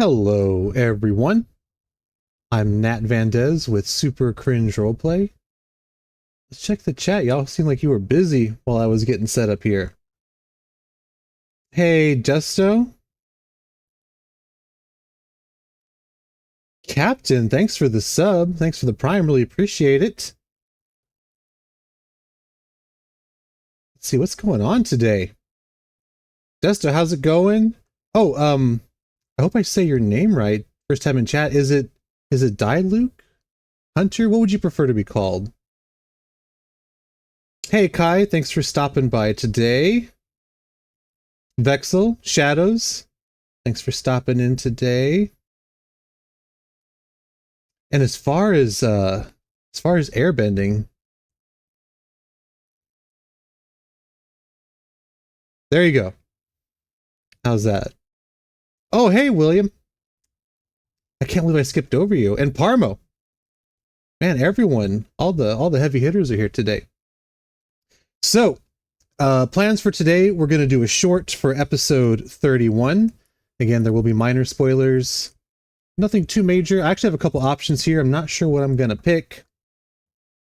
Hello, everyone. I'm Nat Vandez with Super Cringe Roleplay. Let's check the chat. Y'all seem like you were busy while I was getting set up here. Hey, Justo. Captain, thanks for the sub. Thanks for the prime. Really appreciate it. Let's see what's going on today. Justo, how's it going? Oh, I hope I say your name right. First time in chat. Is it Diluke? Hunter? What would you prefer to be called? Hey Kai, thanks for stopping by today. Vexel, Shadows, thanks for stopping in today. And as far as airbending, there you go. How's that? Oh, hey William. I can't believe I skipped over you. And Parmo. Man, everyone, all the heavy hitters are here today. So, plans for today, we're going to do a short for episode 31. Again, there will be minor spoilers. Nothing too major. I actually have a couple options here. I'm not sure what I'm going to pick.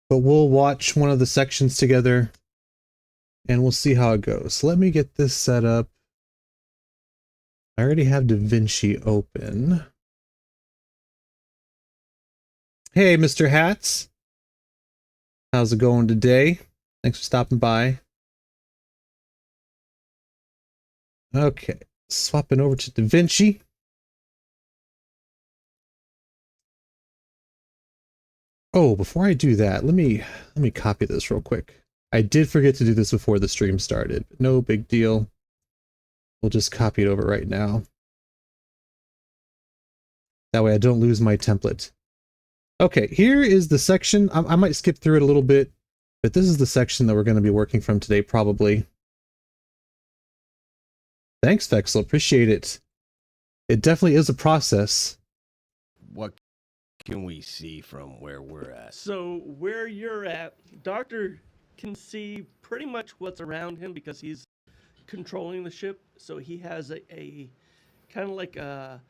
But we'll watch one of the sections together. And we'll see how it goes. So let me get this set up. I already have DaVinci open. Hey, Mr. Hats. How's it going today? Thanks for stopping by. Okay, swapping over to DaVinci. Oh, before I do that, let me copy this real quick. I did forget to do this before the stream started. No big deal. We'll just copy it over right now. That way I don't lose my template. Okay, here is the section. I might skip through it a little bit, but this is the section that we're going to be working from today, probably. Thanks, Vexel. Appreciate it. It definitely is a process. What can we see from where we're at? So where you're at, Doctor can see pretty much what's around him because he's controlling the ship. So he has a kind of like a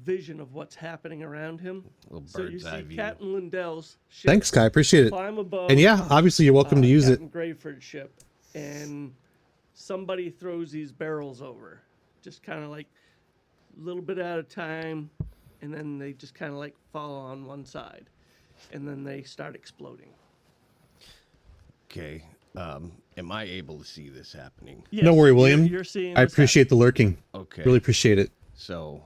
vision of what's happening around him. So you see Captain Lindell's ship. Thanks, Kai. Appreciate it. Climb above. And yeah, obviously you're welcome to use Captain it. Grayford's ship, and somebody throws these barrels over, just kind of like a little bit at a time, and then they just kind of like fall on one side, and then they start exploding. Okay. Am I able to see this happening? Yes, no worry, William. You're seeing. I appreciate the lurking. Okay. Really appreciate it. So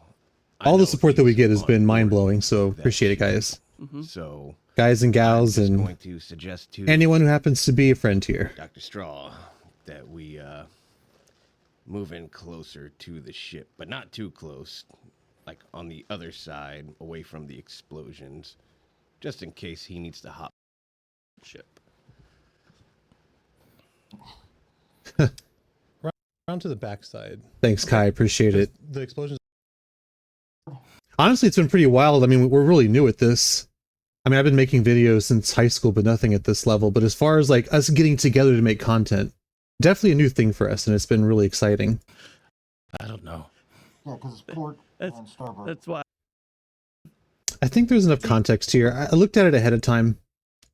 all the support that we get has been mind-blowing, so appreciate it, guys. Mm-hmm. So Guys and gals I'm and going to suggest to anyone who happens to be a friend here. Dr. Straw that we move in closer to the ship, but not too close, like on the other side, away from the explosions, just in case he needs to hop ship. Round to the backside. Thanks, Kai. Appreciate it. The explosions. Honestly, it's been pretty wild. I mean, we're really new at this. I mean, I've been making videos since high school, but nothing at this level. But as far as like us getting together to make content, definitely a new thing for us, and it's been really exciting. I don't know. Yeah, because it's port on starboard. That's why. I think there's enough context here. I looked at it ahead of time.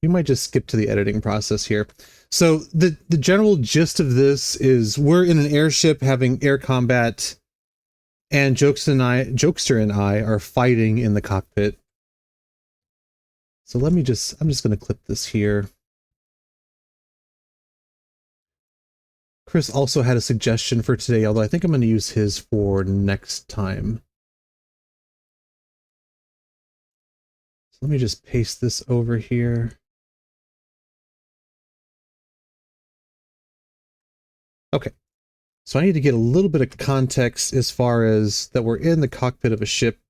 We might just skip to the editing process here. So the general gist of this is we're in an airship having air combat, and Jokester and I are fighting in the cockpit. So I'm just going to clip this here. Chris also had a suggestion for today, although I think I'm going to use his for next time. So let me just paste this over here. Okay, so I need to get a little bit of context as far as that we're in the cockpit of a ship.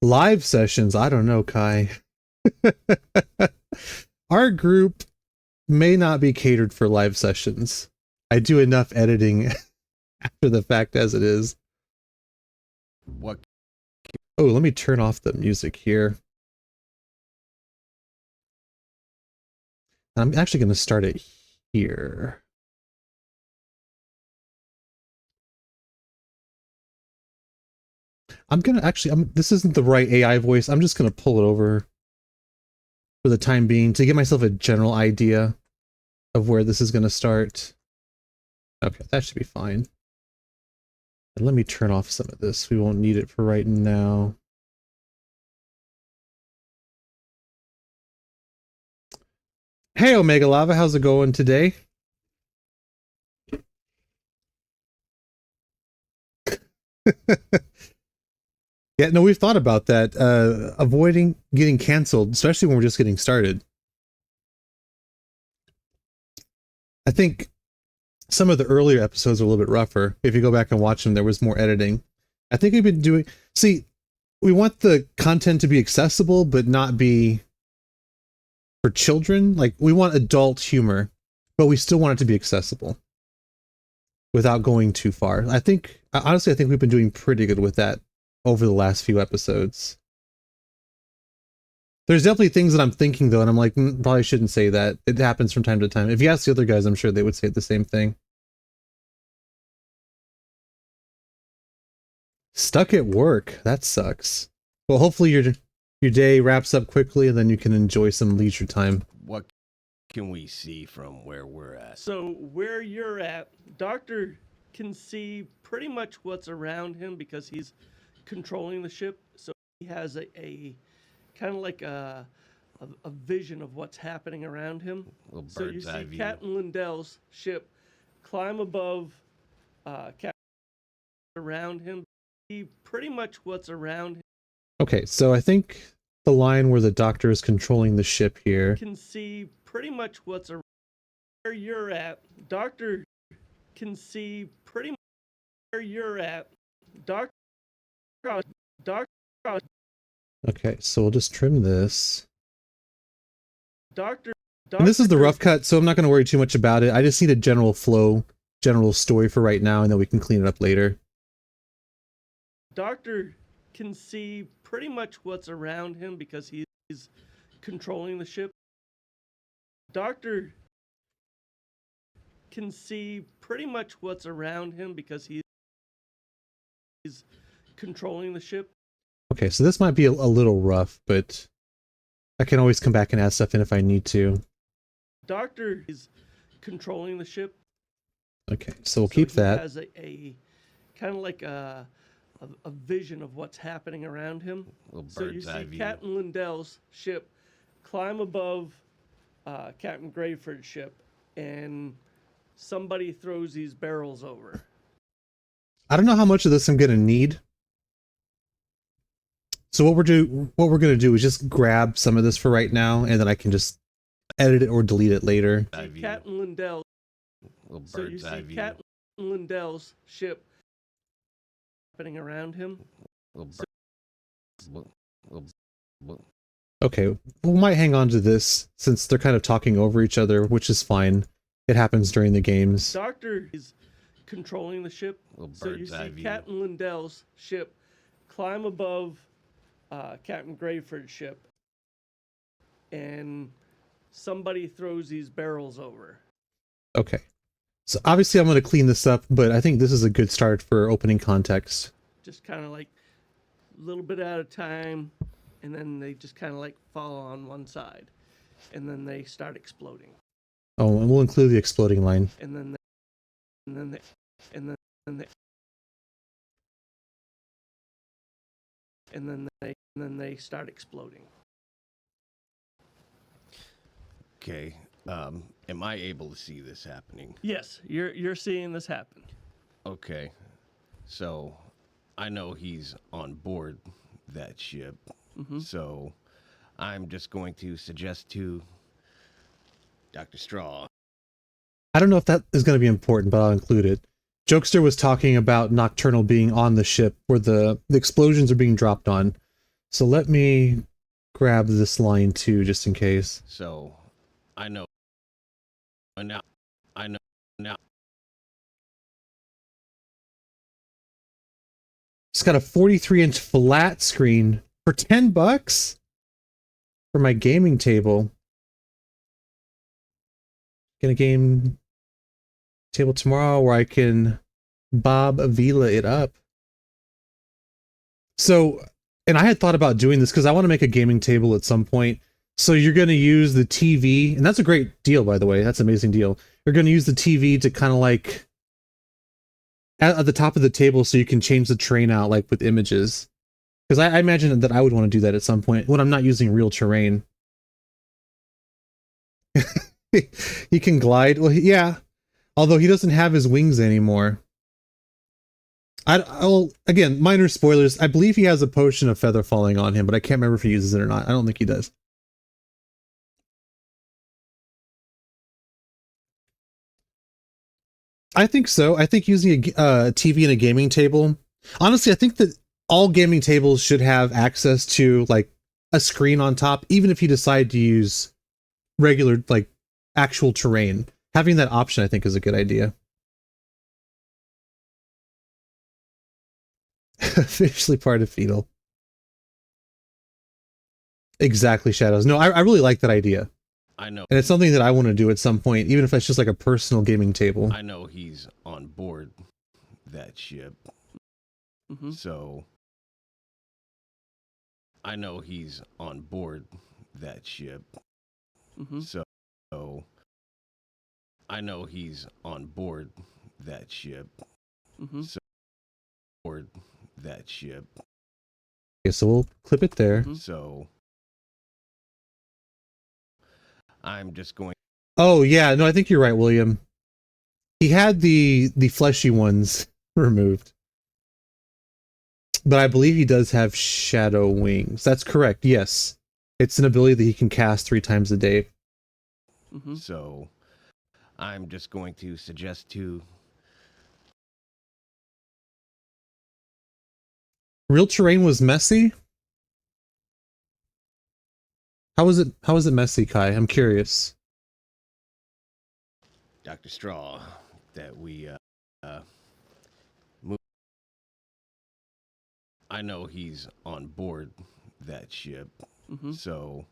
Live sessions, I don't know, Kai. Our group may not be catered for live sessions. I do enough editing after the fact as it is. What? Oh, let me turn off the music here. I'm actually going to start it here. I'm gonna actually, this isn't the right AI voice. I'm just gonna pull it over for the time being to give myself a general idea of where this is gonna start. Okay, that should be fine. And let me turn off some of this. We won't need it for right now. Hey, Omega Lava, how's it going today? Yeah, no, we've thought about that. Avoiding getting canceled, especially when we're just getting started. I think some of the earlier episodes are a little bit rougher. If you go back and watch them, there was more editing. I think we've been doing... See, we want the content to be accessible, but not be for children. Like, we want adult humor, but we still want it to be accessible without going too far. Honestly, I think we've been doing pretty good with that over the last few episodes. There's definitely things that I'm thinking, though, and I'm like, probably shouldn't say that. It happens from time to time. If you ask the other guys, I'm sure they would say the same thing. Stuck at work. That sucks. Well, hopefully your day wraps up quickly, and then you can enjoy some leisure time. What can we see from where we're at? So where you're at, Doctor can see pretty much what's around him because he's controlling the ship. So he has a kind of like a vision of what's happening around him. So you see Captain Lindell's ship climb above Captain around him. He pretty much what's around him. Okay, so I think the line where the Doctor is controlling the ship here. Can see pretty much what's around where you're at. Doctor can see pretty much where you're at. Doctor. Okay, so we'll just trim this. Doctor. And this is the rough cut, so I'm not going to worry too much about it. I just need a general flow, general story for right now, and then we can clean it up later. Doctor can see pretty much what's around him because he's controlling the ship. Doctor can see pretty much what's around him because he's controlling the ship. Okay, so this might be a little rough, but I can always come back and add stuff in if I need to. Doctor is controlling the ship. Okay, so we'll keep that. He has a kind of like a vision of what's happening around him. So you see Captain Lindell's ship climb above Captain Grayford's ship, and somebody throws these barrels over. I don't know how much of this I'm gonna need. So what we're gonna do is just grab some of this for right now, and then I can just edit it or delete it later. Captain Lindell. So you see Captain Lindell's ship happening around him. Okay, we might hang on to this since they're kind of talking over each other, which is fine. It happens during the games. Doctor is controlling the ship. So you see Captain Lindell's ship climb above Captain Grayford's ship, and somebody throws these barrels over. Okay. So obviously I'm going to clean this up, but I think this is a good start for opening context. Just kind of like a little bit at a time, and then they just kind of like fall on one side, and then they start exploding. Oh, and we'll include the exploding line. And then they start exploding. Okay. Am I able to see this happening? Yes, you're seeing this happen. Okay. So I know he's on board that ship. Mm-hmm. So I'm just going to suggest to Dr. Straw. I don't know if that is going to be important, but I'll include it. Jokester was talking about Nocturnal being on the ship where the explosions are being dropped on. So let me grab this line too, just in case. So I know. Now. It's got a 43-inch flat screen for $10 for my gaming table. Get a game table tomorrow where I can Bob Avila it up. So, and I had thought about doing this because I want to make a gaming table at some point. So you're going to use the TV, and that's a great deal, by the way. That's an amazing deal. You're going to use the TV to kind of like at the top of the table so you can change the terrain out like with images. Because I imagine that I would want to do that at some point when I'm not using real terrain. He can glide. Well, yeah. Although he doesn't have his wings anymore. I'll again, minor spoilers. I believe he has a potion of feather falling on him, but I can't remember if he uses it or not. I don't think he does. I think so. I think using a TV and a gaming table. Honestly, I think that all gaming tables should have access to like a screen on top, even if you decide to use regular, like actual terrain. Having that option, I think, is a good idea. Officially part of Fetal. Exactly, Shadows. No, I really like that idea. I know. And it's something that I want to do at some point, even if it's just like a personal gaming table. I know he's on board that ship. Mm-hmm. So I know he's on board that ship. Mm-hmm. So I know he's on board that ship. Mm-hmm. So board that ship. Okay, so we'll clip it there. Mhm. So I'm just going. Oh yeah, no, I think you're right, William. He had the fleshy ones removed. But I believe he does have shadow wings. That's correct, yes. It's an ability that he can cast 3 times a day. Mm-hmm. So I'm just going to suggest to Real terrain was messy? How was it messy, Kai? I'm curious. Dr. Straw that we move. I know he's on board that ship. Mm-hmm. So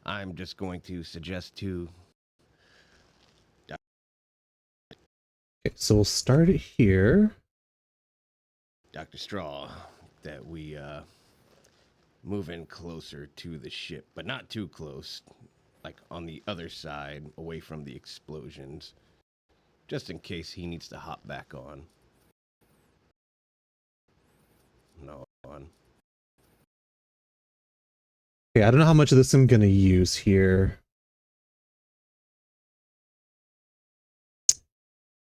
I'm just going to suggest to Okay, so we'll start it here. Dr. Straw that we move in closer to the ship, but not too close, like on the other side, away from the explosions, just in case he needs to hop back on. No, on. Okay, I don't know how much of this I'm gonna use here.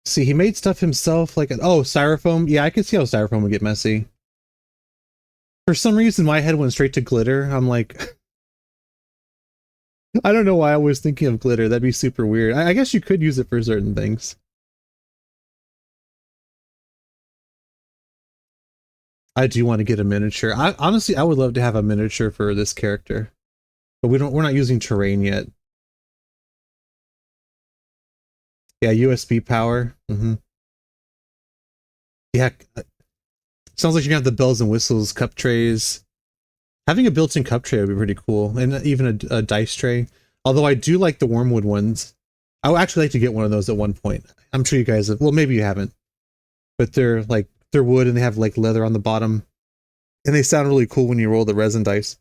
See, he made stuff himself, like, oh, styrofoam. Yeah, I could see how styrofoam would get messy. For some reason, my head went straight to glitter. I'm like, I don't know why I was thinking of glitter. That'd be super weird. I guess you could use it for certain things. I do want to get a miniature. Honestly, I would love to have a miniature for this character, but we're not using terrain yet. Yeah, USB power. Yeah, sounds like you're gonna have the bells and whistles, cup trays. Having a built-in cup tray would be pretty cool, and even a dice tray. Although I do like the wormwood ones. I would actually like to get one of those at one point. I'm sure you guys have. Well, maybe you haven't, but they're wood and they have like leather on the bottom, and they sound really cool when you roll the resin dice.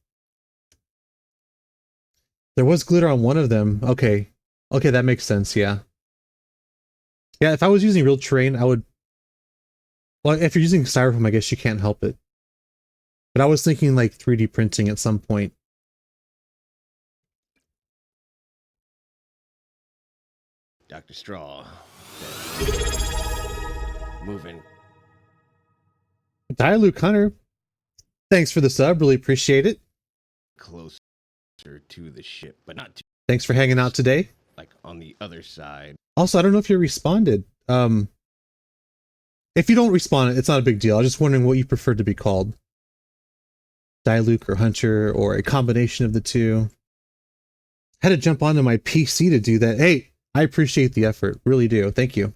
There was glitter on one of them. Okay, that makes sense. Yeah. Yeah, if I was using real terrain, I would... Well, if you're using styrofoam, I guess you can't help it. But I was thinking like 3D printing at some point. Dr. Straw. Moving. Dialuke Hunter, thanks for the sub. Really appreciate it. Closer to the ship, but not too, Thanks for hanging out today. like on the other side. Also, I don't know if you responded. If you don't respond, it's not a big deal. I was just wondering what you prefer to be called. Dialuke or Hunter, or a combination of the two. Had to jump onto my PC to do that. Hey, I appreciate the effort. Really do. Thank you.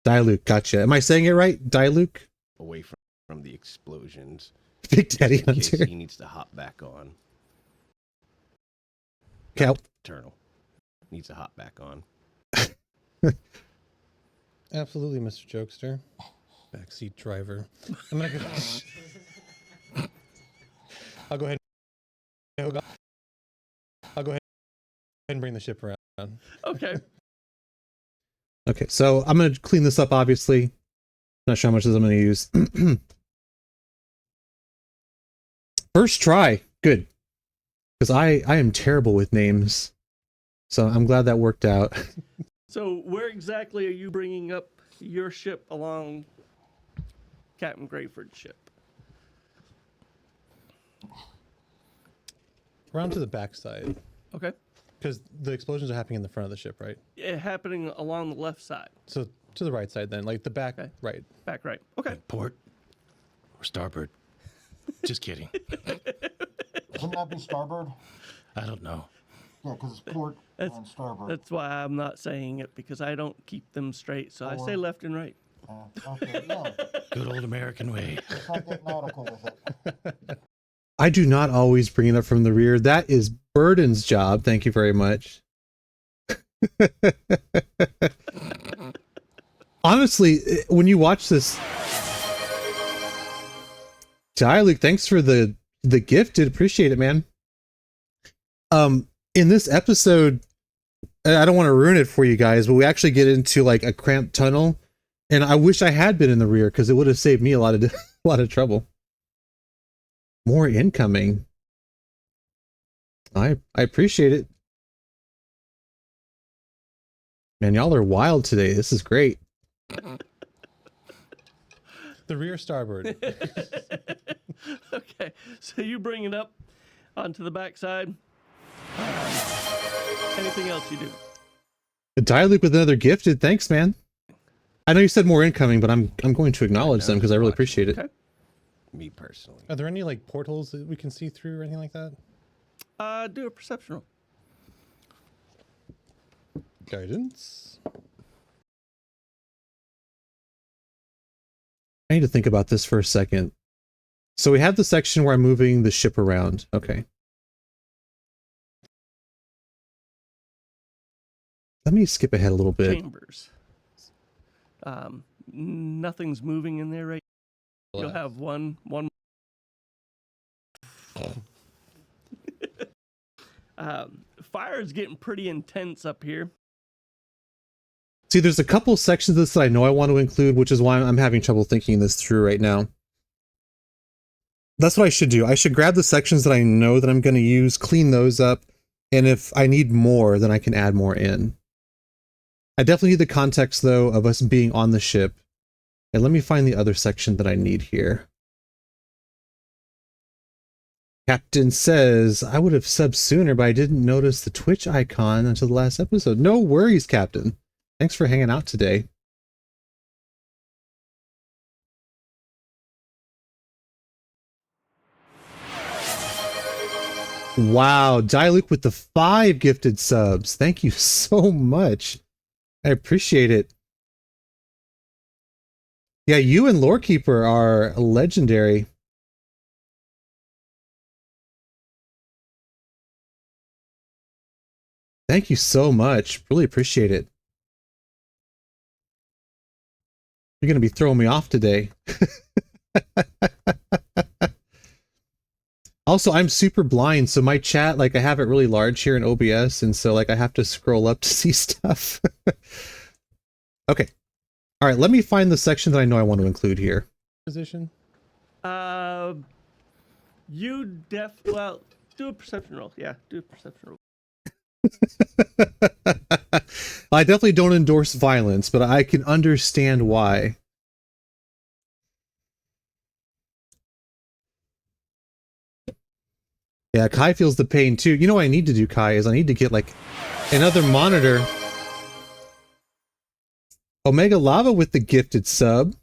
Dialuke, gotcha. Am I saying it right? Dialuke? Away from the explosions. Big Daddy in case Hunter. he needs to hop back on. Okay. Eternal. Needs to hop back on. Absolutely, Mr. Jokester. Backseat driver. I'm gonna go. I'll go ahead. I'll go ahead and bring the ship around. Okay. Okay, so I'm gonna clean this up. Obviously, not sure how much of this I'm gonna use. First try, good, because I am terrible with names, so I'm glad that worked out. So where exactly are you bringing up your ship along Captain Grayford's ship? Around to the backside, Okay. because the explosions are happening in the front of the ship, right? It happening along the left side. So to the right side, then, like the back, Okay. right. Back right. Okay. Port or starboard? Just kidding. Wouldn't that be starboard? I don't know. Yeah, because it's port on starboard. That's why I'm not saying it, because I don't keep them straight. So I say left and right. Okay, yeah. Good old American way. Let's not get nautical with it. I do not always bring it up from the rear. That is Burden's job. Thank you very much. Honestly, when you watch this, Luke, thanks for the gift. Did appreciate it, man. In this episode, I don't want to ruin it for you guys, but we actually get into like a cramped tunnel, and I wish I had been in the rear because it would have saved me a lot of trouble. More incoming. I appreciate it. Man, y'all are wild today. This is great. The rear starboard. Okay. So you bring it up onto the backside. Anything else you do? The dialogue with another gifted. Thanks, man. I know you said more incoming, but I'm going to acknowledge them because I really appreciate it. Okay. Me personally. Are there any like portals that we can see through or anything like that? Do a perception roll. Guidance. I need to think about this for a second. So we have the section where I'm moving the ship around. Okay. Let me skip ahead a little bit. Chambers. Nothing's moving in there right. You'll have one. Fire is getting pretty intense up here. See, there's a couple sections of this that I know I want to include, which is why I'm having trouble thinking this through right now. That's what I should do. I should grab the sections that I know that I'm going to use, clean those up, and if I need more, then I can add more in. I definitely need the context, though, of us being on the ship. And let me find the other section that I need here. Captain says, I would have subbed sooner, but I didn't notice the Twitch icon until the last episode. No worries, Captain. Thanks for hanging out today. Wow, Diluc with the 5 gifted subs. Thank you so much. I appreciate it. Yeah, you and Lorekeeper are legendary. Thank you so much. Really appreciate it. You're going to be throwing me off today. Also, I'm super blind, so my chat, like, I have it really large here in OBS, and so, like, I have to scroll up to see stuff. Okay. All right, let me find the section that I know I want to include here. Position? Well, do a perception roll. Yeah, do a perception roll. I definitely don't endorse violence, but I can understand why. Yeah, Kai feels the pain too. You know what I need to do, Kai, is I need to get like another monitor. Omega Lava with the gifted sub.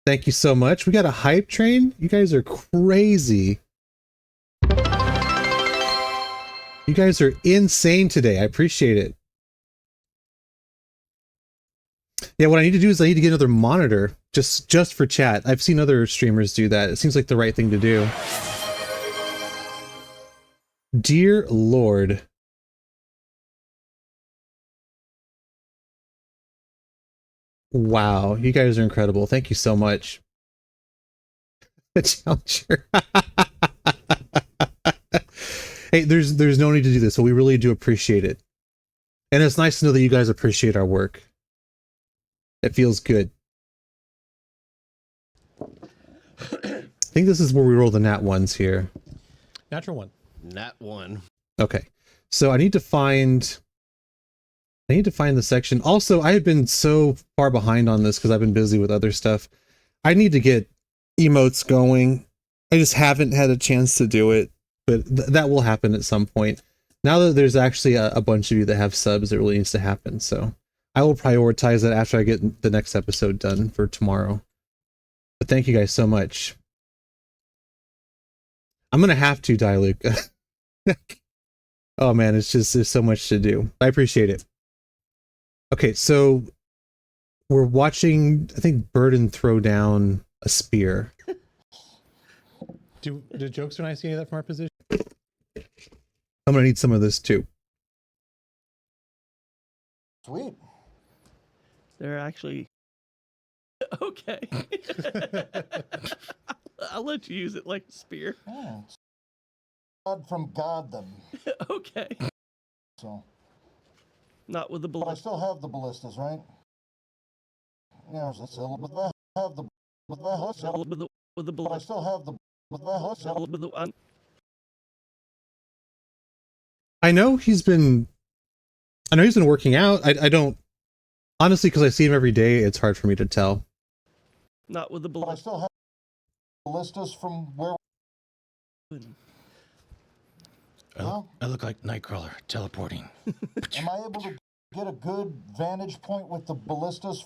Thank you so much. We got a hype train. You guys are crazy. You guys are insane today. I appreciate it. Yeah, what I need to do is I need to get another monitor just for chat. I've seen other streamers do that. It seems like the right thing to do. Dear Lord. Wow, you guys are incredible. Thank you so much. The challenger. Hey, there's no need to do this, but we really do appreciate it. And it's nice to know that you guys appreciate our work. It feels good. I think this is where we roll the nat ones here. Natural one. Nat 1. Okay. So I need to find the section. Also, I have been so far behind on this because I've been busy with other stuff. I need to get emotes going. I just haven't had a chance to do it, but that will happen at some point. Now that there's actually a bunch of you that have subs, it really needs to happen. So I will prioritize it after I get the next episode done for tomorrow. But thank you guys so much. I'm going to have to die, Luke. Oh man, there's so much to do. I appreciate it. Okay, so we're watching, I think, Burden throw down a spear. Do Jokester and I see any of that from our position? I'm gonna need some of this too. Sweet. They're actually okay. I'll let you use it like a spear. Yeah. God from God them. Okay. So, Not with the but I bullet. still have the ballistas, right? Yeah, but I have the With the but I bullet. still have the With the I know he's been working out. I don't, honestly, because I see him every day, it's hard for me to tell. Not with the but I bullet. still have ballistas from where. I look like Nightcrawler teleporting. Am I able to get a good vantage point with the ballistas?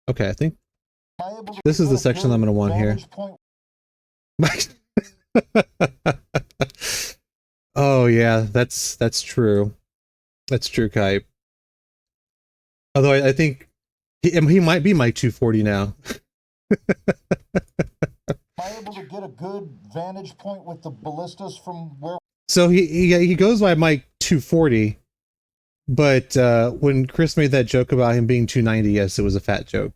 Okay, I think this is the section I'm going to want here. Oh yeah, that's true. That's true, Kai. Although I think he might be my 240 now. Am I able to get a good vantage point with the ballistas from where? So he goes by Mike 240, but when Chris made that joke about him being 290, yes, it was a fat joke.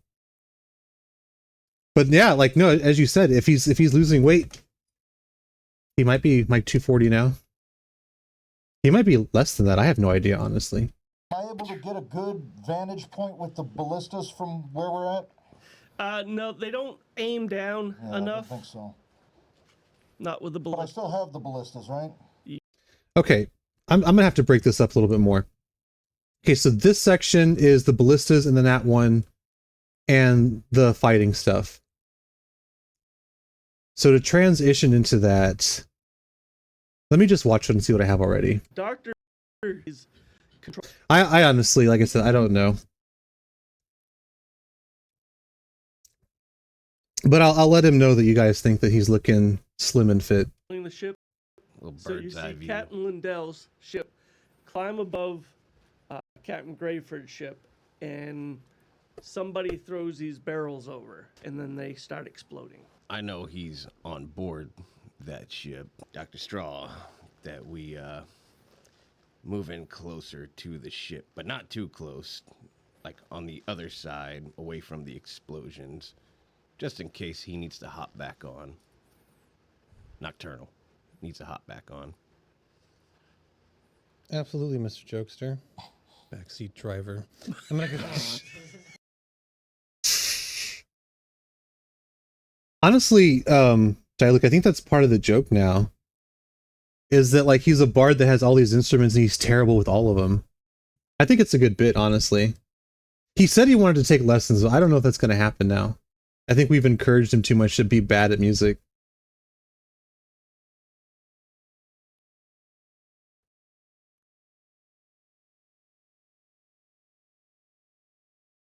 But yeah, like no, as you said, if he's losing weight, he might be Mike 240 now. He might be less than that. I have no idea, honestly. Am I able to get a good vantage point with the ballistas from where we're at? No, they don't aim down Yeah, enough. I don't think so. Not with the But I bullet. still have the ballistas, right? Okay, I'm gonna have to break this up a little bit more. Okay, so this section is the ballistas and the nat 1 and the fighting stuff. So to transition into that, let me just watch it and see what I have already. Doctor is control. I honestly, like I said, I don't know. But I'll let him know that you guys think that he's looking slim and fit. The ship. Little So you bird's eye see view. Captain Lindell's ship climb above Captain Grayford's ship, and somebody throws these barrels over, and then they start exploding. I know he's on board that ship, Dr. Straw, that we move in closer to the ship, but not too close, like on the other side, away from the explosions, just in case he needs to hop back on. Nocturnal needs to hop back on. Absolutely, Mr. Jokester. Backseat driver. I'm gonna go. Honestly, look, I think that's part of the joke now. Is that like he's a bard that has all these instruments and he's terrible with all of them. I think it's a good bit, honestly. He said he wanted to take lessons, but I don't know if that's going to happen now. I think we've encouraged him too much to be bad at music.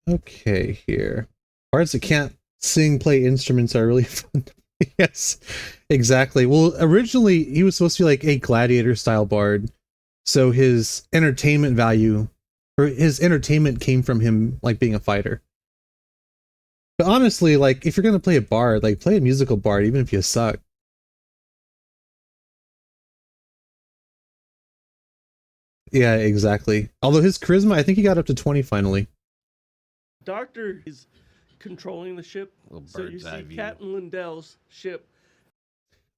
Okay, here. Bards that can't sing, play instruments are really fun. Yes, exactly. Well, originally he was supposed to be like a gladiator style bard, so his entertainment value, or his entertainment came from him like being a fighter. But honestly, like if you're gonna play a bard, like play a musical bard, even if you suck. Yeah, exactly. Although his charisma, I think he got up to 20 finally. Doctor is controlling the ship. Little So you bird's eye see view. Captain Lindell's ship.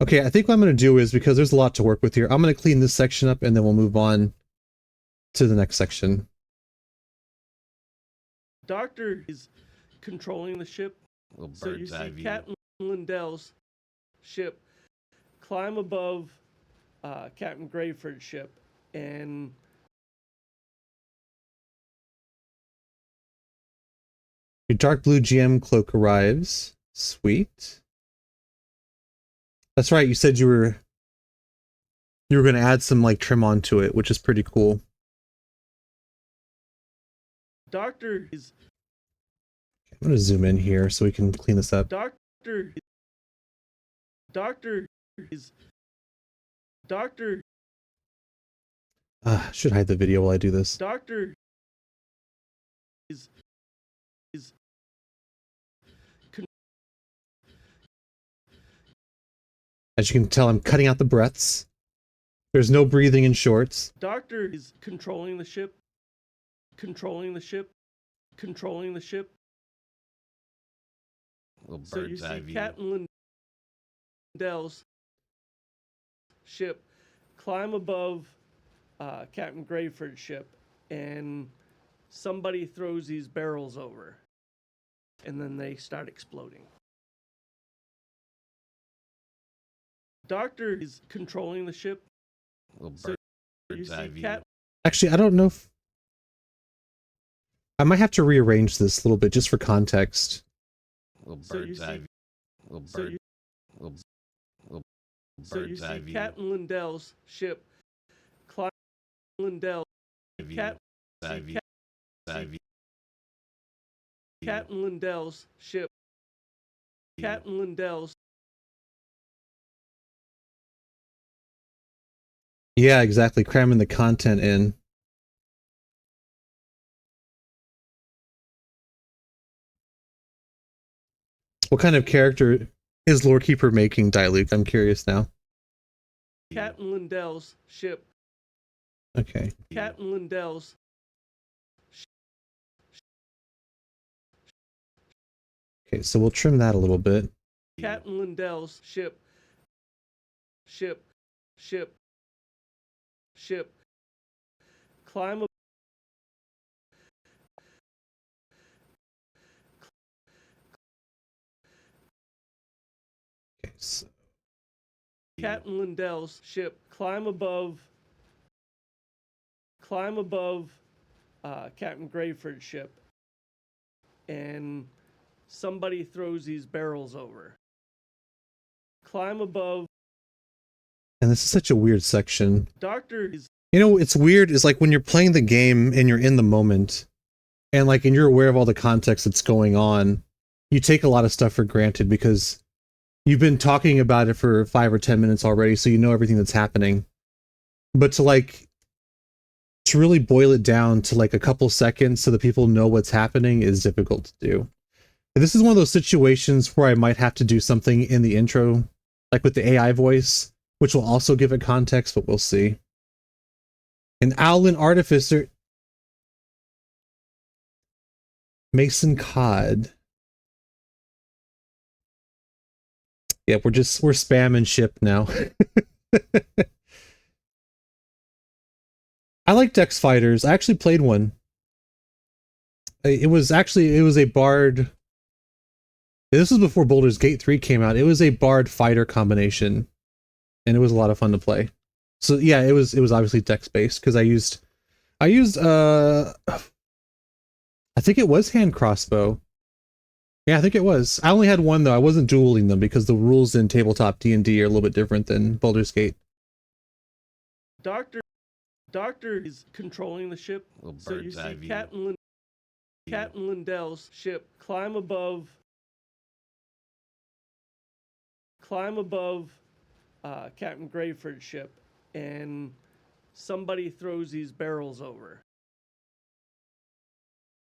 Okay, I think what I'm going to do is, because there's a lot to work with here, I'm going to clean this section up and then we'll move on to the next section. Doctor is controlling the ship. Little So you bird's eye see view. Captain Lindell's ship climb above Captain Grayford's ship, and Your dark blue GM cloak arrives. Sweet. That's right, you said you were going to add some like trim onto it, which is pretty cool. Doctor is I'm going to zoom in here so we can clean this up. Doctor is Should hide the video while I do this. Doctor is As you can tell, I'm cutting out the breaths. There's no breathing in shorts. Doctor is controlling the ship. Controlling the ship. Little So you bird's eye see view. Captain Lindell's ship climb above Captain Grayford's ship, and somebody throws these barrels over, and then they start exploding. Doctor is controlling the ship. Little So you bird's eye see view. Actually, I don't know if... I might have to rearrange this a little bit just for context. Little So you bird's eye see- view. Little so bird. you- Little So you bird's eye see view. Captain Lindell's ship climb Lindell. View. Cap, Eye see view. Eye view. Captain Lindell's ship. Captain Lindell's. Yeah, exactly. Cramming the content in. What kind of character is Lorekeeper making, Diluc? I'm curious now. Captain Lindell's ship. Okay. Captain Lindell's. Okay, so we'll trim that a little bit. Captain Lindell's ship. Ship. Climb. Okay, so Captain Lindell's ship climb above Captain Grayford's ship, and somebody throws these barrels over. Climb above. and this is such a weird section. Doctor is You know, it's weird is like when you're playing the game and you're in the moment and like and you're aware of all the context that's going on, you take a lot of stuff for granted because you've been talking about it for 5 or 10 minutes already, so you know everything that's happening. But to really boil it down to like a couple seconds so that people know what's happening is difficult to do. This is one of those situations where I might have to do something in the intro, like with the AI voice, which will also give it context, but we'll see. An Owlin Artificer. Mason Cod. Yeah, we're spamming ship now. I like Dex Fighters. I actually played one. It was a Bard. This was before Baldur's Gate 3 came out. It was a Bard fighter combination, and it was a lot of fun to play. So yeah, it was obviously Dex based because I used I think it was hand crossbow. Yeah, I think it was. I only had one though. I wasn't dueling them because the rules in tabletop D&D are a little bit different than Baldur's Gate. Doctor is controlling the ship. Little So you bird's eye see view. Captain Lindell's ship climb above Captain Grayford's ship, and somebody throws these barrels over.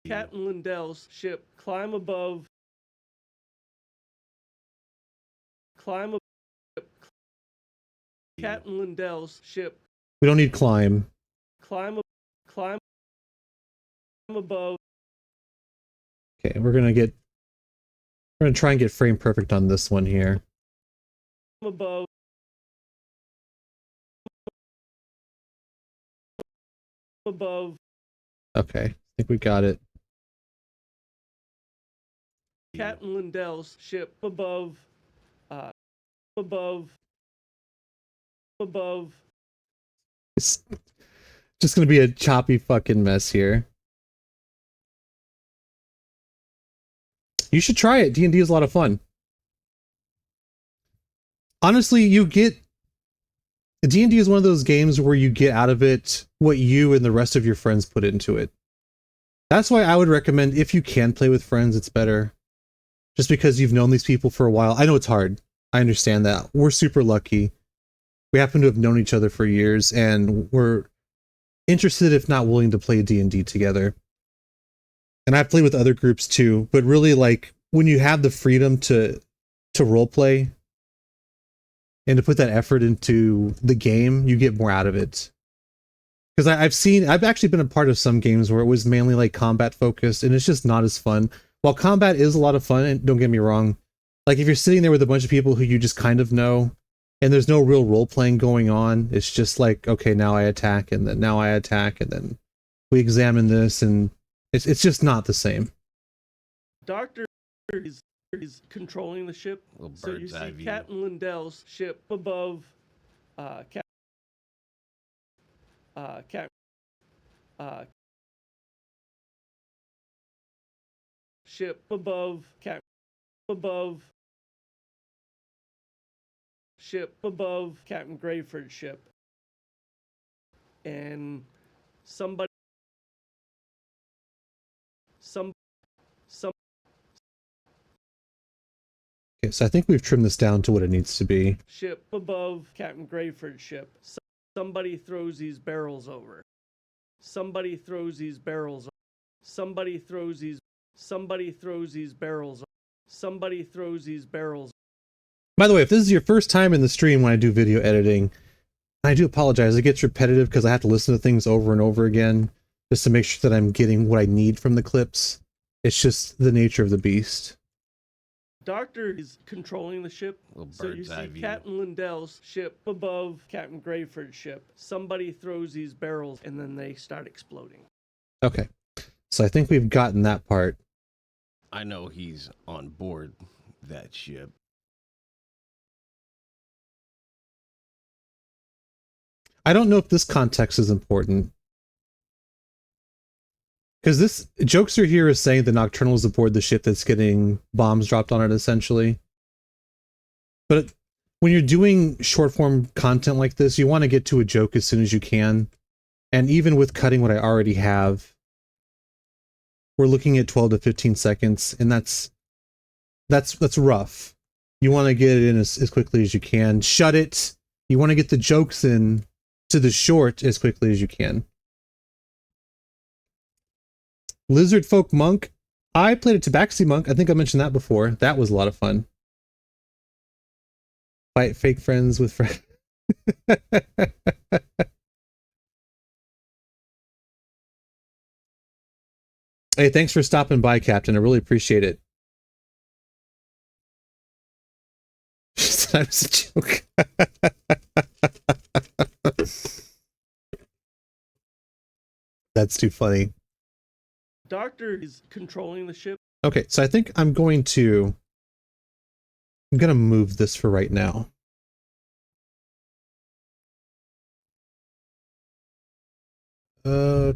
Captain Lindell's ship climb above Captain Lindell's ship We don't need climb. climb above. Okay, we're gonna try and get frame perfect on this one here. Above. Above. Okay, I think we got it. Captain Lindell's ship above. Above. It's just gonna be a choppy fucking mess here. You should try it. D&D is a lot of fun. Honestly, D&D is one of those games where you get out of it what you and the rest of your friends put into it. That's why I would recommend, if you can play with friends, it's better. Just because you've known these people for a while. I know it's hard. I understand that. We're super lucky. We happen to have known each other for years, and we're interested, if not willing, to play D&D together. And I've played with other groups too, but really, like, when you have the freedom to roleplay and to put that effort into the game, you get more out of it. Because I've actually been a part of some games where it was mainly like combat focused, and it's just not as fun. While combat is a lot of fun, and don't get me wrong, like if you're sitting there with a bunch of people who you just kind of know, and there's no real role playing going on, it's just like, okay, now I attack, and then now I attack, and then we examine this, and it's just not the same. Doctor is controlling the ship. So you see Captain Lindell's ship above. Ship above. Ship above Captain Grayford's ship. And somebody. Okay, so I think we've trimmed this down to what it needs to be. Ship above Captain Grayford's ship. Somebody throws these barrels over. Somebody throws these barrels. Somebody throws these barrels. Somebody throws these barrels. By the way, if this is your first time in the stream when I do video editing, I do apologize. It gets repetitive because I have to listen to things over and over again just to make sure that I'm getting what I need from the clips. It's just the nature of the beast. Doctor is controlling the ship. So you see Captain Lindell's ship above Captain Grayford's ship. Somebody throws these barrels and then they start exploding. Okay. So I think we've gotten that part. I know he's on board that ship. I don't know if this context is important. Because this Jokester here is saying the Nocturnal is aboard the ship that's getting bombs dropped on it, essentially. But when you're doing short form content like this, you want to get to a joke as soon as you can. And even with cutting what I already have, we're looking at 12 to 15 seconds, and that's rough. You want to get it in as quickly as you can. Shut it. You want to get the jokes in to the short as quickly as you can. Lizard Folk Monk. I played a Tabaxi Monk. I think I mentioned that before. That was a lot of fun. Fight fake friends with friends. Hey, thanks for stopping by, Captain. I really appreciate it. That was a joke. That's too funny. Doctor is controlling the ship. Okay, so I think I'm gonna move this for right now. I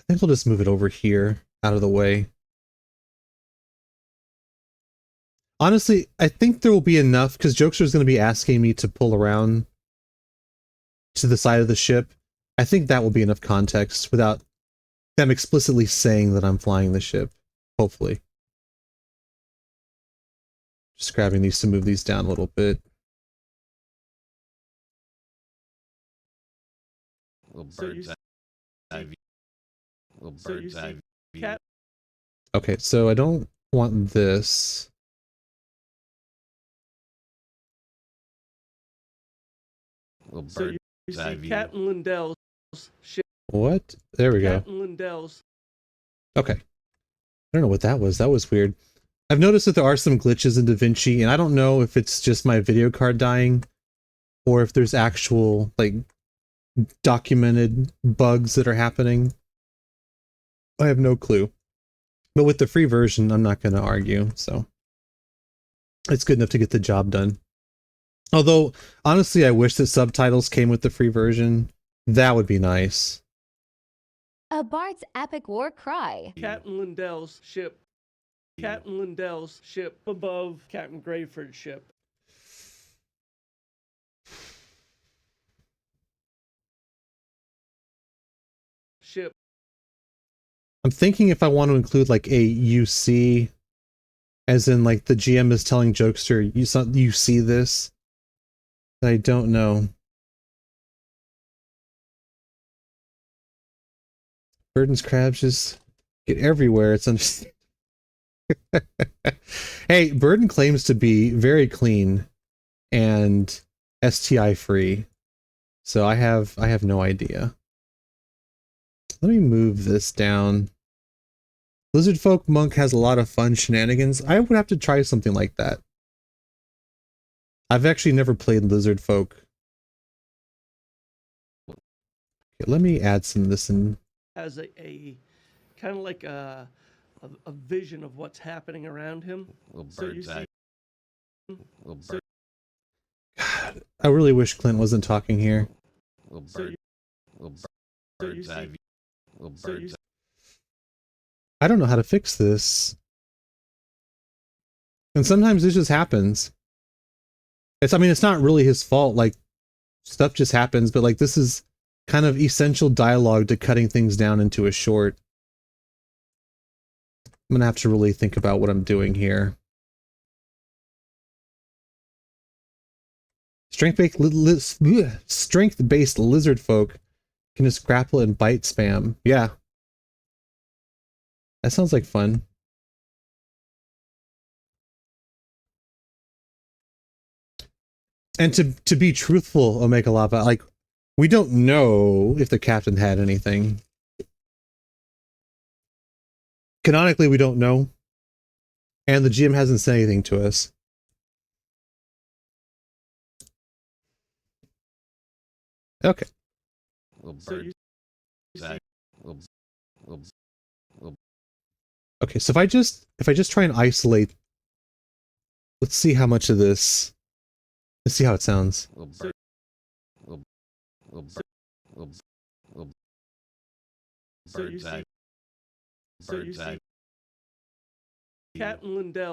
think we'll just move it over here, out of the way. Honestly, I think there will be enough, because Jokester's going to be asking me to pull around to the side of the ship. I think that will be enough context without them explicitly saying that I'm flying the ship, hopefully. Just grabbing these to move these down a little bit. Little bird's eye view. Little bird's eye view. Okay, so I don't want this. Little So bird's you eye see view. Captain Lindell's ship. What? There we go. Captain Lindell's. Okay. I don't know what that was. That was weird. I've noticed that there are some glitches in DaVinci, and I don't know if it's just my video card dying or if there's actual, like, documented bugs that are happening. I have no clue. But with the free version, I'm not going to argue, so it's good enough to get the job done. Although, honestly, I wish that subtitles came with the free version. That would be nice. A bard's epic war cry. Captain Lindell's ship. Captain Lindell's ship above Captain Grayford's ship. Ship. I'm thinking if I want to include like a UC, as in like the GM is telling Jokester, you see this? I don't know. Burden's crabs just get everywhere. It's understandable. Hey, Burden claims to be very clean and STI free. So I have no idea. Let me move this down. Lizard Folk Monk has a lot of fun shenanigans. I would have to try something like that. I've actually never played Lizard Folk. Okay, let me add some of this in. Has a kind of like a vision of what's happening around him. Little So you bird's eye. see. Little So- bird. God, I really wish Clint wasn't talking here. Little So bird. you- Little so you bird's eye see. view. Little So you bird's eye. I don't know how to fix this. And sometimes this just happens. I mean, it's not really his fault. Like, stuff just happens, but like, this is kind of essential dialogue to cutting things down into a short. I'm gonna have to really think about what I'm doing here. Strength-based lizard folk can just grapple and bite spam. Yeah. That sounds like fun. And to be truthful, Omega Lava, like, we don't know if the captain had anything. Canonically, we don't know. And the GM hasn't said anything to us. Okay. Little So bird's you eye. see. Little Okay, so if I just try and isolate, let's see how much of this. Let's see how it sounds. Little So- bird. Little bird. Little So you bird's eye. see. So you Bird's see. eye. Captain Lindell.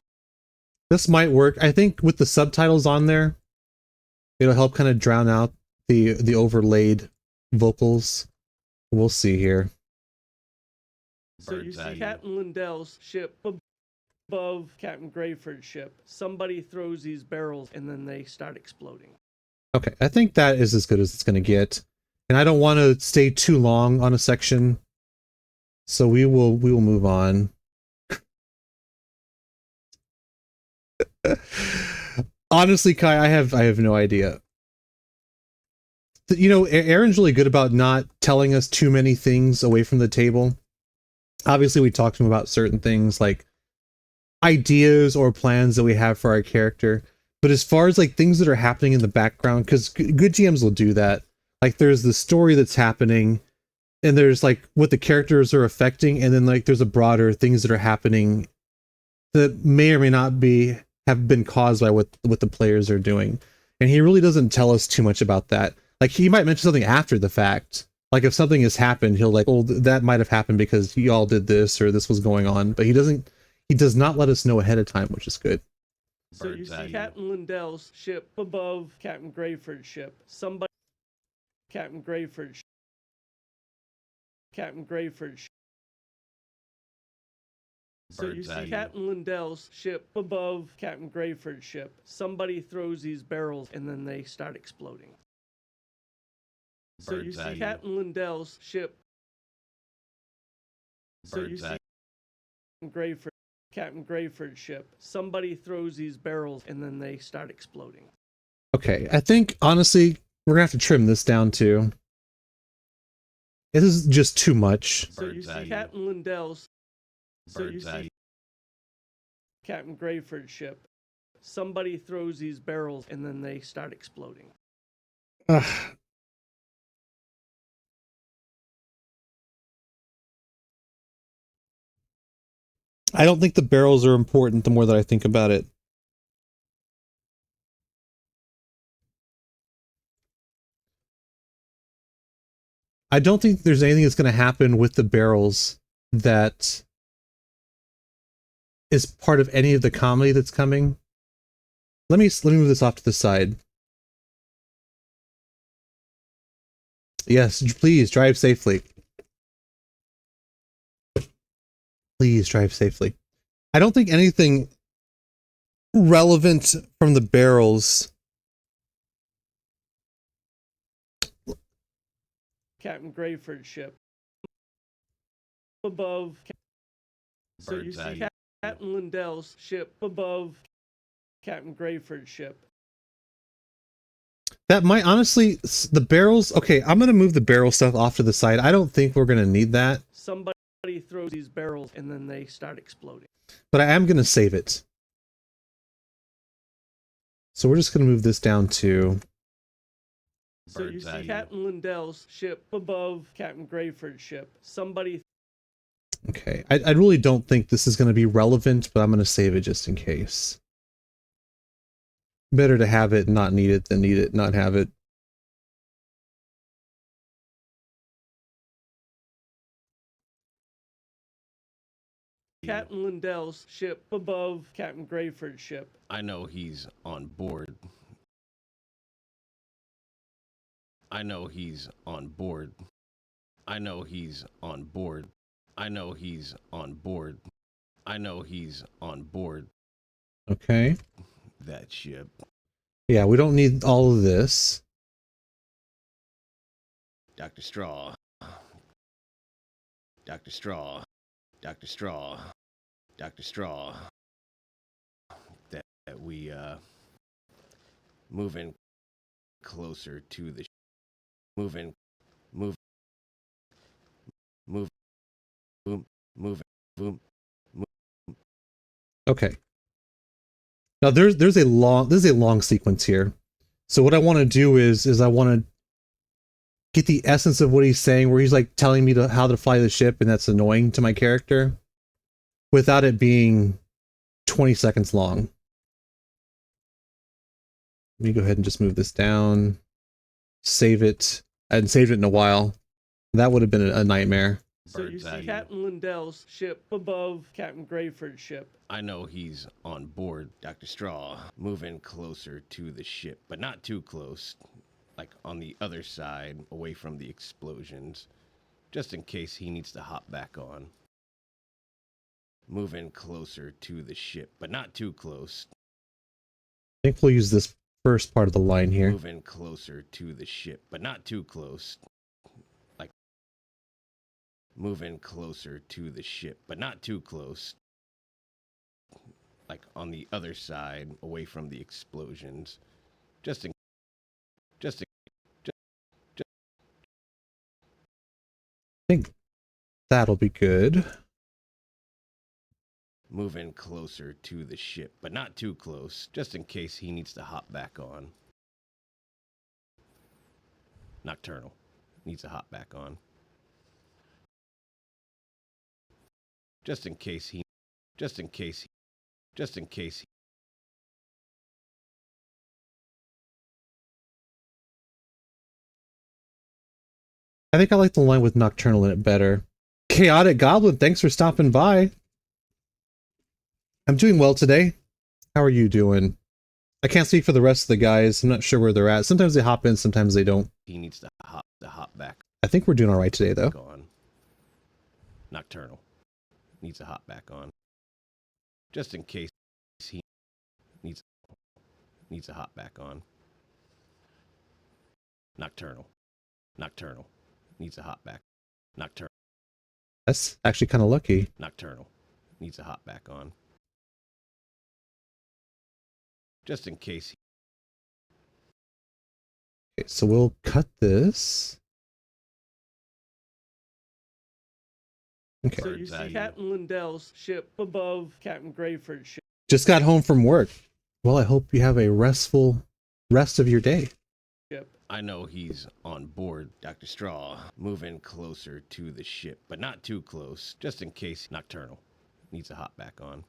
This might work. I think with the subtitles on there, it'll help kind of drown out the overlaid vocals. We'll see here. So you Bird's eye see view. Captain Lindell's ship above Captain Grayford's ship. Somebody throws these barrels and then they start exploding. Okay, I think that is as good as it's going to get. And I don't want to stay too long on a section. So we will move on. Honestly, Kai, I have no idea. You know, Aaron's really good about not telling us too many things away from the table. Obviously, we talked to him about certain things like ideas or plans that we have for our character. But as far as like things that are happening in the background, because good GMs will do that. Like there's the story that's happening, and there's like what the characters are affecting, and then like there's a broader things that are happening that may or may not have been caused by what the players are doing. And he really doesn't tell us too much about that. Like he might mention something after the fact. Like if something has happened, he'll like, oh, that might have happened because y'all did this or this was going on. But he does not let us know ahead of time, which is good. So you Bird's eye see view. Captain Lindell's ship above Captain Grayford's ship. Somebody. Captain Grayford's. Captain Grayford's. So you Bird's eye see view. Captain Lindell's ship above Captain Grayford's ship. Somebody throws these barrels and then they start exploding. So you Bird's eye see view. Captain Lindell's ship. So you Bird's see eye. Captain Grayford's ship. Somebody throws these barrels and then they start exploding. Okay, I think honestly, We're gonna have to trim this down too. This is just too much. So you see Captain Lindell's. So you see Captain Grayford's ship. Somebody throws these barrels and then they start exploding. Ugh. I don't think the barrels are important the more that I think about it. I don't think there's anything that's going to happen with the barrels that is part of any of the comedy that's coming. Let me move this off to the side. Yes, please drive safely. Please drive safely. I don't think anything relevant from the barrels. Captain Grayford's ship. Above. So you see Captain Lindell's ship above Captain Grayford's ship. That might honestly, the barrels. Okay, I'm going to move the barrel stuff off to the side. I don't think we're going to need that. Somebody throws these barrels and then they start exploding. But I am going to save it. So we're just going to move this down to... So you see Captain Lindell's ship above Captain Grayford's ship. Somebody... Okay, I really don't think this is going to be relevant, but I'm going to save it just in case. Better to have it and not need it than need it and not have it. Captain Lindell's ship above Captain Grayford's ship. I know he's on board. I know he's on board. I know he's on board. I know he's on board. I know he's on board. Okay. That ship. Yeah, we don't need all of this. Dr. Straw. Dr. Straw. Dr. Straw. Dr. Straw. That we moving closer to the moving boom Okay. Now this is a long sequence here. So what I want to do is I want to get the essence of what he's saying, where he's like telling me how to fly the ship, and that's annoying to my character, without it being 20 seconds long. Let me go ahead and just move this down. Save it. I hadn't saved it in a while. That would have been a nightmare. So you see Captain Lindell's ship above Captain Grayford's ship. I know he's on board, Dr. Straw, moving closer to the ship, but not too close, like on the other side, away from the explosions, just in case he needs to hop back on. Moving closer to the ship, but not too close. I think we'll use this first part of the line here. Moving closer to the ship, but not too close. Like moving closer to the ship, but not too close. Like on the other side, away from the explosions. I think that'll be good. Moving closer to the ship, but not too close, just in case he needs to hop back on. Nocturnal needs to hop back on. Just in case he. I think I like the line with Nocturnal in it better. Chaotic Goblin, thanks for stopping by. I'm doing well today. How are you doing? I can't speak for the rest of the guys. I'm not sure where they're at. Sometimes they hop in, sometimes they don't. He needs to hop back. I think we're doing all right today, though. On. Nocturnal needs to hop back on. Just in case he needs to hop back on. Nocturnal needs to hop back. Nocturnal. That's actually kind of lucky. Nocturnal needs to hop back on. Just in case. Okay, so we'll cut this. Okay. So you see Captain Lindell's ship above Captain Grayford's ship. Just got home from work. Well, I hope you have a restful rest of your day. I know he's on board, Dr. Straw. Moving closer to the ship, but not too close, just in case Nocturnal needs a hop back on.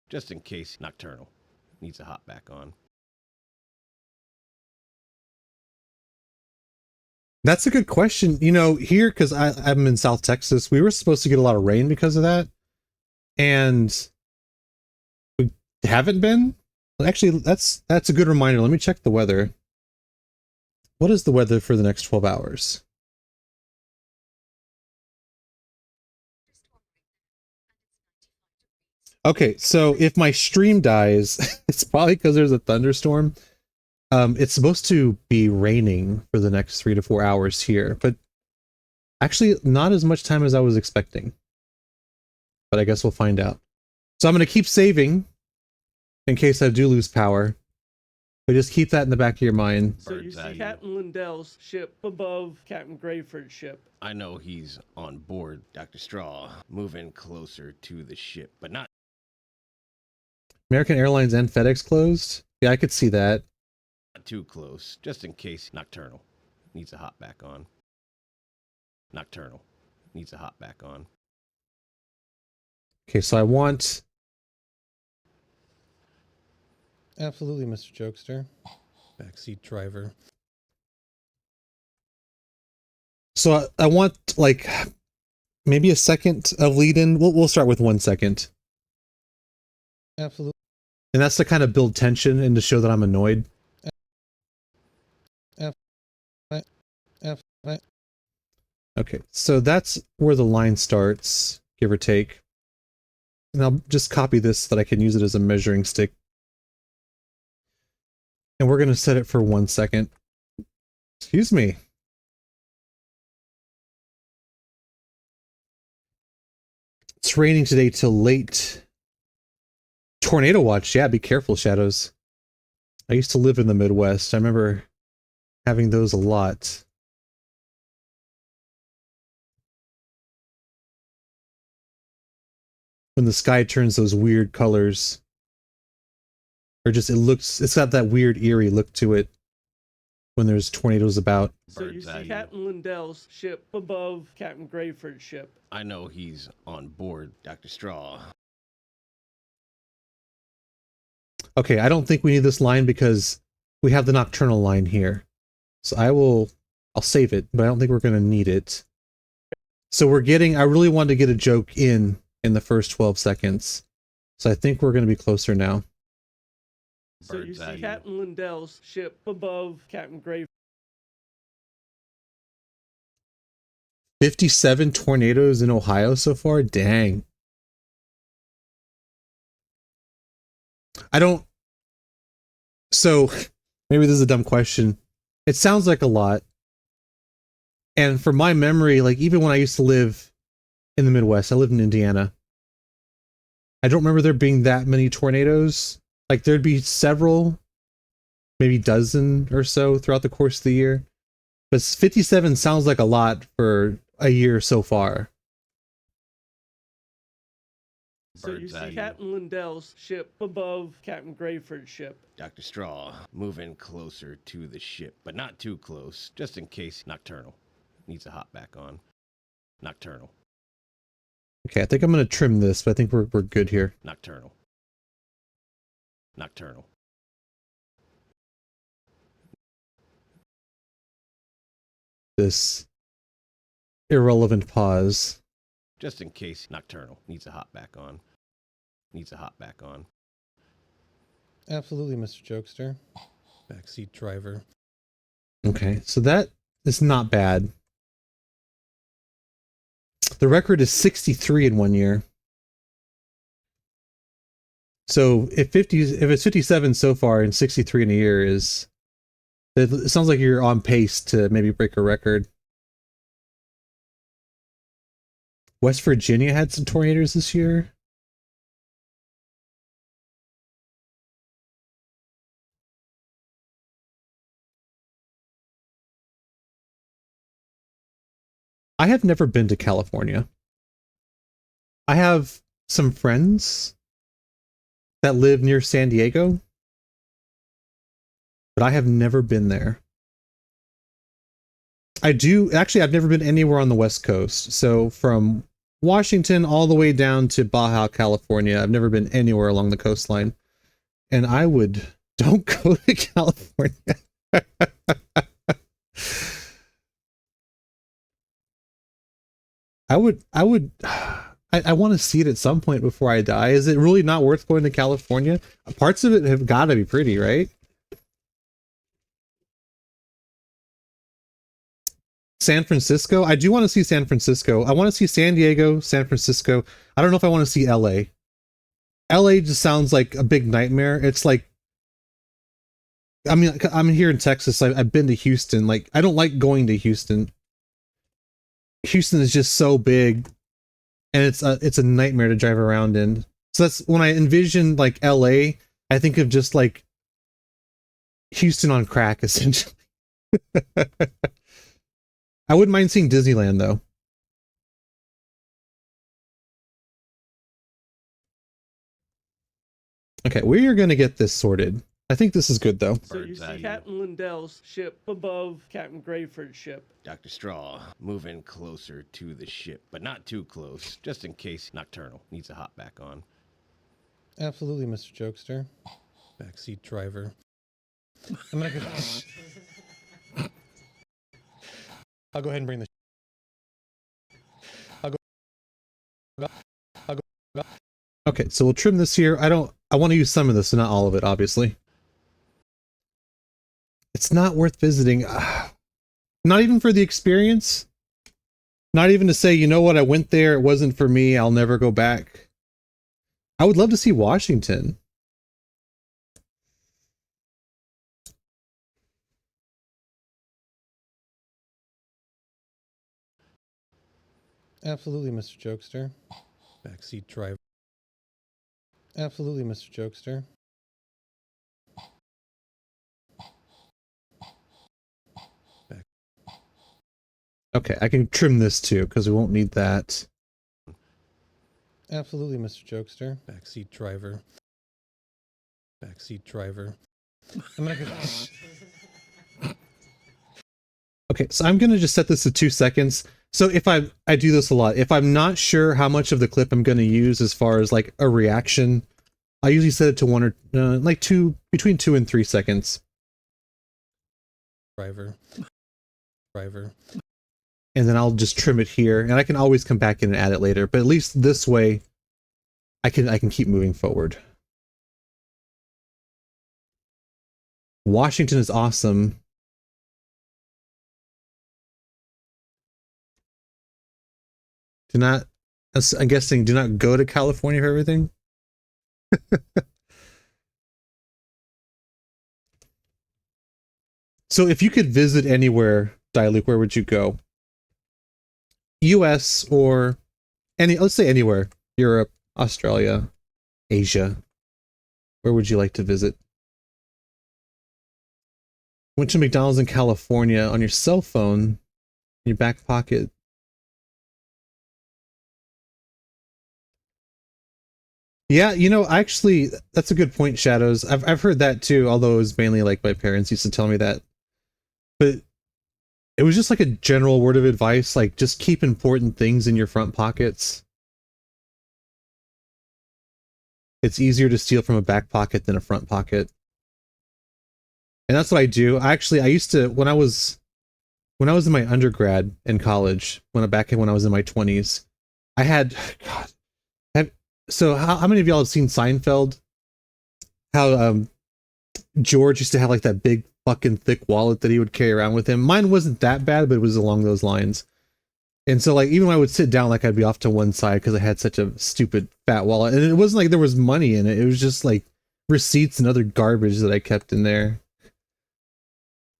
Just in case Nocturnal needs a hop back on. That's a good question. You know, here, because I'm in South Texas, we were supposed to get a lot of rain because of that. And we haven't been. Actually, that's a good reminder. Let me check the weather. What is the weather for the next 12 hours? Okay, so if my stream dies, it's probably because there's a thunderstorm. It's supposed to be raining for the next 3 to 4 hours here, but actually not as much time as I was expecting. But I guess we'll find out. So I'm going to keep saving in case I do lose power. But just keep that in the back of your mind. So you see Captain Lindell's ship above Captain Grayford's ship. I know he's on board, Dr. Straw. Moving closer to the ship, but not American Airlines and FedEx closed? Yeah, I could see that. too close, just in case Nocturnal needs a hop back on. Nocturnal needs a hop back on. Okay, so I want... Absolutely, Mr. Jokester. Backseat driver. So I want, like, maybe a second of lead-in. We'll start with 1 second. Absolutely. And that's to kind of build tension and to show that I'm annoyed. Okay, so that's where the line starts, give or take. And I'll just copy this so that I can use it as a measuring stick. And we're going to set it for 1 second. Excuse me. It's raining today till late. Tornado watch. Yeah, be careful, Shadows. I used to live in the Midwest. I remember having those a lot. When the sky turns those weird colors. Or just, it's got that weird eerie look to it when there's tornadoes about. So you see Captain Lindell's ship above Captain Grayford's ship. I know he's on board, Dr. Straw. Okay, I don't think we need this line because we have the Nocturnal line here. So I'll save it, but I don't think we're going to need it. So I really wanted to get a joke in the first 12 seconds. So I think we're going to be closer now. So you see Captain Lindell's ship above Captain Grayford. 57 tornadoes in Ohio so far? Dang. So maybe this is a dumb question. It sounds like a lot. And from my memory, like even when I used to live in the Midwest, I lived in Indiana. I don't remember there being that many tornadoes. Like there'd be several, maybe dozen or so throughout the course of the year. But 57 sounds like a lot for a year so far. So you see Captain Lindell's ship above Captain Grayford's ship. Dr. Straw, moving closer to the ship, but not too close, just in case Nocturnal needs a hop back on. Nocturnal. Okay, I think I'm going to trim this, but I think we're good here. Nocturnal. Nocturnal. This irrelevant pause. Just in case Nocturnal needs a hop back on. Needs a hop back on. Absolutely, Mr. Jokester. Backseat driver. Okay, so that is not bad. The record is 63 in 1 year. So if it's 57 so far and 63 in a year it sounds like you're on pace to maybe break a record. West Virginia had some tornadoes this year. I have never been to California. I have some friends that live near San Diego, but I have never been there. I've never been anywhere on the West Coast. So from Washington all the way down to Baja, California, I've never been anywhere along the coastline. And don't go to California. I want to see it at some point before I die. Is it really not worth going to California? Parts of it have got to be pretty, right? San Francisco. I do want to see San Francisco. I want to see San Diego, San Francisco. I don't know if I want to see LA. LA just sounds like a big nightmare. It's like, I mean, I'm here in Texas. I've been to Houston. Like, I don't like going to Houston. Houston is just so big, and it's a nightmare to drive around in. So that's when I envision like LA, I think of just like Houston on crack, essentially. I wouldn't mind seeing Disneyland though. Okay, we are gonna get this sorted. I think this is good though. So you see Captain Lindell's ship above Captain Grayford's ship. Dr. Straw, moving closer to the ship, but not too close, just in case Nocturnal needs a hop back on. Absolutely, Mr. Jokester. Backseat driver. I'm gonna go. I'll go ahead and bring the. Okay, so we'll trim this here. I want to use some of this, and not all of it, obviously. It's not worth visiting. Not even for the experience. Not even to say, you know what, I went there, it wasn't for me, I'll never go back. I would love to see Washington. Absolutely, Mr. Jokester. Backseat driver. Absolutely, Mr. Jokester. Okay, I can trim this too, because we won't need that. Absolutely, Mr. Jokester. Backseat driver. Backseat driver. I'm gonna go. Okay, so I'm gonna just set this to 2 seconds. So if I do this a lot, if I'm not sure how much of the clip I'm gonna use as far as like a reaction, I usually set it to between 2 and 3 seconds. Driver. And then I'll just trim it here, and I can always come back in and add it later. But at least this way, I can keep moving forward. Washington is awesome. I'm guessing, do not go to California for everything. So if you could visit anywhere, Diluc, where would you go? US or let's say anywhere. Europe, Australia, Asia. Where would you like to visit? Went to McDonald's in California on your cell phone, in your back pocket. Yeah, actually, that's a good point, Shadows. I've heard that too, although it was mainly like my parents used to tell me that. But it was just like a general word of advice, like just keep important things in your front pockets. It's easier to steal from a back pocket than a front pocket. And that's what I do. I used to, when I was in my undergrad in college, when I was in my 20s, I had, God, so how many of y'all have seen Seinfeld? How George used to have like that big fucking thick wallet that he would carry around with him. Mine wasn't that bad, but it was along those lines. And so like even when I would sit down, like I'd be off to one side because I had such a stupid fat wallet. And it wasn't like there was money in it. It was just like receipts and other garbage that I kept in there.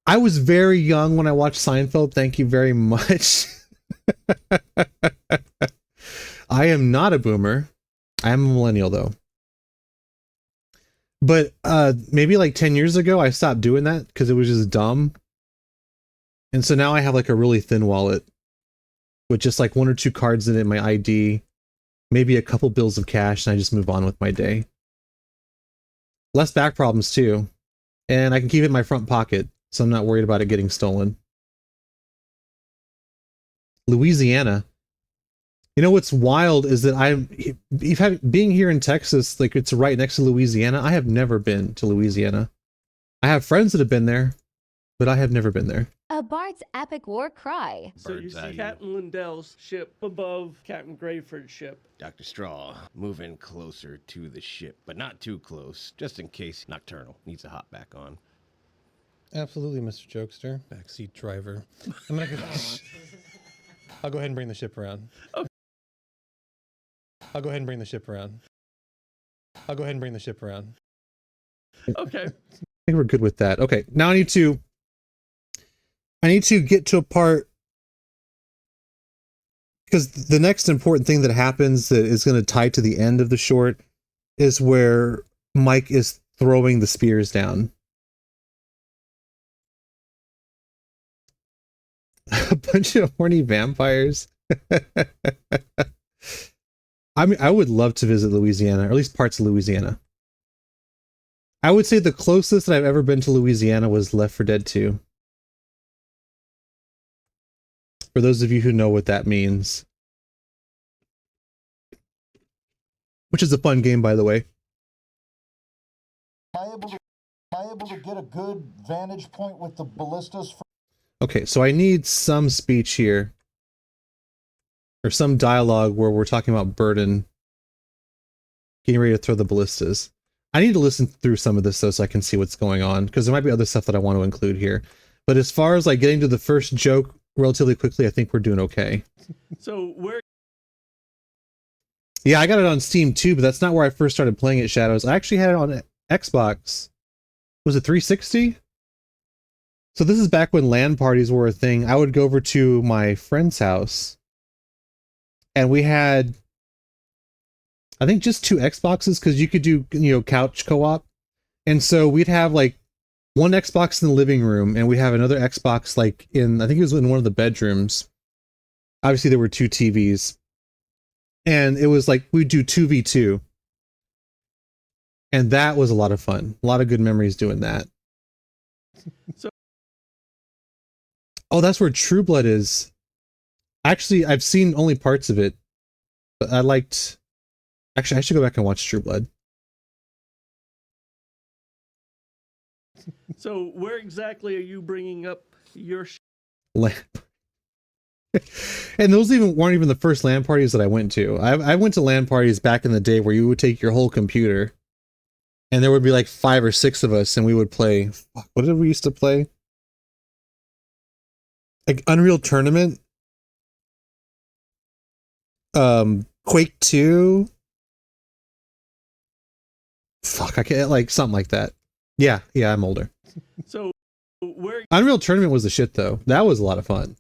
I was very young when I watched Seinfeld. Thank you very much. I am not a boomer. I am a millennial though. But maybe like 10 years ago, I stopped doing that because it was just dumb. And so now I have like a really thin wallet. with just like 1 or 2 cards in it, my ID, maybe a couple bills of cash, and I just move on with my day. Less back problems too, and I can keep it in my front pocket, so I'm not worried about it getting stolen. Louisiana. You know what's wild is that being here in Texas, like it's right next to Louisiana. I have never been to Louisiana. I have friends that have been there, but I have never been there. A Bart's epic war cry. So you Bird's eye see view. Captain Lindell's ship above Captain Grayford's ship. Dr. Straw, moving closer to the ship, but not too close, just in case Nocturnal needs to hop back on. Absolutely, Mr. Jokester. Backseat driver. I'm gonna go. I'll go ahead and bring the ship around. Okay. I'll go ahead and bring the ship around. I'll go ahead and bring the ship around. Okay. I think we're good with that. Okay, now I need to get to a part, because the next important thing that happens that is going to tie to the end of the short is where Mike is throwing the spears down. A bunch of horny vampires. I mean, I would love to visit Louisiana, or at least parts of Louisiana. I would say the closest that I've ever been to Louisiana was Left 4 Dead 2. For those of you who know what that means. Which is a fun game, by the way. Am I able to get a good vantage point with the ballistas? Okay, so I need some speech here. Or some dialogue where we're talking about Burden getting ready to throw the ballistas. I need to listen through some of this though so I can see what's going on, because there might be other stuff that I want to include here. But as far as like getting to the first joke relatively quickly, I think we're doing okay. So where? Yeah, I got it on Steam too, but that's not where I first started playing it, Shadows. I actually had it on Xbox. Was it 360? So this is back when LAN parties were a thing. I would go over to my friend's house, and we had, I think, just 2 Xboxes, because you could do, you know, couch co-op. And so we'd have like one Xbox in the living room, and we have another Xbox like in, I think it was in one of the bedrooms. Obviously there were 2 TVs. And it was like we'd do 2v2. And that was a lot of fun. A lot of good memories doing that. So oh, that's where True Blood is. Actually, I've seen only parts of it, but I liked... Actually, I should go back and watch True Blood. So where exactly are you bringing up your LAN. And those weren't even the first LAN parties that I went to. I went to LAN parties back in the day where you would take your whole computer, and there would be like 5 or 6 of us, and we would play... What did we used to play? Like Unreal Tournament? Quake 2? Fuck, I can't, like, something like that. Yeah, I'm older. So where? Unreal Tournament was the shit, though. That was a lot of fun.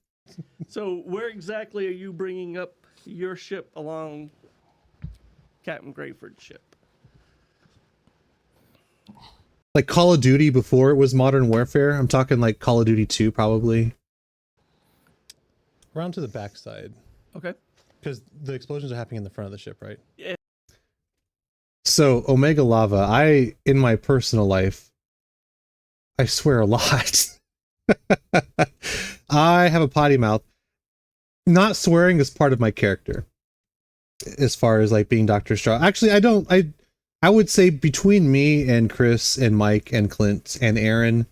So where exactly are you bringing up your ship along Captain Grayford's ship? Like Call of Duty before it was Modern Warfare. I'm talking like Call of Duty 2, probably. Around to the backside. Okay. Because the explosions are happening in the front of the ship, right? Yeah. So, Omega Lava, in my personal life, I swear a lot. I have a potty mouth. Not swearing is part of my character. As far as like being Dr. Straw. Actually, I would say between me and Chris and Mike and Clint and Aaron,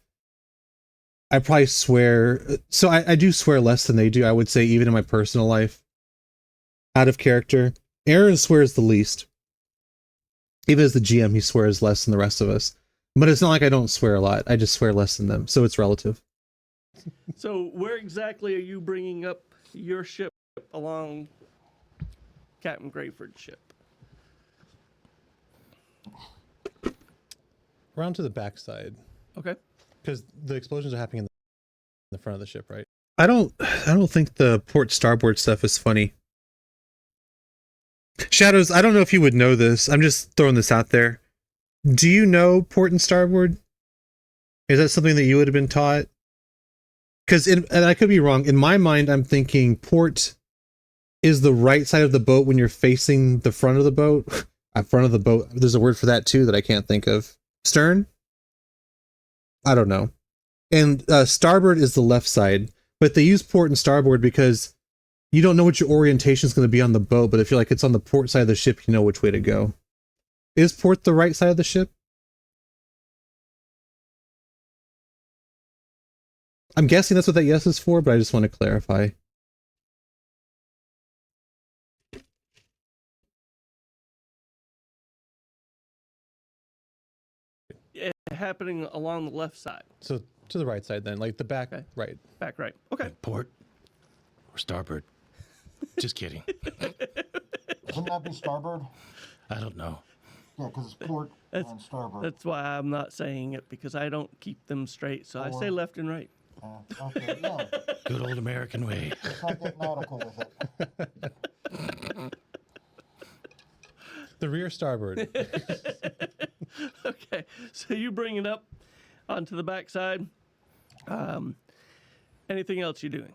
I probably swear. So I do swear less than they do, I would say, even in my personal life. Out of character. Aaron swears the least. Even as the GM, he swears less than the rest of us. But it's not like I don't swear a lot. I just swear less than them. So it's relative. So where exactly are you bringing up your ship along Captain Grayford's ship? Around to the backside. Okay. Because the explosions are happening in the front of the ship, right? I don't think the port starboard stuff is funny. Shadows, I don't know if you would know this. I'm just throwing this out there. Do you know port and starboard? Is that something that you would have been taught? Because, and I could be wrong, in my mind, I'm thinking port is the right side of the boat when you're facing the front of the boat. Front of the boat. There's a word for that too that I can't think of. Stern? I don't know. And starboard is the left side, but they use port and starboard because you don't know what your orientation is going to be on the boat, but if you're like it's on the port side of the ship, you know which way to go. Is port the right side of the ship? I'm guessing that's what that yes is for, but I just want to clarify. Happening along the left side. So to the right side then, like the back Okay. right. Back right. Okay. Port or starboard? Just kidding. Wouldn't that be starboard? I don't know. Yeah, because it's port and starboard. That's why I'm not saying it, because I don't keep them straight. So I say left and right. Okay, yeah. Good old American way. Let's not get nautical with it. The rear starboard. Okay. So you bring it up onto the back side. Anything else you're doing?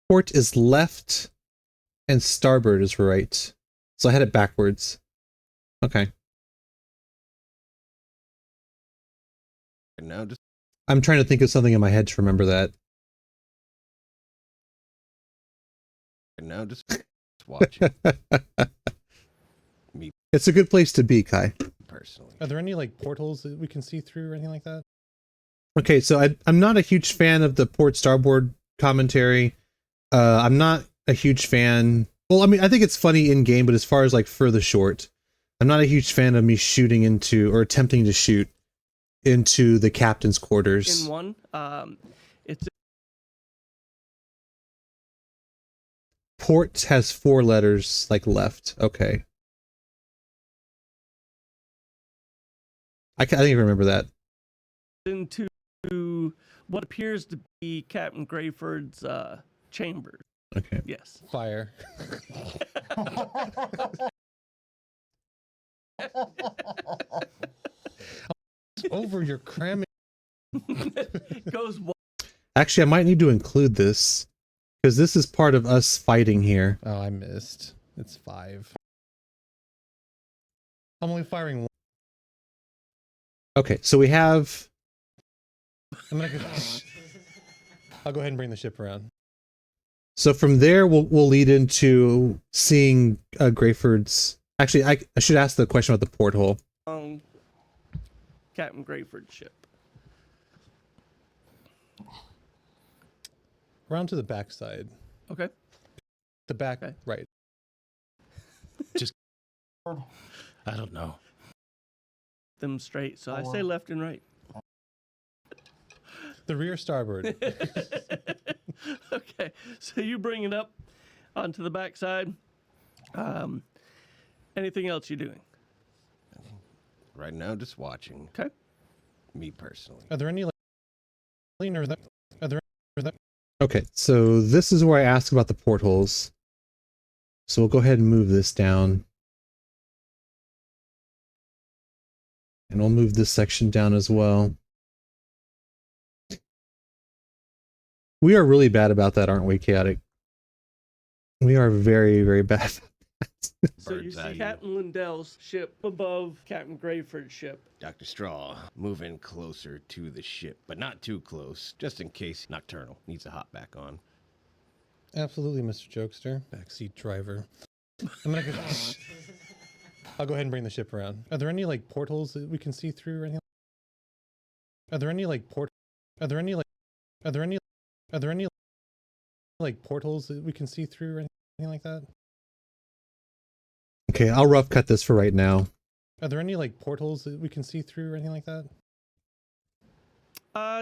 Port is left and starboard is right. So I had it backwards. Okay. Now just I'm trying to think of something in my head to remember that. watch it It's a good place to be, Kai. personally. Are there any like portholes that we can see through or anything like that? Okay, so I'm not a huge fan of the port starboard commentary. I'm not a huge fan. Well, I mean, I think it's funny in game, but as far as like further short, I'm not a huge fan of me shooting into or attempting to shoot into the captain's quarters. In one, it's Port has 4 letters like left. Okay. I think I remember that. into what appears to be Captain Grayford's chambers. Okay. Yes. Fire. Over your cramming. Goes Actually, I might need to include this because this is part of us fighting here. Oh, I missed. It's 5. I'm only firing one. Okay, so we have I'm gonna go. I'll go ahead and bring the ship around. so from there we'll lead into seeing Grayford's. Actually, I should ask the question about the porthole. on Captain Grayford's ship. Around to the back side. Okay. The back Okay. right. I don't know. Them straight. So I say left and right. The rear starboard. Okay. So you bring it up onto the back side. Anything else you're doing? Right now, just watching. Okay. Me personally. Are there any like cleaner that are there Okay, so this is where I ask about the portholes. So we'll go ahead and move this down. And we'll move this section down as well. We are really bad about that, aren't we, Chaotic? We are very, very bad. So you Bird's eye see view. Captain Lindell's ship above Captain Grayford's ship. Dr. Straw, moving closer to the ship, but not too close, just in case Nocturnal needs a hop back on. Absolutely, Mr. Jokester. Backseat driver. I'm gonna go. I'll go ahead and bring the ship around. Are there any like portholes that we can see through or anything? Are there any like portholes that we can see through or anything like that? Okay, I'll rough cut this for right now. Are there any like portholes that we can see through or anything like that?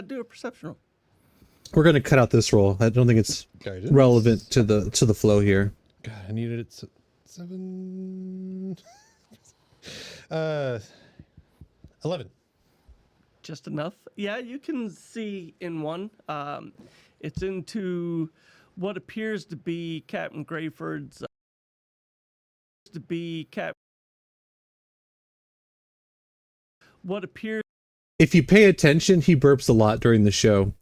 Do a perception roll. We're going to cut out this roll. I don't think it's Guidance. relevant to the flow here. God, I needed it. 7. 11. Just enough. Yeah, you can see in one. It's into what appears to be Captain Grayford's. What appears if you pay attention, he burps a lot during the show.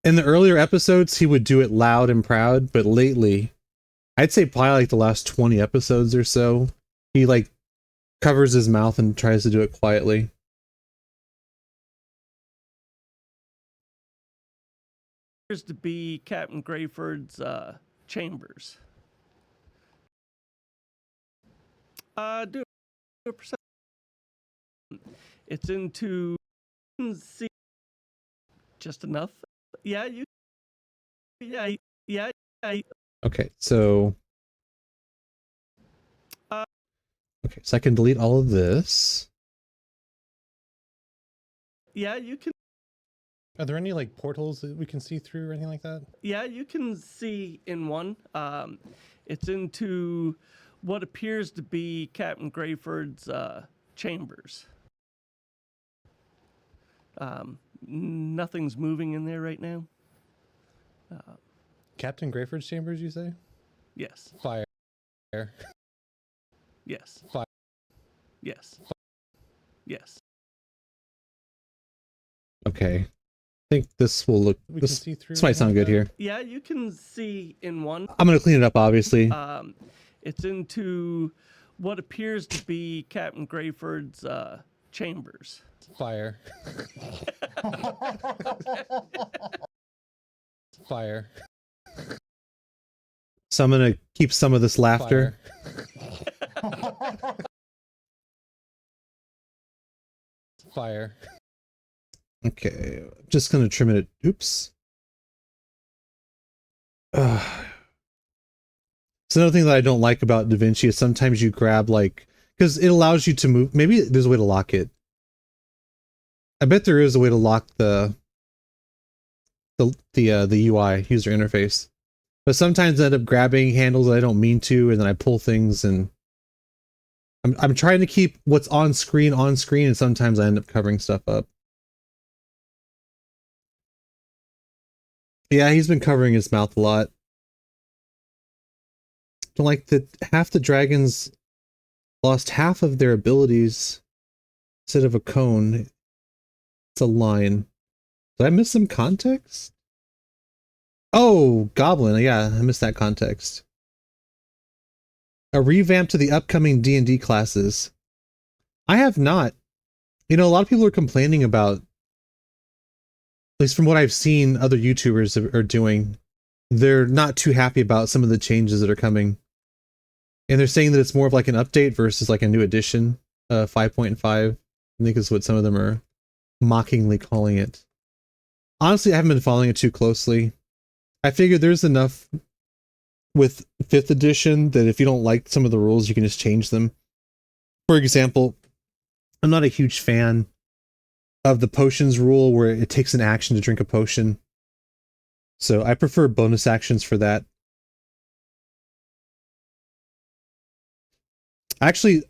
In the earlier episodes, he would do it loud and proud, but lately, I'd say probably like the last 20 episodes or so, he like covers his mouth and tries to do it quietly. Appears to be Captain Grayford's chambers. Do a percent. It's into see just enough. Yeah, you. Yeah, yeah. Okay, so. Okay, so I can delete all of this. Yeah, you can. Are there any like portals that we can see through or anything like that? Yeah, you can see in one. It's into what appears to be Captain Grayford's chambers. Nothing's moving in there right now. Captain Grayford's chambers, you say? Yes. Fire. Yes. Fire. Yes. Yes. Okay. I think this will look. We This, can see through. this might sound good here. Yeah, you can see in one. I'm going to clean it up, obviously. It's into what appears to be Captain Grayford's chambers. Fire. Fire. So I'm going to keep some of this laughter. Fire. Okay, just going to trim it. Oops. So another thing that I don't like about DaVinci is sometimes you grab like, because it allows you to move. Maybe there's a way to lock it. I bet there is a way to lock the UI user interface. But sometimes I end up grabbing handles that I don't mean to, and then I pull things, and I'm trying to keep what's on screen, and sometimes I end up covering stuff up. Yeah, he's been covering his mouth a lot. Don't like that half the dragons lost half of their abilities instead of a cone. It's a line. Did I miss some context? Oh, Goblin. Yeah, I missed that context. A revamp to the upcoming D&D classes. I have not. You know, a lot of people are complaining about, at least from what I've seen other YouTubers are doing, they're not too happy about some of the changes that are coming. And they're saying that it's more of like an update versus like a new edition, 5.5. I think is what some of them are mockingly calling it. Honestly, I haven't been following it too closely. I figured there's enough with 5th edition that if you don't like some of the rules, you can just change them. For example, I'm not a huge fan of the potions rule where it takes an action to drink a potion. So I prefer bonus actions for that. Actually,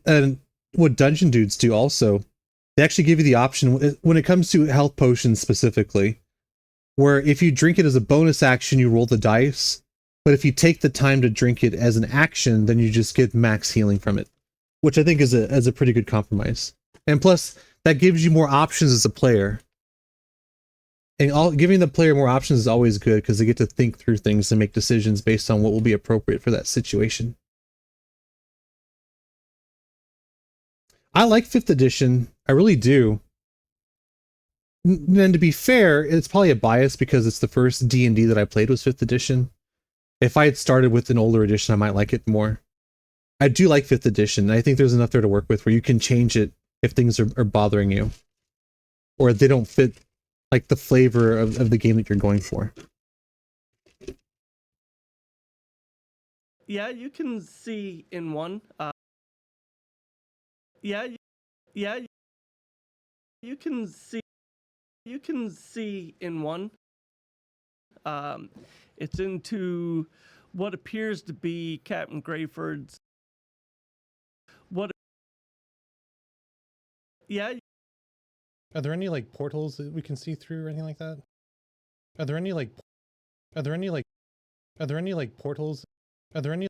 what Dungeon Dudes do also, they actually give you the option when it comes to health potions specifically, where if you drink it as a bonus action, you roll the dice. But if you take the time to drink it as an action, then you just get max healing from it, which I think is a pretty good compromise. And plus, that gives you more options as a player. And giving the player more options is always good because they get to think through things and make decisions based on what will be appropriate for that situation. I like 5th edition. I really do. And to be fair, it's probably a bias because it's the first D&D that I played was 5th edition. If I had started with an older edition, I might like it more. I do like 5th edition. I think there's enough there to work with where you can change it if things are bothering you. Or they don't fit like the flavor of the game that you're going for. Yeah, you can see in one. Yeah, you can see. You can see in one. It's into what appears to be Captain Grayford's. What? Yeah. Are there any like portals that we can see through or anything like that? Are there any like portals? Are there any?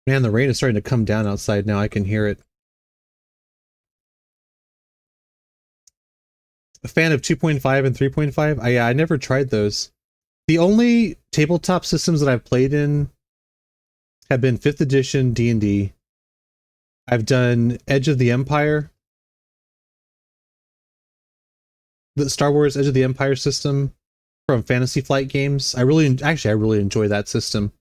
Man, the rain is starting to come down outside now. I can hear it. a fan of 2.5 and 3.5. I never tried those. The only tabletop systems that I've played in have been 5th edition D&D. I've done Edge of the Empire, the Star Wars Edge of the Empire system from Fantasy Flight Games. I really enjoy that system.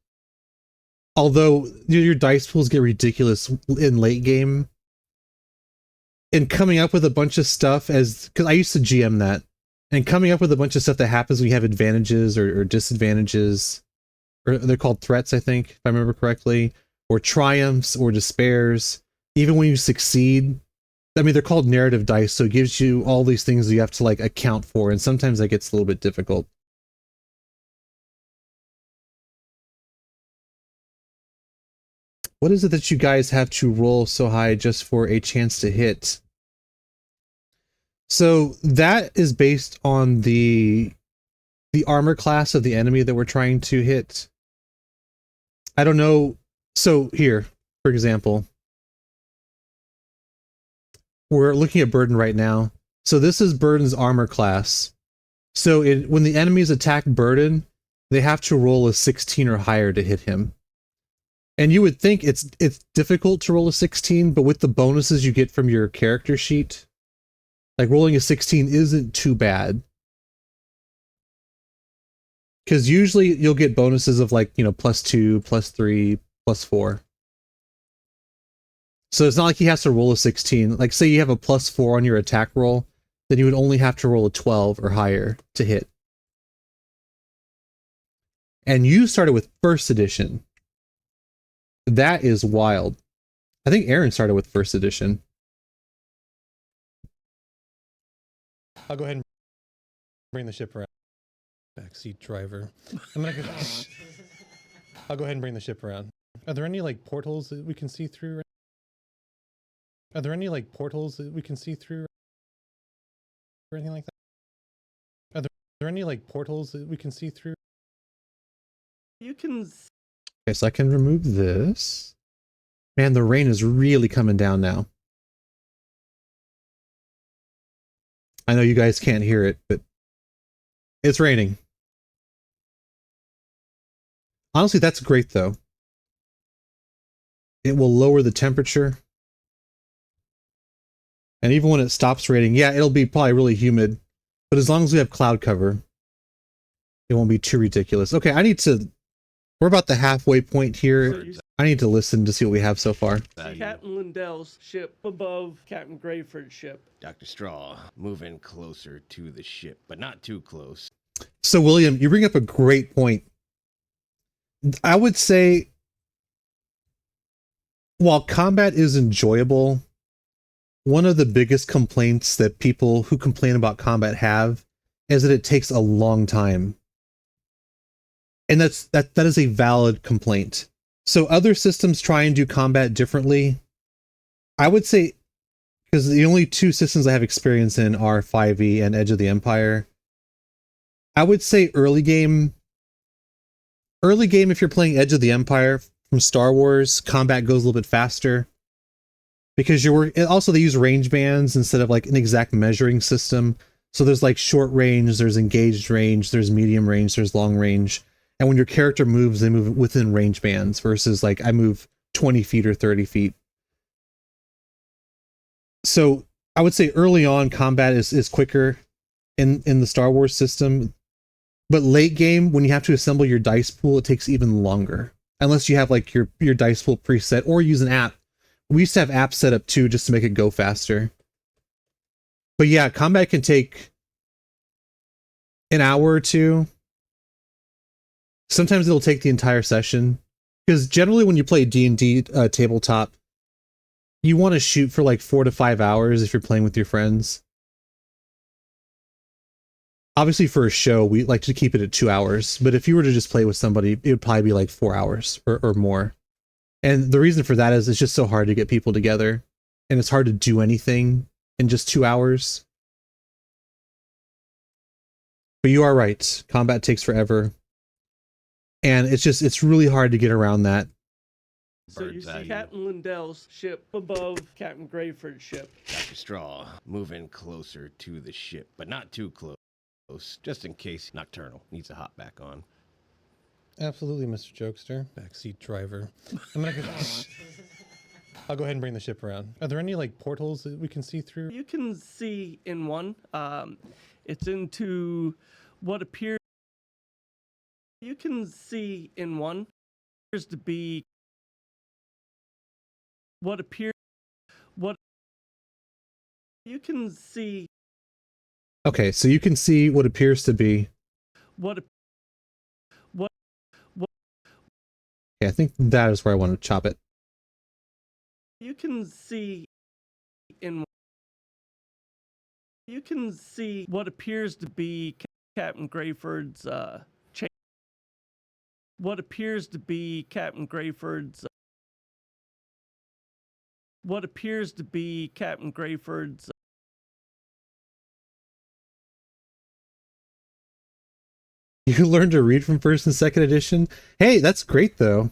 Although your dice pools get ridiculous in late game, and coming up with a bunch of stuff because I used to GM that, and coming up with a bunch of stuff that happens when you have advantages or disadvantages, or they're called threats, I think, if I remember correctly, or triumphs or despairs. Even when you succeed, I mean, they're called narrative dice, so it gives you all these things that you have to like account for, and sometimes that gets a little bit difficult. What is it that you guys have to roll so high just for a chance to hit? So that is based on the armor class of the enemy that we're trying to hit. I don't know. So here, for example, we're looking at Burden right now. So this is Burden's armor class. So when the enemies attack Burden, they have to roll a 16 or higher to hit him. And you would think it's difficult to roll a 16, but with the bonuses you get from your character sheet, like rolling a 16 isn't too bad. Because usually you'll get bonuses of like, +2, +3, +4. So it's not like he has to roll a 16. Like say you have a +4 on your attack roll, then you would only have to roll a 12 or higher to hit. And you started with 1st edition. That is wild. I think Aaron started with 1st edition. I'll go ahead and bring the ship around. Backseat driver. I'll go ahead and bring the ship around. Are there any like portals that we can see through? Are there any like portals that we can see through? Or anything like that? Are there any like portals that we can see through? You can. Okay, so I can remove this. Man, the rain is really coming down now. I know you guys can't hear it, but it's raining. Honestly, that's great though. It will lower the temperature. And even when it stops raining, yeah, it'll be probably really humid. But as long as we have cloud cover, it won't be too ridiculous. Okay, we're about the halfway point here. I need to listen to see what we have so far. Captain Lindell's ship above Captain Grayford's ship. Dr. Straw, moving closer to the ship, but not too close. So, William, you bring up a great point. I would say, while combat is enjoyable, one of the biggest complaints that people who complain about combat have is that it takes a long time. And that is a valid complaint. So other systems try and do combat differently. I would say, because the only 2 systems I have experience in are 5e and Edge of the Empire. I would say early game, if you're playing Edge of the Empire from Star Wars, combat goes a little bit faster. Because they use range bands instead of like an exact measuring system. So there's like short range, there's engaged range, there's medium range, there's long range. And when your character moves, they move within range bands versus like I move 20 feet or 30 feet. So I would say early on combat is quicker in the Star Wars system. But late game, when you have to assemble your dice pool, it takes even longer. Unless you have like your dice pool preset or use an app. We used to have apps set up too just to make it go faster. But yeah, combat can take an hour or 2. Sometimes it'll take the entire session. Because generally when you play D&D tabletop, you want to shoot for like 4 to 5 hours if you're playing with your friends. Obviously for a show, we like to keep it at 2 hours. But if you were to just play with somebody, it would probably be like 4 hours or more. And the reason for that is it's just so hard to get people together. And it's hard to do anything in just 2 hours. But you are right. Combat takes forever. And it's really hard to get around that. So you Bird's eye see view. Captain Lindell's ship above Captain Grayford's ship. Dr. Straw, moving closer to the ship, but not too close, just in case Nocturnal needs to hop back on. Absolutely, Mr. Jokester. Backseat driver. I'm gonna go. I'll go ahead and bring the ship around. Are there any like portals that we can see through? You can see in one. It's into what appears. You can see in one. Appears to be what appears. What you can see. Okay, so you can see what appears to be. What Okay, I think that is where I want to chop it. you can see in. You can see what appears to be Captain Grayford's chain. What appears to be Captain Grayford's. What appears to be Captain Grayford's. You learned to read from first and second edition? Hey, that's great though.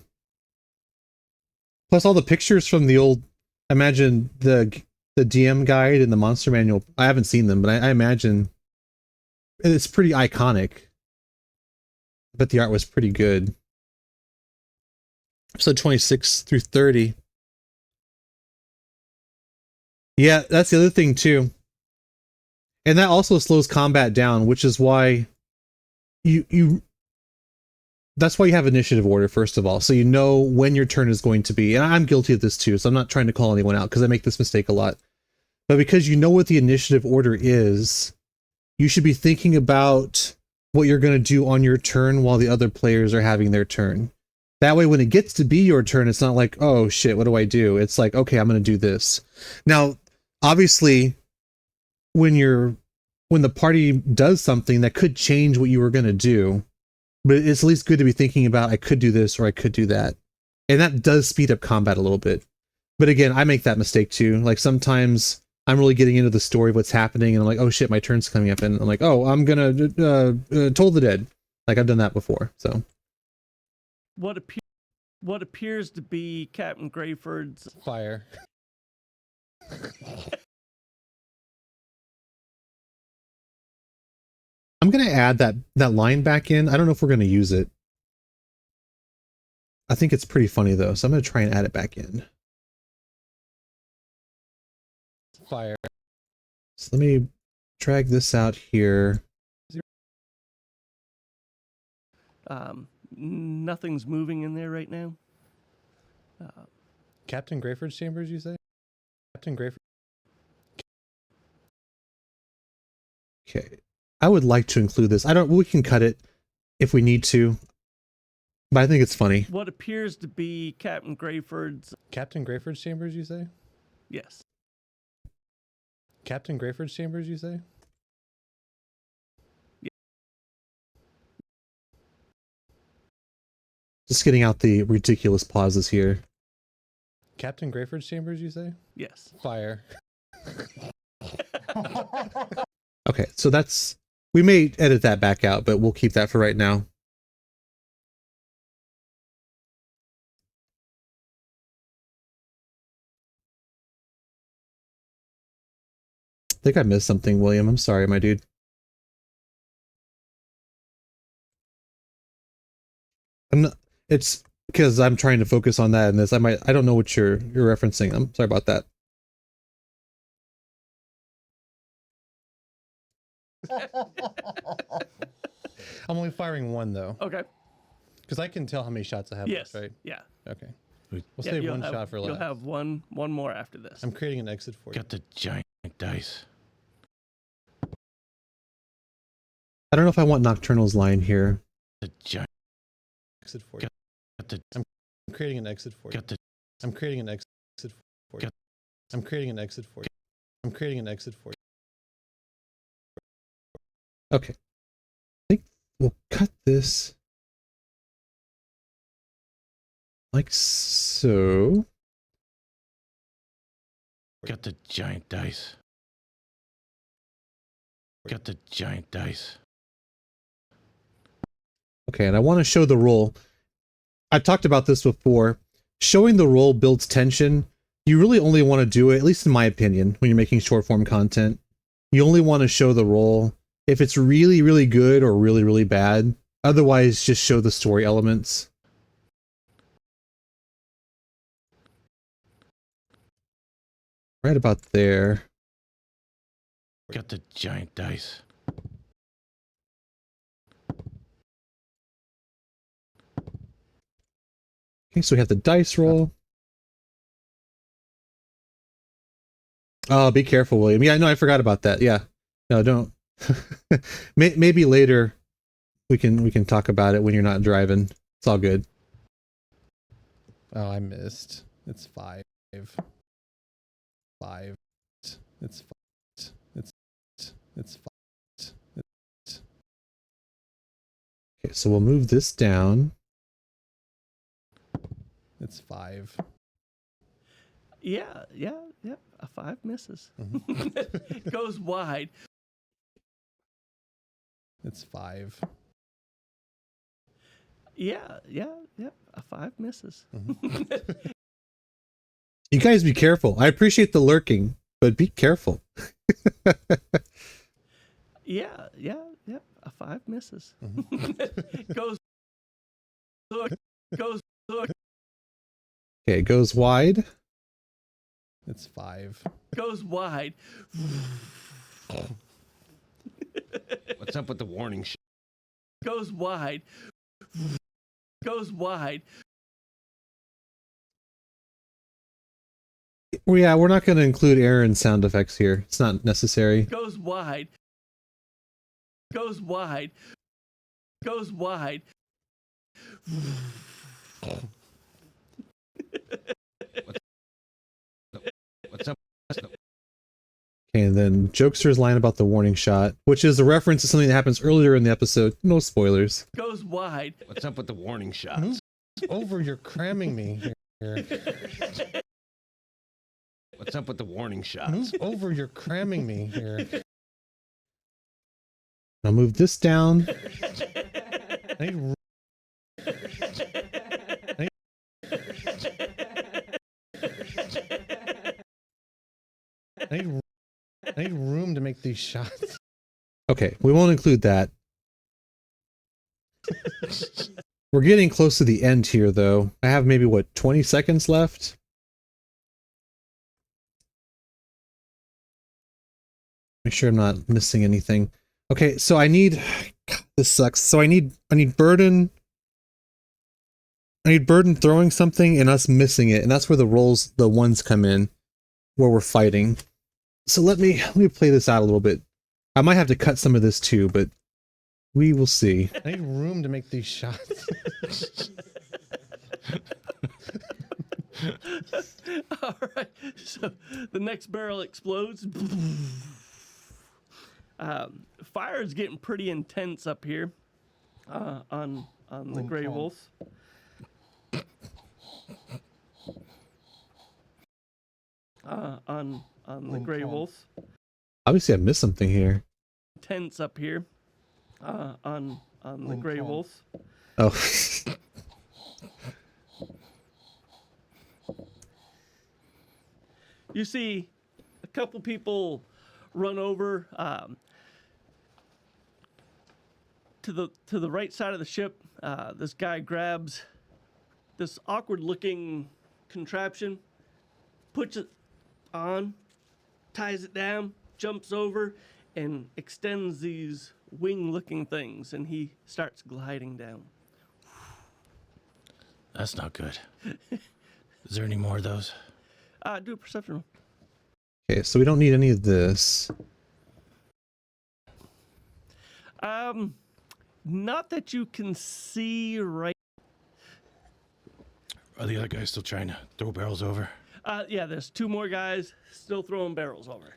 Plus all the pictures from the old, I imagine the DM guide and the monster manual. I haven't seen them, but I imagine it's pretty iconic. But the art was pretty good. Episode 26 through 30. Yeah, that's the other thing too. And that also slows combat down, which is why that's why you have initiative order, first of all, so you know when your turn is going to be. And I'm guilty of this too, so I'm not trying to call anyone out because I make this mistake a lot. But because you know what the initiative order is, you should be thinking about what you're going to do on your turn while the other players are having their turn. That way, when it gets to be your turn, it's not like, oh shit, what do I do? It's like, okay, I'm going to do this. Now, obviously, when the party does something that could change what you were going to do, but it's at least good to be thinking about, I could do this or I could do that. And that does speed up combat a little bit. But again, I make that mistake too. Like sometimes I'm really getting into the story of what's happening and I'm like, oh shit, my turn's coming up. And I'm like, oh, I'm going to Toll the Dead. Like I've done that before. So What appears to be Captain Grayford's. Fire. I'm going to add that line back in. I don't know if we're going to use it. I think it's pretty funny though. So I'm going to try and add it back in. Fire. So let me drag this out here. Nothing's moving in there right now. Captain Grayford's chambers, you say? Captain Grayford. Okay. I would like to include this. We can cut it if we need to. But I think it's funny. What appears to be Captain Grayford's. Captain Grayford's chambers, you say? Yes. Captain Grayford's chambers, you say? Just getting out the ridiculous pauses here. Captain Grayford's chambers, you say? Yes. Fire. Okay, so we may edit that back out, but we'll keep that for right now. I think I missed something, William. I'm sorry, my dude. It's because I'm trying to focus on that and this. I don't know what you're referencing. I'm sorry about that. I'm only firing one though. Okay. Because I can tell how many shots I have Yes. left, right? Yeah. Okay. We We'll Yeah, save you'll one have- shot for You'll last. have one more after this. I'm creating an exit for you. got the giant dice. I don't know if I want Nocturnal's line here. The giant. Exit for you. Got the. I'm creating an exit for you. Got the. I'm creating an exit for you. I'm creating an exit for you. I'm creating an exit for you. Okay. I think we'll cut this like so. Got the giant dice. Got the giant dice. Okay, and I want to show the roll. I've talked about this before. showing the roll builds tension. You really only want to do it, at least in my opinion, when you're making short form content. You only want to show the roll if it's really, really good or really, really bad. Otherwise, just show the story elements. Right about there. Got the giant dice. Okay, so we have the dice roll. Oh, be careful, William. Yeah, no, I forgot about that. Yeah. No, don't. Maybe later we can talk about it when you're not driving. It's all good. Oh, I missed. It's 5. 5. It's 5. It's 5. Okay, so we'll move this down. It's 5. Yeah. A 5 misses. Mhm. Goes wide. It's 5. Yeah. A 5 misses. Mhm. You guys be careful. I appreciate the lurking, but be careful. Yeah. A 5 misses. Mhm. Goes. Okay, it goes wide. It's 5. Goes wide. What's up with the warning? Goes wide. Goes wide. Well, yeah, we're not going to include Aaron's sound effects here. It's not necessary. Goes wide. Goes wide. Goes wide. What's up? Okay, and then Jokester's line about the warning shot, which is a reference to something that happens earlier in the episode. No spoilers. Goes wide. What's up with the warning shots? Move over, you're cramming me here. What's up with the warning shots? Move over, you're cramming me here. I'll move this down. I need room. I need room to make these shots. Okay, we won't include that. We're getting close to the end here, though. I have maybe, what, 20 seconds left? Make sure I'm not missing anything. Okay, so I need... This sucks. So I need Burden... I need Burden throwing something and us missing it, and that's where the rolls, the ones come in, where we're fighting. So let me play this out a little bit. I might have to cut some of this too, but we will see. I need room to make these shots. All right. So the next barrel explodes. Fire is getting pretty intense up here on the Grey Wolf. On the Grey Wolf. Obviously, I missed something here. Tense up here on the Grey Wolf. Oh. You see a couple people run over to the right side of the ship. This guy grabs this awkward-looking contraption, puts it on, ties it down, jumps over, and extends these wing-looking things, and he starts gliding down. That's not good. Is there any more of those? Do a perception roll. Okay, so we don't need any of this. Not that you can see right. Are the other guys still trying to throw barrels over? Yeah, there's 2 more guys still throwing barrels over.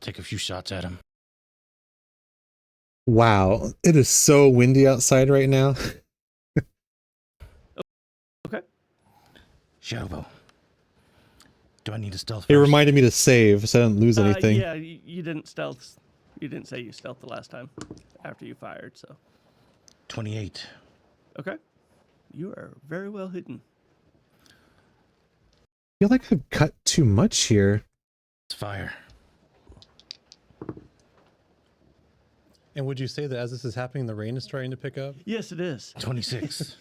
Take a few shots at him. Wow, it is so windy outside right now. Okay. Shadowbow. Do I need to stealth It first? reminded me to save, so I didn't lose anything. Yeah, you didn't stealth. You didn't say you stealthed the last time after you fired, so. 28. Okay. You are very well hidden. feel like I've cut too much here. It's fire. And would you say that as this is happening, the rain is starting to pick up? Yes, it is. 26.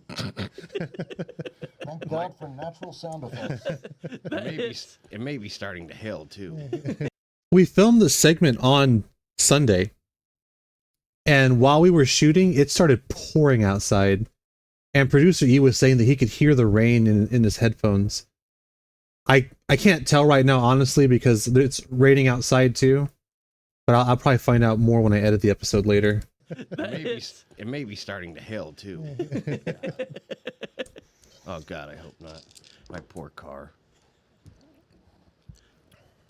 Thank God for natural sound effects. It may be starting to hail too. We filmed this segment on Sunday, and while we were shooting, it started pouring outside. And producer E was saying that he could hear the rain in his headphones. I can't tell right now, honestly, because it's raining outside too. But I'll probably find out more when I edit the episode later. It may be starting to hail too. Oh God, I hope not. My poor car.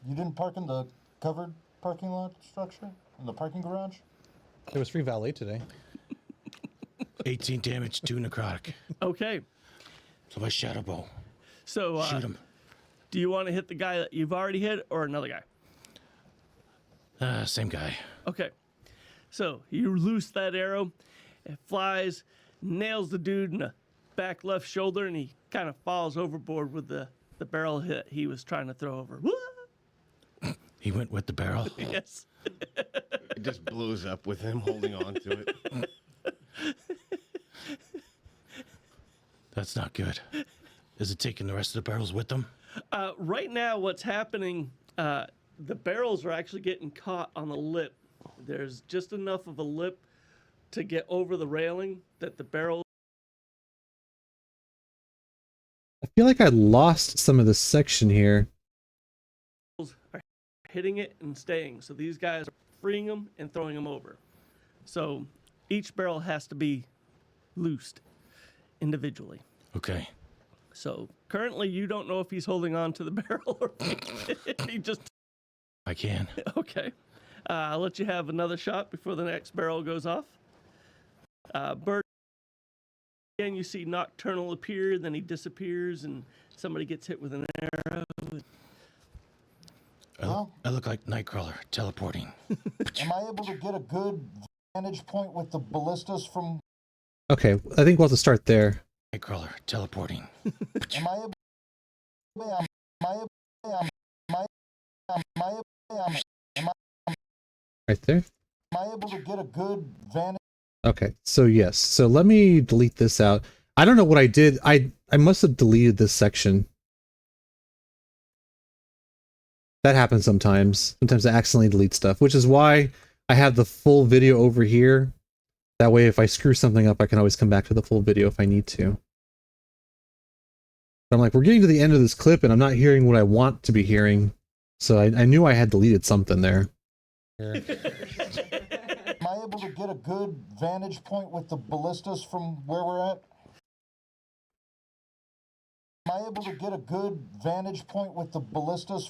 You didn't park in the covered parking lot structure? In the parking garage? There was free valet today. 18 damage, 2 necrotic. Okay. So my shadow bow. So, Shoot him. do you want to hit the guy that you've already hit or another guy? Same guy. Okay. So you loose that arrow, it flies, nails the dude in the back left shoulder, and he kind of falls overboard with the barrel hit he was trying to throw over. He went with the barrel. Yes. It just blows up with him holding on to it. That's not good. Is it taking the rest of the barrels with them? Right now, what's happening, the barrels are actually getting caught on the lip. There's just enough of a lip to get over the railing that the barrel. I feel like I lost some of this section here. Are hitting it and staying. So these guys are freeing them and throwing them over. So each barrel has to be loosed individually. Okay. So currently you don't know if he's holding on to the barrel or he just. I can. Okay. I'll let you have another shot before the next barrel goes off. Bird. Again, you see Nocturnal appear, then he disappears, and somebody gets hit with an arrow. I look like Nightcrawler teleporting. Am I able to get a good vantage point with the ballistas from... Okay, I think we'll have to start there. Nightcrawler teleporting. Am I Right there? able to get a good vantage... Okay, so yes. So let me delete this out. I don't know what I did. I must have deleted this section. That happens sometimes. Sometimes I accidentally delete stuff, which is why I have the full video over here. That way, if I screw something up, I can always come back to the full video if I need to. But I'm like, we're getting to the end of this clip and I'm not hearing what I want to be hearing. So I knew I had deleted something there. Am I able to get a good vantage point with the ballistas from where we're at? Am I able to get a good vantage point with the ballistas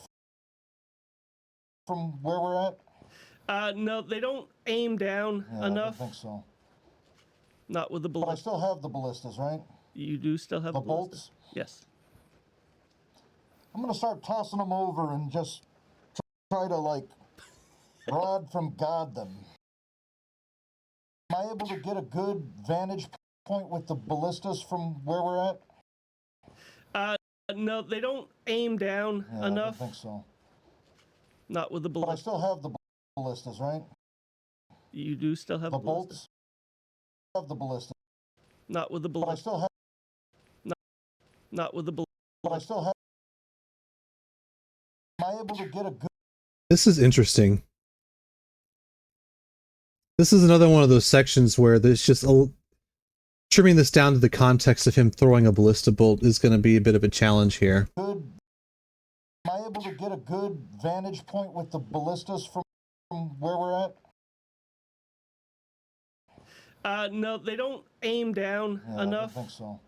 from where we're at? No, they don't aim down Yeah, enough. I don't think so. Not with the But I ballistas. still have the ballistas, right? You do still have The ballistas? bolts? Yes. I'm gonna start tossing them over and just try to, like, rod from God them. Am I able to get a good vantage point with the ballistas from where we're at? No, they don't aim down Yeah, enough. I don't think so. Not with the But I ballistas. still have the ballistas, right? You do still have The ballistas? bolts? I have the ballistas. Not with the But I ballistas. still have... Not with the ballistas. But I still have... Am I able to get a good... This is interesting. This is another one of those sections where there's just trimming this down to the context of him throwing a ballista bolt is going to be a bit of a challenge here. Am I able to get a good vantage point with the ballistas from where we're at? No, they don't aim down Yeah, enough. I don't think so.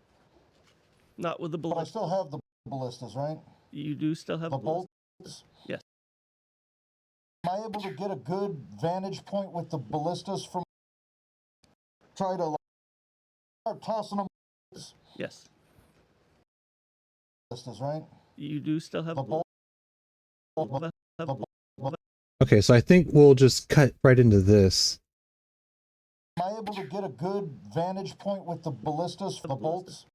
Not with the But I ballistas. still have the ballistas, right? You do still have The ballistas? bolts? Yes. Am I able to get a good vantage point with the ballistas from... Try to, like, start tossing them... Yes. Ballistas, right? You do still have The ballistas? bolt... Okay, so I think we'll just cut right into this. Am I able to get a good vantage point with the ballistas? The bolts?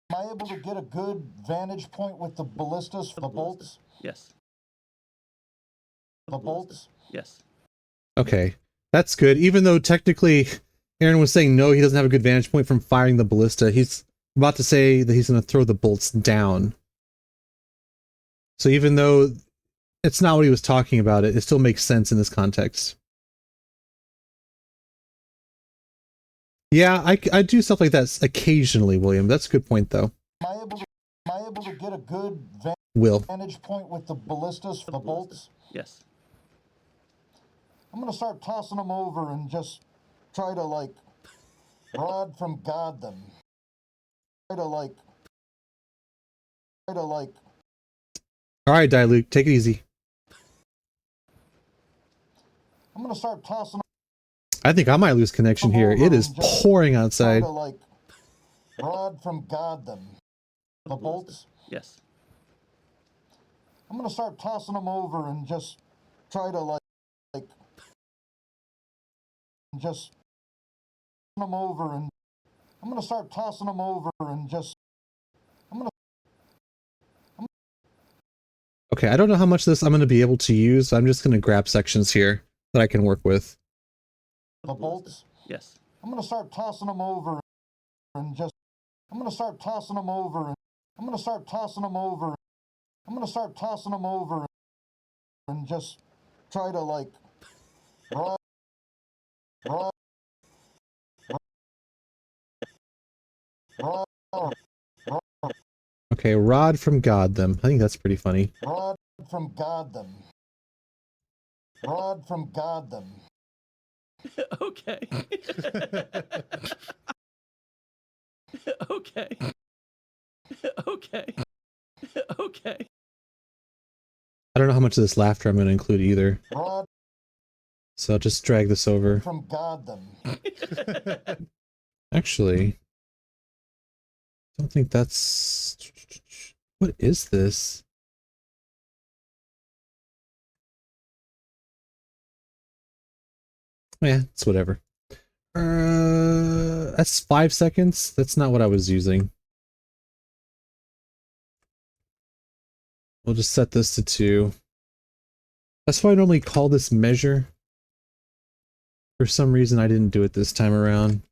Am I able to get a good vantage point with the ballistas, the bolts? Yes. The bolts? Yes. Okay, that's good. Even though technically Aaron was saying no, he doesn't have a good vantage point from firing the ballista. He's about to say that he's going to throw the bolts down. So even though it's not what he was talking about, it still makes sense in this context. Yeah, I do stuff like that occasionally, William. That's a good point, though. Am I able to get a good vantage point with the ballistas, the bolts? Yes. I'm gonna start tossing them over and just try to like rod from God them. Try to like. All right, Dilute, take it easy. I'm gonna start tossing. I think I might lose connection here. It is pouring outside. Try to like rod from God them. The bolts? Yes. I'm gonna start tossing them over and just try to like just them over, and I'm gonna start tossing them over and just Okay, I don't know how much of this I'm going to be able to use. So I'm just going to grab sections here that I can work with. the bolts. Yes. I'm gonna start tossing them over and just I'm gonna start tossing them over and I'm gonna start tossing them over. I'm gonna start tossing them over and just try to like rod. Okay, rod from God them. I think that's pretty funny. Rod from God them. Rod from God them. Okay. Okay. Okay. Okay. I don't know how much of this laughter I'm going to include either. Rod So I'll just drag this over. from God them. Actually, I don't think that's... What is this? Yeah, it's whatever. That's 5 seconds. That's not what I was using. We'll just set this to 2. That's why I normally call this measure. For some reason, I didn't do it this time around.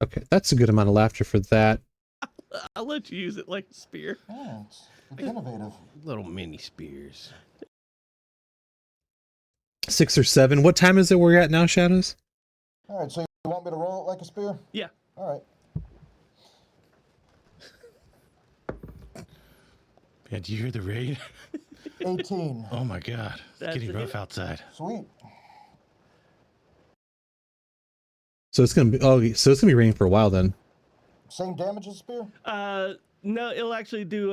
Okay, that's a good amount of laughter for that. I'll let you use it like a spear. Yeah, it's innovative. Little mini spears. 6 or 7. What time is it we're at now, Shadows? All right, so you want me to roll it like a spear? Yeah. All right. Yeah, do you hear the rain? 18. Oh my god. It's That's getting a rough hit. outside. Sweet. So it's gonna be so it's gonna be raining for a while then. Same damage as spear? No, it'll actually do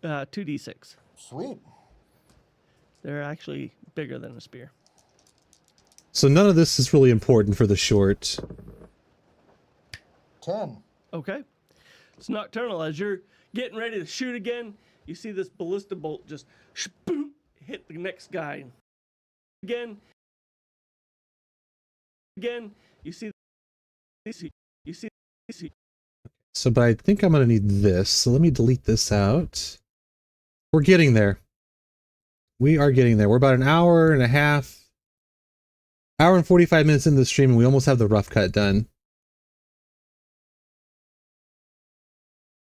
2d6. Sweet. They're actually bigger than a spear. So none of this is really important for the short. 10. Okay. It's nocturnal. As you're getting ready to shoot again, you see this ballista bolt just boom, hit the next guy. Again, you see. So, but I think I'm gonna need this. So let me delete this out. We're getting there. We are getting there. We're about an hour and a half, hour and 45 minutes into the stream, and we almost have the rough cut done.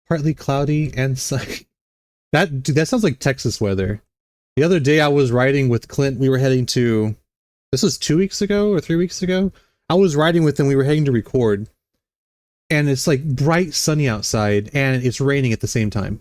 Partly cloudy and sunny. Dude, that sounds like Texas weather. The other day I was riding with Clint. We were heading to, this was 2 weeks ago or 3 weeks ago. I was riding with him. We were heading to record. And it's like bright sunny outside and it's raining at the same time.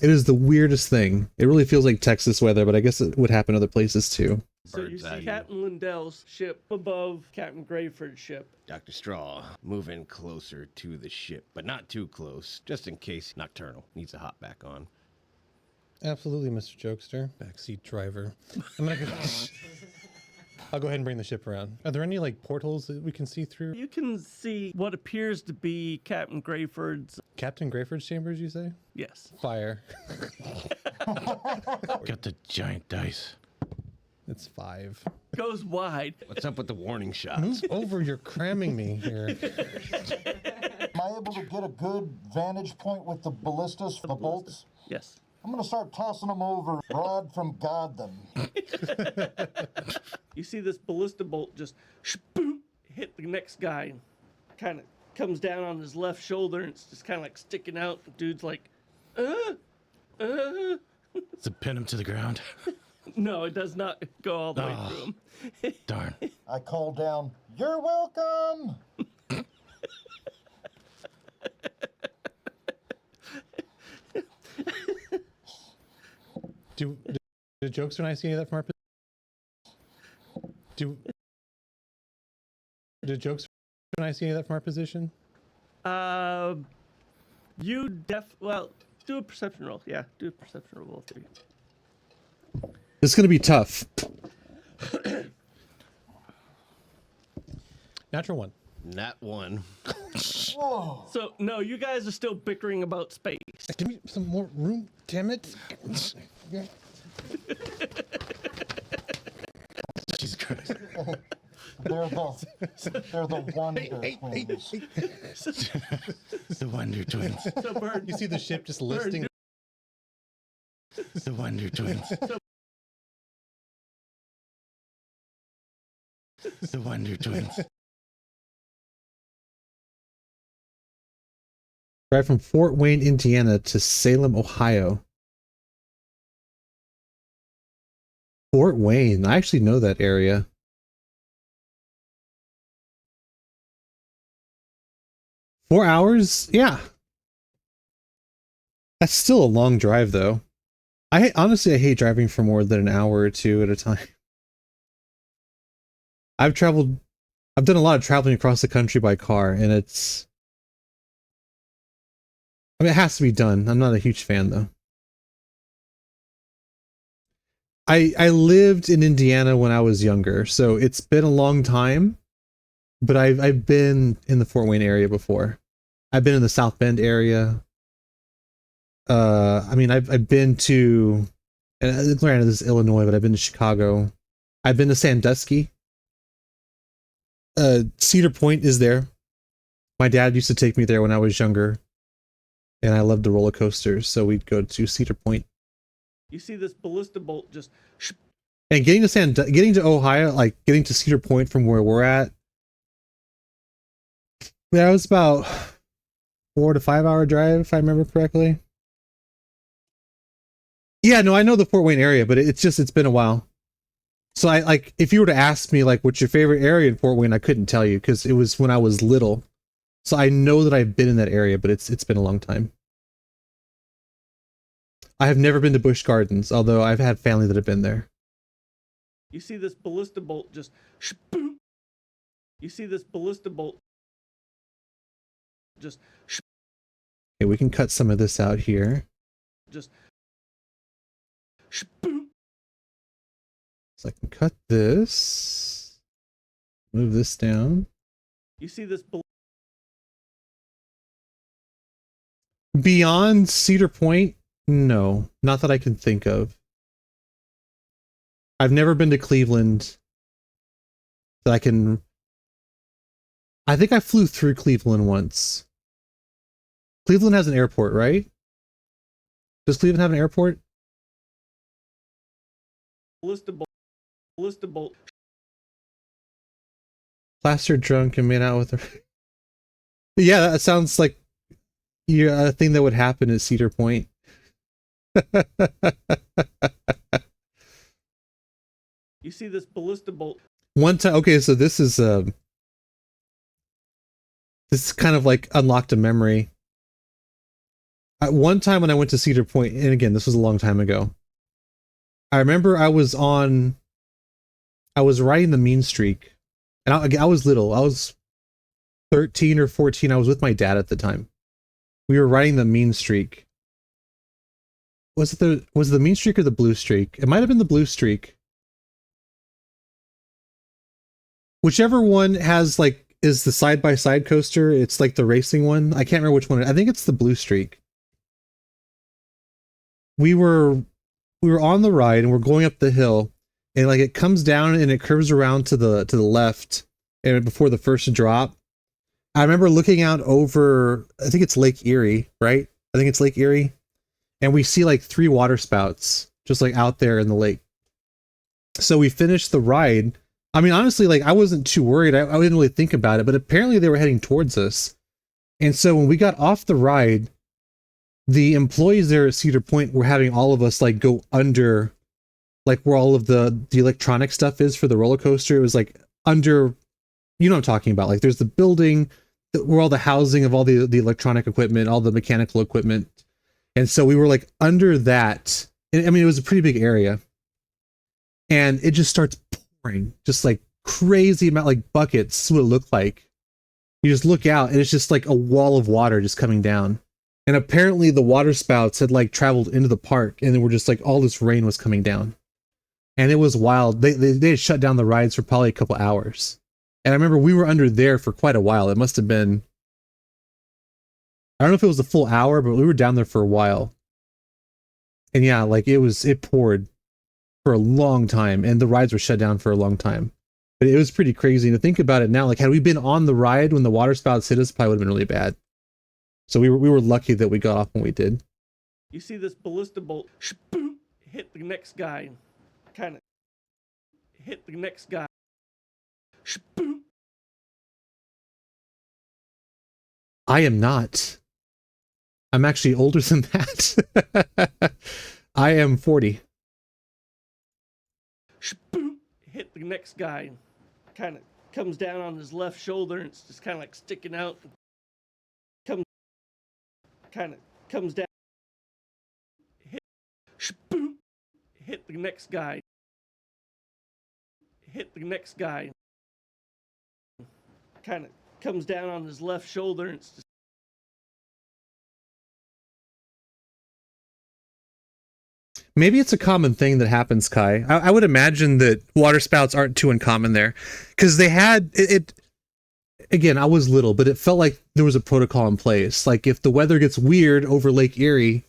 It is the weirdest thing. It really feels like Texas weather, but I guess it would happen other places too. So you Bird's eye see view. Captain Lindell's ship above Captain Grayford's ship. Dr. Straw moving closer to the ship, but not too close, just in case Nocturnal needs a hop back on. Absolutely, Mr. Jokester. Backseat driver. I'm gonna go. I'll go ahead and bring the ship around. Are there any like portals that we can see through? You can see what appears to be Captain Grayford's. Captain Grayford's chambers, you say? Yes. Fire. Got the giant dice. It's 5. Goes wide. What's up with the warning shots? Move over, you're cramming me here. Am I able to get a good vantage point with the ballistas, the bolts? Yes. I'm gonna start tossing them over. Rod from God them. You see this ballista bolt just boom, hit the next guy, and kind of comes down on his left shoulder, and it's just kind of like sticking out. The dude's like, Does it pin him to the ground? No, it does not go all the way Oh. through him. Darn. I call down, "You're welcome." Do jokes when I see any of that from our position? Do jokes when I see any of that from our position? Well, do a perception roll. Yeah, do a perception roll. Both of you. This is gonna be tough. Natural 1. Not one. Whoa. So no, you guys are still bickering about space. Give me some more room, damn it. Jesus Christ. They're the Wonder Twins. The Wonder Twins. So Bird, You see the ship just listing. The Wonder Twins. The Wonder Twins. Drive from Fort Wayne, Indiana to Salem, Ohio. Fort Wayne. I actually know that area. Four hours? Yeah. That's still a long drive, though. Honestly, I hate driving for more than an hour or two at a time. I've done a lot of traveling across the country by car, and it has to be done. I'm not a huge fan, though. I lived in Indiana when I was younger, so it's been a long time, but I've been in the Fort Wayne area before. I've been in the South Bend area. I've been to, and granted this is Illinois, but I've been to Chicago. I've been to Sandusky. Cedar Point is there. My dad used to take me there when I was younger, and I loved the roller coasters, so we'd go to Cedar Point. you see this ballista bolt just. And getting to Ohio, like getting to Cedar Point from where we're at, that was about 4 to 5 hour drive, if I remember correctly. Yeah, no, I know the Fort Wayne area, but it's been a while. So if you were to ask me like what's your favorite area in Fort Wayne, I couldn't tell you because it was when I was little. So I know that I've been in that area, but it's been a long time. I have never been to Busch Gardens, although I've had family that have been there. You see this ballista bolt just. Boom. You see this ballista bolt just. Okay, we can cut some of this out here. Just. Boom. So I can cut this. Move this down. You see this. Beyond Cedar Point, no, not that I can think of. I've never been to Cleveland that I think I flew through Cleveland once. Cleveland has an airport, right? Does Cleveland have an airport? Ballista bolt. Plastered drunk and made out with her. Yeah, that sounds like a thing that would happen at Cedar Point. You see this ballista bolt. One time, okay, so this is kind of like unlocked a memory. At one time when I went to Cedar Point, and again, this was a long time ago, I remember I was riding the mean streak, and I was little. I was 13 or 14. I was with my dad at the time. We were riding the mean streak. Was it the mean streak or the blue streak? It might have been the blue streak. whichever one has like is the side by side coaster. It's like the racing one. I can't remember which one. I think it's the Blue Streak. We were on the ride and we're going up the hill, and like it comes down and it curves around to the left, and before the first drop, I remember looking out over. I think it's Lake Erie, right? I think it's Lake Erie, and we see like 3 water spouts just like out there in the lake. So we finished the ride. I mean, honestly, like I wasn't too worried. I didn't really think about it, but apparently they were heading towards us. And so when we got off the ride, the employees there at Cedar Point were having all of us like go under, like where all of the electronic stuff is for the roller coaster. It was like under, you know what I'm talking about. Like there's the building where all the housing of all the electronic equipment, all the mechanical equipment. And so we were like under that. And, I mean, it was a pretty big area. And it just starts pouring, just like crazy amount, like buckets, what it looked like. You just look out and it's just like a wall of water just coming down. And apparently the water spouts had like traveled into the park, and they were just like all this rain was coming down. And it was wild. They had shut down the rides for probably a couple hours. And I remember we were under there for quite a while. It must have been, I don't know if it was a full hour, but we were down there for a while. And yeah, like it poured for a long time, and the rides were shut down for a long time. But it was pretty crazy. And to think about it now, like had we been on the ride when the water spouts hit us, probably would have been really bad. So we were lucky that we got off when we did. You see this ballista bolt boom, hit the next guy, kind of hit the next guy. Boom. I am not. I'm actually older than that. I am 40. Boom, hit the next guy, kind of comes down on his left shoulder, and it's just kind of like sticking out. Comes down, boom, hit the next guy, kind of comes down on his left shoulder, and it's just Maybe it's a common thing that happens, Kai. I would imagine that water spouts aren't too uncommon there, because they had it. Again, I was little, but it felt like there was a protocol in place. Like if the weather gets weird over Lake Erie,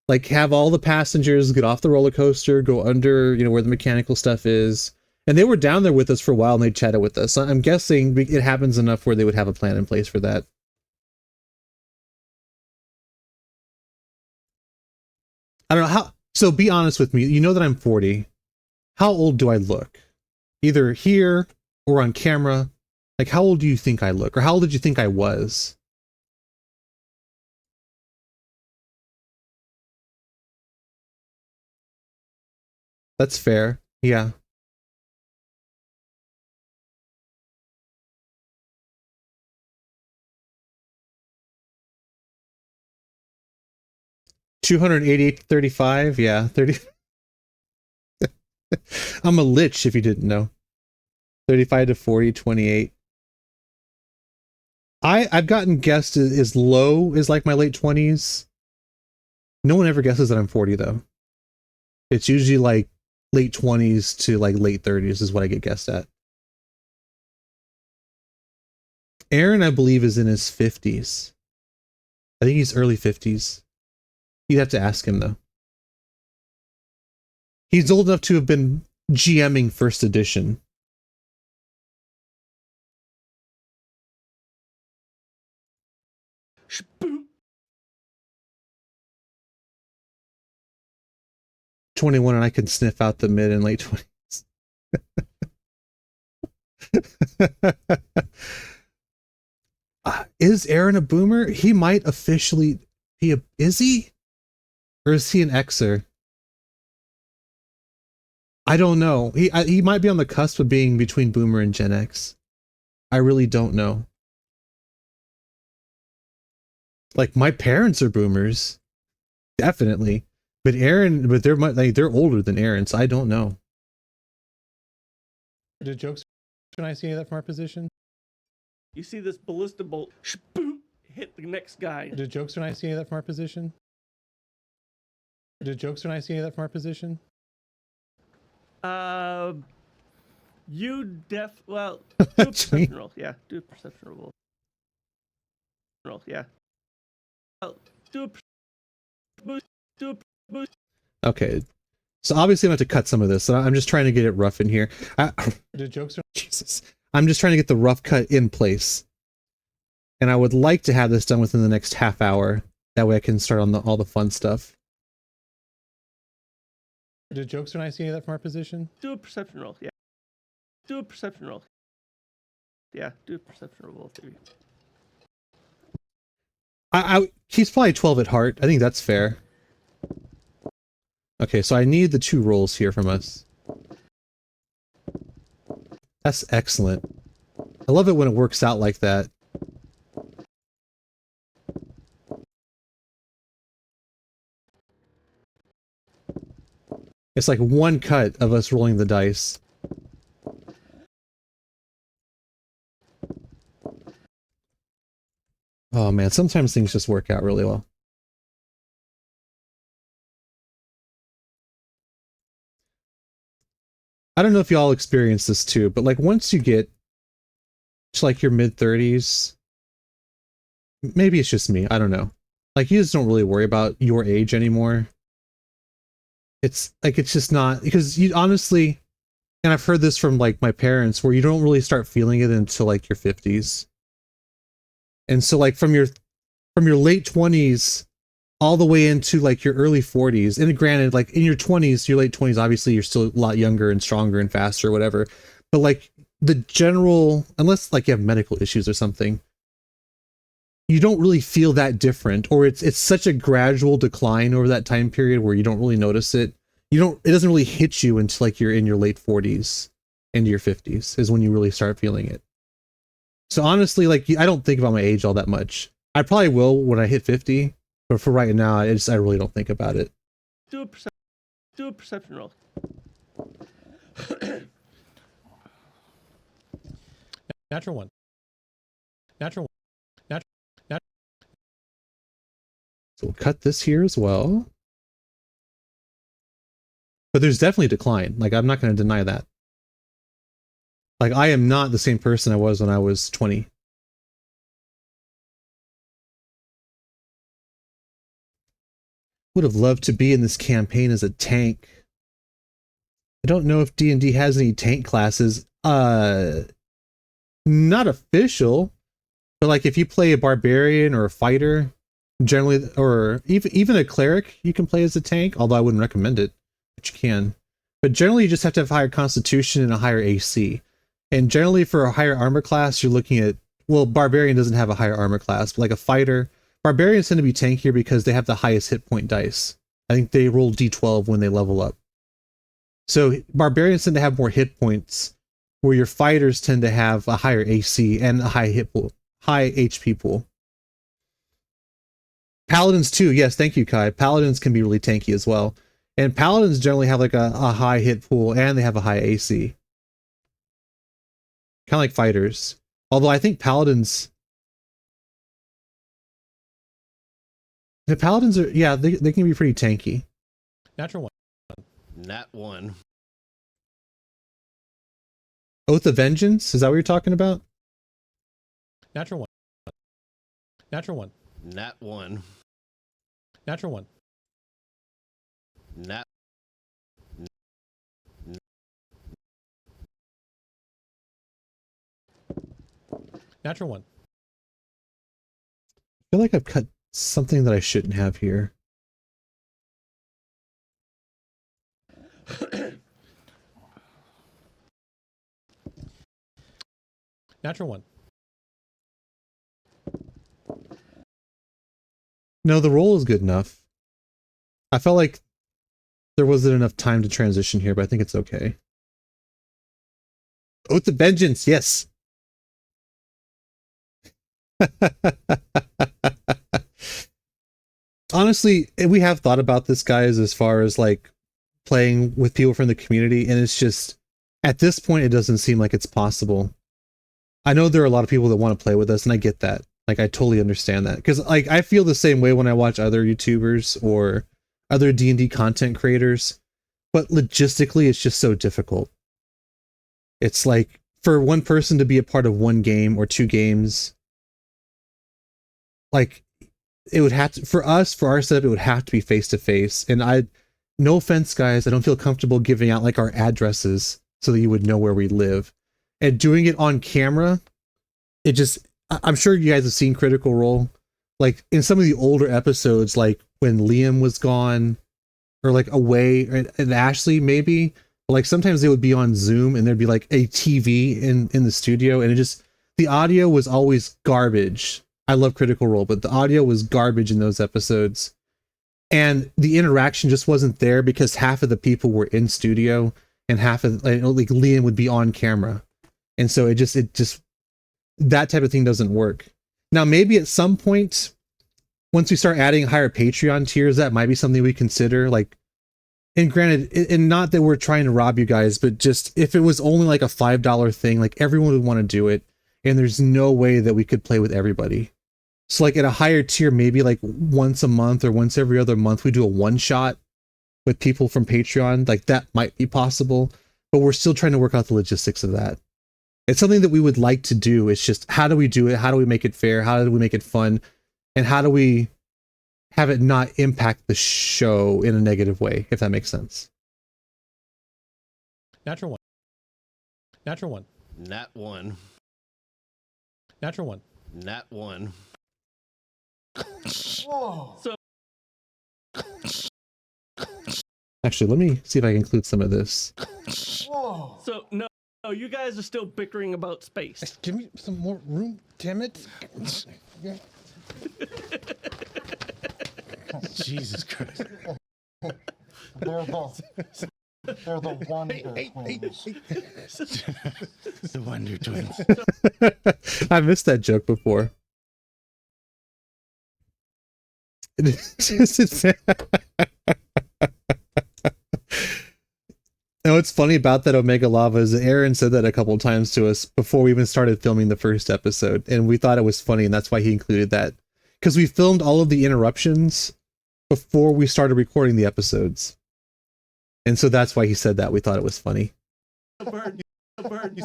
like have all the passengers get off the roller coaster, go under, you know, where the mechanical stuff is. And they were down there with us for a while and they chatted with us. I'm guessing it happens enough where they would have a plan in place for that. I don't know how. So be honest with me. You know that I'm 40. How old do I look? Either here or on camera. Like, how old do you think I look? Or how old did you think I was? That's fair. Yeah. $288 to $35. Yeah, 30. I'm a lich if you didn't know. 35 to 40, 28. I've gotten guessed as low as like my late 20s. No one ever guesses that I'm 40 though. It's usually like late 20s to like late 30s is what I get guessed at. Aaron, I believe, is in his 50s. I think he's early 50s. You'd have to ask him though. He's old enough to have been GMing first edition. boom. 21, and I can sniff out the mid and late 20s. Is Aaron a boomer? He might officially be a... Is he? Or is he an Xer? I don't know. He might be on the cusp of being between boomer and Gen X. I really don't know. Like, my parents are boomers. Definitely. But Aaron, but they're older than Aaron, so I don't know. Did jokes when I see any of that from our position? You see this ballista bolt boom, hit the next guy. Did jokes when I see any of that from our position? Did jokes when I see any of that from our position? Well, do a perception roll. Yeah, do a perception roll. Yeah. Well, do a boost. Okay. So obviously I'm going to have to cut some of this. So I'm just trying to get it rough in here. The jokes are Jesus. I'm just trying to get the rough cut in place. And I would like to have this done within the next half hour. That way I can start on all the fun stuff. the jokes are nice. See that from our position? Do a perception roll. Yeah. Do a perception roll. Yeah, do a perception roll, both of you. He's probably 12 at heart. I think that's fair. Okay, so I need the 2 rolls here from us. That's excellent. I love it when it works out like that. It's like one cut of us rolling the dice. Oh man, sometimes things just work out really well. I don't know if y'all experience this too, but like once you get to like your mid-30s, maybe it's just me, I don't know. Like you just don't really worry about your age anymore. It's like, it's just not, because you honestly, and I've heard this from like my parents, where you don't really start feeling it until like your 50s. And so like from your late 20s all the way into like your early 40s, and granted, like in your 20s, your late 20s, obviously you're still a lot younger and stronger and faster or whatever, but like the general, unless like you have medical issues or something, you don't really feel that different, or it's such a gradual decline over that time period where you don't really notice it. It doesn't really hit you until like you're in your late 40s into your 50s is when you really start feeling it. So honestly, like I don't think about my age all that much. I probably will when I hit 50, but for right now, I really don't think about it. Do a perception roll. Natural one. Natural one. So we'll cut this here as well. But there's definitely a decline. Like I'm not going to deny that. Like I am not the same person I was when I was 20. Would have loved to be in this campaign as a tank. I don't know if D&D has any tank classes. Not official, but like if you play a barbarian or a fighter, generally, or even a cleric, you can play as a tank, although I wouldn't recommend it, but you can. But generally you just have to have higher constitution and a higher AC. And generally for a higher armor class, you're looking at, well, barbarian doesn't have a higher armor class, but like a fighter, barbarians tend to be tankier because they have the highest hit point dice. I think they roll D12 when they level up. So barbarians tend to have more hit points, where your fighters tend to have a higher AC and a high HP pool. Paladins too, yes, thank you, Kai. Paladins can be really tanky as well. And paladins generally have like a high hit pool and they have a high AC. Kind of like fighters. Although I think paladins... The paladins are, yeah, they can be pretty tanky. Natural one. Nat 1. Oath of Vengeance? Is that what you're talking about? Natural one. Natural one. Nat 1. Natural one. Nat. Natural one. I feel like I've cut something that I shouldn't have here. Natural one. No, the roll is good enough. I felt like there wasn't enough time to transition here, but I think it's okay. Oath of Vengeance, yes! Honestly, we have thought about this, guys, as far as like playing with people from the community, and it's just, at this point, it doesn't seem like it's possible. I know there are a lot of people that want to play with us, and I get that. Like, I totally understand that. Because, like, I feel the same way when I watch other YouTubers or other D&D content creators. But logistically, it's just so difficult. It's like for one person to be a part of one game or two games, like it would have to, for us, for our setup, it would have to be face to face. And no offense, guys, I don't feel comfortable giving out like our addresses so that you would know where we live. And doing it on camera, it just, I'm sure you guys have seen Critical Role. Like in some of the older episodes, like when Liam was gone or like away, and Ashley maybe, like sometimes they would be on Zoom and there'd be like a TV in the studio, and it just, the audio was always garbage. I love Critical Role, but the audio was garbage in those episodes. And the interaction just wasn't there because half of the people were in studio and half of, like Liam would be on camera. And so it just, that type of thing doesn't work. Now, maybe at some point, once we start adding higher Patreon tiers, that might be something we consider. Like, and granted, and not that we're trying to rob you guys, but just if it was only like a $5 thing, like everyone would want to do it. And there's no way that we could play with everybody. So like at a higher tier, maybe like once a month or once every other month, we do a one shot with people from Patreon. Like that might be possible, but we're still trying to work out the logistics of that. It's something that we would like to do. It's just, how do we do it? How do we make it fair? How do we make it fun? And how do we have it not impact the show in a negative way, if that makes sense? Natural one. Natural one. Nat 1. Natural one. Nat 1. Whoa. So Actually, let me see if I can include some of this. Whoa. no, you guys are still bickering about space. Give me some more room, damn it. Jesus Christ. They're the Wonder Twins. The Wonder Twins. I missed that joke before. Now, what's funny about that Omega Lava is that Aaron said that a couple of times to us before we even started filming the first episode, and we thought it was funny, and that's why he included that. Because we filmed all of the interruptions before we started recording the episodes. And so that's why he said that. We thought it was funny. You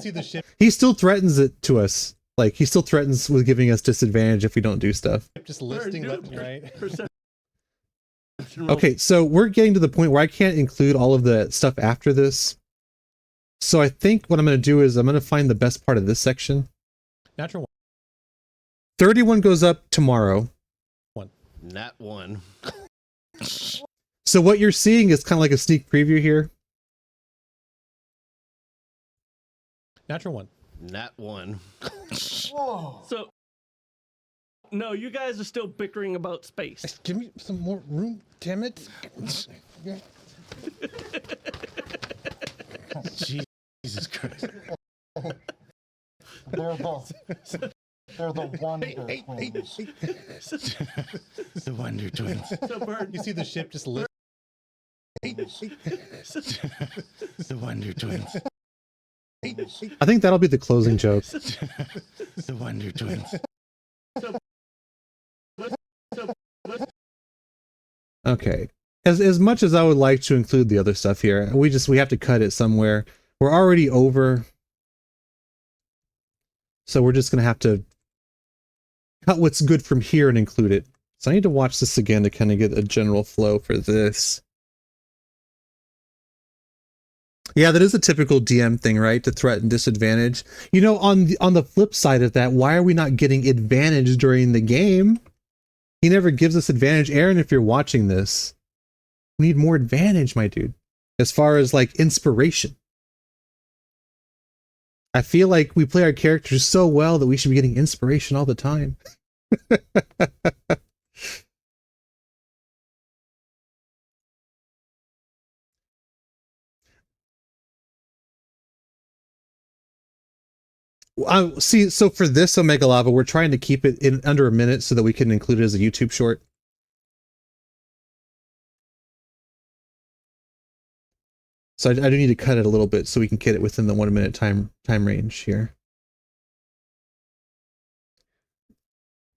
see the ship He still threatens it to us. Like, he still threatens with giving us disadvantage if we don't do stuff. just listing left and right. Perception roll. Okay, so we're getting to the point where I can't include all of the stuff after this. So I think what I'm going to do is I'm going to find the best part of this section. Natural one. 31 goes up tomorrow. Nat 1. So what you're seeing is kind of like a sneak preview here. Natural one. Nat 1. Whoa. So no, you guys are still bickering about space. Give me some more room, damn it. Jesus Christ. They're the Wonder Twins. The Wonder Twins. You see the ship just lit. The Wonder Twins. I think that'll be the closing joke. The Wonder Twins. Okay. As much as I would like to include the other stuff here, we have to cut it somewhere. We're already over. So we're just going to have to cut what's good from here and include it. So I need to watch this again to kind of get a general flow for this. Yeah, that is a typical DM thing, right? To threaten disadvantage. You know, on the flip side of that, why are we not getting advantage during the game? He never gives us advantage. Aaron, if you're watching this, we need more advantage, my dude. As far as like inspiration. I feel like we play our characters so well that we should be getting inspiration all the time. See, so for this Omega Lava, we're trying to keep it in under a minute so that we can include it as a YouTube short. So I do need to cut it a little bit so we can get it within the 1 minute time range here.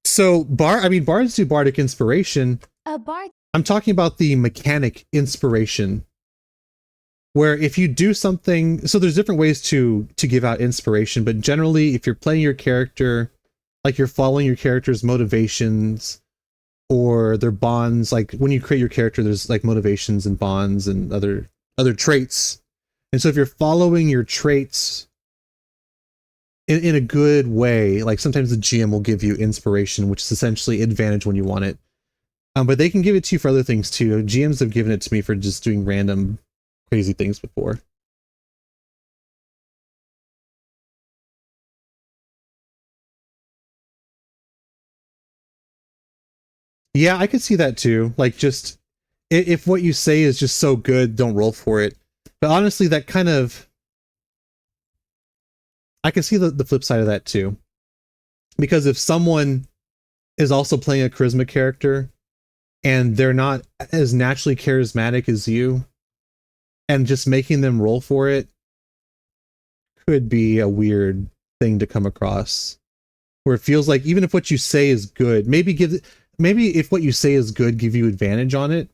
So bards do bardic inspiration. A bard I'm talking about the mechanic inspiration, where if you do something, so there's different ways to give out inspiration, but generally if you're playing your character, like you're following your character's motivations or their bonds, like when you create your character, there's like motivations and bonds and other traits. And so if you're following your traits in a good way, like sometimes the GM will give you inspiration, which is essentially advantage when you want it. But they can give it to you for other things too. GMs have given it to me for just doing random crazy things before. Yeah, I could see that too. Like, just if what you say is just so good, don't roll for it. But honestly, that kind of, I can see the flip side of that too. Because if someone is also playing a charisma character and they're not as naturally charismatic as you, and just making them roll for it could be a weird thing to come across. Where it feels like even if what you say is good, maybe if what you say is good, give you advantage on it,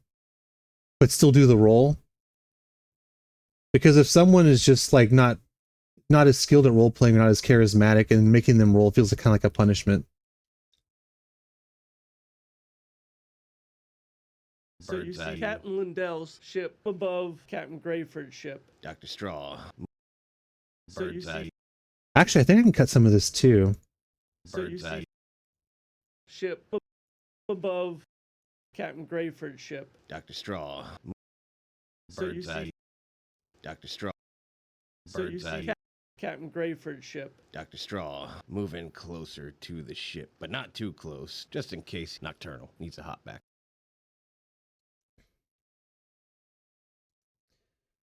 but still do the roll. Because if someone is just like not as skilled at role playing or not as charismatic, and making them roll feels kind of like a punishment. So you see Captain Lindell's ship above Captain Grayford's ship. Dr. Straw. So you see Actually, I think I can cut some of this too. So you see ship above Captain Grayford's ship. Dr. Straw. So you see Dr. Straw. So you see Captain Grayford's ship. Dr. Straw. Move in closer to the ship, but not too close, just in case Nocturnal needs a hop back.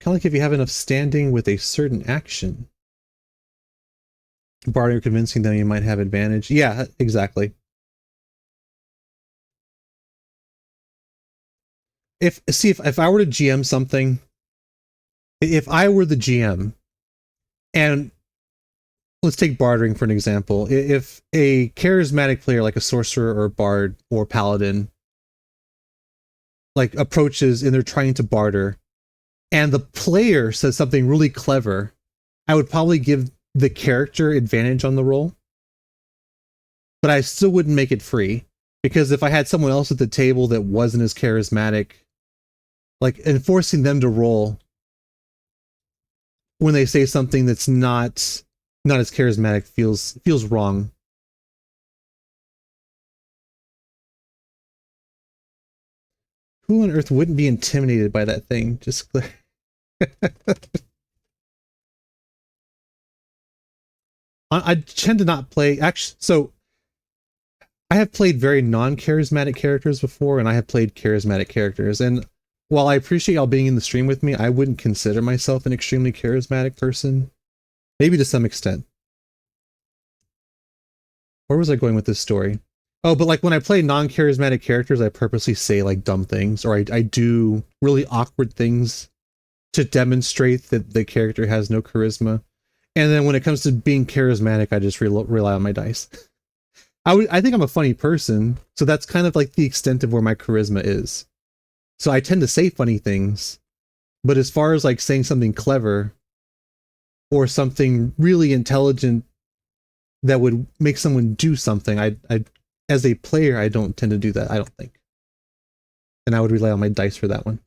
Kind of like if you have enough standing with a certain action. Barring or convincing them you might have advantage. Yeah, exactly. If I were to GM something, if I were the GM, and let's take bartering for an example. If a charismatic player like a sorcerer or a bard or paladin like approaches and they're trying to barter, and the player says something really clever, I would probably give the character advantage on the roll. But I still wouldn't make it free. Because if I had someone else at the table that wasn't as charismatic, like enforcing them to roll when they say something that's not as charismatic feels wrong. Who on earth wouldn't be intimidated by that thing? Just I tend to not play, actually, so I have played very non-charismatic characters before, and I have played charismatic characters, and while I appreciate y'all being in the stream with me, I wouldn't consider myself an extremely charismatic person. Maybe to some extent. Where was I going with this story? Oh, but like when I play non-charismatic characters, I purposely say like dumb things, or I do really awkward things to demonstrate that the character has no charisma. And then when it comes to being charismatic, I just rely on my dice. I think I'm a funny person, so that's kind of like the extent of where my charisma is. So I tend to say funny things, but as far as like saying something clever or something really intelligent that would make someone do something, I as a player, I don't tend to do that, I don't think. And I would rely on my dice for that one.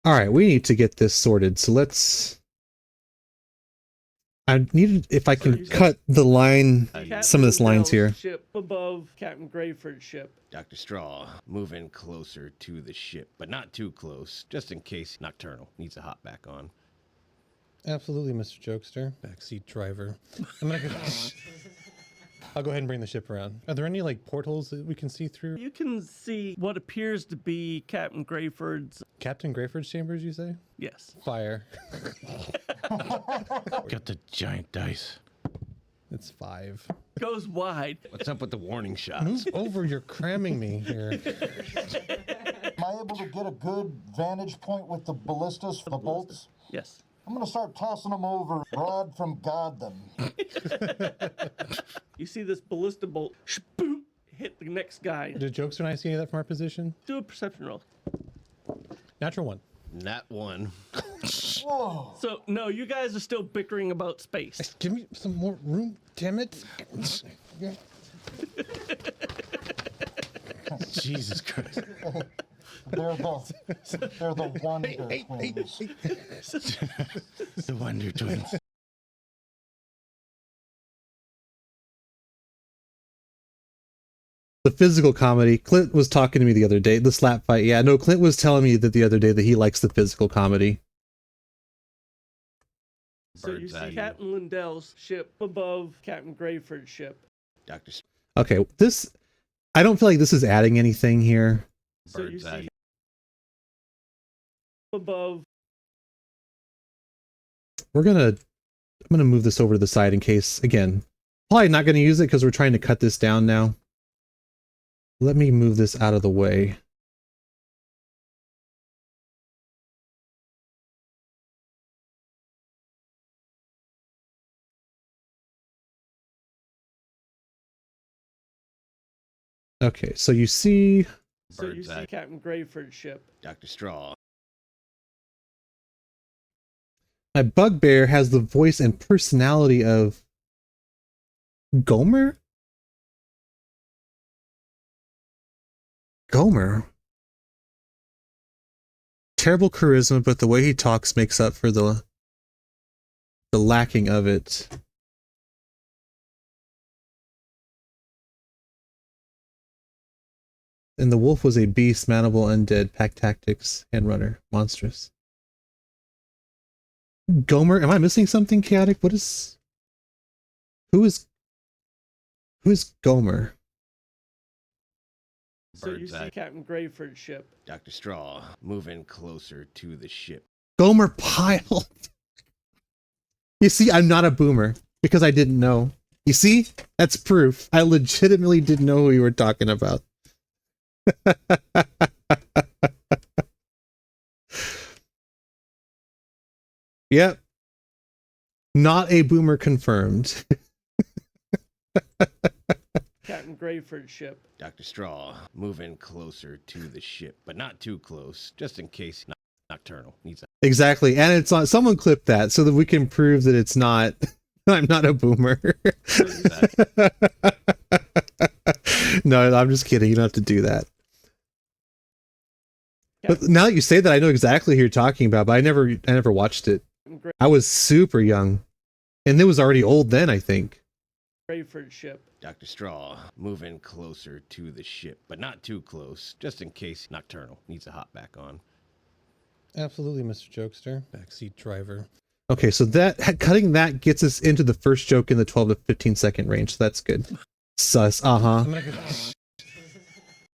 All right, we need to get this sorted. So let's... I needed, if I can cut the line, some of this lines here. Ship above Captain Grayford's ship. Dr. Straw. Move in closer to the ship, but not too close, just in case Nocturnal needs a hop back on. Absolutely, Mr. Jokester. Backseat driver. I'm gonna go... I'll go ahead and bring the ship around. Are there any like portals that we can see through? You can see what appears to be Captain Grayford's. Captain Grayford's chambers, you say? Yes. Fire. Got the giant dice. It's 5. Goes wide. What's up with the warning shots? Move over, you're cramming me here. Am I able to get a good vantage point with the ballistas for the bolts? Yes. I'm gonna start tossing them over. Rod from God them. You see this ballista bolt boom, hit the next guy. Did Jokester and I see any of that from our position? Do a perception roll. Natural one. Not one. Whoa. So no, you guys are still bickering about space. Give me some more room, damn it. Jesus Christ. They're the Wonder Twins. The Wonder Twins. The physical comedy. Clint was talking to me the other day. The slap fight. Yeah, no, Clint was telling me that the other day that he likes the physical comedy. So you Bird's eye see view. Captain Lindell's ship above Captain Grayford's ship. Dr. Okay, this... I don't feel like this is adding anything here. So you Bird's eye see view. above. I'm gonna move this over to the side in case, again, probably not gonna use it because we're trying to cut this down now. Let me move this out of the way. Okay, so you see... So you Bird's see eye. Captain Grayford's ship. Dr. Straw. My bugbear has the voice and personality of Gomer? Gomer? Terrible charisma, but the way he talks makes up for the lacking of it. And the wolf was a beast, manable, undead, pack tactics, and runner. Monstrous. Gomer, am I missing something chaotic? What is... Who is Gomer? So you Bird's see eye. Captain Grayford's ship. Dr. Straw. Moving closer to the ship. Gomer Pyle. You see, I'm not a boomer because I didn't know. You see, that's proof. I legitimately didn't know who you were talking about. Yep. Not a boomer confirmed. Captain Grayford's ship. Dr. Straw. Moving closer to the ship, but not too close, just in case Nocturnal needs a... Exactly. And it's on, someone clip that so that we can prove that it's not, I'm not a boomer. No, I'm just kidding. You don't have to do that. But now that you say that, I know exactly who you're talking about, but I never watched it. I was super young. And it was already old then, I think. Grayford's ship. Dr. Straw. Moving closer to the ship, but not too close, just in case Nocturnal needs to hop back on. Absolutely, Mr. Jokester. Backseat driver. Okay, so that cutting that gets us into the first joke in the 12 to 15 second range. So that's good. Sus, uh-huh. I'm gonna go,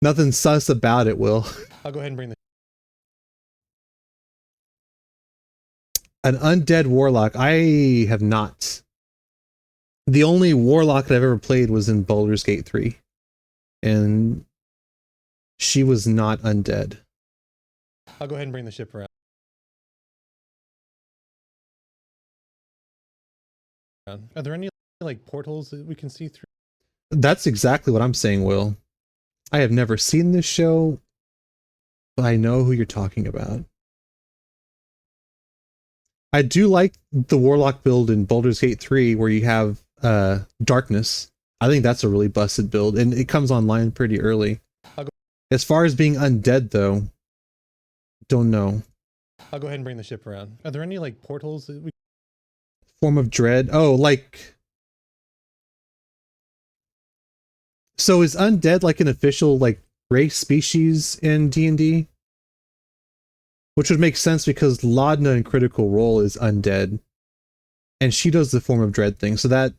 Nothing sus about it, Will. I'll go ahead and bring the... An undead warlock. I have not. The only warlock that I've ever played was in Baldur's Gate 3. And she was not undead. I'll go ahead and bring the ship around. Are there any like portals that we can see through? That's exactly what I'm saying, Will. I have never seen this show, but I know who you're talking about. I do like the warlock build in Baldur's Gate 3 where you have darkness. I think that's a really busted build, and it comes online pretty early. As far as being undead, though, don't know. I'll go ahead and bring the ship around. Are there any like portals that we... Form of dread. Oh, like... So is undead like an official like race species in D&D? Which would make sense because Laudna in Critical Role is undead. And she does the Form of Dread thing, so that...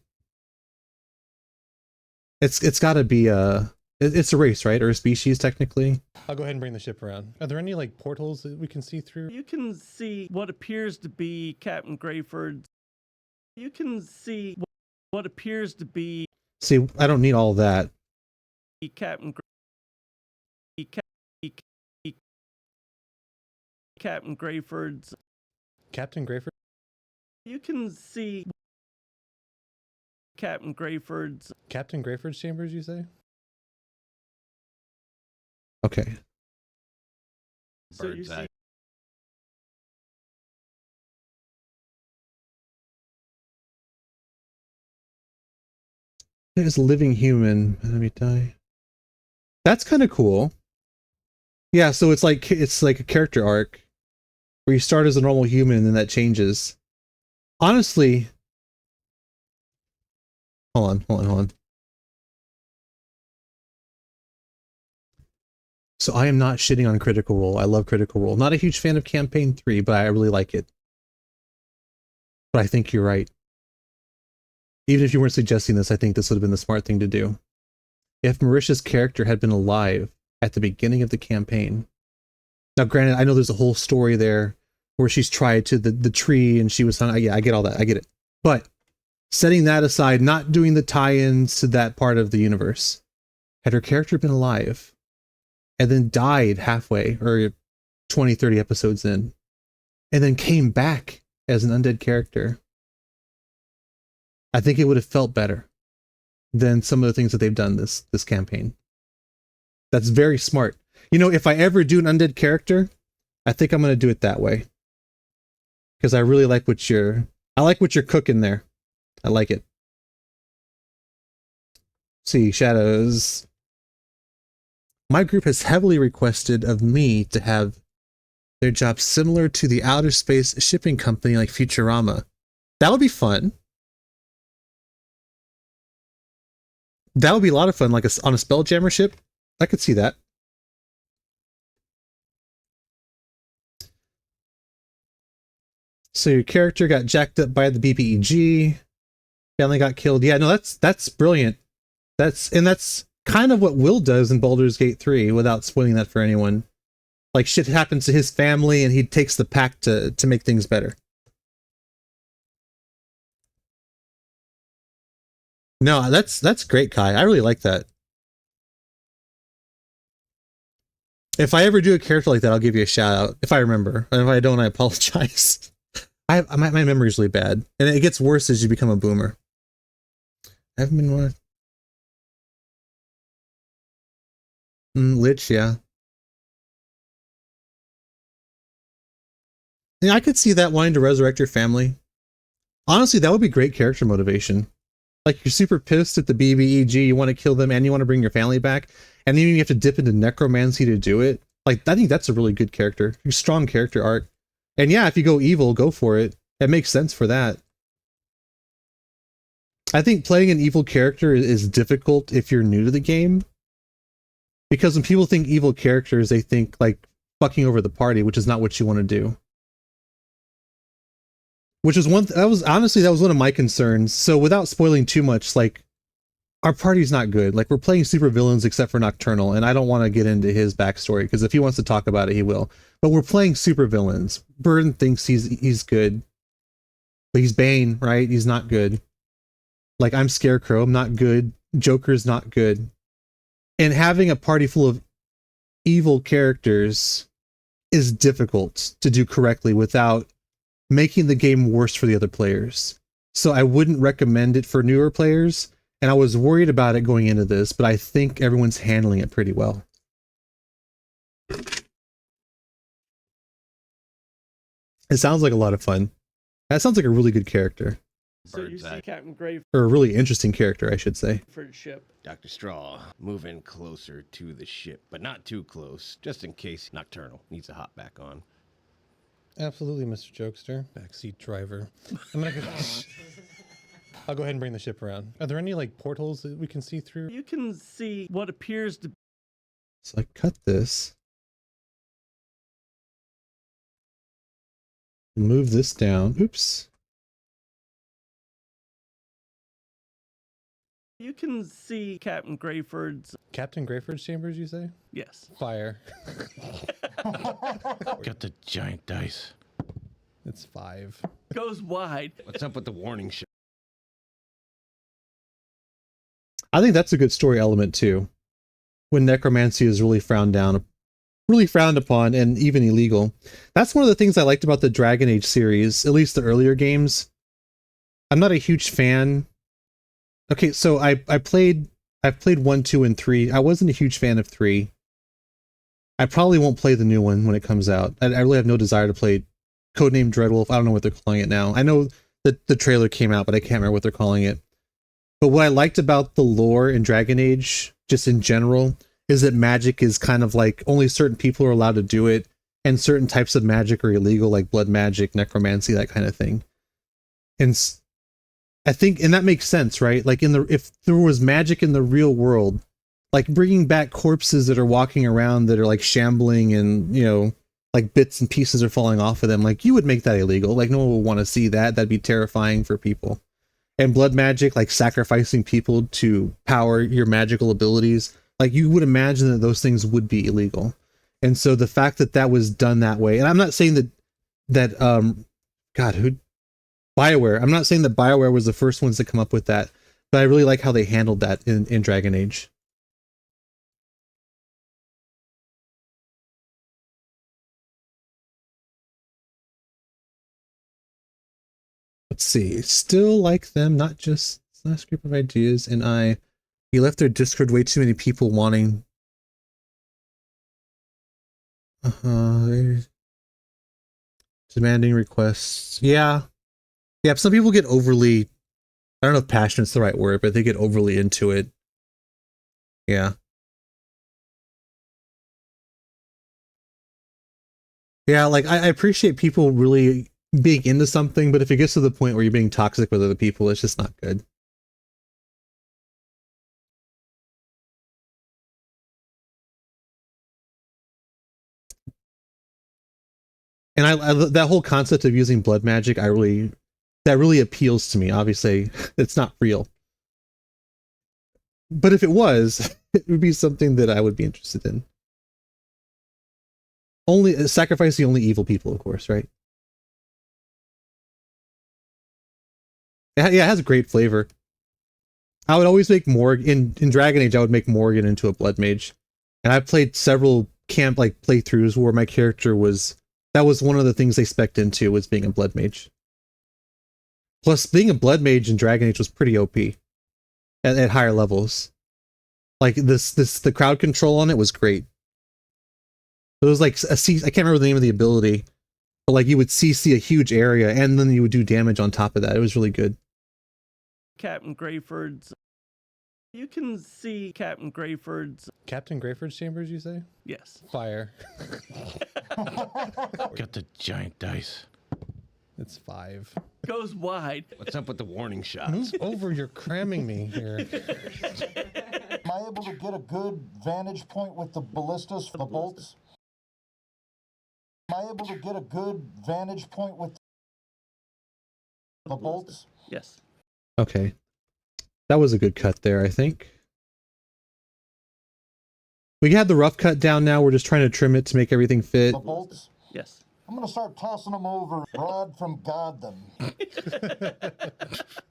It's gotta be a... It's a race, right? Or a species, technically? I'll go ahead and bring the ship around. Are there any like portals that we can see through? You can see what appears to be Captain Grayford's. You can see what appears to be See, I don't need all that. Captain Grayford's. Captain Grayford? You can see Captain Grayford's. Captain Grayford's chambers, you say? Okay. So you Bird's see eye. There's a living human. Let me die. That's kind of cool. Yeah, so it's like a character arc where you start as a normal human and then that changes. Honestly, hold on. So I am not shitting on Critical Role. I love Critical Role. Not a huge fan of Campaign 3, but I really like it. But I think you're right. Even if you weren't suggesting this, I think this would have been the smart thing to do. If Marisha's character had been alive at the beginning of the campaign. Now, granted, I know there's a whole story there where she's tried to the tree and she was found. Yeah, I get all that. I get it. But setting that aside, not doing the tie-ins to that part of the universe, had her character been alive and then died halfway or 20, 30 episodes in, and then came back as an undead character, I think it would have felt better than some of the things that they've done this campaign. That's very smart. You know, if I ever do an undead character, I think I'm going to do it that way. Because I really like what you're cooking there. I like it. See, Shadows. My group has heavily requested of me to have their job similar to the outer space shipping company like Futurama. That would be fun. That would be a lot of fun, like on a Spelljammer ship. I could see that. So your character got jacked up by the BBEG. Family got killed. Yeah, no, that's brilliant. That's kind of what Will does in Baldur's Gate 3, without spoiling that for anyone. Like, shit happens to his family and he takes the pact to make things better. No, that's great, Kai. I really like that. If I ever do a character like that, I'll give you a shout out if I remember. And if I don't, I apologize. My memory's really bad, and it gets worse as you become a boomer. I haven't been one. Lich, yeah. Yeah, I could see that wanting to resurrect your family. Honestly, that would be great character motivation. Like, you're super pissed at the BBEG, you want to kill them, and you want to bring your family back, and then you have to dip into necromancy to do it. Like, I think that's a really good character. Strong character arc. And yeah, if you go evil, go for it. It makes sense for that. I think playing an evil character is difficult if you're new to the game. Because when people think evil characters, they think, like, fucking over the party, which is not what you want to do. Which is that was one of my concerns. So without spoiling too much, like, our party's not good. Like, we're playing super villains except for Nocturnal, and I don't want to get into his backstory, because if he wants to talk about it, he will. But we're playing super villains. Burden thinks he's good. But he's Bane, right? He's not good. Like, I'm Scarecrow, I'm not good. Joker's not good. And having a party full of evil characters is difficult to do correctly without making the game worse for the other players. So I wouldn't recommend it for newer players, and I was worried about it going into this, but I think everyone's handling it pretty well. It sounds like a lot of fun. That sounds like a really good character. So you see Captain Grave Or a really interesting character, I should say. for the ship. Dr. Straw, move in closer to the ship, but not too close, just in case Nocturnal needs to hop back on. Absolutely, Mr. Jokester. Backseat driver. I'm gonna go. I'll go ahead and bring the ship around. Are there any, like, portals that we can see through? You can see what appears to So I cut this. Move this down. Oops. You can see Captain Grayford's. Captain Grayford's chambers, you say? Yes. Fire. Got the giant dice. It's 5. Goes wide. What's up with the warning shot? I think that's a good story element too. When necromancy is really frowned upon and even illegal. That's one of the things I liked about the Dragon Age series, at least the earlier games. I'm not a huge fan. Okay, so I've played 1, 2, and 3. I wasn't a huge fan of 3. I probably won't play the new one when it comes out. I really have no desire to play Codename Dreadwolf. I don't know what they're calling it now. I know that the trailer came out, but I can't remember what they're calling it. But what I liked about the lore in Dragon Age, just in general, is that magic is kind of like only certain people are allowed to do it, and certain types of magic are illegal, like blood magic, necromancy, that kind of thing. And I think, and that makes sense, right? Like if there was magic in the real world, like bringing back corpses that are walking around that are like shambling and, you know, like bits and pieces are falling off of them, like you would make that illegal. Like no one would want to see that. That'd be terrifying for people. And blood magic, like sacrificing people to power your magical abilities, like you would imagine that those things would be illegal. And so the fact that that was done that way, and I'm not saying that BioWare, I'm not saying that BioWare was the first ones to come up with that, but I really like how they handled that in Dragon Age. Let's see. Still like them, not just last group of ideas. And he left their Discord way too many people wanting. Demanding requests. Yeah. Yeah, some people get overly, I don't know if passionate's the right word, but they get overly into it. Yeah. Yeah, like I appreciate people really being into something, but if it gets to the point where you're being toxic with other people, it's just not good. And I that whole concept of using blood magic, that really appeals to me. Obviously, it's not real. But if it was, it would be something that I would be interested in. Only sacrificing only evil people, of course, right? Yeah, it has a great flavor. I would always make Morgan in Dragon Age. I would make Morgan into a blood mage, and I played several camp like playthroughs where my character was. That was one of the things they spec'd into, was being a blood mage. Plus, being a blood mage in Dragon Age was pretty OP at higher levels. Like the crowd control on it was great. It was like I can't remember the name of the ability, but like you would CC a huge area and then you would do damage on top of that. It was really good. Captain Greyford's. You can see Captain Greyford's. Captain Greyford's chambers, you say? Yes. Fire. Got the giant dice. It's 5. Goes wide. What's up with the warning shots? Move over, you're cramming me here. Am I able to get a good vantage point with the ballistas for the bolts? Am I able to get a good vantage point with the bolts? Yes. Okay. That was a good cut there, I think. We had the rough cut down now. We're just trying to trim it to make everything fit. The bolts? Yes. I'm gonna start tossing them over. Rod from God them.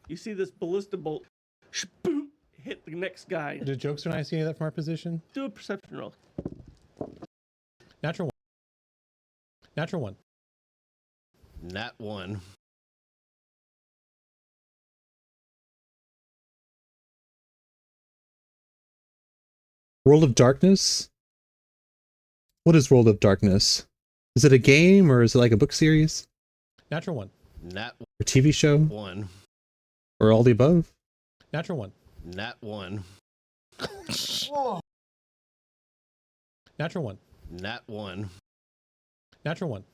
You see this ballista bolt. Boom! Hit the next guy. Did Jokester and I see any of that from our position? Do a perception roll. Natural 1. Natural 1. Not one. World of Darkness? What is World of Darkness? Is it a game or is it like a book series? Natural 1. Not Or TV show? one. Or all the above? Natural 1. Not one. Whoa. Natural 1. Not one. Natural 1.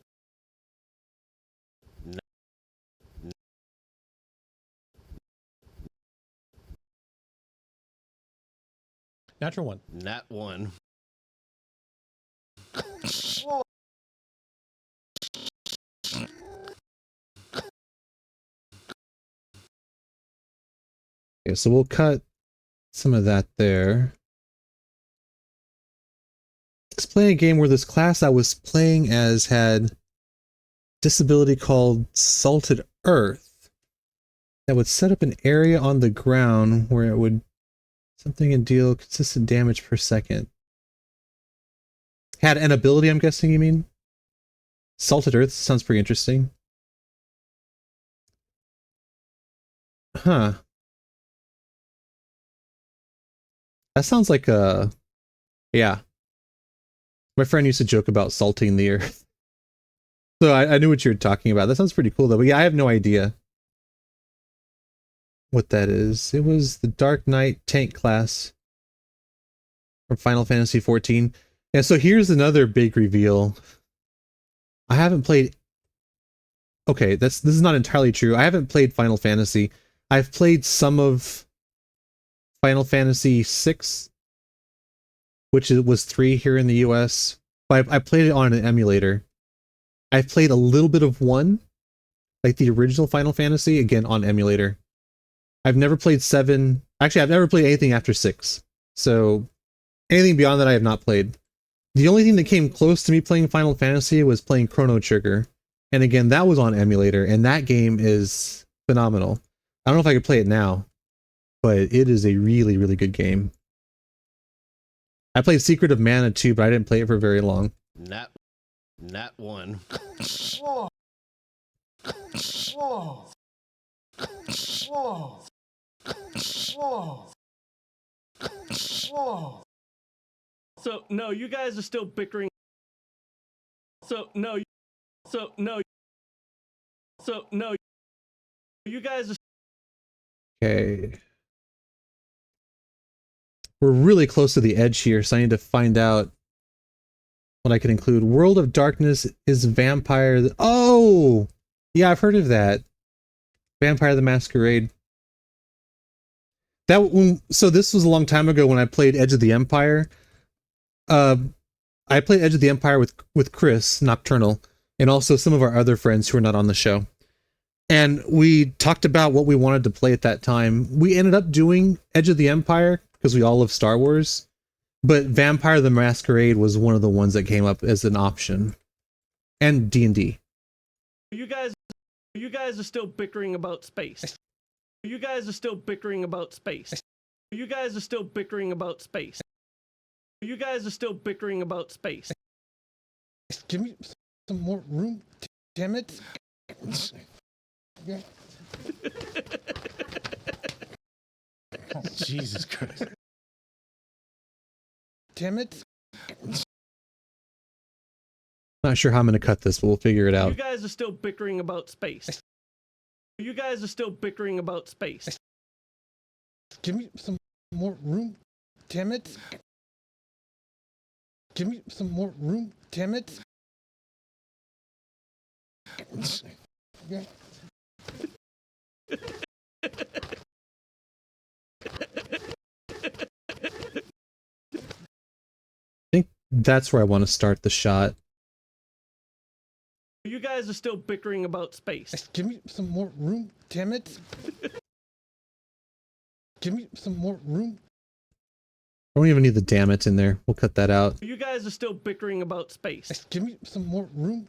Natural 1. Not one. Whoa. Okay, so we'll cut some of that there. Let's play a game where this class I was playing as had disability called Salted Earth that would set up an area on the ground where it would something and deal consistent damage per second. Had an ability, I'm guessing you mean? Salted Earth sounds pretty interesting. Huh. That sounds like a... Yeah. My friend used to joke about salting the earth. So I knew what you were talking about. That sounds pretty cool though, but yeah, I have no idea. what that is. It was the Dark Knight tank class from Final Fantasy XIV. And so here's another big reveal. I haven't played... Okay, this is not entirely true. I haven't played Final Fantasy. I've played some of Final Fantasy VI, which was 3 here in the US. But I played it on an emulator. I've played a little bit of 1, like the original Final Fantasy, again on emulator. I've never played 7. Actually, I've never played anything after 6. So anything beyond that I have not played. The only thing that came close to me playing Final Fantasy was playing Chrono Trigger. And again, that was on emulator, and that game is phenomenal. I don't know if I could play it now, but it is a really, really good game. I played Secret of Mana too, but I didn't play it for very long. Not one. Whoa. Whoa. Whoa. Whoa. Whoa. So no, you guys are still bickering. So no, you guys are. Okay. We're really close to the edge here, so I need to find out what I can include. World of Darkness is Vampire... Oh! Yeah, I've heard of that. Vampire the Masquerade. So this was a long time ago when I played Edge of the Empire. I played Edge of the Empire with Chris, Nocturnal, and also some of our other friends who are not on the show. And we talked about what we wanted to play at that time. We ended up doing Edge of the Empire, because we all love Star Wars. But Vampire the Masquerade was one of the ones that came up as an option. And D&D. You guys are still bickering about space. You guys are still bickering about space. You guys are still bickering about space. You guys are still bickering about space. Give me some more room, damn it. Jesus Christ. Damn it. Not sure how I'm going to cut this, but we'll figure it out. You guys are still bickering about space. You guys are still bickering about space. Give me some more room, damn it. Give me some more room, damn it. I think that's where I want to start the shot. You guys are still bickering about space. Give me some more room, damn it. Give me some more room. I don't even need the damn it in there. We'll cut that out. You guys are still bickering about space. Give me some more room.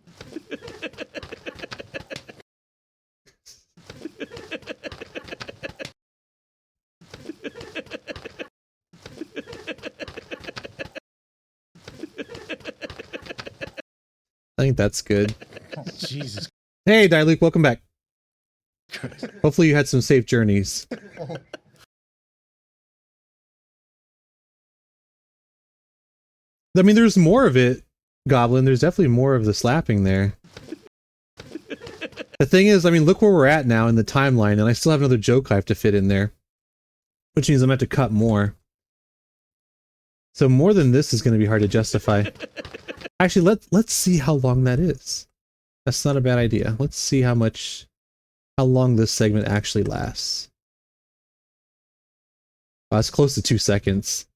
I think that's good. Jesus Hey, Diluke, welcome back. Christ. Hopefully you had some safe journeys. I mean, there's more of it, Goblin. There's definitely more of the slapping there. The thing is, I mean, look where we're at now in the timeline, and I still have another joke I have to fit in there. Which means I'm going to have to cut more. So more than this is going to be hard to justify. Actually, let's see how long that is. That's not a bad idea. Let's see how long this segment actually lasts. Wow, it's close to 2 seconds.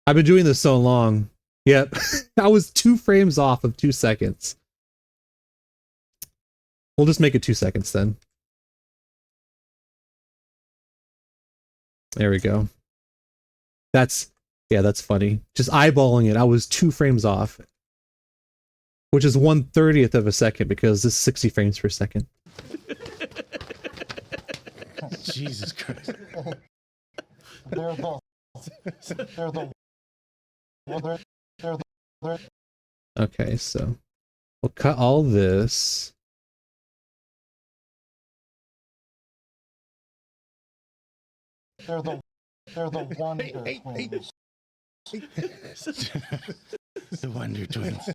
I've been doing this so long. Yep, I was 2 frames off of 2 seconds. We'll just make it 2 seconds then. There we go. That's funny. Just eyeballing it, I was 2 frames off. Which is 1/30th of a second because this is 60 frames per second. Jesus Christ. They're the Okay, so we'll cut all this. they're the Wonder Twins. The Wonder Twins.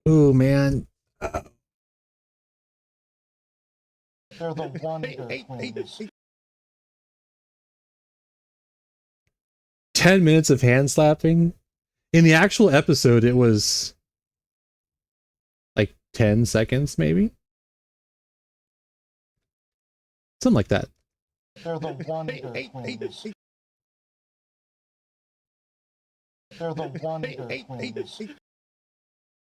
Ooh, man. They're the Wonder Twins. 10 minutes of hand slapping. In the actual episode, it was like 10 seconds, maybe? Something like that. They're the Wonder Twins. They're the Wonder Twins.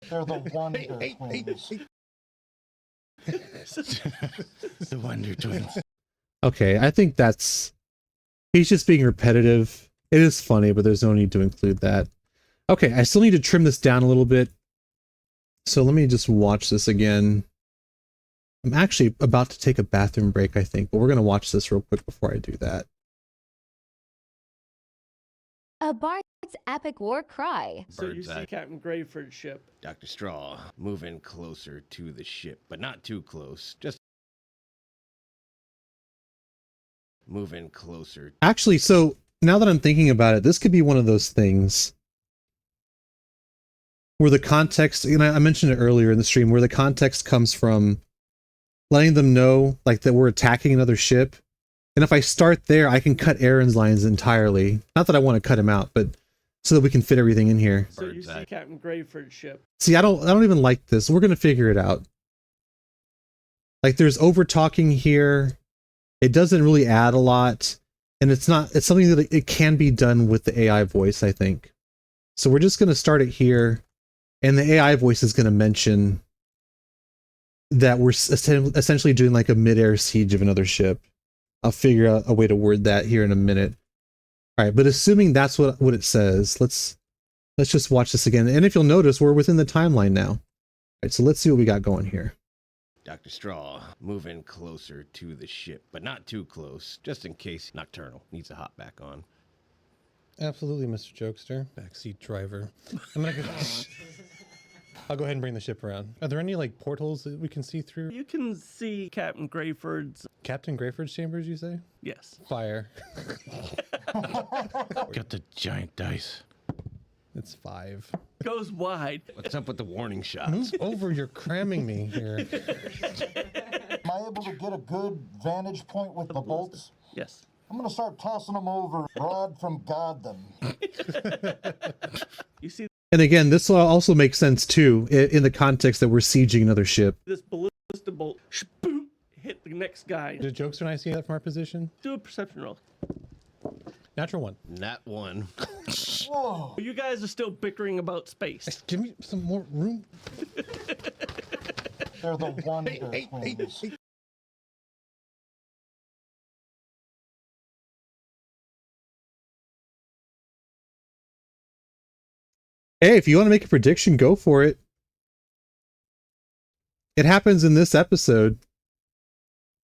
They're the Wonder Twins. The Wonder Twins. Okay, I think that's... He's just being repetitive. It is funny, but there's no need to include that. Okay, I still need to trim this down a little bit. So let me just watch this again. I'm actually about to take a bathroom break, I think, but we're going to watch this real quick before I do that. A bard's epic war cry. So you Bird's see eye. Captain Greyford's ship. Dr. Straw, move in closer to the ship, but not too close. Just move in closer. Actually, so now that I'm thinking about it, this could be one of those things where the context, and I mentioned it earlier in the stream, where the context comes from letting them know like that we're attacking another ship. And if I start there, I can cut Aaron's lines entirely. Not that I want to cut him out, but so that we can fit everything in here. So you Bird's see eye. Captain Greyford's ship. See, I don't even like this. We're gonna figure it out. Like there's over talking here. It doesn't really add a lot. And it's something that it can be done with the AI voice, I think. So we're just gonna start it here. And the AI voice is gonna mention that we're essentially doing like a mid-air siege of another ship. I'll figure out a way to word that here in a minute. All right, but assuming that's what it says, let's just watch this again. And if you'll notice, we're within the timeline now. All right, so let's see what we got going here. Dr. Straw, move in closer to the ship, but not too close, just in case Nocturnal needs to hop back on. Absolutely, Mr. Jokester. Backseat driver. I'm gonna go. I'll go ahead and bring the ship around. Are there any like portals that we can see through? You can see Captain Greyford's. Captain Greyford's chambers, you say? Yes. Fire. Got the giant dice. It's 5. Goes wide. What's up with the warning shots? Move over, you're cramming me here. Am I able to get a good vantage point with the bolts? Yes. I'm gonna start tossing them over. Rod from God them. You see And again, this will also make sense too, in the context that we're sieging another ship. this ballista bolt. Boom, hit the next guy. Did Jokester and I see that from our position? Do a perception roll. Natural 1. Not one. Whoa! You guys are still bickering about space. Give me some more room. They're the Wonder Twins. Hey, if you want to make a prediction, go for it. It happens in this episode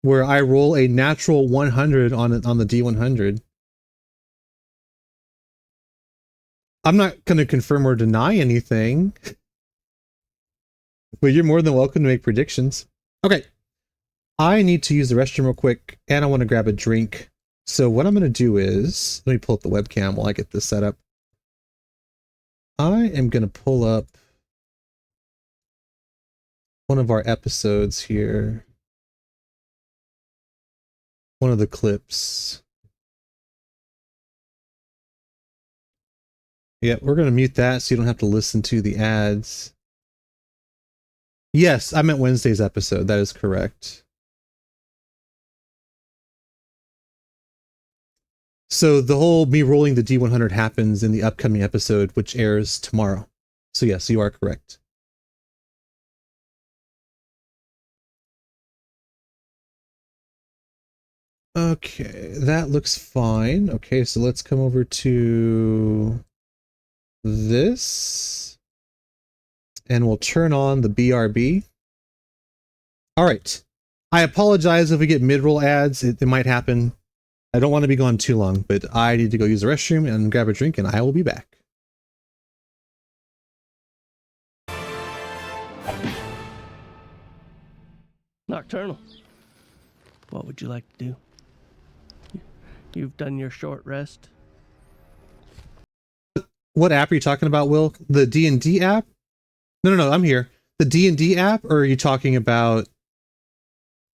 where I roll a natural 100 on the D100. I'm not going to confirm or deny anything, but you're more than welcome to make predictions. Okay. I need to use the restroom real quick, and I want to grab a drink. So what I'm going to do is, let me pull up the webcam while I get this set up. I am going to pull up one of our episodes here. One of the clips. Yeah, we're going to mute that so you don't have to listen to the ads. Yes, I meant Wednesday's episode. That is correct. So the whole me rolling the D100 happens in the upcoming episode, which airs tomorrow. So yes, you are correct. Okay, that looks fine. Okay, so let's come over to this. And we'll turn on the BRB. All right. I apologize if we get mid-roll ads. It might happen. I don't want to be gone too long, but I need to go use the restroom and grab a drink, and I will be back. Nocturnal. What would you like to do? You've done your short rest. What app are you talking about, Will? The D&D app? No, I'm here. The D&D app, or are you talking about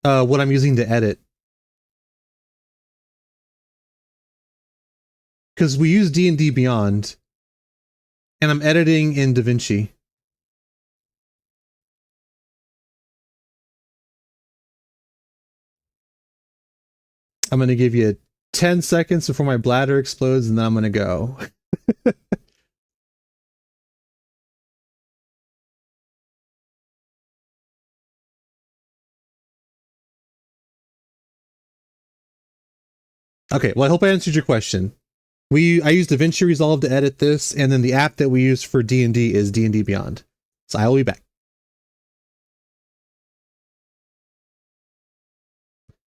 what I'm using to edit. Because we use D&D Beyond, and I'm editing in DaVinci. I'm going to give you 10 seconds before my bladder explodes, and then I'm going to go. Okay, well, I hope I answered your question. I use DaVinci Resolve to edit this, and then the app that we use for D&D is D&D Beyond. So I will be back.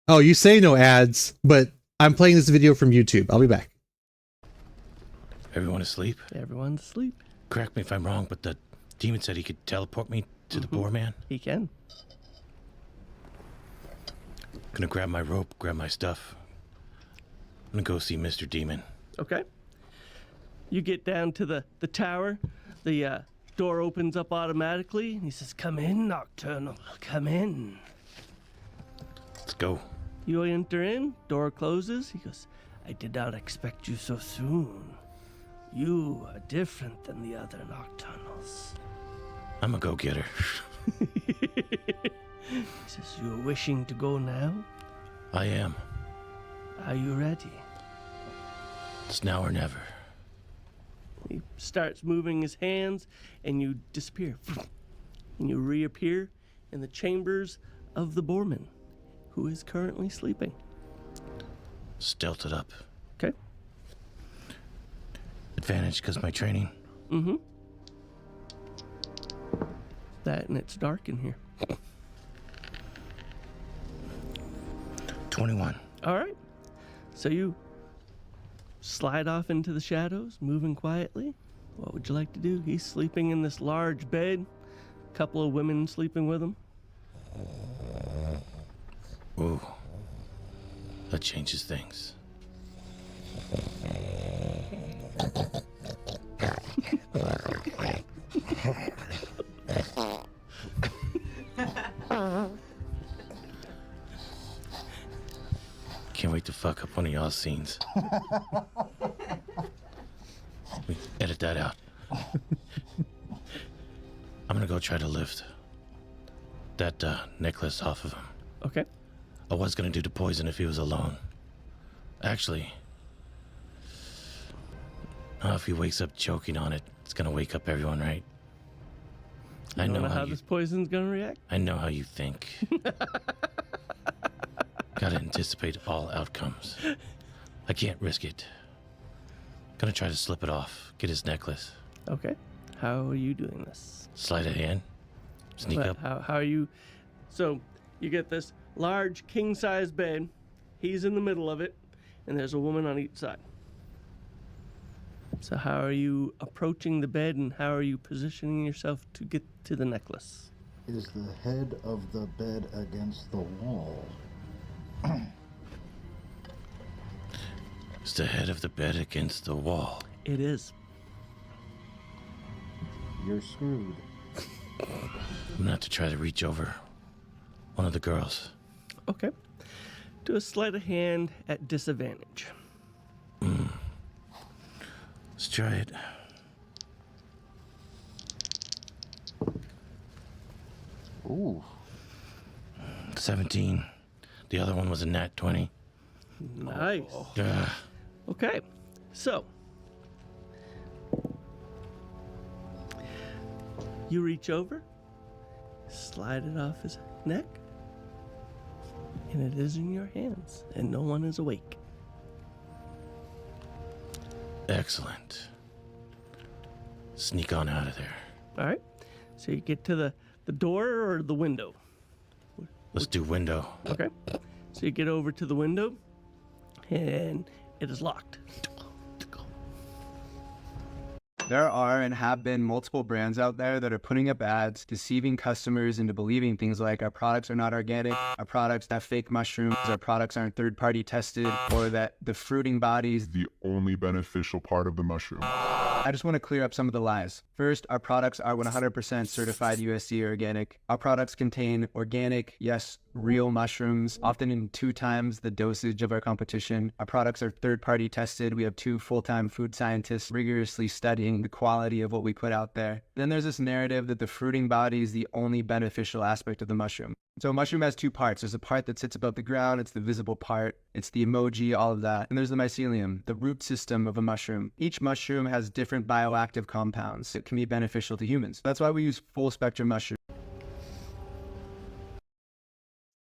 Oh, you say no ads, but I'm playing this video from YouTube. I'll be back. Everyone asleep? Everyone's asleep. Correct me if I'm wrong, but the demon said he could teleport me to the boar man. He can. Gonna grab my rope, grab my stuff. I'm gonna go see Mr. Demon. Okay. You get down to the tower. The door opens up automatically. And he says, "Come in, Nocturnal. Come in." Let's go. You enter in. Door closes. He goes, "I did not expect you so soon. You are different than the other Nocturnals." I'm a go-getter. He says, "You're wishing to go now? I am. Are you ready?" It's now or never. He starts moving his hands, and you disappear. And you reappear in the chambers of the Boorman, who is currently sleeping. Stealth it up. Okay. Advantage because my training. Mm-hmm. That, and it's dark in here. 21. All right. So you slide off into the shadows, moving quietly. What would you like to do? He's sleeping in this large bed. A couple of women sleeping with him. Ooh. That changes things. Can't wait to fuck up one of y'all's scenes. We edit that out. I'm gonna go try to lift that necklace off of him. Okay. I was gonna do the poison if he was alone. Actually, if he wakes up choking on it, it's gonna wake up everyone, right? I know how this poison's gonna react. I know how you think. Gotta anticipate all outcomes. I can't risk it. Gonna try to slip it off, get his necklace. Okay. How are you doing this? Sleight of hand. Sneak But up. How are you? So you get this large king-size bed. He's in the middle of it, and there's a woman on each side. So how are you approaching the bed, and how are you positioning yourself to get to the necklace? Is the head of the bed against the wall? Is the head of the bed against the wall? It is. You're screwed. I'm gonna have to try to reach over one of the girls. Okay. Do a sleight of hand at disadvantage. Let's try it. Ooh. 17. The other one was a nat 20. Nice. Ugh. Okay. So you reach over, slide it off his neck, and it is in your hands, and no one is awake. Excellent. Sneak on out of there. All right. So you get to the door or the window. Let's do window. Okay. So you get over to the window, and it is locked. There are and have been multiple brands out there that are putting up ads, deceiving customers into believing things like our products are not organic, our products have fake mushrooms, our products aren't third-party tested, or that the fruiting bodies the only beneficial part of the mushroom. I just want to clear up some of the lies. First, our products are 100% certified USDA organic. Our products contain organic, yes, real mushrooms, often in 2 times the dosage of our competition. Our products are third-party tested. We have 2 full-time food scientists rigorously studying the quality of what we put out there. Then there's this narrative that the fruiting body is the only beneficial aspect of the mushroom. So a mushroom has 2 parts. There's a part that sits above the ground. It's the visible part. It's the emoji, all of that. And there's the mycelium, the root system of a mushroom. Each mushroom has different bioactive compounds that can be beneficial to humans. That's why we use full spectrum mushroom.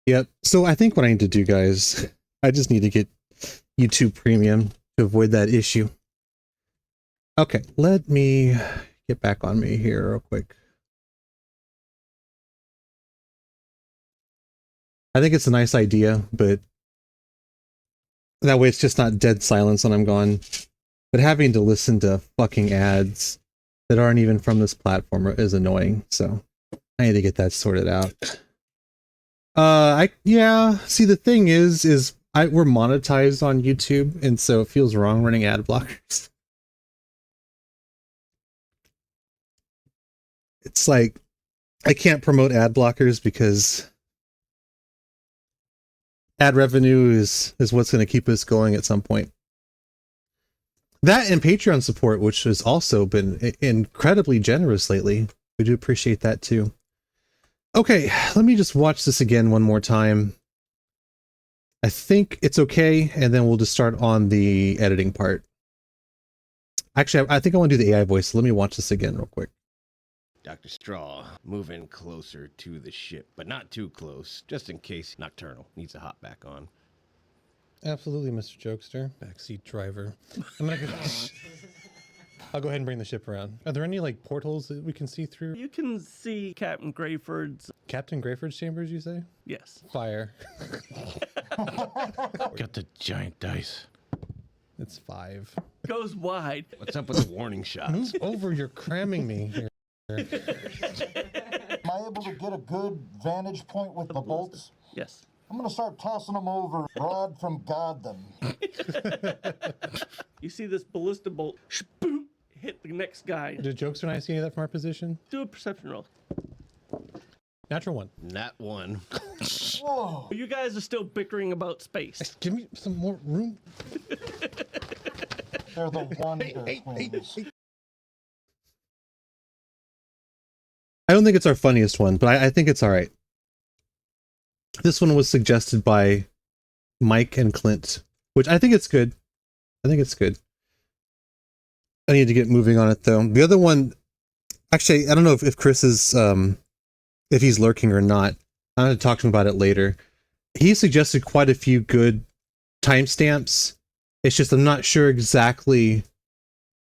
Yep. So I think what I need to do, guys, I just need to get YouTube Premium to avoid that issue. Okay, let me get back on me here real quick. I think it's a nice idea, but that way it's just not dead silence when I'm gone. But having to listen to fucking ads that aren't even from this platform is annoying, so I need to get that sorted out. Yeah, see, the thing is we're monetized on YouTube, and so it feels wrong running ad blockers. It's like I can't promote ad blockers because ad revenue is what's going to keep us going at some point. That and Patreon support, which has also been incredibly generous lately. We do appreciate that too. Okay, let me just watch this again one more time. I think it's okay, and then we'll just start on the editing part. Actually, I think I want to do the AI voice, so let me watch this again real quick. Dr. Straw, move in closer to the ship, but not too close, just in case Nocturnal needs to hop back on. Absolutely, Mr. Jokester. Backseat driver. I'm gonna go. I'll go ahead and bring the ship around. Are there any like portals that we can see through? You can see Captain Grayford's. Captain Grayford's chambers, you say? Yes. Fire. Got the giant dice. It's 5. Goes wide. What's up with the warning shots? Move over, you're cramming me here. Am I able to get a good vantage point with the bolts? Yes. I'm gonna start tossing them over. Rod from God them. You see this ballista bolt boom, hit the next guy. Did Jokester and I see any of that from our position? Do a perception roll. Natural 1. Not one. Whoa! You guys are still bickering about space. Give me some more room. They're the Wonder Twins. I don't think it's our funniest one, but I think it's all right. This one was suggested by Mike and Clint, which I think it's good. I think it's good. I need to get moving on it though. The other one, actually, I don't know if Chris is, if he's lurking or not. I'm going to talk to him about it later. He suggested quite a few good timestamps. It's just I'm not sure exactly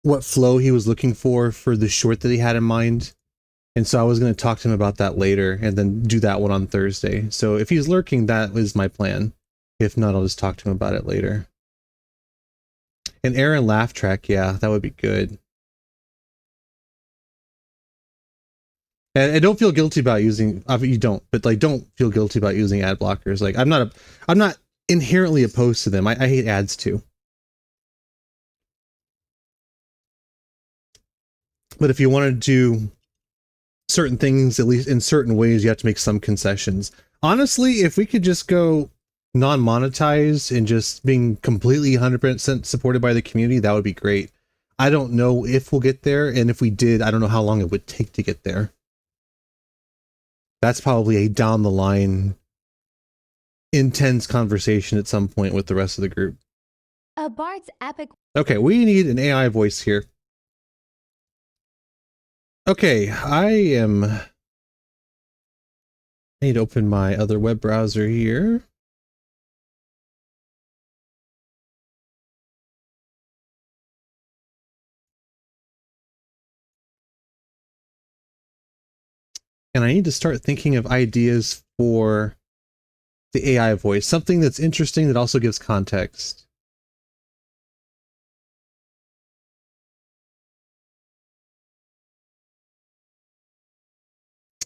what flow he was looking for the short that he had in mind. And so I was going to talk to him about that later and then do that one on Thursday. So if he's lurking, that is my plan. If not, I'll just talk to him about it later. And Aaron laugh track, yeah, that would be good. And don't feel guilty about using, you don't, but like don't feel guilty about using ad blockers. Like I'm not inherently opposed to them. I hate ads too. But if you want to do certain things, at least in certain ways, you have to make some concessions. Honestly, if we could just go non-monetized and just being completely 100% supported by the community, that would be great. I don't know if we'll get there, and if we did, I don't know how long it would take to get there. That's probably a down the line intense conversation at some point with the rest of the group. A Bart's epic. Okay, we need an AI voice here. Okay, I need to open my other web browser here. And I need to start thinking of ideas for the AI voice, something that's interesting that also gives context.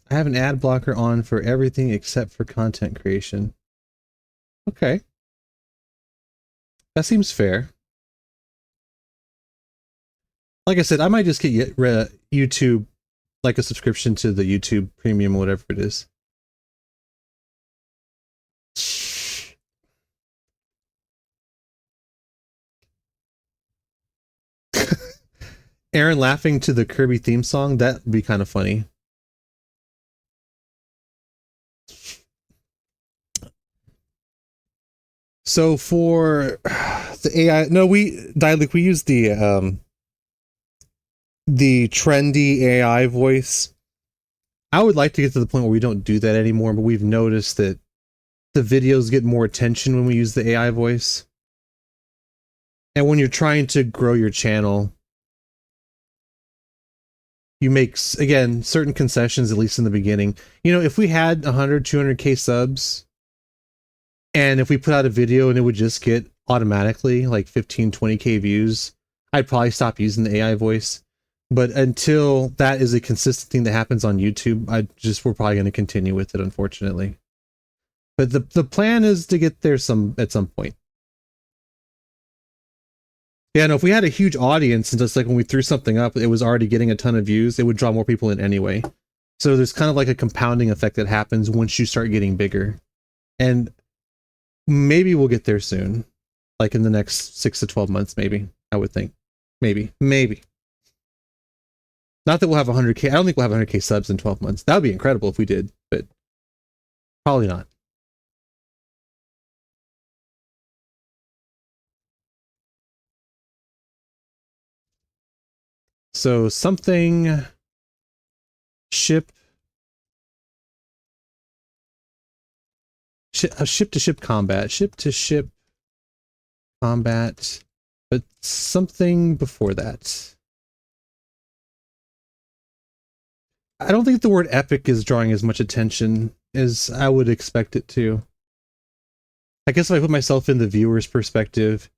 I have an ad blocker on for everything except for content creation. Okay. That seems fair. Like I said, I might just get YouTube, like a subscription to the YouTube Premium, whatever it is. Aaron laughing to the Kirby theme song, that'd be kind of funny. So for the AI, no, we use the trendy AI voice. I would like to get to the point where we don't do that anymore, but we've noticed that the videos get more attention when we use the AI voice. And when you're trying to grow your channel, you make, again, certain concessions, at least in the beginning. You know, if we had 100, 200k subs, and if we put out a video and it would just get automatically like 15, 20k views, I'd probably stop using the AI voice. But until that is a consistent thing that happens on YouTube, we're probably going to continue with it, unfortunately. But the plan is to get there at some point. Yeah, no, if we had a huge audience and just like when we threw something up, it was already getting a ton of views, it would draw more people in anyway. So there's kind of like a compounding effect that happens once you start getting bigger. And maybe we'll get there soon. Like in the next 6 to 12 months, maybe, I would think. Maybe. Not that we'll have 100k. I don't think we'll have 100k subs in 12 months. That would be incredible if we did, but probably not. So something ship to ship combat, but something before that. I don't think the word epic is drawing as much attention as I would expect it to. I guess if I put myself in the viewer's perspective,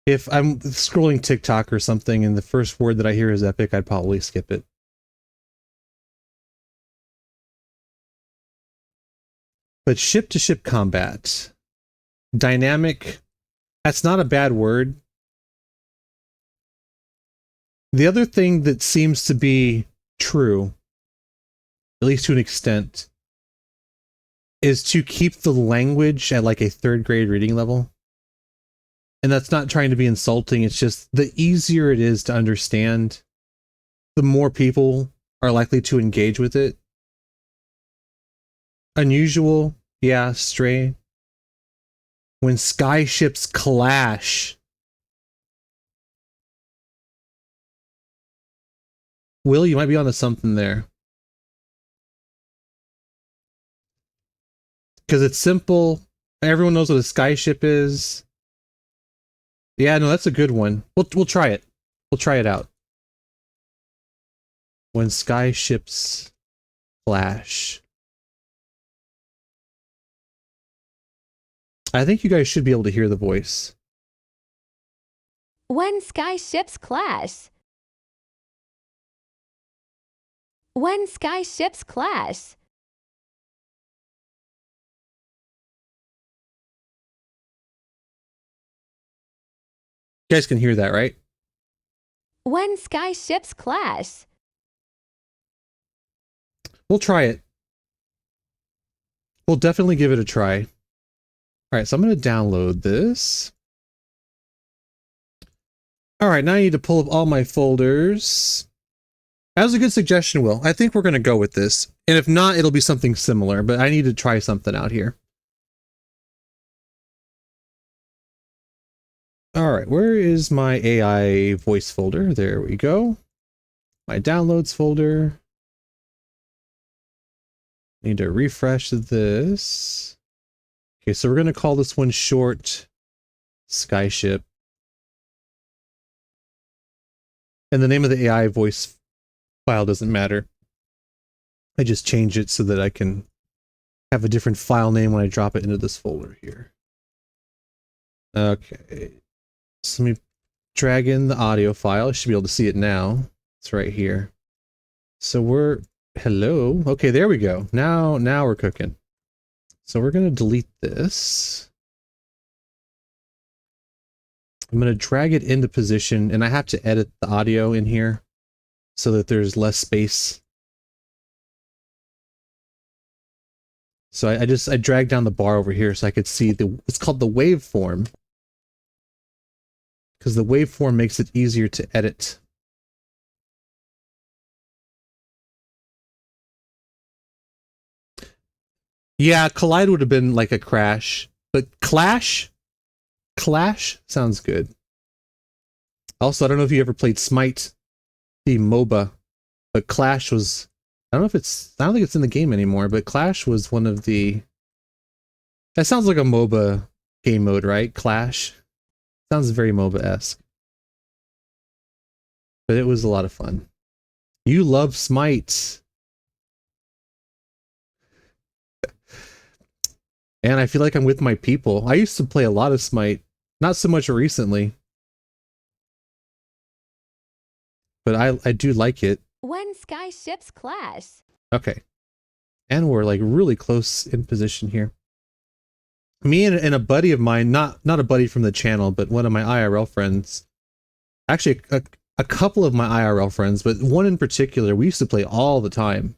if I'm scrolling TikTok or something and the first word that I hear is epic, I'd probably skip it. But ship-to-ship combat. Dynamic. That's not a bad word. The other thing that seems to be true, at least to an extent, is to keep the language at like a 3rd grade reading level. And that's not trying to be insulting, it's just the easier it is to understand, the more people are likely to engage with it. Unusual, yeah, stray. When skyships clash. Will, you might be onto something there. Because it's simple. Everyone knows what a skyship is. Yeah, no, that's a good one. We'll try it. We'll try it out. When skyships clash. I think you guys should be able to hear the voice. When skyships clash. When skyships clash. You guys can hear that, right? When skyships clash. We'll try it. We'll definitely give it a try. All right, so I'm going to download this. All right, now I need to pull up all my folders. That was a good suggestion, Will. I think we're going to go with this. And if not, it'll be something similar, but I need to try something out here. All right, where is my AI voice folder? There we go. My downloads folder. Need to refresh this. Okay, so we're going to call this one short Skyship. And the name of the AI voice file doesn't matter. I just change it so that I can have a different file name when I drop it into this folder here. Okay. So let me drag in the audio file. I should be able to see it now. It's right here. So we're... Hello. Okay, there we go. Now we're cooking. So we're going to delete this. I'm going to drag it into position, and I have to edit the audio in here so that there's less space. So I dragged down the bar over here so I could see it's called the waveform, because the waveform makes it easier to edit. Yeah, collide would have been like a crash, but clash sounds good. Also, I don't know if you ever played Smite, the MOBA, but Clash was, I don't think it's in the game anymore, but Clash was one of the, that sounds like a MOBA game mode, right? Clash. Sounds very MOBA-esque. But it was a lot of fun. You love Smite. And I feel like I'm with my people. I used to play a lot of Smite. Not so much recently. But I do like it. When sky ships clash. Okay. And we're like really close in position here. Me and a buddy of mine, not a buddy from the channel, but one of my IRL friends. Actually, a couple of my IRL friends, but one in particular, we used to play all the time.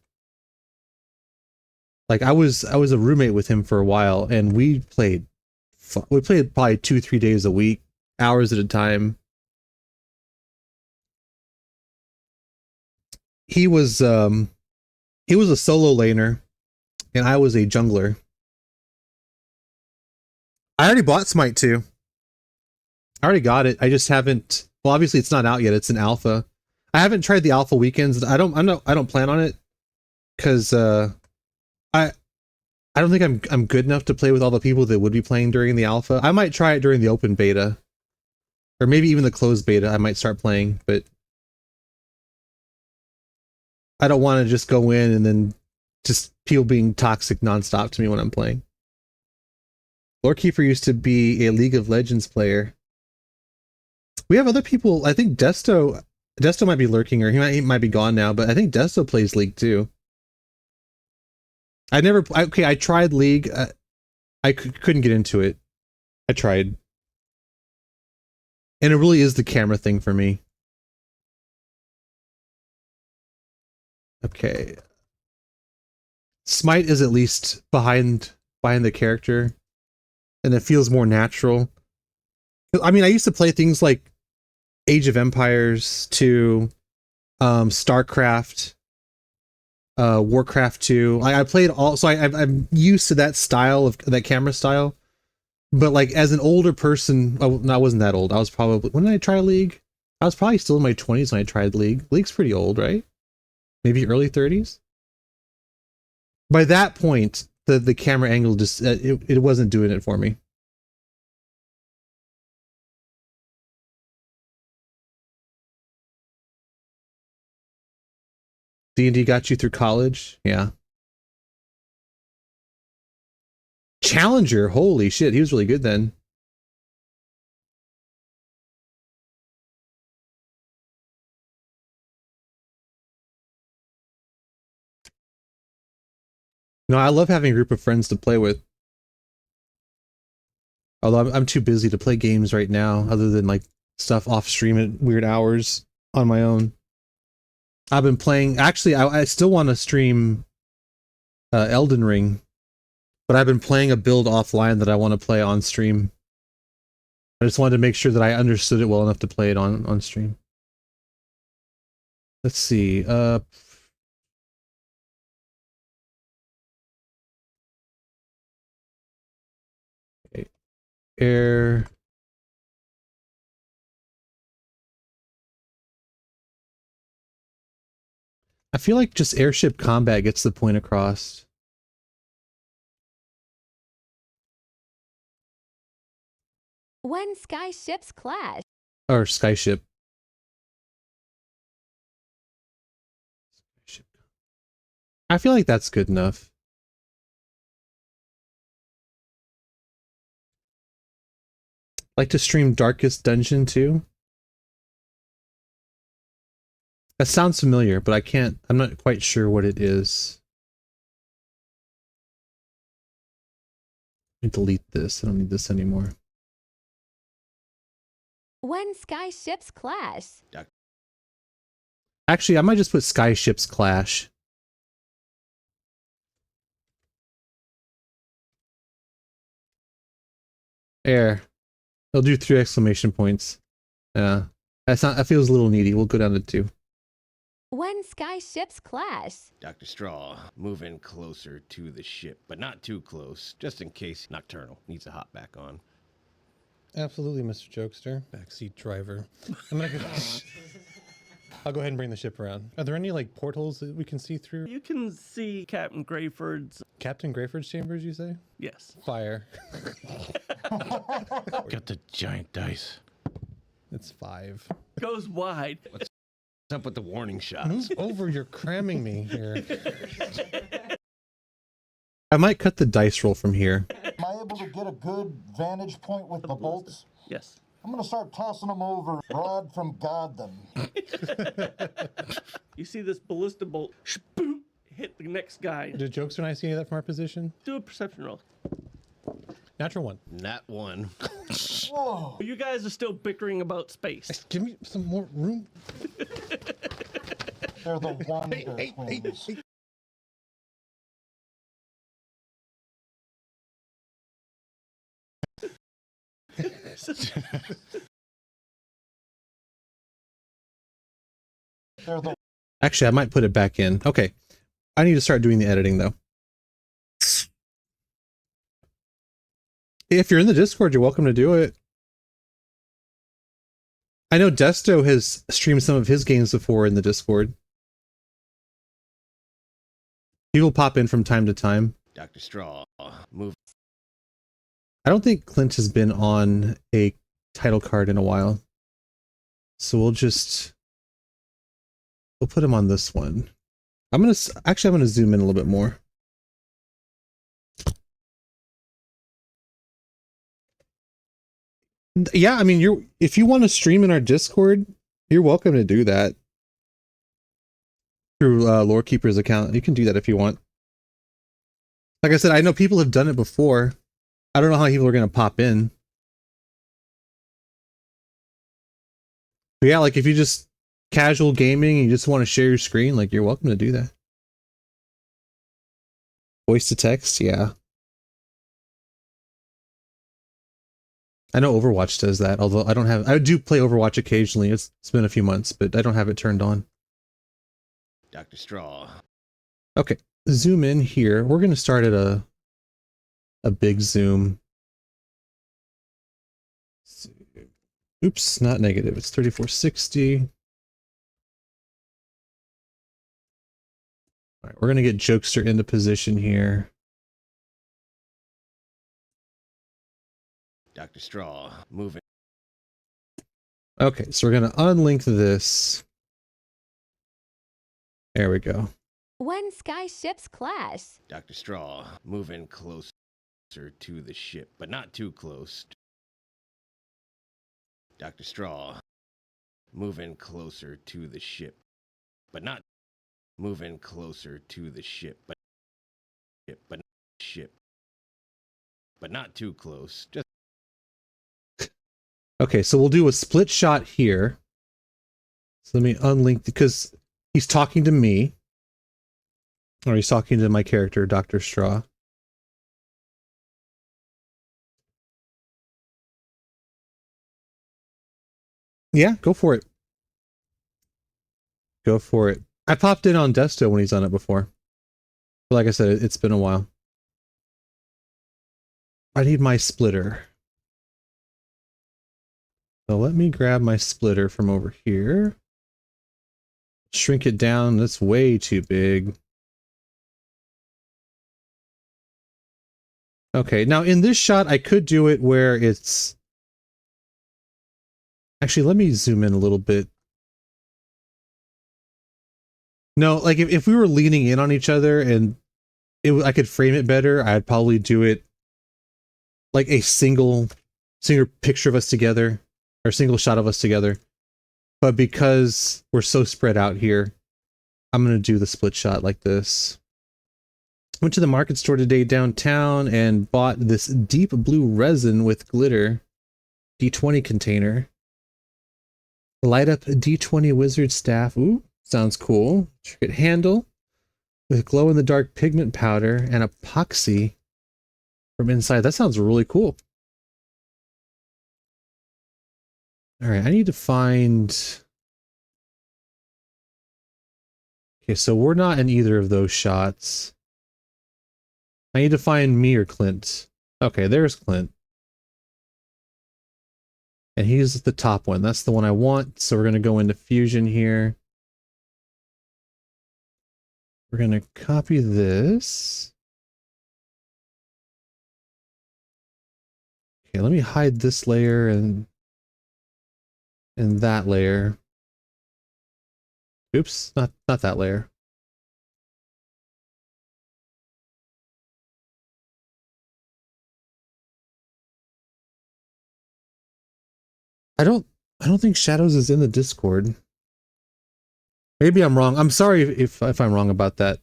Like I was a roommate with him for a while, and we played probably 2-3 days a week, hours at a time. He was a solo laner, and I was a jungler. I already bought Smite 2. I already got it. I just haven't. Well, obviously it's not out yet. It's an alpha. I haven't tried the alpha weekends. I don't plan on it because I don't think I'm good enough to play with all the people that would be playing during the alpha. I might try it during the open beta, or maybe even the closed beta. I might start playing, but I don't want to just go in and then just people being toxic nonstop to me when I'm playing. Lorekeeper used to be a League of Legends player. We have other people. I think Desto might be lurking, or he might be gone now, but I think Desto plays League too. I tried League. I couldn't get into it. I tried. And it really is the camera thing for me. Okay. Smite is at least behind the character, and it feels more natural. I mean, I used to play things like Age of Empires 2, StarCraft, Warcraft 2. I played all, so I'm used to that style of that camera style. But like as an older person, no, I wasn't that old. I was probably, when did I try League? I was probably still in my 20s when I tried League. League's pretty old, right? Maybe early 30s. By that point, the camera angle just it wasn't doing it for me. D&D got you through college? Yeah. Challenger, holy shit, he was really good then. No, I love having a group of friends to play with. Although I'm too busy to play games right now, other than like stuff off stream at weird hours on my own. I've been playing, actually I still want to stream Elden Ring, but I've been playing a build offline that I want to play on stream. I just wanted to make sure that I understood it well enough to play it on stream. Let's see, air. I feel like just airship combat gets the point across. When sky ships clash. Or skyship. I feel like that's good enough. Like to stream Darkest Dungeon too. That sounds familiar, but I'm not quite sure what it is. Let me delete this. I don't need this anymore. When sky ships clash. Actually, I might just put sky ships clash. There. They'll do 3 exclamation points. Yeah. That feels a little needy. We'll go down to 2. When sky ships clash. Dr. Straw, move in closer to the ship, but not too close, just in case Nocturnal needs to hop back on. Absolutely, Mr. Jokester. Backseat driver. I'm gonna go. I'll go ahead and bring the ship around. Are there any like portals that we can see through? You can see Captain Grayford's. Captain Grayford's chambers, you say? Yes. Fire. Got the giant dice. It's 5. Goes wide. What's up with the warning shots? Move over, you're cramming me here. I might cut the dice roll from here. Am I able to get a good vantage point with the bolts? Yes. I'm gonna start tossing them over. Rod from God them. You see this ballista bolt boom, hit the next guy. Did Jokester and I see any of that from our position? Do a perception roll. Natural 1. Not one. Whoa! You guys are still bickering about space. Give me some more room. They're the Wonder Twins. They're the Actually, I might put it back in. Okay. I need to start doing the editing, though. If you're in the Discord, you're welcome to do it. I know Desto has streamed some of his games before in the Discord. People pop in from time to time. Dr. Straw, move. I don't think Clint has been on a title card in a while. So we'll put him on this one. I'm going to zoom in a little bit more. Yeah, I mean, if you want to stream in our Discord, you're welcome to do that through Lorekeeper's account. You can do that if you want. Like I said, I know people have done it before. I don't know how people are going to pop in. But yeah, like if you just casual gaming and you just want to share your screen, like you're welcome to do that. Voice to text, yeah. I know Overwatch does that, although I do play Overwatch occasionally. It's been a few months, but I don't have it turned on. Dr. Straw. Okay, zoom in here. We're going to start at a big zoom. Oops, not negative. It's 3460. All right, we're going to get Jokester into position here. Dr. Straw, move it. Okay, so we're going to unlink this. There we go. When sky ships clash. Dr. Straw, move in closer to the ship, but not too close. Dr. Straw, move in closer to the ship, but not move in closer to the ship, but not too close. Just Okay, so we'll do a split shot here. So let me unlink, because he's talking to me. Or he's talking to my character, Dr. Straw. Yeah, go for it. Go for it. I popped in on Desto when he's done it before. But like I said, it's been a while. I need my splitter. So let me grab my splitter from over here. Shrink it down. That's way too big. Okay, now in this shot, I could do it where it's... Actually, let me zoom in a little bit. No, like if we were leaning in on each other and I could frame it better, I'd probably do it like a single picture of us together, or single shot of us together. But because we're so spread out here, I'm going to do the split shot like this. Went to the market store today downtown and bought this deep blue resin with glitter D20 container. Light up a D20 wizard staff. Ooh, sounds cool. Trinket handle with glow-in-the-dark pigment powder and epoxy from inside. That sounds really cool. All right, I need to find... Okay, so we're not in either of those shots. I need to find me or Clint. Okay, there's Clint. And he's the top one. That's the one I want. So we're going to go into Fusion here. We're going to copy this. Okay, let me hide this layer and that layer. Oops, not that layer. I don't think Shadows is in the Discord. Maybe I'm wrong. I'm sorry if I'm wrong about that.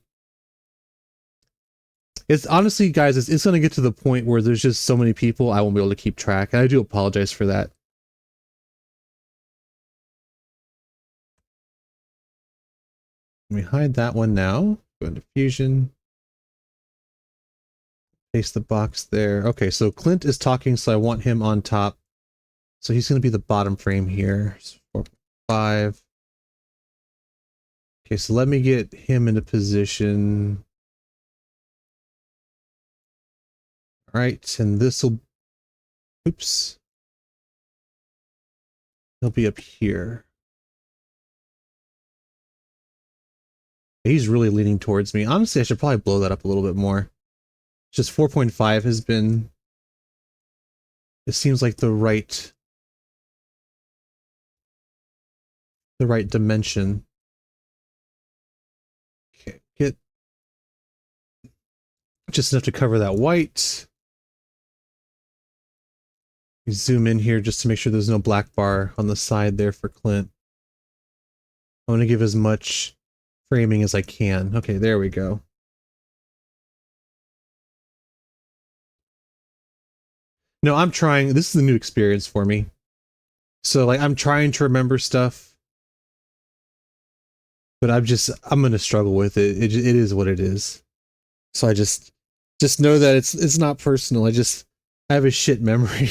It's honestly, guys, it's going to get to the point where there's just so many people I won't be able to keep track, and I do apologize for that. Let me hide that one now. Go into Fusion. Paste the box there. Okay, so Clint is talking, so I want him on top. So he's going to be the bottom frame here. 4, 5. Okay, so let me get him into position. All right, and this will... Oops. He'll be up here. He's really leaning towards me. Honestly, I should probably blow that up a little bit more. Just 4.5 has been... It seems like the right dimension. Okay, get just enough to cover that white. Zoom in here just to make sure there's no black bar on the side there for Clint. I want to give as much framing as I can. Okay, there we go. No, I'm trying. This is a new experience for me. So, like, I'm trying to remember stuff. But I'm going to struggle with it. It is what it is. So I just know that it's not personal. I have a shit memory.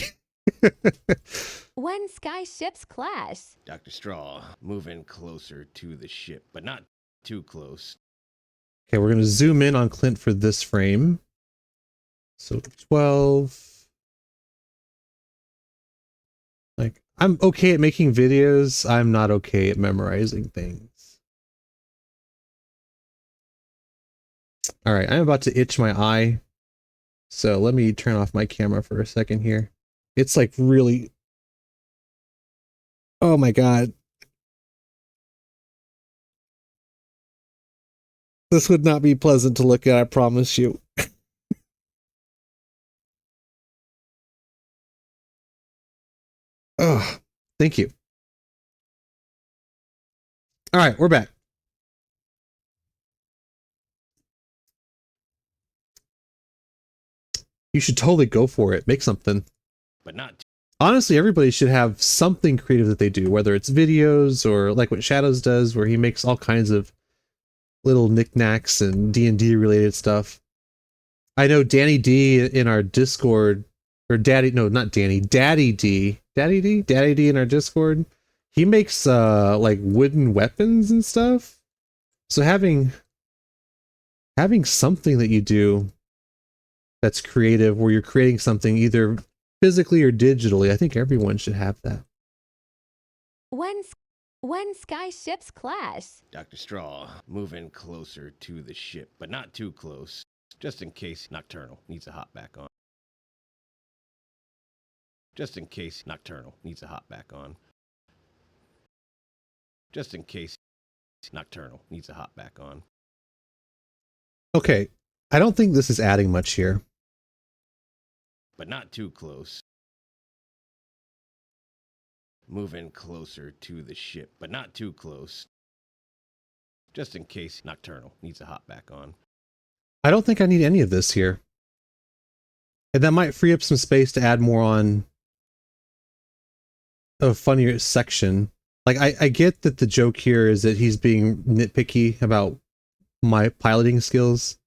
When sky ships clash. Dr. Straw, move in closer to the ship, but not too close. Okay, we're going to zoom in on Clint for this frame. So 12. Like, I'm okay at making videos. I'm not okay at memorizing things. All right, I'm about to itch my eye. So let me turn off my camera for a second here. It's like really... Oh my God. This would not be pleasant to look at, I promise you. Oh, thank you. All right, we're back. You should totally go for it. Make something. But not honestly, everybody should have something creative that they do, whether it's videos or like what Shadows does, where he makes all kinds of little knickknacks and D&D related stuff. I know Danny D in our Discord, or Daddy, no, not Danny, Daddy D in our Discord. He makes like wooden weapons and stuff. So having something that you do that's creative, where you're creating something either physically or digitally, I think everyone should have that. When sky ships clash. Dr. Straw, move in closer to the ship, but not too close, just in case Nocturnal needs a hop back on. Just in case Nocturnal needs a hop back on. Just in case Nocturnal needs a hop back on. Okay, I don't think this is adding much here. But not too close. Move in closer to the ship, but not too close. Just in case Nocturnal needs a hop back on. I don't think I need any of this here. And that might free up some space to add more on a funnier section. Like, I get that the joke here is that he's being nitpicky about my piloting skills.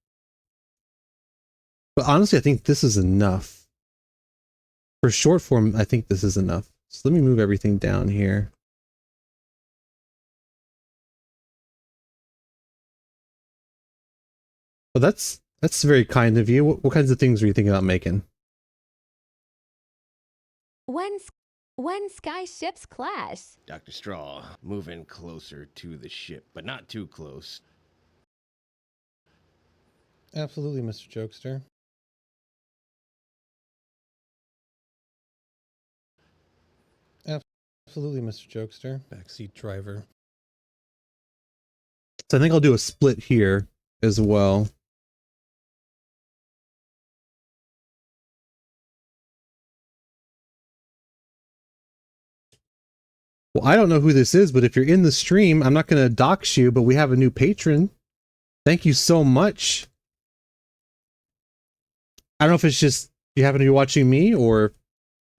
But honestly, I think this is enough. For short form, I think this is enough. So let me move everything down here. Well, that's very kind of you. What kinds of things were you thinking about making? When sky ships clash. Dr. Straw, moving closer to the ship, but not too close. Absolutely, Mr. Jokester. Absolutely, Mr. Jokester. Backseat driver. So I think I'll do a split here as well. Well, I don't know who this is, but if you're in the stream, I'm not going to dox you, but we have a new patron. Thank you so much. I don't know if it's just you happen to be watching me or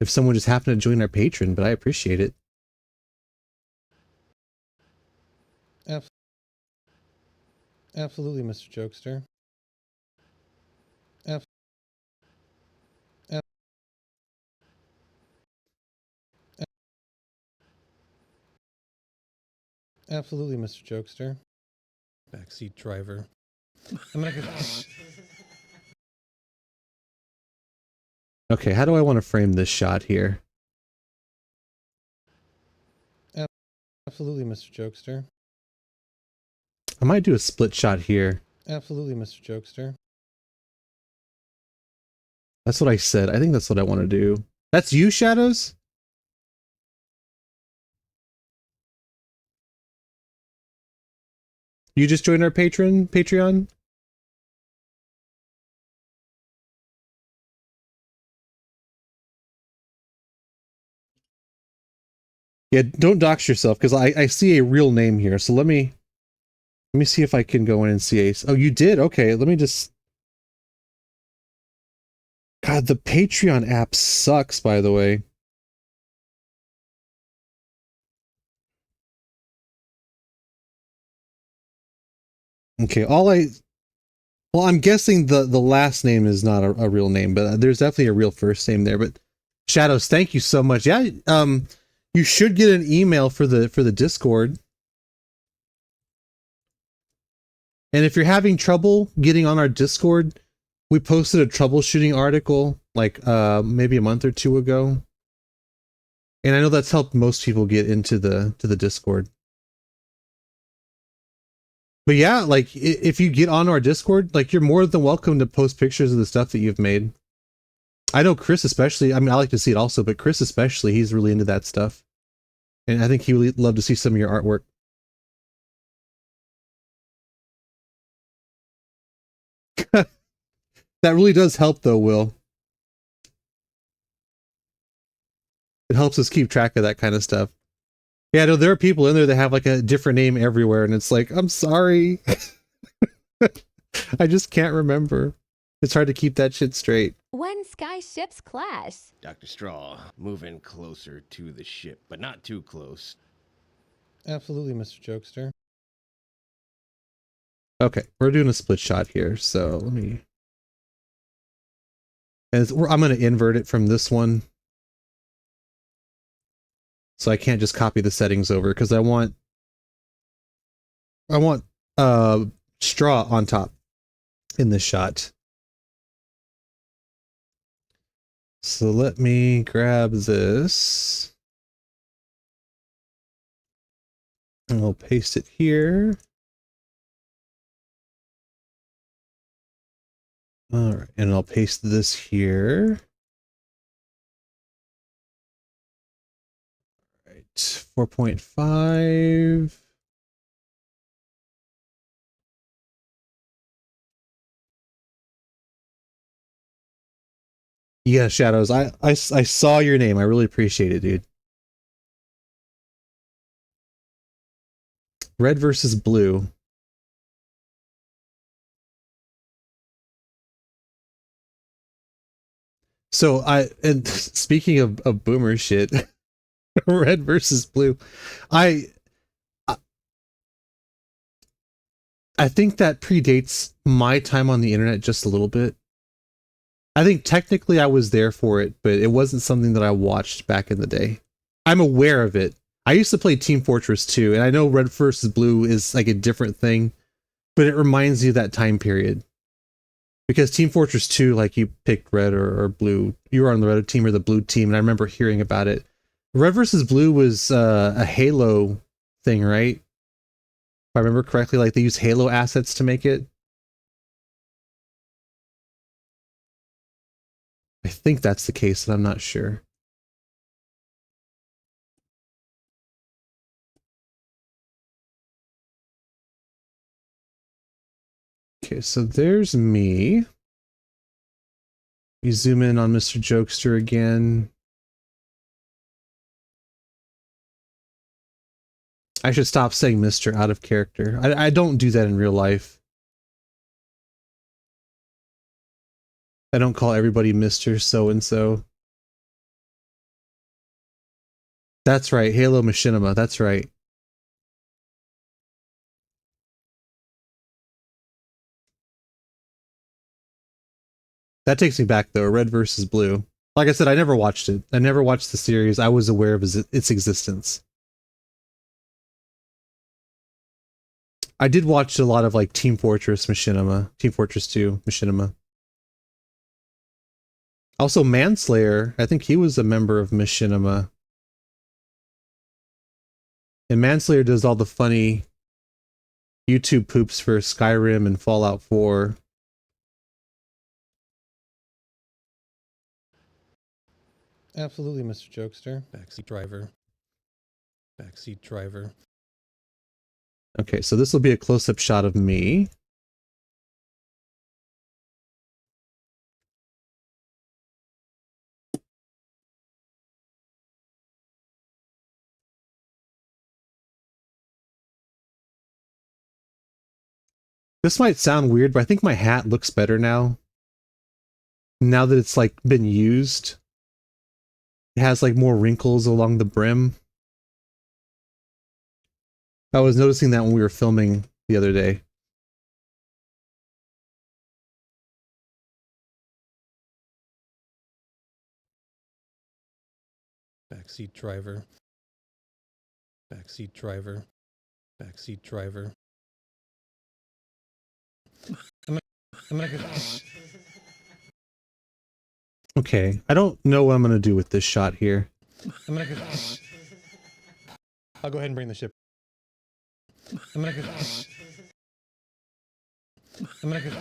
if someone just happened to join our patron, but I appreciate it. Absolutely, Mr. Jokester. Absolutely, Mr. Jokester. Backseat driver. I'm gonna go. Okay, how do I want to frame this shot here? Absolutely, Mr. Jokester. I might do a split shot here. Absolutely, Mr. Jokester. That's what I said. I think that's what I want to do. That's you, Shadows? You just joined our Patreon? Yeah, don't dox yourself because I see a real name here. So let me see if I can go in and see a. Oh, you did? Okay, let me just. God, the Patreon app sucks, by the way. Okay, well, I'm guessing the last name is not a real name, but there's definitely a real first name there. But Shadows, thank you so much. Yeah, you should get an email for the Discord. And if you're having trouble getting on our Discord, we posted a troubleshooting article like maybe a month or two ago. And I know that's helped most people get into the Discord. But yeah, like if you get on our Discord, like you're more than welcome to post pictures of the stuff that you've made. I know Chris especially, I mean, I like to see it also, but Chris especially, he's really into that stuff. And I think he would love to see some of your artwork. That really does help though, Will. It helps us keep track of that kind of stuff. Yeah, no, there are people in there that have like a different name everywhere, and it's like, I'm sorry. I just can't remember. It's hard to keep that shit straight. When sky ships clash. Dr. Straw, moving closer to the ship, but not too close. Absolutely, Mr. Jokester. Okay, we're doing a split shot here, so let me. And I'm going to invert it from this one. So I can't just copy the settings over because I want straw on top in this shot. So let me grab this. And we'll paste it here. All right, and I'll paste this here. All right, 4.5. Yeah, Shadows, I saw your name. I really appreciate it, dude. Red versus blue. So and speaking of boomer shit, Red versus blue. I think that predates my time on the internet just a little bit. I think technically I was there for it, but it wasn't something that I watched back in the day. I'm aware of it. I used to play Team Fortress 2, and I know Red versus Blue is like a different thing, but it reminds you of that time period. Because Team Fortress 2, like you picked red or blue, you were on the red team or the blue team, and I remember hearing about it. Red versus Blue was a Halo thing, right? If I remember correctly, like they used Halo assets to make it. I think that's the case, and I'm not sure. Okay, so there's me. You zoom in on Mr. Jokester again. I should stop saying Mr. out of character. I don't do that in real life. I don't call everybody Mr. So-and-so. That's right, Halo Machinima, that's right. That takes me back though, Red versus Blue. Like I said, I never watched it. I never watched the series. I was aware of its existence. I did watch a lot of like Team Fortress Machinima, Team Fortress 2 Machinima. Also Manslayer, I think he was a member of Machinima. And Manslayer does all the funny YouTube poops for Skyrim and Fallout 4. Absolutely, Mr. Jokester. Backseat driver. Backseat driver. Okay, so this will be a close-up shot of me. This might sound weird, but I think my hat looks better now. Now that it's like been used. It has like more wrinkles along the brim. I was noticing that when we were filming the other day. Backseat driver. Backseat driver. Backseat driver. I'm gonna go. Okay, I don't know what I'm gonna do with this shot here. I'm gonna go. I'll go ahead and bring the ship. I'm gonna go. I'm gonna go.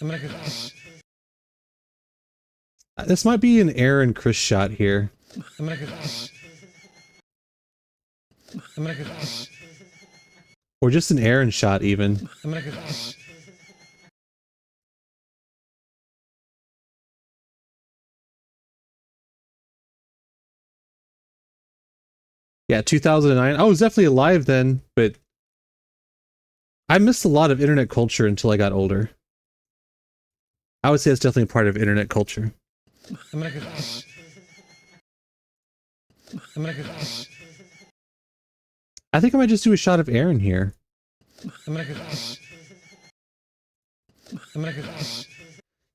I'm gonna go. This might be an Aaron Chris shot here. I'm gonna go. I'm gonna go. Or just an Aaron shot even. I'm gonna go. Yeah, 2009. I was definitely alive then, but I missed a lot of internet culture until I got older. I would say it's definitely a part of internet culture. I'm gonna go. I'm gonna go. I think I might just do a shot of Aaron here. I'm gonna go. I'm gonna go.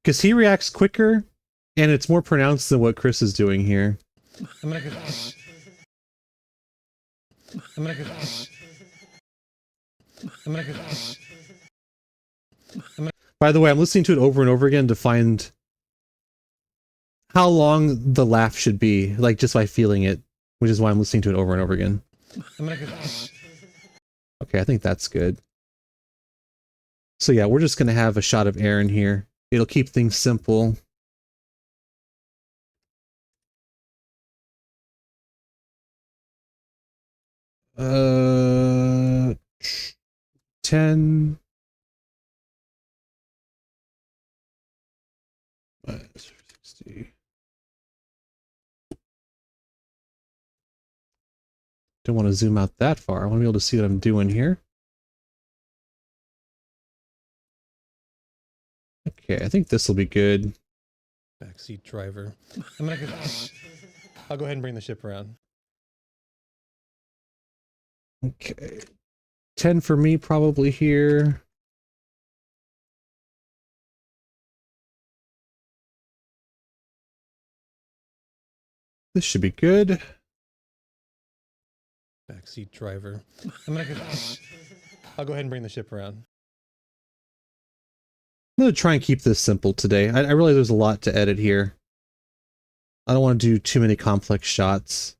Because he reacts quicker, and it's more pronounced than what Chris is doing here. I'm gonna go. I'm gonna go. I'm gonna go. By the way, I'm listening to it over and over again to find how long the laugh should be, like just by feeling it, which is why I'm listening to it over and over again. I'm gonna go. Okay, I think that's good. So yeah, we're just gonna have a shot of Aaron here. It'll keep things simple. Uh, 10. 60. Don't want to zoom out that far. I want to be able to see what I'm doing here. Okay, I think this will be good. Backseat driver. I'm gonna go. I'll go ahead and bring the ship around. Okay. 10 for me probably here. This should be good. Backseat driver. I'll go ahead and bring the ship around. I'm going to try and keep this simple today. I realize there's a lot to edit here. I don't want to do too many complex shots.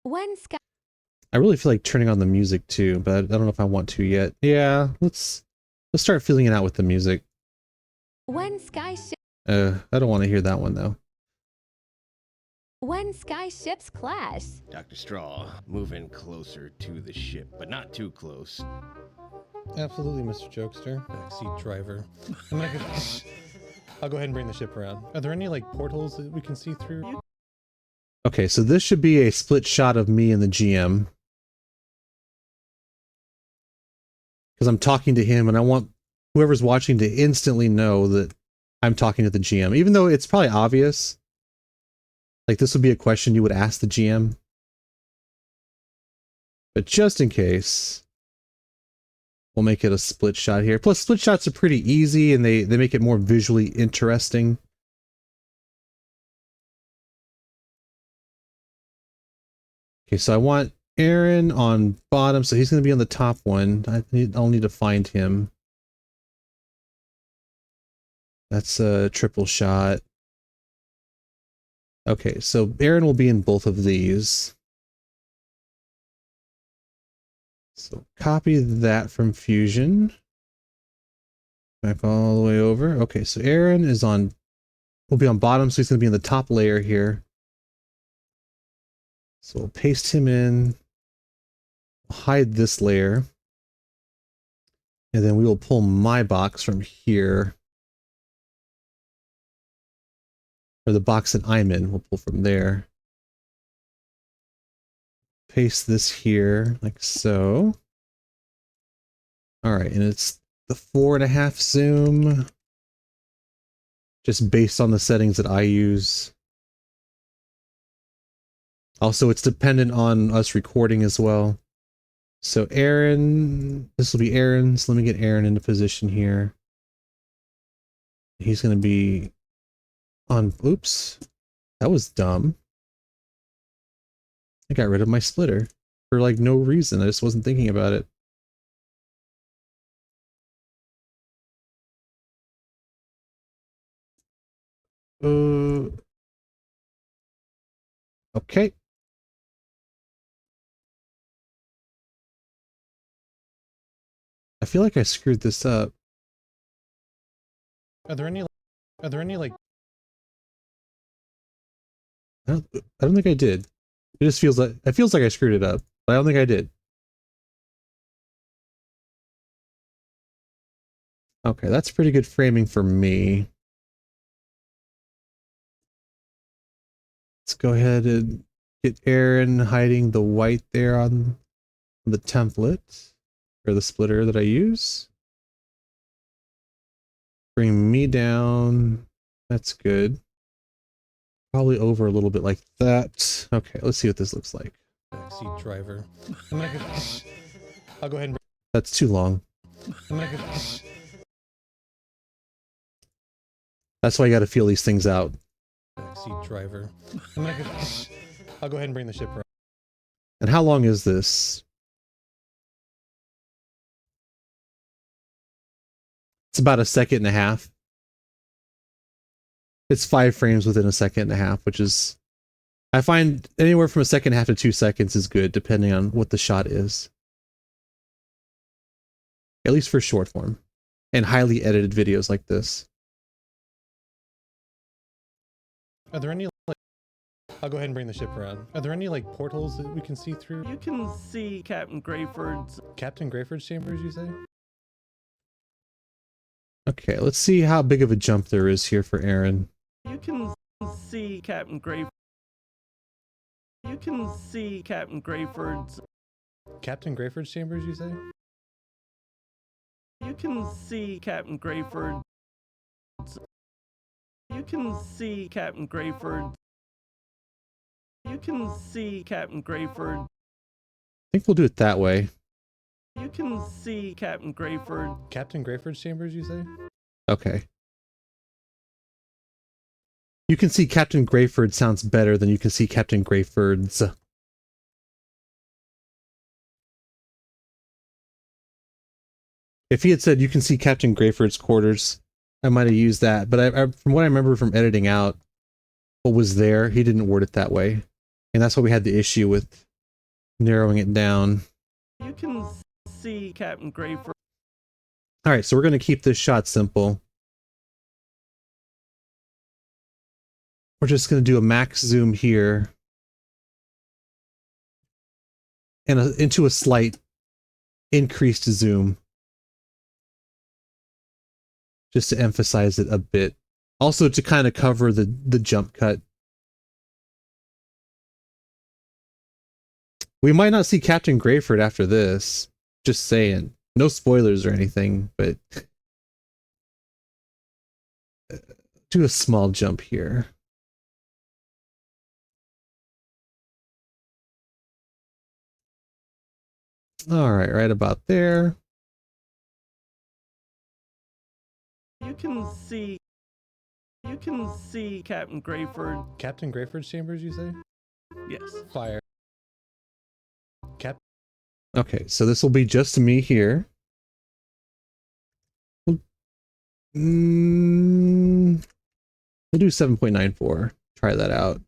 When sky I really feel like turning on the music too, but I don't know if I want to yet. Yeah, let's start feeling it out with the music. when sky shi I don't want to hear that one though. when sky ships clash. Dr. Straw, moving closer to the ship, but not too close. Absolutely, Mr. Jokester. Backseat driver. I'll go ahead and bring the ship around. Are there any like portals that we can see through? Okay, so this should be a split shot of me and the GM. Because I'm talking to him and I want whoever's watching to instantly know that I'm talking to the GM. Even though it's probably obvious. Like this would be a question you would ask the GM. But just in case, we'll make it a split shot here. Plus split shots are pretty easy and they make it more visually interesting. Okay, so I want Aaron on bottom, so he's going to be on the top one. I'll need to find him. That's a triple shot. Okay, so Aaron will be in both of these. So copy that from Fusion. Back all the way over. Okay, so Aaron will be on bottom, so he's going to be in the top layer here. So we'll paste him in, hide this layer, and then we will pull my box from here. Or the box that I'm in, we'll pull from there. Paste this here, like so. All right, and it's the 4.5 zoom, just based on the settings that I use. Also, it's dependent on us recording as well. So Aaron, this will be Aaron's. Let me get Aaron into position here. He's going to be on, oops, that was dumb. I got rid of my splitter for like no reason. I just wasn't thinking about it. Okay. I feel like I screwed this up. Are there any like I don't think I did. It just feels like I screwed it up, but I don't think I did. Okay, that's pretty good framing for me. Let's go ahead and get Aaron hiding the white there on the template or the splitter that I use. Bring me down. That's good. Probably over a little bit like that. Okay, let's see what this looks like. backseat driver. I'll go ahead and That's too long. That's why you got to feel these things out. backseat driver. I'll go ahead and bring the ship around. And how long is this? It's about 1.5 seconds. It's 5 frames within 1.5 seconds, which is, I find anywhere from 1.5 seconds to 2 seconds is good, depending on what the shot is. At least for short form and highly edited videos like this. Are there any like, I'll go ahead and bring the ship around. Are there any like portals that we can see through? You can see Captain Grayford's. Captain Grayford's chambers, you say? Okay, let's see how big of a jump there is here for Aaron. You can see Captain Grayford. You can see Captain Grayford's. Captain Grayford's chambers, you say? You can see Captain Grayford. You can see Captain Grayford. You can see Captain Grayford. I think we'll do it that way. You can see Captain Grayford. Captain Grayford's chambers, you say? Okay. You can see Captain Grayford sounds better than you can see Captain Grayford's. If he had said you can see Captain Grayford's quarters, I might have used that. But from what I remember from editing out what was there, he didn't word it that way. And that's why we had the issue with narrowing it down. You can see Captain Grayford. All right, so we're going to keep this shot simple. We're just going to do a max zoom here. And into a slight increased zoom. Just to emphasize it a bit. Also to kind of cover the jump cut. We might not see Captain Grayford after this. Just saying. No spoilers or anything, but do a small jump here. All right, right about there. You can see Captain Grayford. Captain Grayford's chambers, you say? Yes. Fire. Okay, so this will be just me here. We'll do 7.94. Try that out.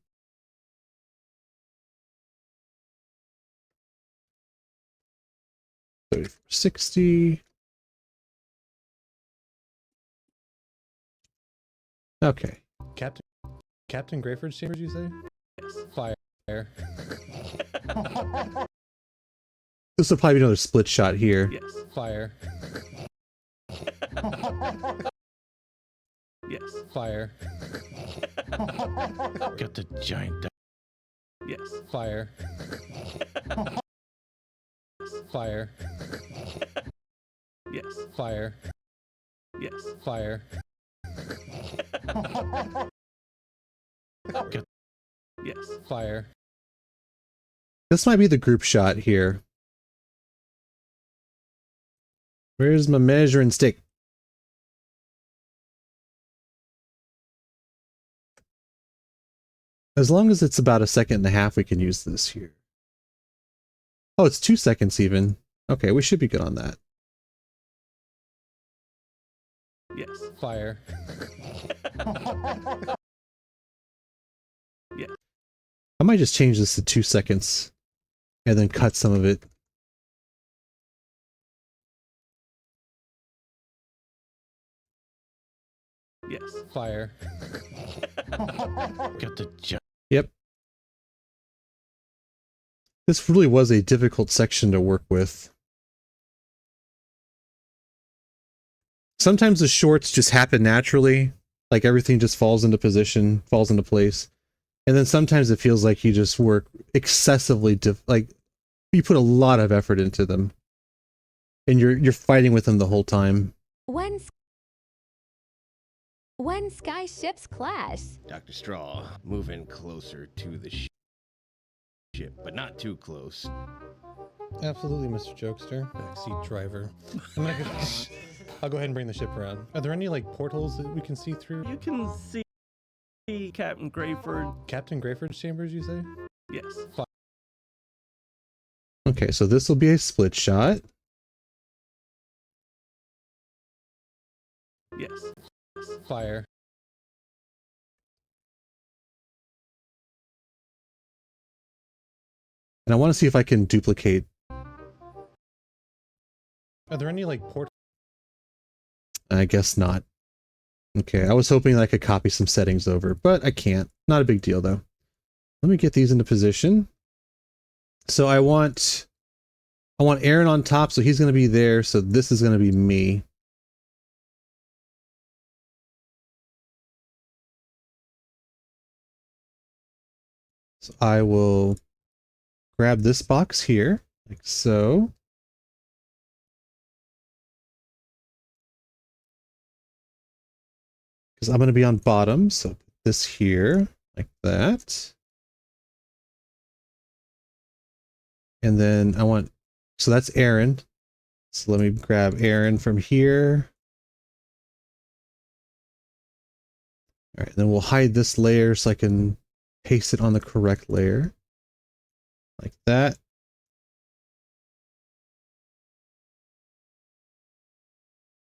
$34.60. Okay. Captain Grayford's chambers, you say? Yes. Fire. This will probably be another split shot here. Yes. Fire. Yes. Fire. Got the giant. Yes. Fire. Fire. Yes. Fire. Yes. Fire. Yes. Fire. This might be the group shot here. Where's my measuring stick? As long as it's about 1.5 seconds, we can use this here. Oh, it's 2 seconds even. Okay, we should be good on that. Yes. Fire. Yes. I might just change this to 2 seconds and then cut some of it. Yes. Fire. Got the giant. Yep. This really was a difficult section to work with. Sometimes the shorts just happen naturally, like everything just falls into position, falls into place. And then sometimes it feels like you just work excessively, like you put a lot of effort into them. And you're fighting with them the whole time. When sky ships clash. Dr. Straw, move in closer to the ship, but not too close. Absolutely, Mr. Jokester. Backseat driver. I'll go ahead and bring the ship around. Are there any like portals that we can see through? You can see Captain Grayford. Captain Grayford's chambers, you say? Yes. Okay, so this will be a split shot. Yes. Fire. And I want to see if I can duplicate. Are there any like portals? I guess not. Okay, I was hoping that I could copy some settings over, but I can't. Not a big deal though. Let me get these into position. So I want Aaron on top, so he's going to be there, so this is going to be me. So I will grab this box here, like so. because I'm going to be on bottom. So put this here like that. And then I want, so that's Aaron. So let me grab Aaron from here. All right, then we'll hide this layer so I can paste it on the correct layer. Like that.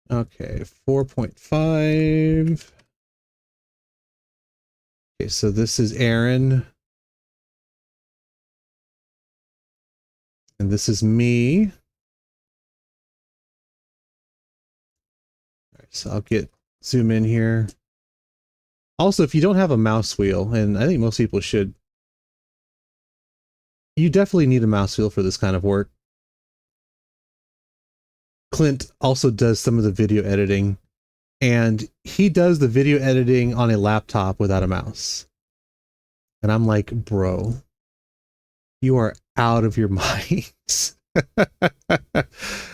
Okay, 4.5. Okay, so this is Aaron. And this is me. All right, so I'll zoom in here. Also, if you don't have a mouse wheel, and I think most people should, you definitely need a mouse wheel for this kind of work. Clint also does some of the video editing, and he does the video editing on a laptop without a mouse. And I'm like, bro, you are out of your minds. I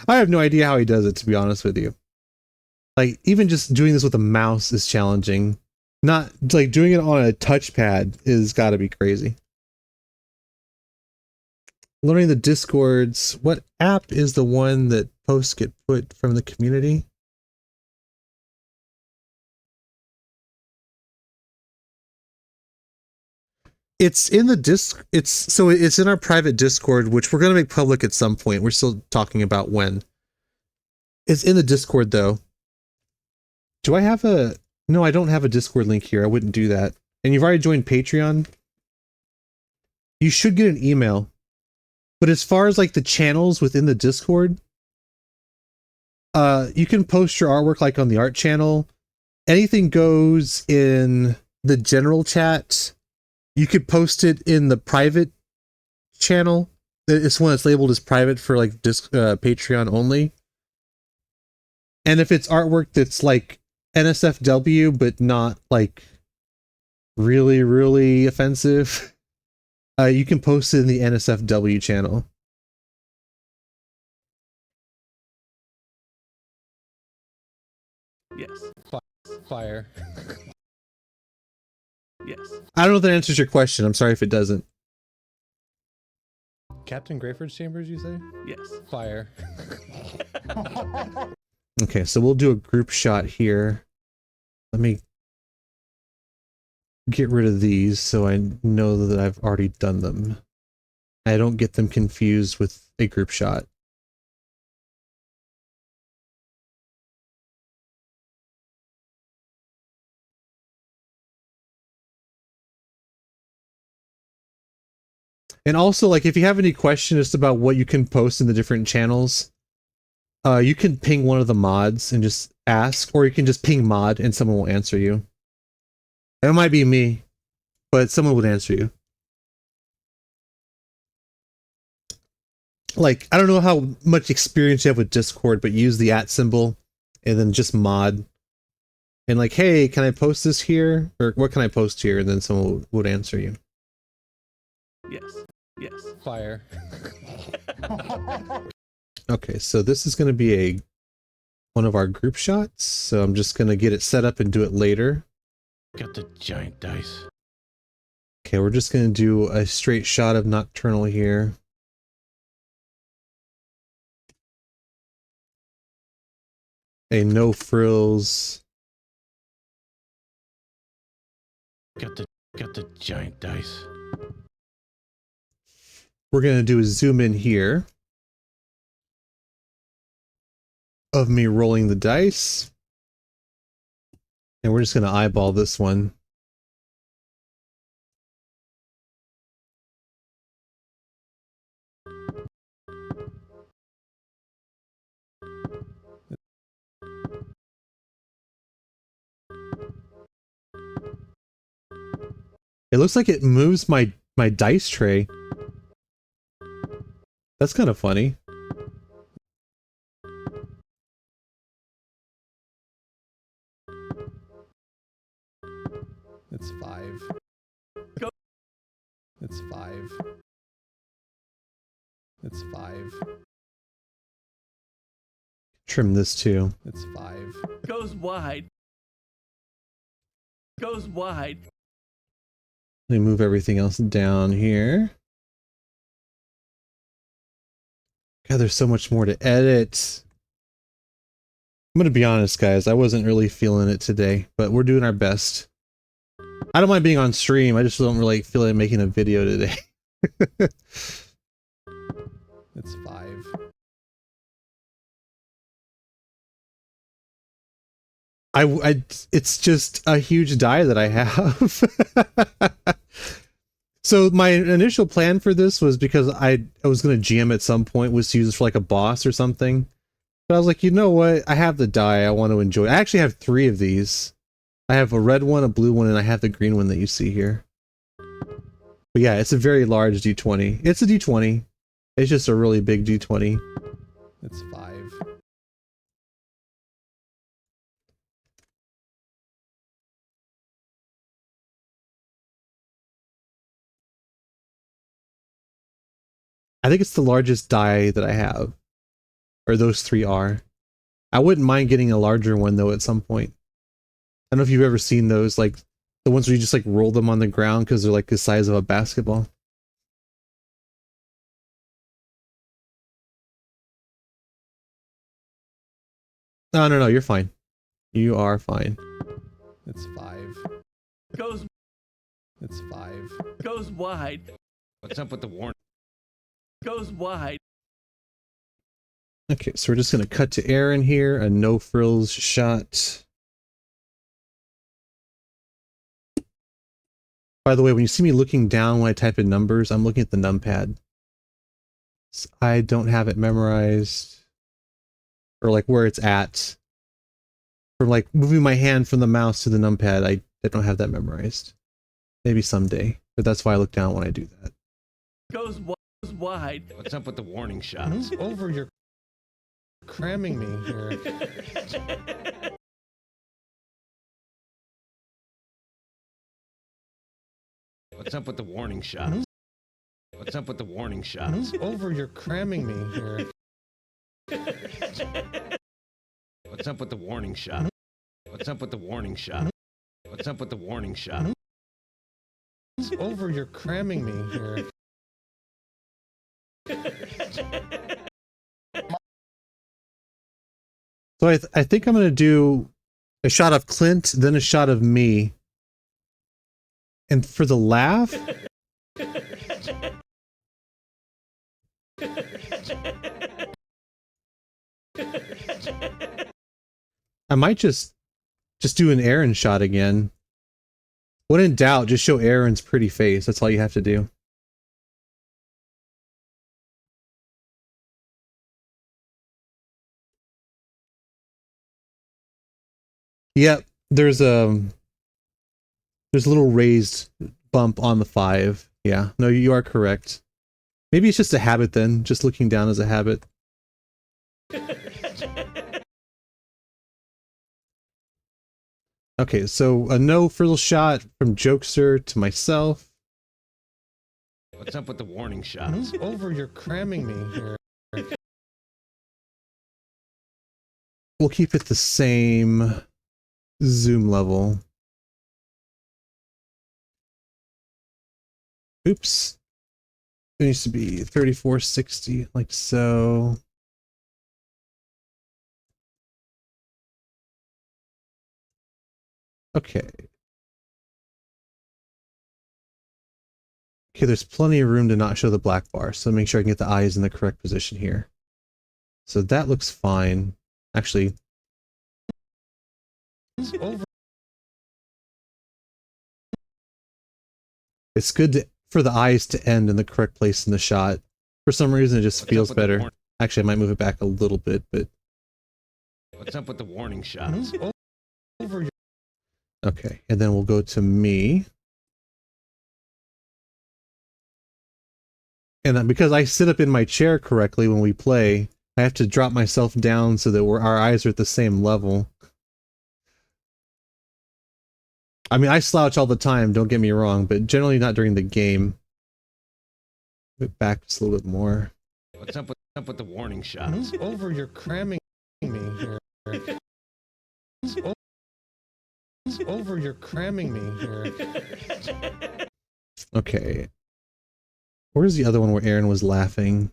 have no idea how he does it, to be honest with you. Like, even just doing this with a mouse is challenging. Not like doing it on a touchpad is gotta be crazy. Learning the Discords. What app is the one that posts get put from the community? It's in the it's in our private Discord, which we're gonna make public at some point. We're still talking about when. It's in the Discord though. Do I have a... No, I don't have a Discord link here. I wouldn't do that. And you've already joined Patreon. You should get an email. But as far as like the channels within the Discord, you can post your artwork like on the art channel. Anything goes in the general chat. You could post it in the private channel. It's one that's labeled as private for like Patreon only. And if it's artwork that's like NSFW, but not like really, really offensive, you can post it in the NSFW channel. Yes. Fire. Yes. I don't know if that answers your question. I'm sorry if it doesn't. Captain Greyford's Chambers, you say? Yes. Fire. Okay, so we'll do a group shot here. Let me get rid of these so I know that I've already done them. I don't get them confused with a group shot. And also, like, if you have any questions about what you can post in the different channels, you can ping one of the mods and just ask, or you can just ping mod and someone will answer you. It might be me, but someone would answer you. Like, I don't know how much experience you have with Discord, but use the @ symbol and then just mod. And like, hey, can I post this here? Or what can I post here? And then someone would answer you. Yes. Yes. Fire. Okay, so this is going to be one of our group shots. So I'm just going to get it set up and do it later. Got the giant dice. Okay, we're just going to do a straight shot of Nocturnal here. A no frills. Got the giant dice. We're going to do a zoom in here of me rolling the dice. And we're just going to eyeball this one. It looks like it moves my dice tray. That's kind of funny. It's 5. Go. It's 5. It's 5. Trim this too. It's 5. Goes wide. Goes wide. Let me move everything else down here. God, there's so much more to edit. I'm gonna be honest, guys. I wasn't really feeling it today, but we're doing our best. I don't mind being on stream. I just don't really feel like making a video today. It's 5. It's just a huge die that I have. So my initial plan for this was because I was going to GM at some point, was to use this for like a boss or something. But I was like, you know what? I have the die. I want to enjoy. I actually have 3 of these. I have a red one, a blue one, and I have the green one that you see here. But yeah, it's a very large D20. It's a D20. It's just a really big D20. It's 5. I think it's the largest die that I have. Or those 3 are. I wouldn't mind getting a larger one though at some point. I don't know if you've ever seen those, like the ones where you just like roll them on the ground because they're like the size of a basketball. No, you're fine. You are fine. It's 5. Goes. It's 5. Goes wide. What's up with the warning? Goes wide. Okay, so we're just gonna cut to Aaron here, a no frills shot. By the way, when you see me looking down when I type in numbers, I'm looking at the numpad. I don't have it memorized. Or like where it's at. From like moving my hand from the mouse to the numpad, I don't have that memorized. Maybe someday, but that's why I look down when I do that. Goes wide. What's up with the warning shots? Move over, you're cramming me here. What's up with the warning shots? What's up with the warning shots? Move over, you're cramming me here. What's up with the warning shot? What's up with the warning shot? What's up with the warning shot? Move over, you're cramming me here. So I think I'm gonna do a shot of Clint, then a shot of me. And for the laugh, I might just do an Aaron shot again. When in doubt, just show Aaron's pretty face. That's all you have to do. Yep, there's a little raised bump on the 5. Yeah, no, you are correct. Maybe it's just a habit then, just looking down as a habit. Okay, so a no frill shot from Jokester to myself. What's up with the warning shots? Move over, you're cramming me here. We'll keep it the same zoom level. Oops. It needs to be 3460, like so. Okay. Okay, there's plenty of room to not show the black bar, so make sure I can get the eyes in the correct position here. So that looks fine. Actually, Over. it's good for the eyes to end in the correct place in the shot. For some reason, it just feels better. Actually, I might move it back a little bit, but... What's up with the warning shots? Move over. Okay, and then we'll go to me. And then because I sit up in my chair correctly when we play, I have to drop myself down so that our eyes are at the same level. I mean, I slouch all the time, don't get me wrong, but generally not during the game. Move back just a little bit more. What's up with the warning shots? Move over, you're cramming me here. Over, you're cramming me here. Okay. Where's the other one where Aaron was laughing?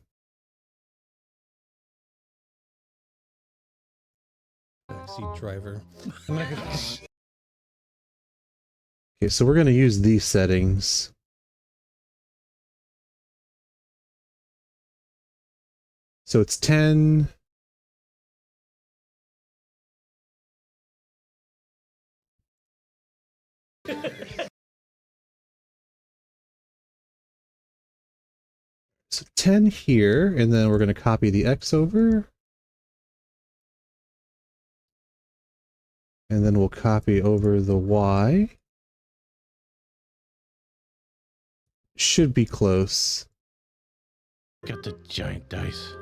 Backseat driver. I'm not gonna... Okay, so we're going to use these settings. So it's 10. So 10 here, and then we're going to copy the X over. And then we'll copy over the Y. Should be close. Got the giant dice.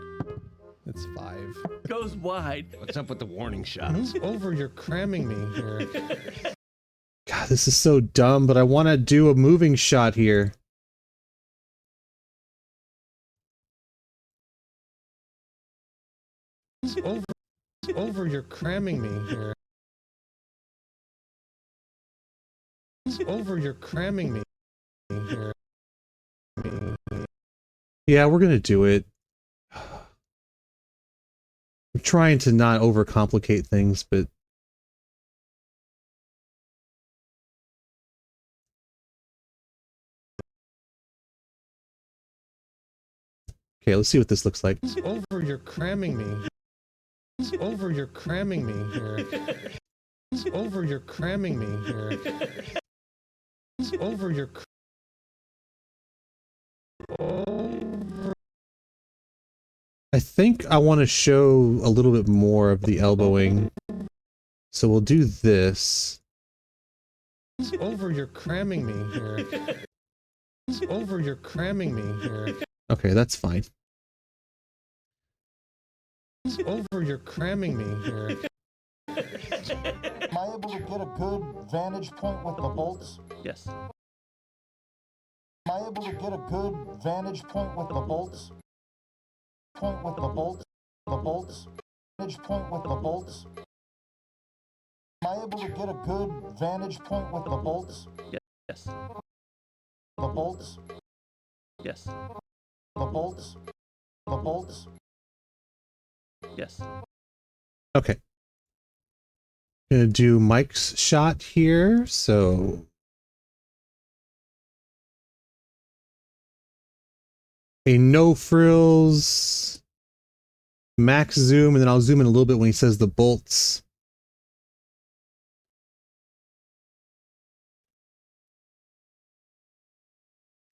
It's 5. Goes wide. What's up with the warning shots? Move over, you're cramming me here. God, this is so dumb, but I want to do a moving shot here. Over, you're cramming me here. Over, you're cramming me here. Yeah, we're going to do it. I'm trying to not overcomplicate things, but okay, let's see what this looks like. Over, you're cramming me. Over, you're cramming me here. Over, you're cramming me here. Over, you're I think I want to show a little bit more of the elbowing. So we'll do this. Over, you're cramming me here. Over, you're cramming me here. Okay, that's fine. Over, you're cramming me here. Am I able to get a good vantage point with the bolts? Yes. Am I able to get a good vantage point with the bolts? Point with the bolts? The bolts? Vantage point with the bolts? Am I able to get a good vantage point with the bolts? Yes. The bolts? Yes. The bolts? The bolts? Yes. Okay. Gonna do Mike's shot here, so a no frills, max zoom, and then I'll zoom in a little bit when he says the bolts.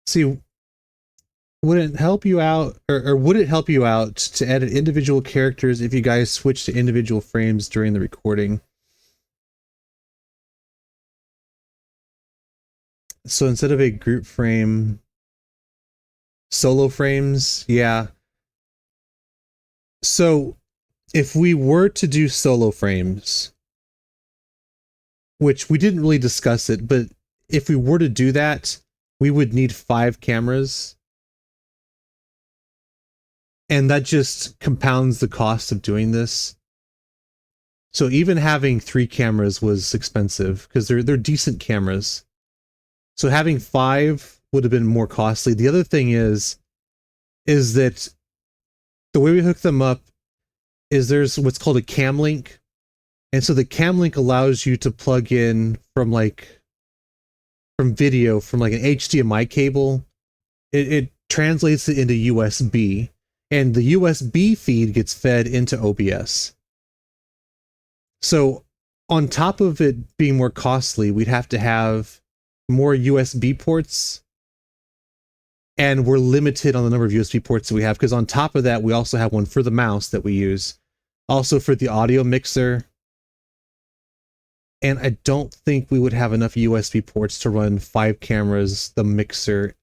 See, would it help you out, or would it help you out to edit individual characters if you guys switch to individual frames during the recording? So instead of a group frame, solo frames, yeah. So if we were to do solo frames, which we didn't really discuss it, but if we were to do that, we would need 5 cameras. And that just compounds the cost of doing this. So even having 3 cameras was expensive because they're decent cameras. So having 5 would have been more costly. The other thing is that the way we hook them up is there's what's called a cam link. And so the cam link allows you to plug in from video from like an HDMI cable. It translates it into USB. And the USB feed gets fed into OBS. So on top of it being more costly, we'd have to have more USB ports. And we're limited on the number of USB ports that we have, because on top of that, we also have one for the mouse that we use. Also for the audio mixer. And I don't think we would have enough USB ports to run 5 cameras, the mixer,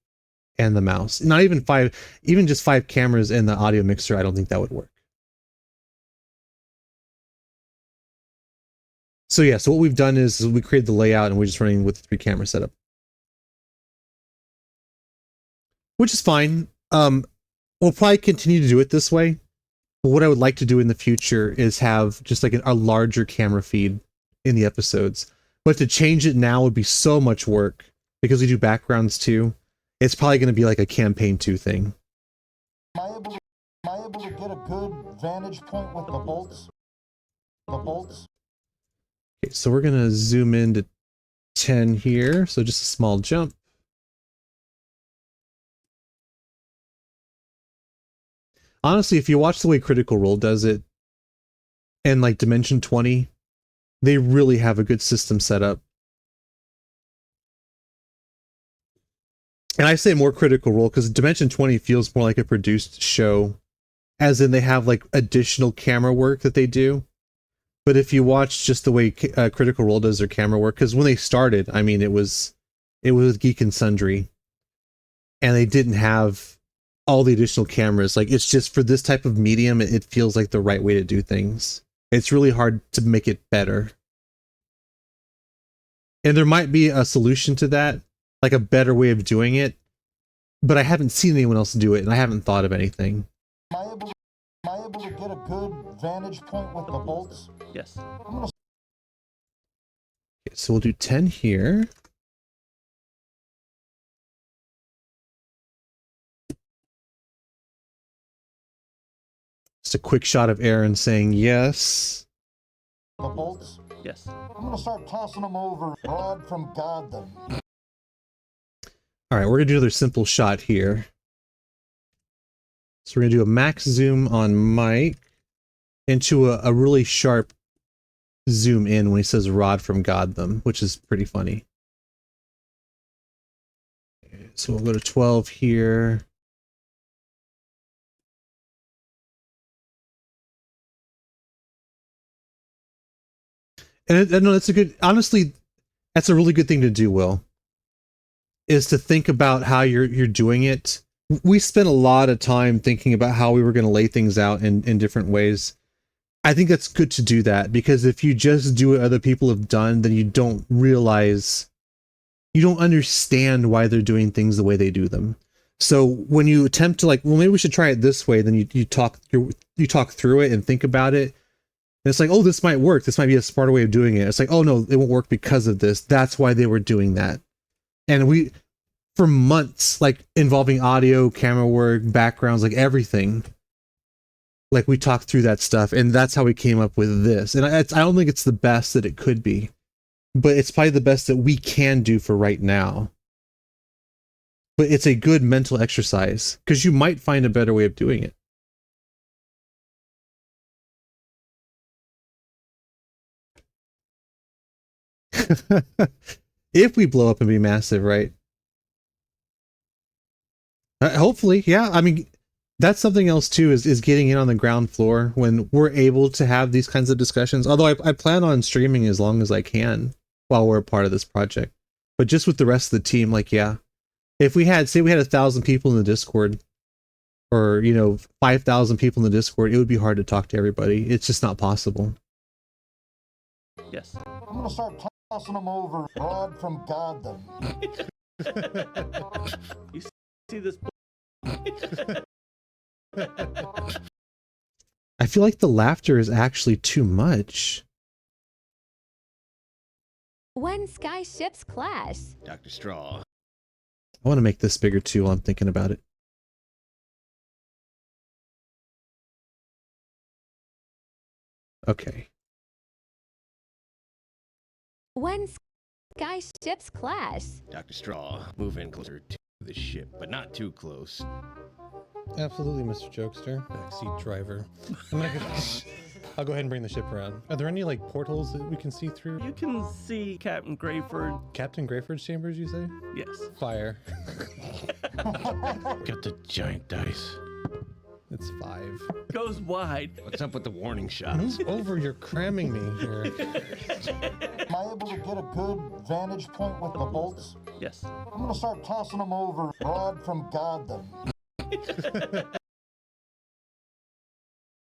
and the mouse. Not even 5, even just 5 cameras and the audio mixer, I don't think that would work. So yeah, so what we've done is we created the layout and we're just running with the 3 camera setup. Which is fine. We'll probably continue to do it this way. But what I would like to do in the future is have just like a larger camera feed in the episodes. But to change it now would be so much work because we do backgrounds too. It's probably going to be like a campaign 2 thing. Am I able to get a good vantage point with the bolts? The bolts? Okay, so we're going to zoom in to 10 here. So just a small jump. Honestly, if you watch the way Critical Role does it, and like Dimension 20, they really have a good system set up. And I say more Critical Role because Dimension 20 feels more like a produced show, as in they have like additional camera work that they do. But if you watch just the way Critical Role does their camera work, because when they started, I mean, it was Geek and Sundry, and they didn't have all the additional cameras. Like, it's just for this type of medium, it feels like the right way to do things. It's really hard to make it better. And there might be a solution to that, like a better way of doing it, but I haven't seen anyone else do it, and I haven't thought of anything. Am I able to get a good vantage point with the bolts? Yes. Okay, so we'll do 10 here. Just a quick shot of Aaron saying yes. The bolts? Yes. I'm gonna start tossing them over. Rod from God them. All right, we're gonna do another simple shot here. So we're gonna do a max zoom on Mike into a really sharp zoom in when he says Rod from God them, which is pretty funny. So we'll go to 12 here. And no, that's a good, honestly, that's a really good thing to do, Will, is to think about how you're doing it. We spent a lot of time thinking about how we were going to lay things out in different ways. I think that's good to do that, because if you just do what other people have done, then you don't realize, you don't understand why they're doing things the way they do them. So when you attempt to, like, well, maybe we should try it this way, then you talk through it and think about it. And it's like, oh, this might work. This might be a smarter way of doing it. It's like, oh no, it won't work because of this. That's why they were doing that. And we, for months, like involving audio, camera work, backgrounds, like everything, like we talked through that stuff, and that's how we came up with this. And I don't think it's the best that it could be, but it's probably the best that we can do for right now. But it's a good mental exercise, because you might find a better way of doing it. If we blow up and be massive, right? Hopefully, yeah. I mean, that's something else too, is getting in on the ground floor when we're able to have these kinds of discussions. Although I plan on streaming as long as I can while we're a part of this project. But just with the rest of the team, like, yeah. If we had, say we had 1,000 people in the Discord, or, 5,000 people in the Discord, it would be hard to talk to everybody. It's just not possible. Yes. I'm gonna start tossing them over. Rod from God them. You see this? I feel like the laughter is actually too much. When sky ships clash. Dr. Straw. I want to make this bigger too while I'm thinking about it. Okay. When sky ships clash. Dr. Straw. Move in closer to the ship, but not too close. Absolutely, Mr. Jokester. Backseat driver. I'll go ahead and bring the ship around. Are there any like portals that we can see through? You can see Captain Grayford. Captain Grayford's chambers, you say? Yes. Fire. Got the giant dice. It's 5. Goes wide. What's up with the warning shots? Move over, you're cramming me here. Am I able to get a good vantage point with the bolts? Yes. I'm gonna start tossing them over. Rod from God them.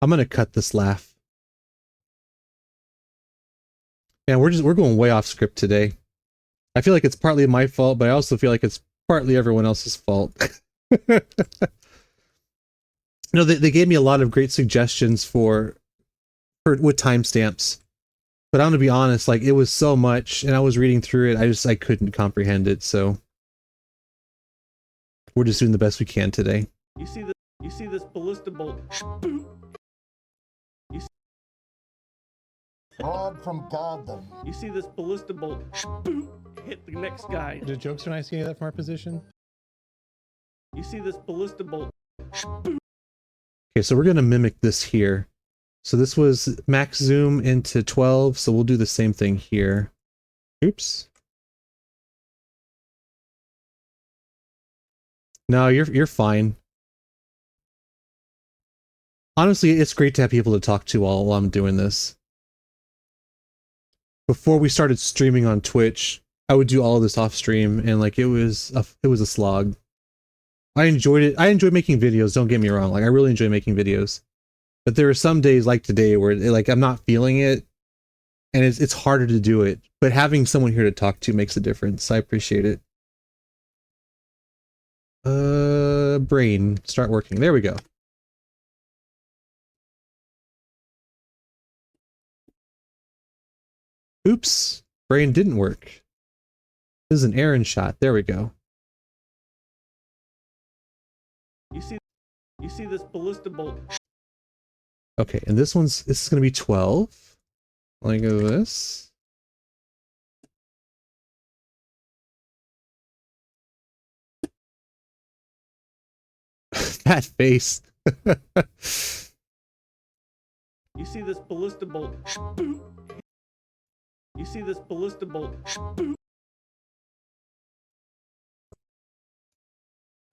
I'm gonna cut this laugh. Yeah, we're going way off script today. I feel like it's partly my fault, but I also feel like it's partly everyone else's fault. They gave me a lot of great suggestions for with timestamps, But I'm gonna be honest, like it was so much, and I was reading through it, I couldn't comprehend it. So we're just doing the best we can today. You see this ballista bolt. Boop. Rod from God them. You see this ballista bolt. Boop. Hit the next guy. Did Jokester and I see any of that from our position? You see this ballista bolt. Boop. Okay, so we're gonna mimic this here. So this was max zoom into 12, so we'll do the same thing here. Oops. No, you're fine. Honestly, it's great to have people to talk to while I'm doing this. Before we started streaming on Twitch, I would do all of this off stream, and like it was a slog. I enjoyed it. I enjoy making videos, don't get me wrong. Like I really enjoy making videos. But there are some days like today where like I'm not feeling it, and it's harder to do it. But having someone here to talk to makes a difference. I appreciate it. Brain, start working. There we go. Oops, brain didn't work. This is an Aaron shot. There we go. You see this ballista bolt. Okay, and this is going to be 12. Like this. That face. You see this ballista bolt. Boop. You see this ballista bolt. Boop.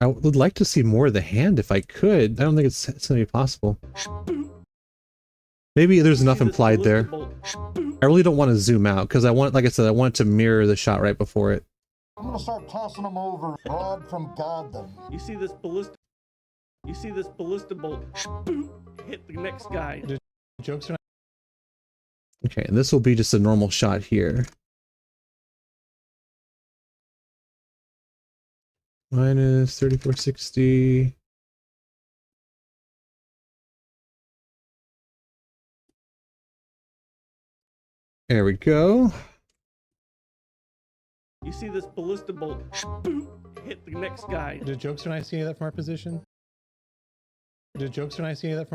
I would like to see more of the hand if I could. I don't think it's going to be possible. Maybe there's enough implied there. I really don't want to zoom out because I want, like I said, I want to mirror the shot right before it. I'm gonna start tossing them over. Rod from God them. You see this ballista bolt. Boop. Hit the next guy. Jokester. Okay, and this will be just a normal shot here. Minus 3460. There we go. You see this ballista bolt. Boop. Hit the next guy. Did Jokester and I see any of that from our position? Did Jokester and I see any of that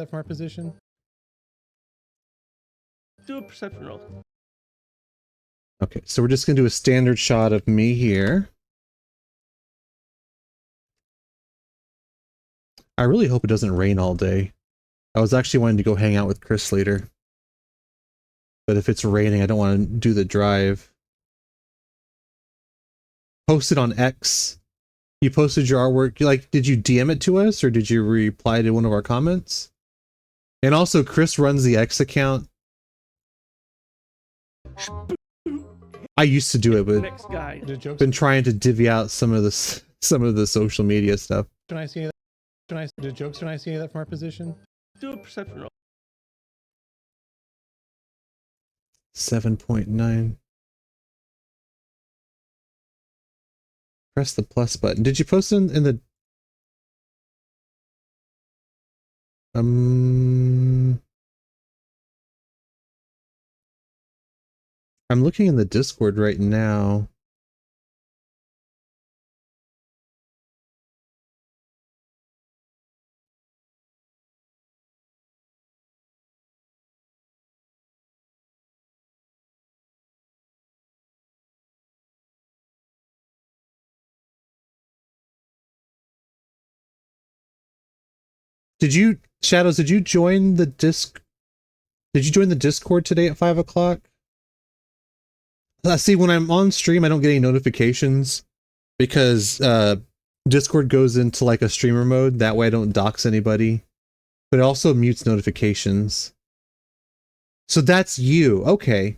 from our position? Do a perception roll. Okay, so we're just going to do a standard shot of me here. I really hope it doesn't rain all day. I was actually wanting to go hang out with Chris later. But if it's raining, I don't want to do the drive. Post it on X. You posted your artwork. Like, did you DM it to us or did you reply to one of our comments? And also, Chris runs the X account. I used to do it, but Next guy. been trying to divvy out some of the social media stuff. Did Jokester and I see any of that from our position? Do a perception roll. 7.9. Press the plus button. Did you post in the... I'm looking in the Discord right now. Did you, Shadows, did you join the Discord today at 5 o'clock? See, when I'm on stream, I don't get any notifications because Discord goes into like a streamer mode. That way I don't dox anybody. But it also mutes notifications. So that's you. Okay.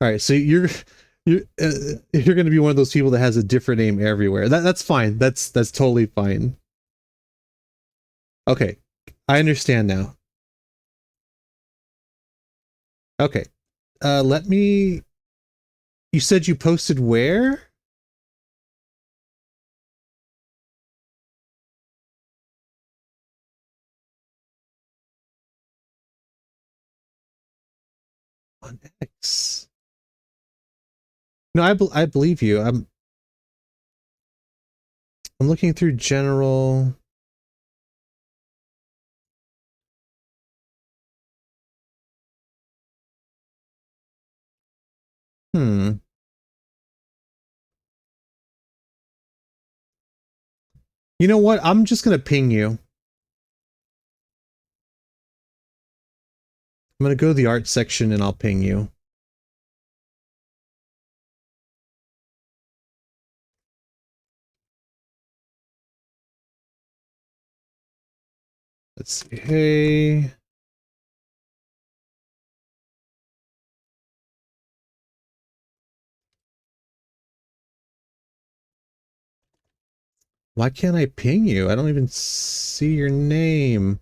All right, so you're going to be one of those people that has a different name everywhere. That's fine. That's totally fine. Okay, I understand now. Okay, let me. You said you posted where? on X. No, I believe you. I'm looking through general. Hmm. You know what? I'm just gonna ping you. I'm gonna go to the art section and I'll ping you. Let's see. Hey. Why can't I ping you? I don't even see your name.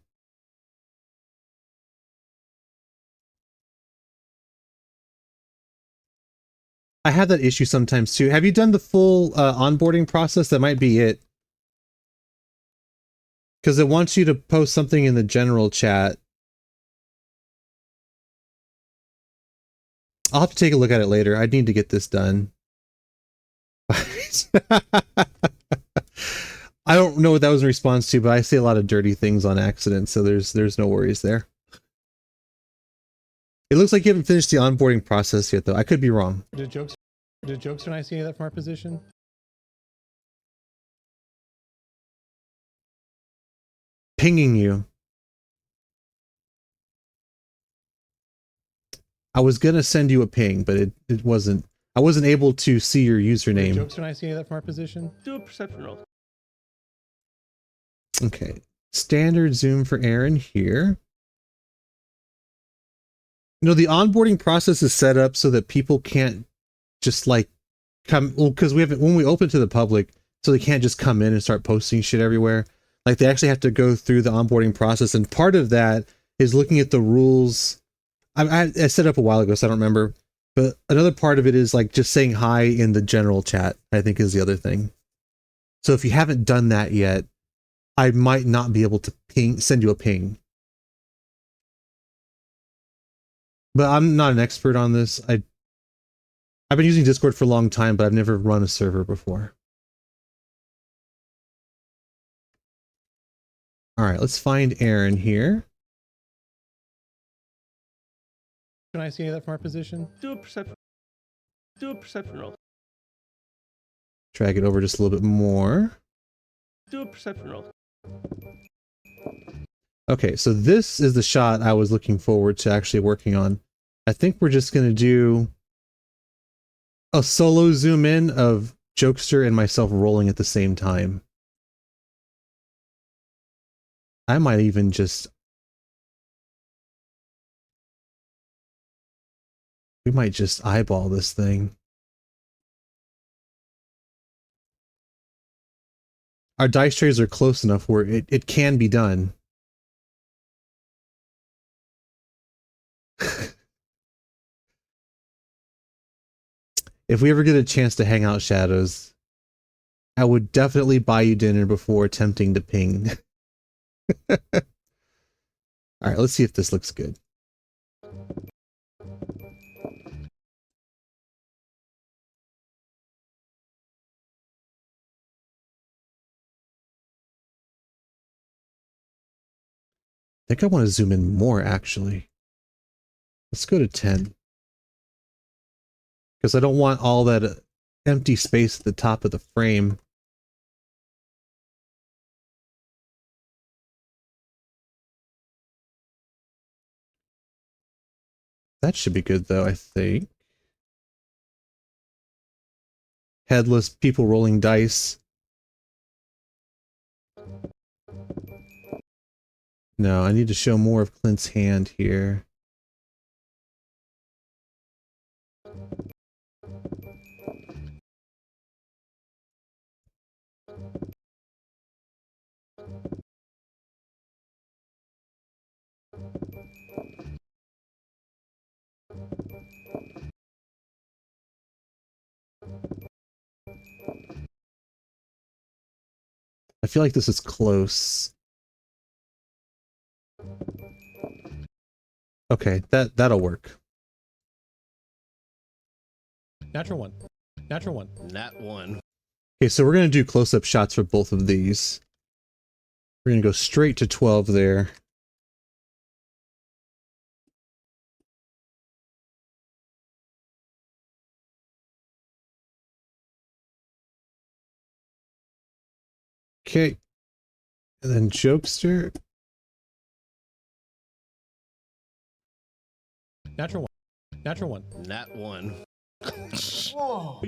I have that issue sometimes too. Have you done the full onboarding process? That might be it. Because it wants you to post something in the general chat. I'll have to take a look at it later. I need to get this done. I don't know what that was in response to, but I say a lot of dirty things on accident, so there's no worries there. It looks like you haven't finished the onboarding process yet, though. I could be wrong. Did Jokester and I see any of that from our position? Pinging you. I was gonna send you a ping, but it wasn't. I wasn't able to see your username. Did Jokester and I see any of that from our position? Do a perception roll. Okay. Standard zoom for Aaron here. You know, the onboarding process is set up so that people can't just like come, well, because we haven't, when we open to the public, so they can't just come in and start posting shit everywhere. Like they actually have to go through the onboarding process, and part of that is looking at the rules. I set up a while ago, so I don't remember. But another part of it is like just saying hi in the general chat, I think is the other thing. So if you haven't done that yet, I might not be able to send you a ping. But I'm not an expert on this. I've been using Discord for a long time, but I've never run a server before. All right, let's find Aaron here. Can I see any of that from our position? Do a perception roll. Drag it over just a little bit more. Do a perception roll. Okay, so this is the shot I was looking forward to actually working on. I think we're just going to do a solo zoom in of Jokester and myself rolling at the same time. I might even just... We might just eyeball this thing. Our dice trays are close enough where it can be done. If we ever get a chance to hang out, Shadows, I would definitely buy you dinner before attempting to ping. Alright, let's see if this looks good. I think I want to zoom in more, actually. Let's go to 10. Because I don't want all that empty space at the top of the frame. That should be good, though, I think. Headless people rolling dice. No, I need to show more of Clint's hand here. I feel like this is close. Okay, that'll work. Natural one. Natural one. Nat 1. Okay, so we're going to do close-up shots for both of these. We're going to go straight to 12 there. Okay. And then Jokester. Natural one. Natural one. Nat 1. Whoa.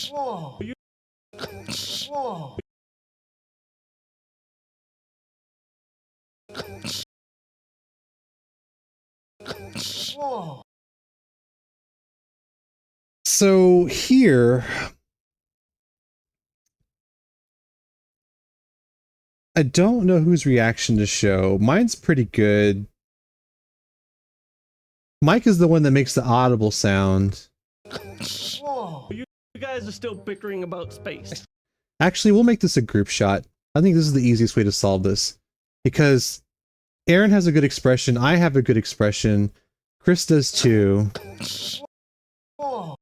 Whoa. Whoa. Whoa. So here, I don't know whose reaction to show. Mine's pretty good. Mike is the one that makes the audible sound. Whoa. You guys are still bickering about space. Actually, we'll make this a group shot. I think this is the easiest way to solve this. Because Aaron has a good expression, I have a good expression, Chris does too. Whoa.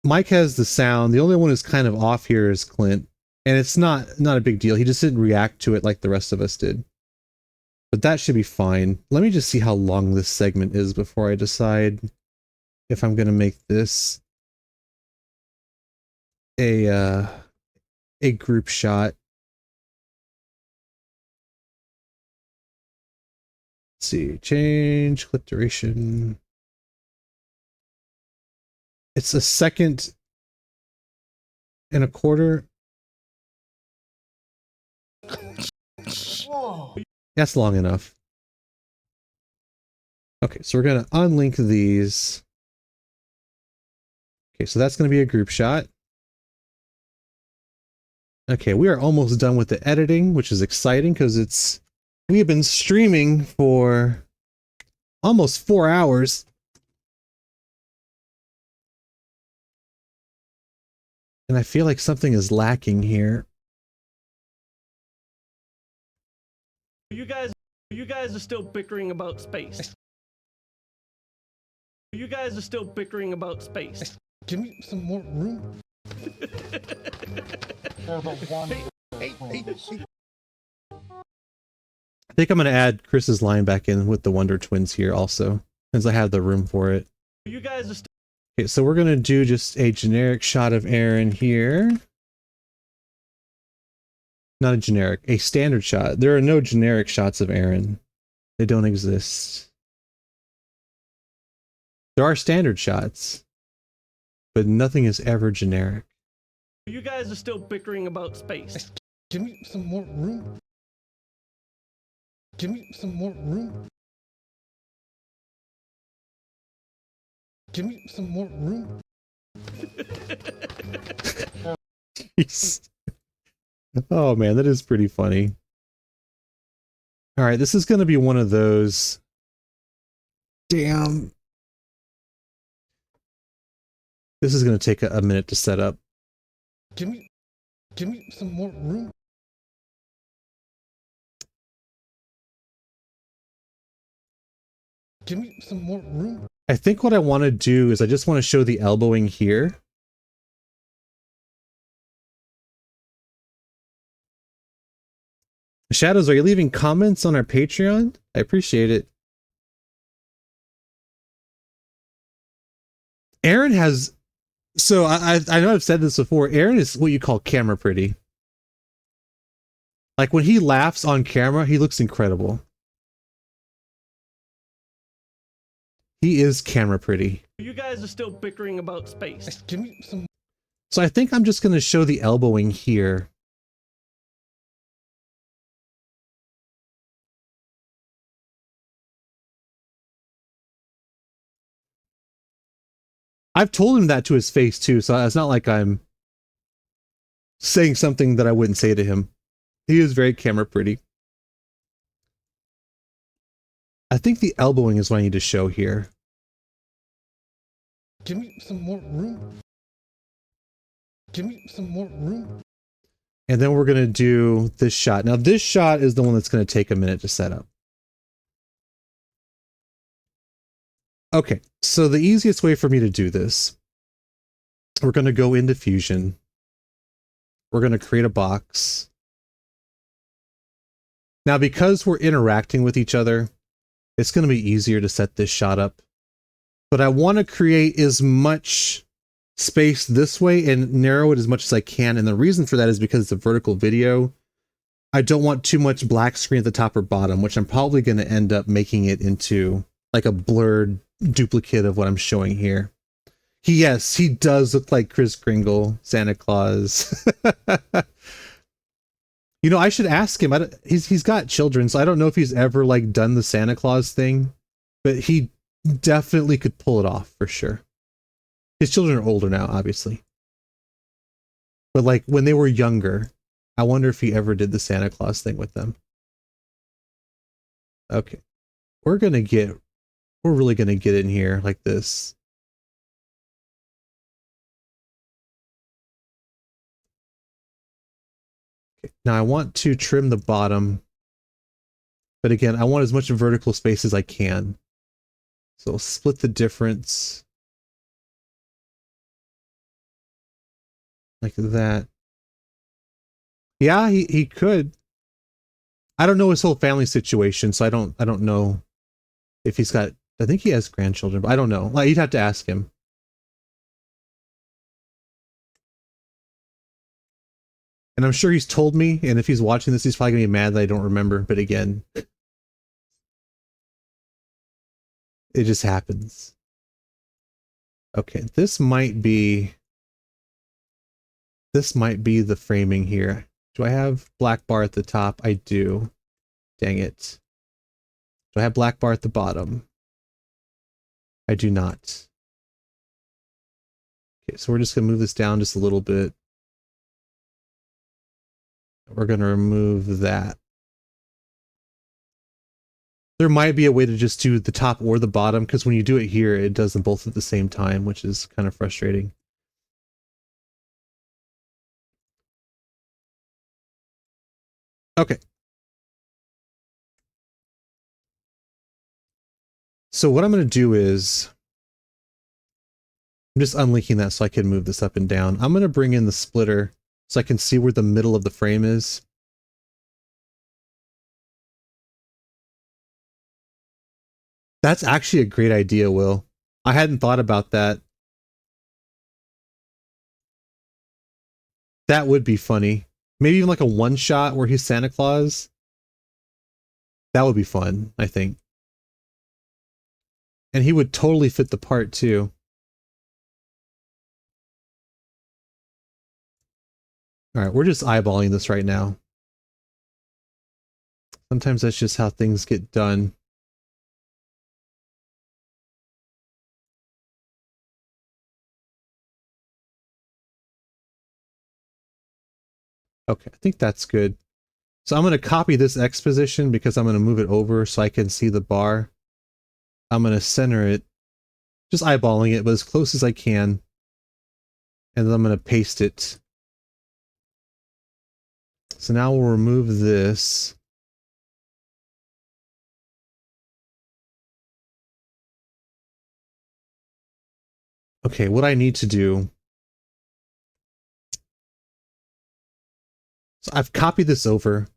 Mike has the sound. The only one who's kind of off here is Clint. And it's not a big deal. He just didn't react to it like the rest of us did. But that should be fine. Let me just see how long this segment is before I decide if I'm going to make this a group shot. Let's see, change clip duration. It's 1.25 seconds. Whoa. That's long enough. Okay, so we're going to unlink these. Okay, so that's going to be a group shot. Okay, we are almost done with the editing, which is exciting because we have been streaming for almost 4 hours. And I feel like something is lacking here. You guys are still bickering about space. You guys are still bickering about space. Give me some more room. They're the one. I think I'm going to add Chris's line back in with the Wonder Twins here also, since I have the room for it. You guys are still. Okay, so we're going to do just a generic shot of Aaron here. Not a generic, a standard shot. There are no generic shots of Aaron. They don't exist. There are standard shots, but nothing is ever generic. You guys are still bickering about space. Give me some more room. Give me some more room. Give me some more room. Jeez. Oh man, that is pretty funny. All right, this is going to be one of those. Damn. This is going to take a minute to set up. Give me some more room. Give me some more room. I think what I want to do is I just want to show the elbowing here. Shadows, are you leaving comments on our Patreon? I appreciate it. Aaron has... So I know I've said this before. Aaron is what you call camera pretty. Like when he laughs on camera, he looks incredible. He is camera pretty. You guys are still bickering about space. Give me some. So I think I'm just going to show the elbowing here. I've told him that to his face too, so it's not like I'm saying something that I wouldn't say to him. He is very camera pretty. I think the elbowing is what I need to show here. Give me some more room. Give me some more room. And then we're going to do this shot. Now this shot is the one that's going to take a minute to set up. Okay, so the easiest way for me to do this, we're going to go into Fusion. We're going to create a box. Now, because we're interacting with each other, it's going to be easier to set this shot up. But I want to create as much space this way and narrow it as much as I can. And the reason for that is because it's a vertical video. I don't want too much black screen at the top or bottom, which I'm probably going to end up making it into like a blurred duplicate of what I'm showing here. Yes, he does look like Kris Kringle, Santa Claus. You know, I should ask him. He's got children, so I don't know if he's ever like done the Santa Claus thing, but he definitely could pull it off for sure. His children are older now, obviously. But like when they were younger, I wonder if he ever did the Santa Claus thing with them. Okay. We're really gonna get in here like this. Okay. Now I want to trim the bottom, but again, I want as much vertical space as I can. So I'll split the difference like that. Yeah, he could. I don't know his whole family situation, so I don't know if he's got. I think he has grandchildren, but I don't know. Like, you'd have to ask him. And I'm sure he's told me, and if he's watching this, he's probably gonna be mad that I don't remember. But again, it just happens. Okay, this might be the framing here. Do I have black bar at the top? I do. Dang it. Do I have black bar at the bottom? I do not. Okay, so we're just gonna move this down just a little bit. We're gonna remove that. There might be a way to just do the top or the bottom, because when you do it here, it does them both at the same time, which is kind of frustrating. Okay. So what I'm going to do is, I'm just unlinking that so I can move this up and down. I'm going to bring in the splitter so I can see where the middle of the frame is. That's actually a great idea, Will. I hadn't thought about that. That would be funny. Maybe even like a one shot where he's Santa Claus. That would be fun, I think. And he would totally fit the part too. All right, we're just eyeballing this right now. Sometimes that's just how things get done. Okay, I think that's good. So I'm going to copy this X position because I'm going to move it over so I can see the bar. I'm going to center it, just eyeballing it, but as close as I can. And then I'm going to paste it. So now we'll remove this. Okay, what I need to do. So I've copied this over.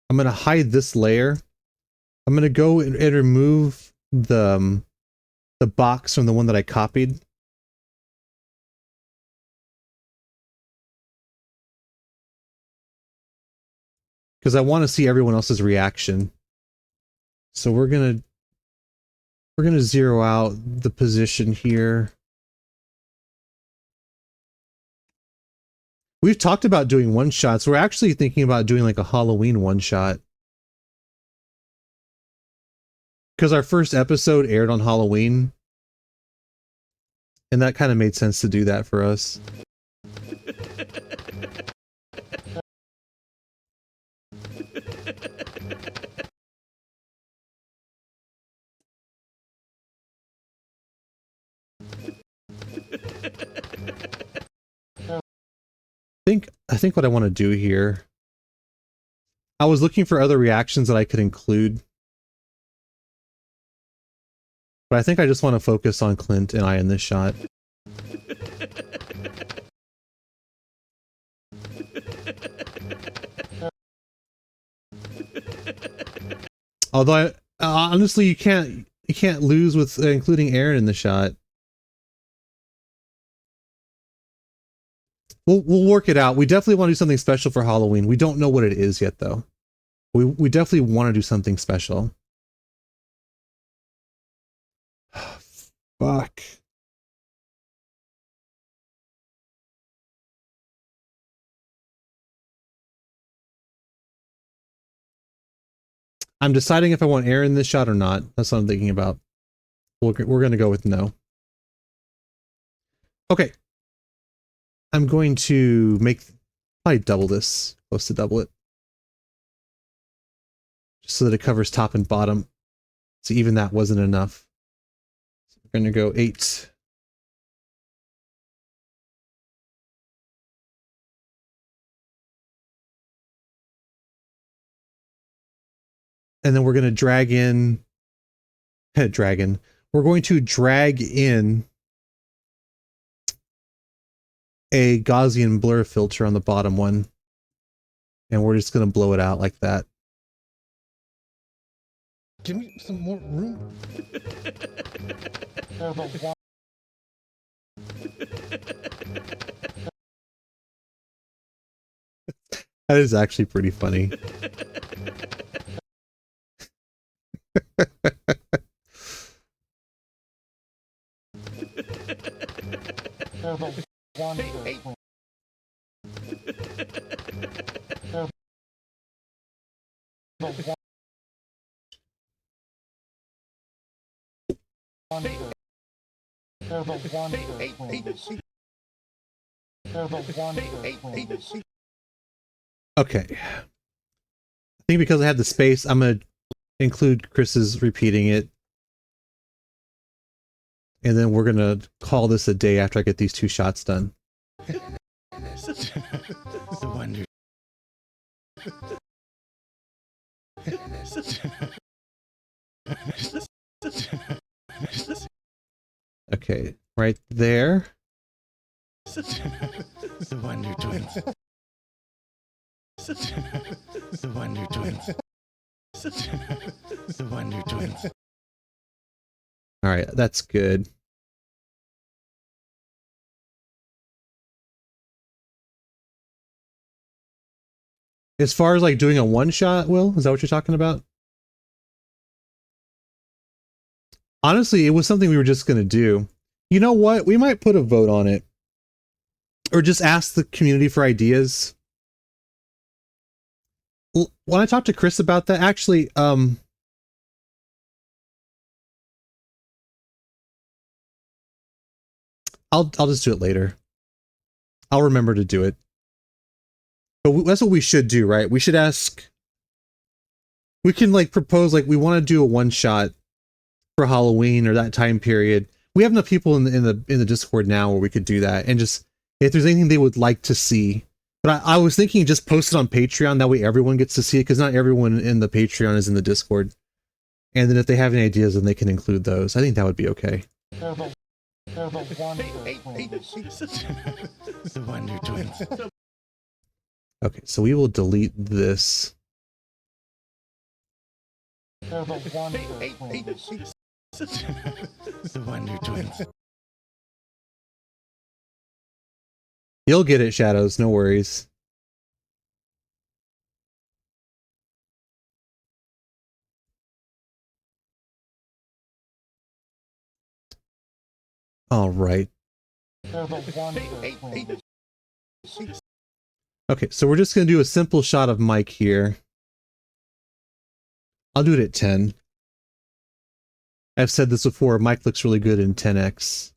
I'm going to hide this layer. I'm going to go and remove the box from the one that I copied. Because I want to see everyone else's reaction. So we're gonna zero out the position here. We've talked about doing one shots. We're actually thinking about doing like a Halloween one shot. Because our first episode aired on Halloween. And that kind of made sense to do that for us. I think what I want to do here, I was looking for other reactions that I could include, But I think I just want to focus on Clint and I in this shot. Although, honestly, you can't lose with including Aaron in the shot. We'll work it out. We definitely want to do something special for Halloween. We don't know what it is yet, though. We definitely want to do something special. Fuck. I'm deciding if I want Aaron in this shot or not. That's what I'm thinking about. We're going to go with no. Okay. I'm going to probably double this. Close to double it. Just so that it covers top and bottom. So even that wasn't enough. So we're going to go 8. And then we're going to drag in, we're going to drag in a Gaussian blur filter on the bottom one. And we're just going to blow it out like that. Give me some more room. That is actually pretty funny. Okay. I think because I have the space, I'm going to include Chris's repeating it. And then we're going to call this a day after I get these 2 shots done. The wonder. Okay, right there. The Wonder Twins. The Wonder Twins. The Wonder Twins. All right, that's good. As far as like doing a one shot, Will, is that what you're talking about? Honestly, it was something we were just going to do. You know what? We might put a vote on it. Or just ask the community for ideas. When I talked to Chris about that, actually, I'll just do it later. I'll remember to do it. But that's what we should do, right? We should ask. We can like propose like we want to do a one shot for Halloween or that time period. We have enough people in the Discord now where we could do that, and just if there's anything they would like to see. But I was thinking just post it on Patreon, that way everyone gets to see it, because not everyone in the Patreon is in the Discord. And then if they have any ideas, then they can include those. I think that would be okay. The Wonder Twins. Okay, so we will delete this. The Wonder Twins. You'll get it, Shadows, no worries. All right. Okay, so we're just going to do a simple shot of Mike here. I'll do it at 10. I've said this before, Mike looks really good in 10x.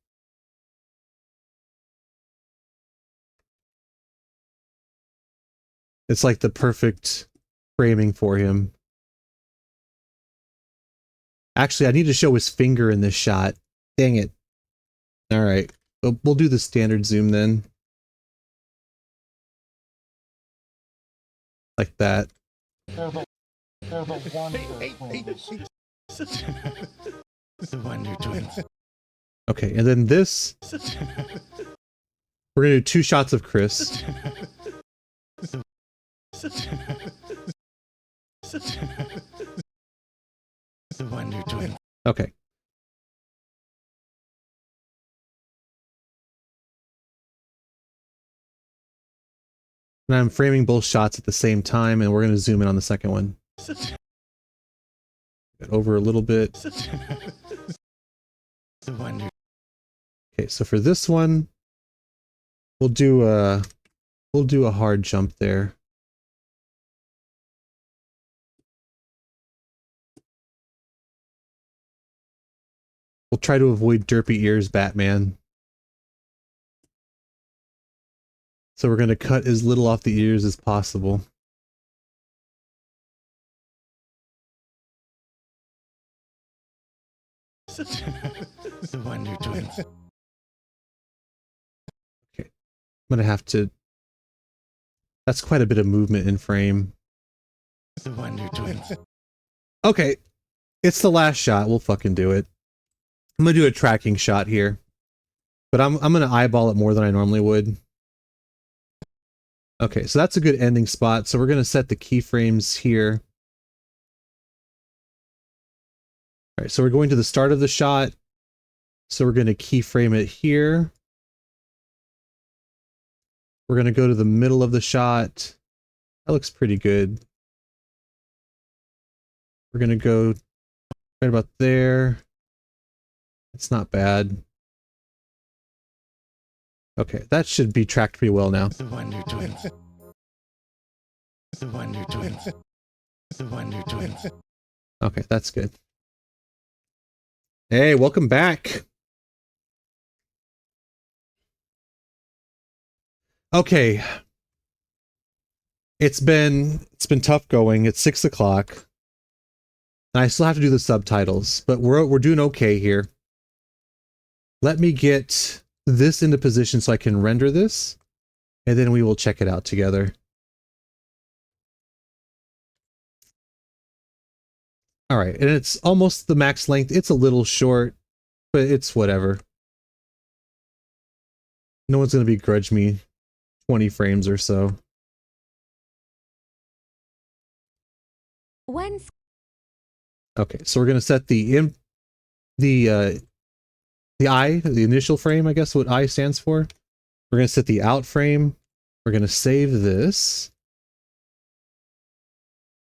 It's like the perfect framing for him. Actually, I need to show his finger in this shot. Dang it. All right, we'll do the standard zoom then. Like that. The Wonder Twins. Okay, and then this, we're gonna do 2 shots of Chris. The Wonder Twins. Okay. And I'm framing both shots at the same time, and we're gonna zoom in on the second one. Get over a little bit. The Wonder. Okay, so for this one, we'll do a hard jump there. We'll try to avoid derpy ears, Batman. So we're going to cut as little off the ears as possible. The Wonder Twins. Okay. I'm going to have to... That's quite a bit of movement in frame. The Wonder Twins. Okay. It's the last shot. We'll fucking do it. I'm going to do a tracking shot here. But I'm going to eyeball it more than I normally would. Okay, so that's a good ending spot. So we're going to set the keyframes here. All right, so we're going to the start of the shot. So we're going to keyframe it here. We're going to go to the middle of the shot. That looks pretty good. We're going to go right about there. It's not bad. Okay, that should be tracked pretty well now. The Wonder Twins. The Wonder Twins. The Wonder Twins. Okay, that's good. Hey, welcome back. Okay. It's been tough going. It's 6 o'clock. And I still have to do the subtitles, but we're doing okay here. Let me get this into position so I can render this, and then we will check it out together. All right, and it's almost the max length. It's a little short, but it's whatever. No one's going to begrudge me 20 frames or so. Okay, so we're going to set the I, the initial frame, I guess what I stands for. We're going to set the out frame. We're going to save this.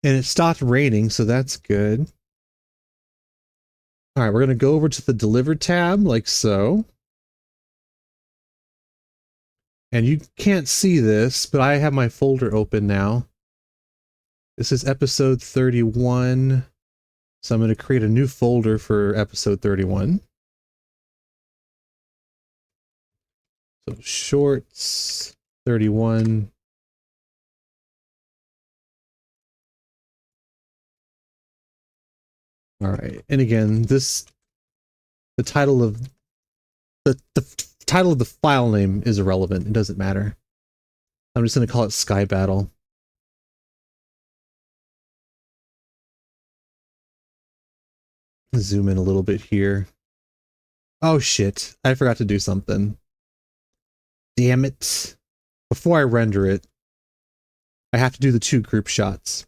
And it stopped raining, so that's good. All right, we're going to go over to the deliver tab like so. And you can't see this, but I have my folder open now. This is episode 31. So I'm going to create a new folder for episode 31. So shorts 31. All right. And again, the title of the title of the file name is irrelevant. It doesn't matter. I'm just going to call it Sky Battle. Zoom in a little bit here. Oh shit. I forgot to do something. Damn it. Before I render it, I have to do the 2 group shots.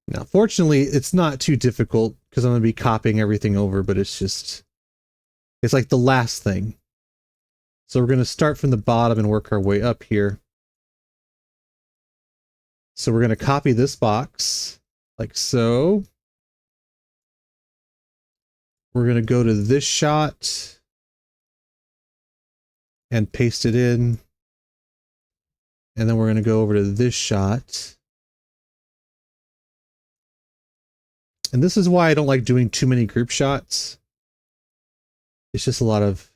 Now, fortunately, it's not too difficult because I'm going to be copying everything over, but it's like the last thing. So we're going to start from the bottom and work our way up here. So we're going to copy this box like so. We're going to go to this shot and paste it in. And then we're going to go over to this shot. And this is why I don't like doing too many group shots. It's just a lot of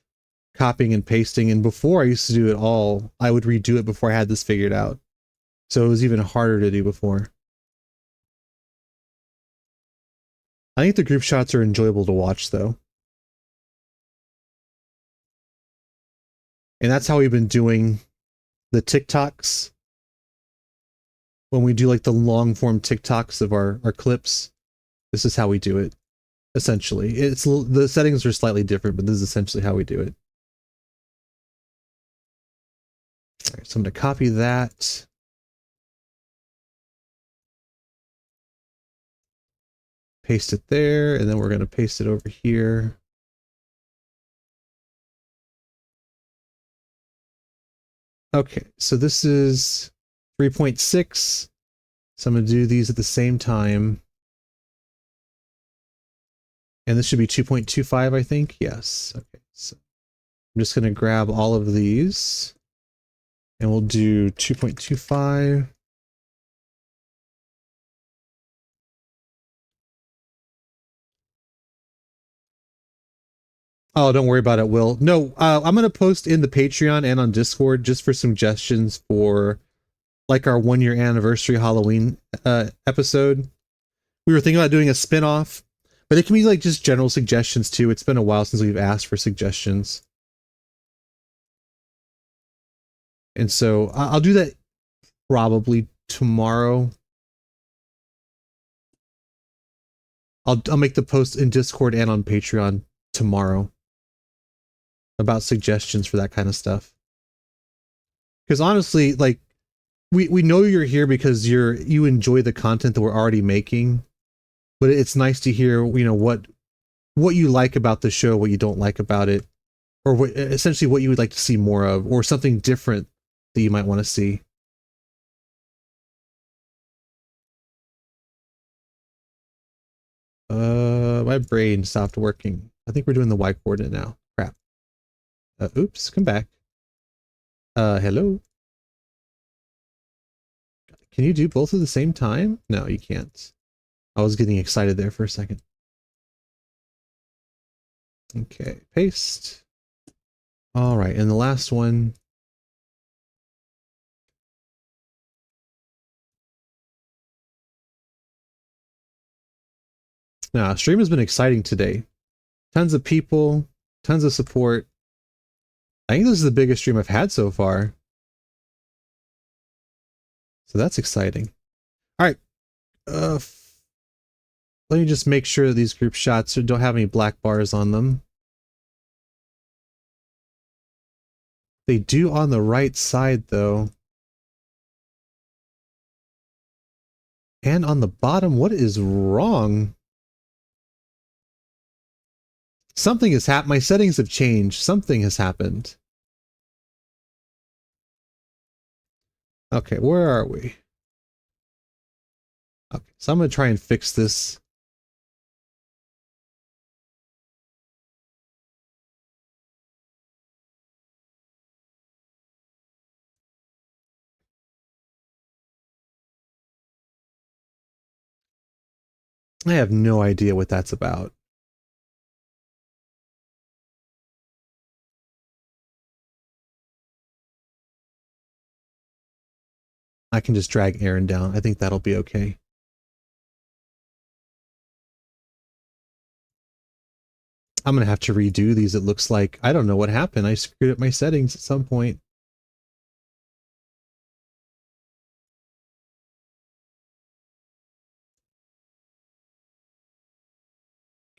copying and pasting. And before I used to do it all, I would redo it before I had this figured out. So it was even harder to do before. I think the group shots are enjoyable to watch though. And that's how we've been doing the TikToks. when we do like the long form TikToks of our clips, this is how we do it. Essentially, the settings are slightly different, but this is essentially how we do it. All right, so I'm going to copy that. Paste it there, and then we're going to paste it over here. Okay, so this is 3.6. So I'm going to do these at the same time. And this should be 2.25, I think. Yes. Okay, so I'm just going to grab all of these. And we'll do 2.25. Oh, don't worry about it, Will. No, I'm going to post in the Patreon and on Discord just for suggestions for like our 1-year anniversary Halloween episode. We were thinking about doing a spin-off, but it can be like just general suggestions too. It's been a while since we've asked for suggestions. And so I'll do that probably tomorrow. I'll make the post in Discord and on Patreon tomorrow about suggestions for that kind of stuff. Because honestly, like we know you're here because you enjoy the content that we're already making, but it's nice to hear, you know, what you like about the show, what you don't like about it, or essentially what you would like to see more of, or something different that you might want to see. My brain stopped working. I think we're doing the Y coordinate now. Crap. Oops, come back. Hello? Can you do both at the same time? No, you can't. I was getting excited there for a second. Okay, paste. All right, and the last one. Now, stream has been exciting today. Tons of people, tons of support. I think this is the biggest stream I've had so far. So that's exciting. All right. Let me just make sure that these group shots don't have any black bars on them. They do on the right side though. And on the bottom, what is wrong? Something has happened. My settings have changed. Something has happened. Okay, where are we? Okay, so I'm going to try and fix this. I have no idea what that's about. I can just drag Aaron down. I think that'll be okay. I'm going to have to redo these. It looks like, I don't know what happened. I screwed up my settings at some point.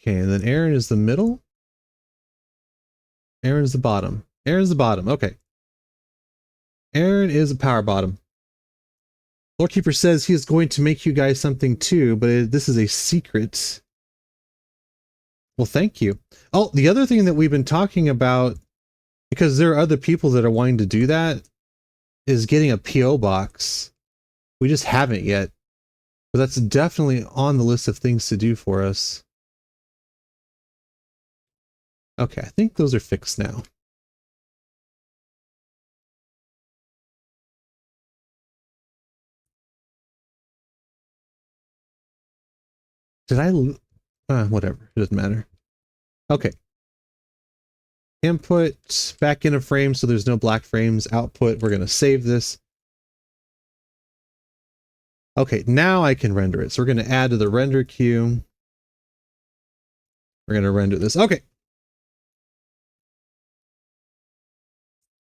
Okay, and then Aaron is the middle. Aaron's the bottom. Aaron's the bottom. Okay. Aaron is a power bottom. Lorekeeper says he is going to make you guys something too, but this is a secret. Well, thank you. Oh, the other thing that we've been talking about, because there are other people that are wanting to do that, is getting a PO box. We just haven't yet, but that's definitely on the list of things to do for us. Okay, I think those are fixed now. Did I? Whatever. It doesn't matter. Okay. Input back in a frame so there's no black frames. Output, we're going to save this. Okay, now I can render it. So we're going to add to the render queue. We're going to render this. Okay.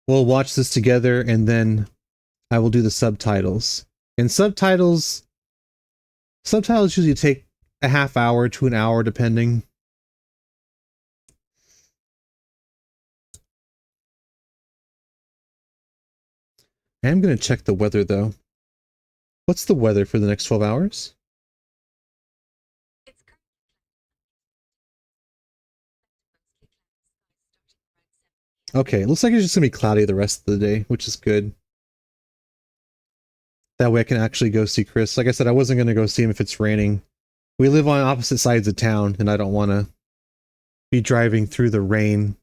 We'll watch this together and then I will do the subtitles. And subtitles usually take a half hour to an hour, depending. I'm going to check the weather, though. What's the weather for the next 12 hours? Okay, it looks like it's just going to be cloudy the rest of the day, which is good. That way I can actually go see Chris. Like I said, I wasn't going to go see him if it's raining. We live on opposite sides of town, and I don't want to be driving through the rain.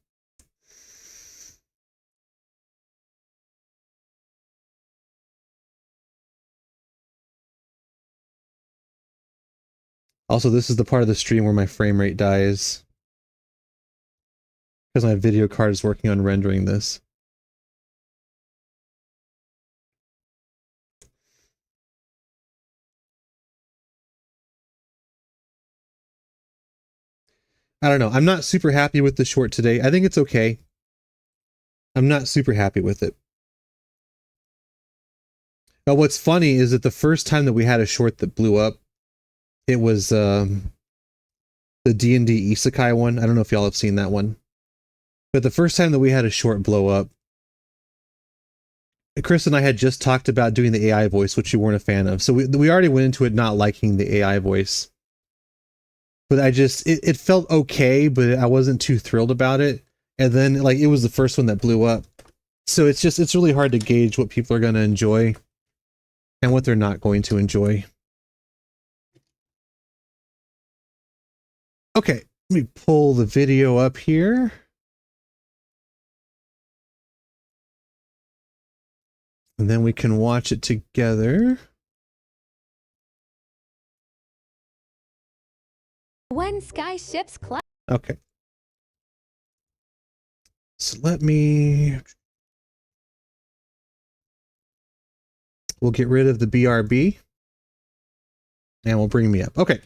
Also, this is the part of the stream where my frame rate dies, because my video card is working on rendering this. I don't know. I'm not super happy with the short today. I think it's okay. I'm not super happy with it. Now, what's funny is that the first time that we had a short that blew up, it was the D&D Isekai one. I don't know if y'all have seen that one. But the first time that we had a short blow up, Chris and I had just talked about doing the AI voice, which you weren't a fan of. So we already went into it not liking the AI voice. But it felt okay, but I wasn't too thrilled about it. And then, like, it was the first one that blew up. So it's really hard to gauge what people are going to enjoy and what they're not going to enjoy. Okay, let me pull the video up here. And then we can watch it together. When sky ships clash. Okay. So we'll get rid of the BRB. And we'll bring me up. Okay.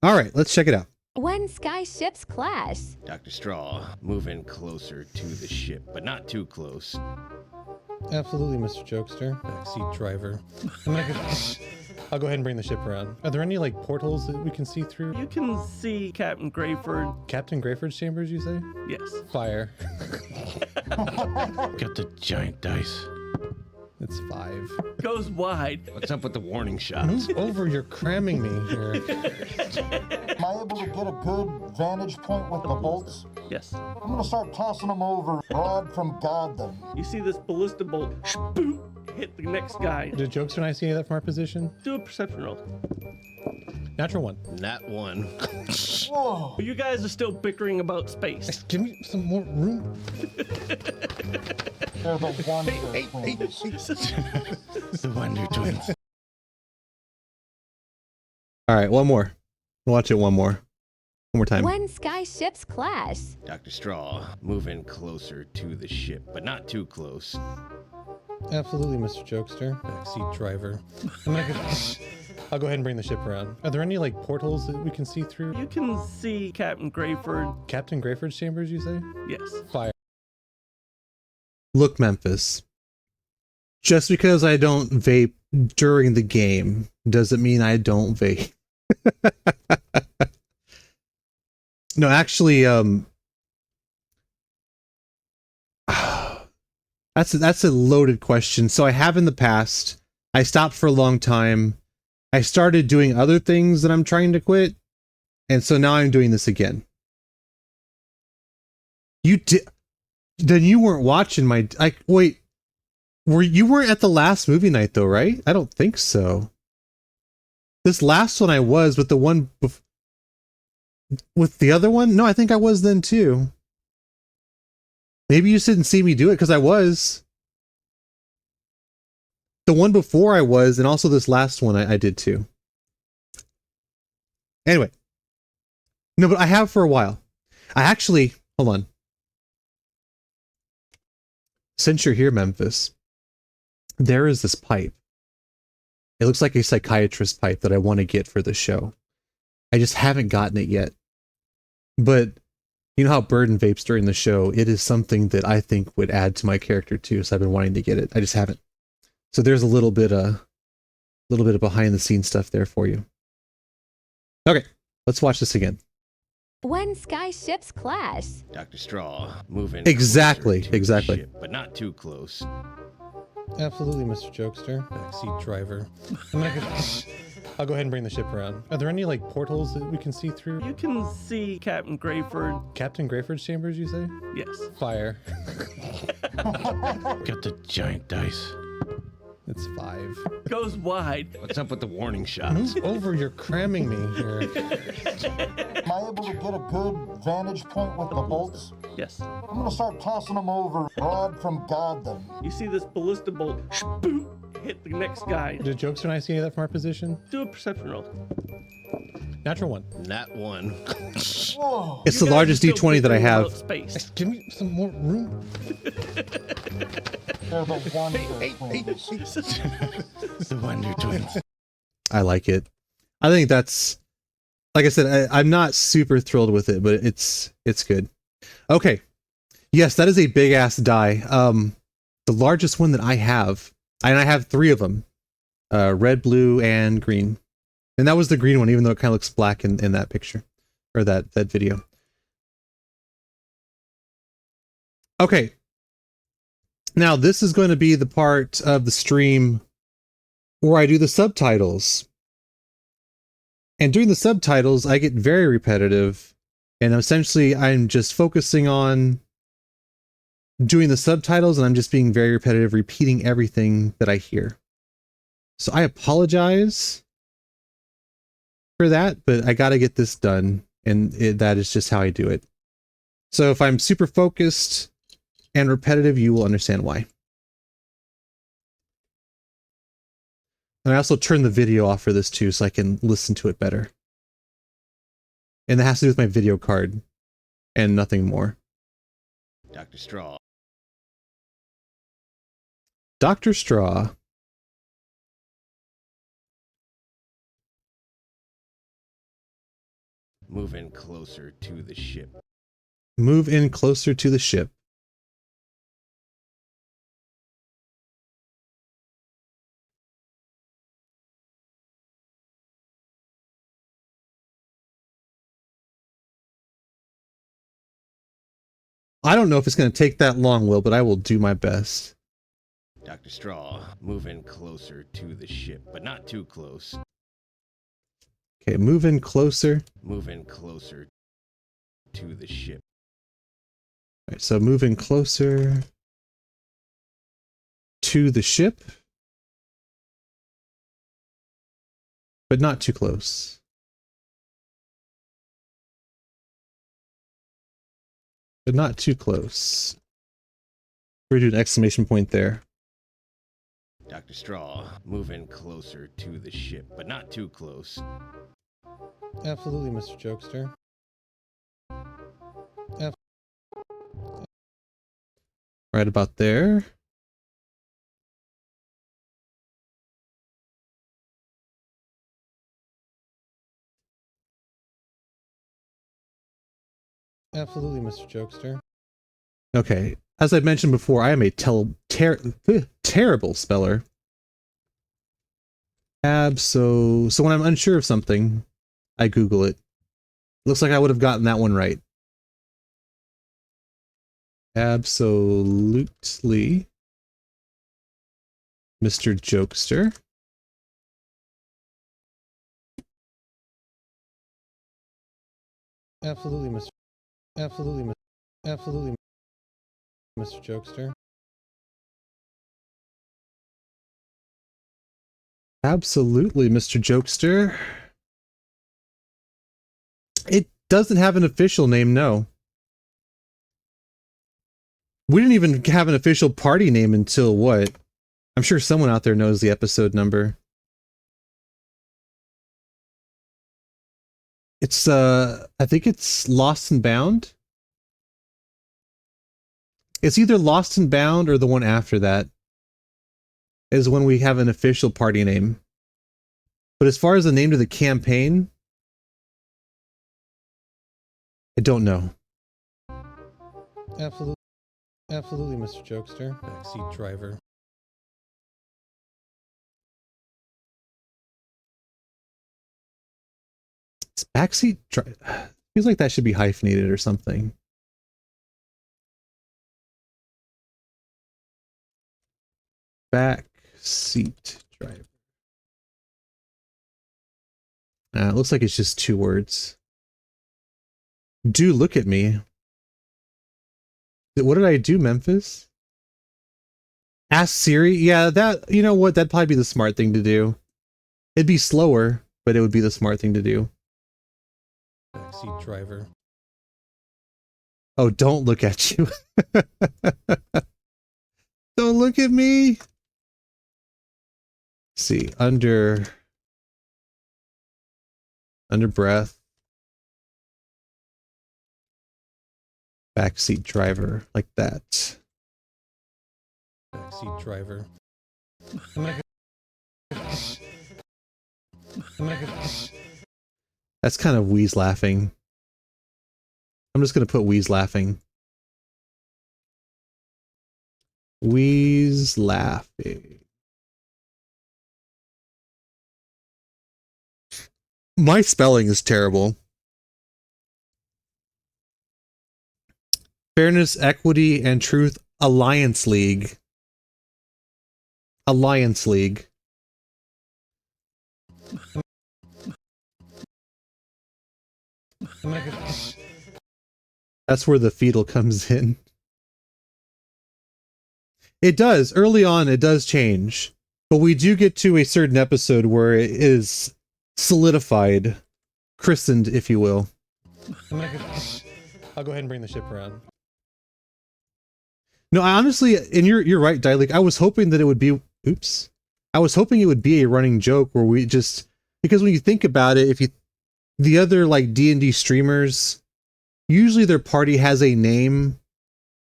All right, let's check it out. When sky ships clash. Dr. Straw, moving closer to the ship, but not too close. Absolutely, Mr. Jokester. Backseat driver. I'll go ahead and bring the ship around. Are there any, like, portals that we can see through? You can see Captain Grayford. Captain Grayford's chambers, you say? Yes. Fire. Got the giant dice. It's 5. Goes wide. What's up with the warning shots? Move over, you're cramming me here. Am I able to get a good vantage point with the bolts? Yes. I'm gonna start tossing them over. Rod from God them. You see this ballista bolt boop, hit the next guy. Did Jokester and I see any of that from our position? Do a perception roll. Natural 1. Nat 1. Whoa! You guys are still bickering about space. Give me some more room. They're the Wonder Twins. The Wonder Twins. All right, one more. Watch it one more time. When sky ships clash. Dr. Straw, moving closer to the ship, but not too close. Absolutely, Mr. Jokester. Backseat driver. I'll go ahead and bring the ship around. Are there any, like, portals that we can see through? You can see Captain Grayford. Captain Grayford's chambers, you say? Yes. Fire. Look, Memphis. Just because I don't vape during the game doesn't mean I don't vape. No, actually, that's a loaded question. So I have in the past. I stopped for a long time. I started doing other things that I'm trying to quit, and so now I'm doing this again. You did. Then you weren't watching my, like, wait, you weren't at the last movie night though, right? I don't think so. This last one I was, but the one with the other one? No, I think I was then too. Maybe you just didn't see me do it because I was. The one before I was, and also this last one I did too. Anyway. No, but I have for a while. I actually, hold on. Since you're here, Memphis, there is this pipe. It looks like a psychiatrist pipe that I want to get for the show. I just haven't gotten it yet. But you know how Burden vapes during the show? It is something that I think would add to my character too, so I've been wanting to get it. I just haven't. So there's a little bit little bit of behind the scenes stuff there for you. Okay, let's watch this again. When sky ships clash. Dr. Straw, moving Exactly, closer to the exactly. ship, but not too close. Absolutely, Mr. Jokester. Backseat driver. I'll go ahead and bring the ship around. Are there any like portals that we can see through? You can see Captain Grayford. Captain Grayford's chambers, you say? Yes. Fire. Got the giant dice. It's 5. Goes wide. What's up with the warning shots? Move over, you're cramming me here. Am I able to get a good vantage point with the bolts? Yes. I'm gonna start tossing them over. Rod from God them. You see this ballista bolt boom, hit the next guy. Did Jokester and I see any of that from our position? Do a perception roll. Natural 1. That one. Whoa. It's You the guys largest are still D20 that I thinking about have. Space. Give me some more room. They're the Wonder Twins. The Wonder Twins. I like it. I think that's, like I said, I'm not super thrilled with it, but it's good. Okay. Yes, that is a big ass die. The largest one that I have, and I have 3 of them, red, blue, and green. And that was the green one, even though it kind of looks black in that picture or that video. Okay. Now this is going to be the part of the stream where I do the subtitles. And doing the subtitles, I get very repetitive. And essentially, I'm just focusing on doing the subtitles, and I'm just being very repetitive, repeating everything that I hear. So I apologize for that, but I got to get this done. And that is just how I do it. So if I'm super focused and repetitive, you will understand why. And I also turn the video off for this too, so I can listen to it better. And that has to do with my video card and nothing more. Dr. Straw. Dr. Straw. Move in closer to the ship. Move in closer to the ship. I don't know if it's going to take that long, Will, but I will do my best. Dr. Straw, move in closer to the ship, but not too close. Okay, move in closer. Move in closer to the ship. All right, so move in closer to the ship, but not too close. But not too close. We're doing an exclamation point there. Dr. Straw, move in closer to the ship, but not too close. Absolutely, Mr. Jokester. Right about there. Absolutely, Mr. Jokester. Okay, as I mentioned before, I am a terrible speller. So when I'm unsure of something, I Google it. Looks like I would have gotten that one right. Absolutely, Mr. Jokester. Absolutely, Mr. Absolutely, absolutely, Mr. Jokester. Absolutely, Mr. Jokester. It doesn't have an official name, no. We didn't even have an official party name until what? I'm sure someone out there knows the episode number. It's, I think it's Lost and Bound. It's either Lost and Bound or the one after that is when we have an official party name. But as far as the name to the campaign, I don't know. Absolutely, absolutely, Mr. Jokester. Backseat driver. It's backseat feels like that should be hyphenated or something. Backseat driver. It looks like it's just 2 words. Do look at me. What did I do, Memphis? Ask Siri? Yeah, that, you know what? That'd probably be the smart thing to do. It'd be slower, but it would be the smart thing to do. Backseat driver. Oh, don't look at you. Don't look at me. Let's see, under breath. Backseat driver, like that. Backseat driver. That's kind of Wheeze laughing. I'm just gonna put Wheeze laughing. Wheeze laughing. My spelling is terrible. Fairness, Equity, and Truth Alliance League. Alliance League. That's where the fetal comes in. It does. Early on, it does change. But we do get to a certain episode where it is solidified. Christened, if you will. I'll go ahead and bring the ship around. No, I honestly, and you're right, Dialect. I was hoping that it would be, oops. I was hoping it would be a running joke where we just, because when you think about it, the other like D&D streamers, usually their party has a name,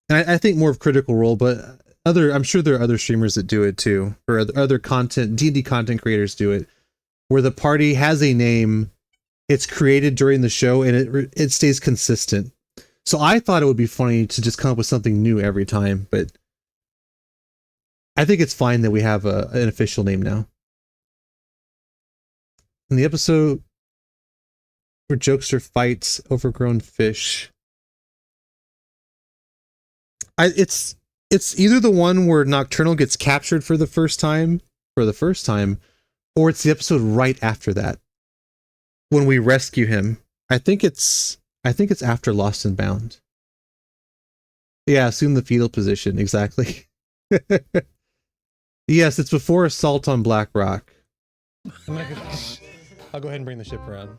and I think more of Critical Role, but I'm sure there are other streamers that do it too, or other content, D&D content creators do it, where the party has a name, it's created during the show, and it stays consistent. So I thought it would be funny to just come up with something new every time, but I think it's fine that we have an official name now. In the episode where Jokester fights overgrown fish, it's either the one where Nocturnal gets captured for the first time, or it's the episode right after that when we rescue him. I think it's after Lost and Bound. Yeah, assume the fetal position, exactly. Yes, it's before Assault on Black Rock. I'll go ahead and bring the ship around.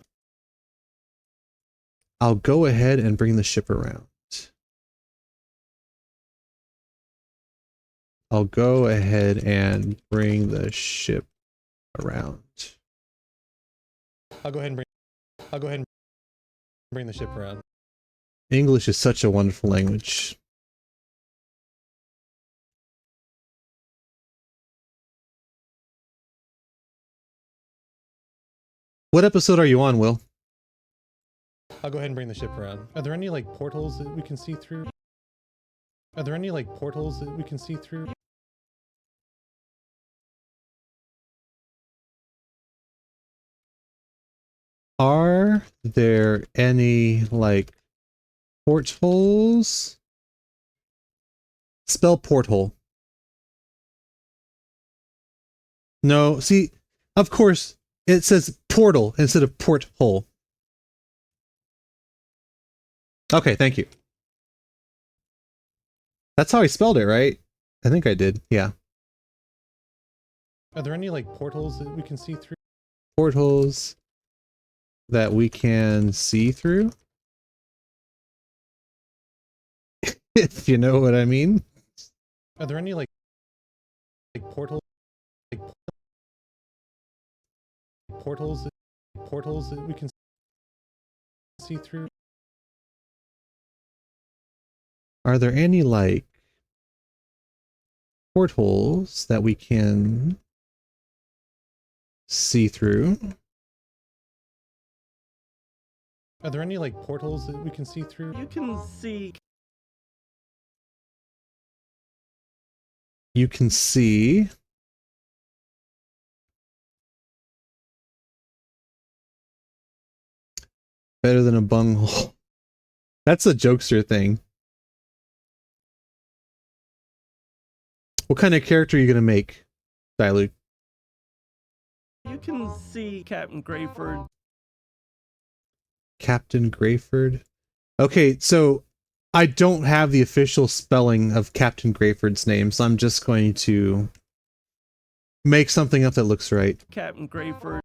I'll go ahead and bring the ship around. I'll go ahead and bring the ship around. I'll go ahead and bring the ship around. English is such a wonderful language. What episode are you on, Will? I'll go ahead and bring the ship around. Are there any like portals that we can see through? Are there any like portholes? Spell porthole. No, see, of course, it says portal instead of porthole. Okay, thank you. That's how I spelled it, right? I think I did, yeah. Are there any like portals that we can see through? Portals that we can see through? If you know what I mean. Are there any like portals that we can see through? Are there any like portholes that we can see through? Are there any like portals that we can see through? You can see. You can see. Better than a bunghole. That's a jokester thing. What kind of character are you gonna make, Dilute? You can see Captain Grayford. Captain Grayford. Okay, so I don't have the official spelling of Captain Grayford's name, so I'm just going to make something up that looks right. Captain Grayford.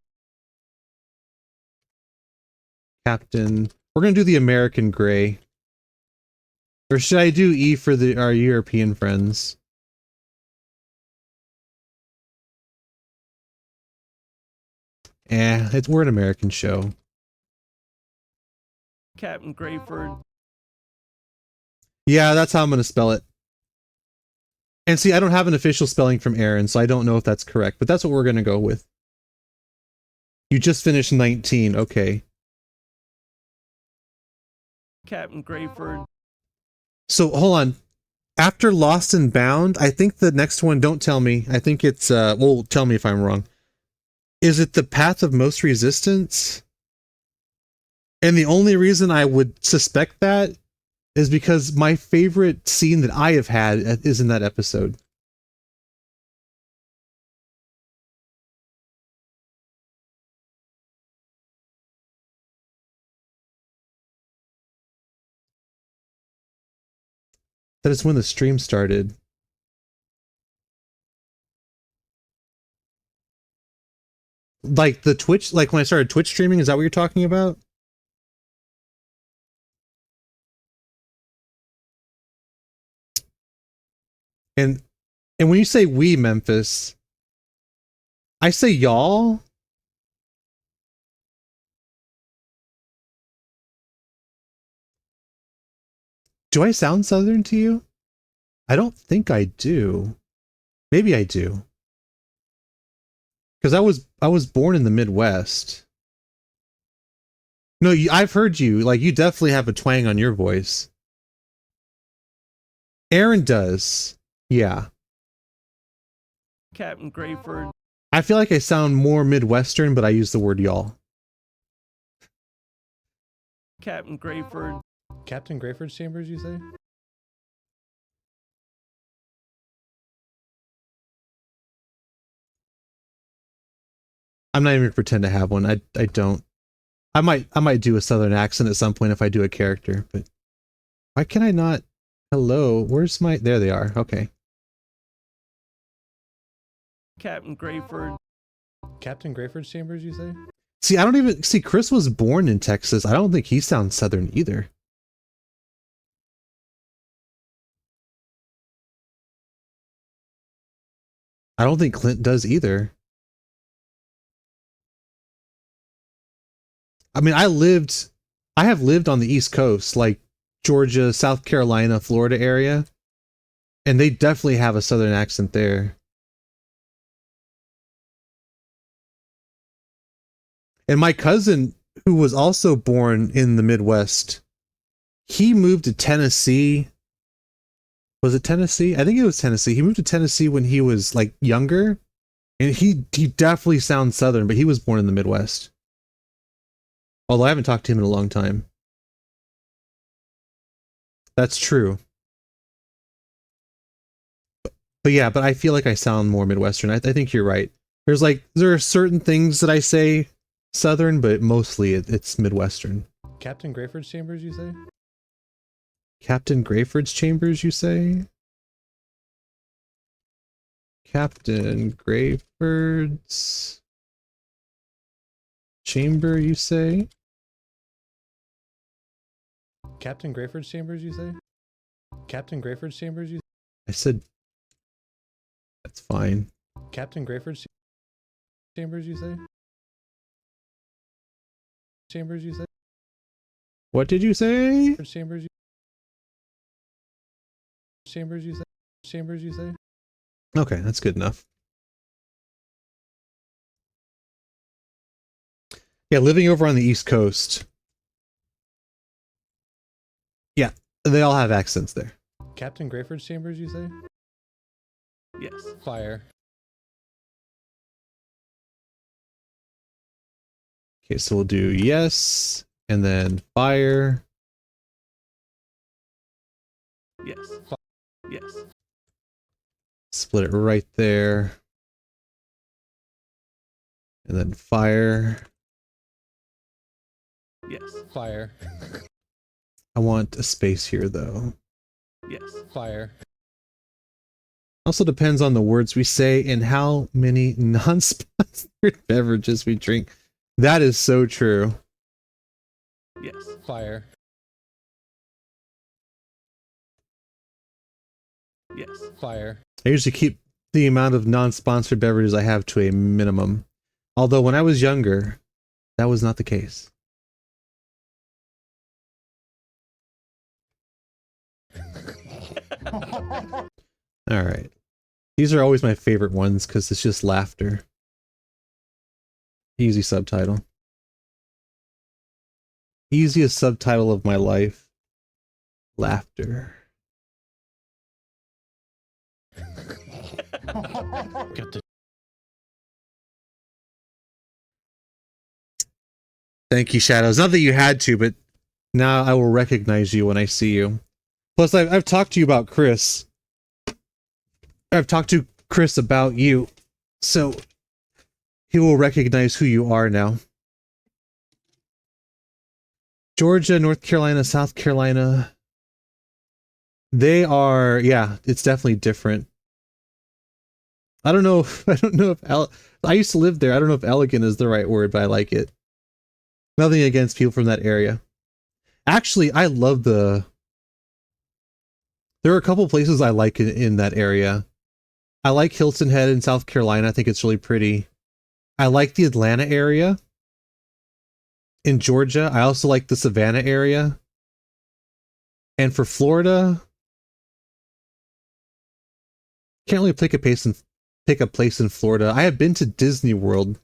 Captain. We're gonna do the American Gray. Or should I do E for our European friends? We're an American show. Captain Grayford. Yeah, that's how I'm gonna spell it. And see, I don't have an official spelling from Aaron, so I don't know if that's correct, but that's what we're gonna go with. You just finished 19, okay. Captain Grayford. So hold on. After Lost and Bound, I think the next one, don't tell me. I think it's well, tell me if I'm wrong. Is it The Path of Most Resistance? And the only reason I would suspect that is because my favorite scene that I have had is in that episode. That is when the stream started. Like the Twitch, like when I started Twitch streaming, is that what you're talking about? And when you say we, Memphis, I say y'all. Do I sound Southern to you? I don't think I do. Maybe I do. Because I was born in the Midwest. No, I've heard you. Like, you definitely have a twang on your voice. Aaron does. Yeah. Captain Grayford. I feel like I sound more Midwestern, but I use the word y'all. Captain Grayford. Captain Grayford's chambers, you say? I'm not even gonna pretend to have one. I don't. I might do a Southern accent at some point if I do a character, but why can I not? Hello, where's my? There they are. Okay. Captain Grayford. Captain Grayford's chambers, you say? See, I don't even see. Chris was born in Texas. I don't think he sounds Southern either. I don't think Clint does either. I mean, I have lived on the East Coast, like Georgia, South Carolina, Florida area, and they definitely have a Southern accent there. And my cousin, who was also born in the Midwest, he moved to Tennessee. Was it Tennessee? I think it was Tennessee. He moved to Tennessee when he was like younger, and he definitely sounds Southern, but he was born in the Midwest. Although I haven't talked to him in a long time. That's true. But yeah, but I feel like I sound more Midwestern. I think you're right. There are certain things that I say Southern, but mostly it's Midwestern. Captain Grayford's chambers, you say? Captain Grayford's chambers, you say? Captain Grayford's chamber, you say? Captain Grayford's chambers, you say? Captain Grayford's chambers, you say? I said that's fine. Captain Grayford's chambers, you say? Chambers, you say? What did you say? Chambers, you chambers, you say? Chambers, you say? Okay, that's good enough. Yeah, living over on the East Coast. Yeah, they all have accents there. Captain Grayford's chambers, you say? Yes. Fire. Okay, so we'll do yes, And then fire. Yes. Yes. Split it right there. And then fire. Yes. Fire. I want a space here though. Yes. Fire. Also depends on the words we say and how many non-sponsored beverages we drink. That is so true. Yes. Fire. Yes. Fire. I usually keep the amount of non-sponsored beverages I have to a minimum. Although when I was younger, that was not the case. All right. These are always my favorite ones because it's just laughter. Easy subtitle. Easiest subtitle of my life. Laughter. Got the Thank you, Shadows. Not that you had to, but now I will recognize you when I see you. Plus, I've talked to you about Chris. I've talked to Chris about you, so he will recognize who you are now. Georgia, North Carolina, South Carolina. They are, yeah, it's definitely different. I don't know if I used to live there. I don't know if elegant is the right word, but I like it. Nothing against people from that area. Actually, I love there are a couple places I like in that area. I like Hilton Head in South Carolina. I think it's really pretty. I like the Atlanta area. In Georgia, I also like the Savannah area. And for Florida, can't really pick a place in Florida. I have been to Disney World.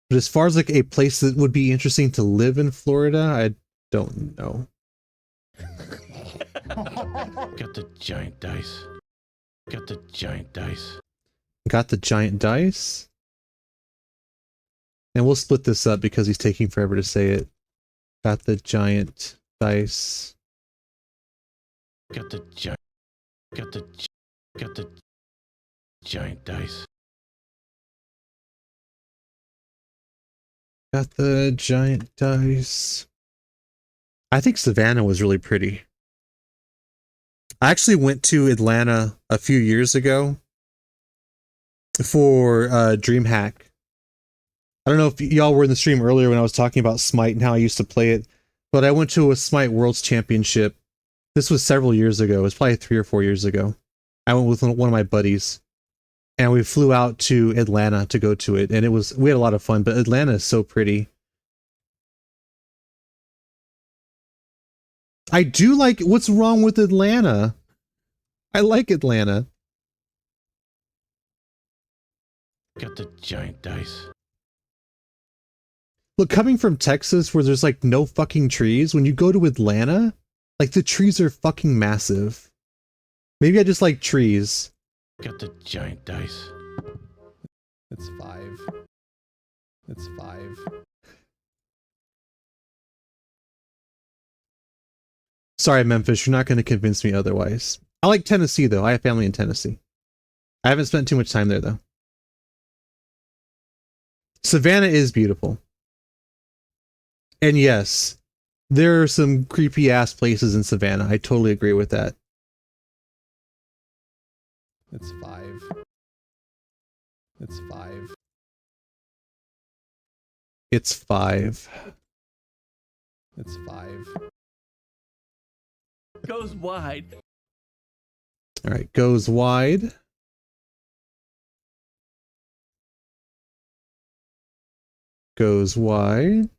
But as far as like a place that would be interesting to live in Florida, I don't know. got the giant dice. Got the giant dice. Got the giant dice. And we'll split this up because he's taking forever to say it. Got the giant dice. Got the giant. Got the giant dice. Got the giant dice. I think Savannah was really pretty. I actually went to Atlanta a few years ago for DreamHack. I don't know if y'all were in the stream earlier when I was talking about Smite and how I used to play it, but I went to a Smite Worlds Championship. This was several years ago. It was probably 3 or 4 years ago. I went with one of my buddies, and we flew out to Atlanta to go to it, and we had a lot of fun, but Atlanta is so pretty. I do like, what's wrong with Atlanta? I like Atlanta. Got the giant dice. Look, coming from Texas where there's like no fucking trees, when you go to Atlanta, like the trees are fucking massive. Maybe I just like trees. Got the giant dice. It's 5. It's 5. Sorry, Memphis, you're not going to convince me otherwise. I like Tennessee, though. I have family in Tennessee. I haven't spent too much time there, though. Savannah is beautiful. And yes, there are some creepy-ass places in Savannah. I totally agree with that. It's 5. It's 5. It's 5. It's 5. Goes wide. All right, goes wide. Goes wide.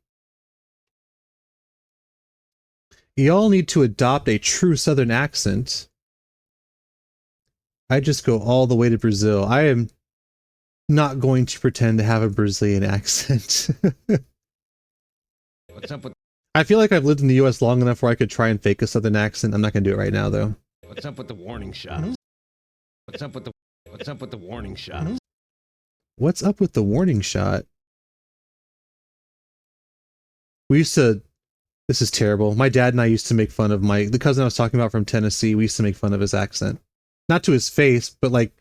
Y'all need to adopt a true Southern accent. I just go all the way to Brazil. I am not going to pretend to have a Brazilian accent. What's up with I feel like I've lived in the US long enough where I could try and fake a Southern accent. I'm not going to do it right now, though. the warning shot? What's up with the warning shot? What's up with the warning shot? We used to, this is terrible. My dad and I used to make fun of the cousin I was talking about from Tennessee. We used to make fun of his accent. Not to his face, but like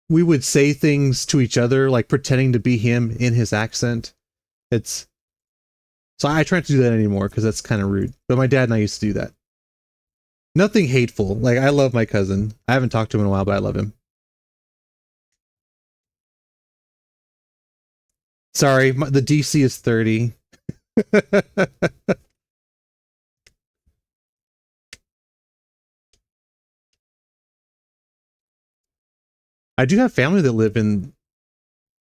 we would say things to each other, like pretending to be him in his accent. So I try not to do that anymore because that's kind of rude. But my dad and I used to do that. Nothing hateful. Like, I love my cousin. I haven't talked to him in a while, but I love him. Sorry, the DC is 30. I do have family that live in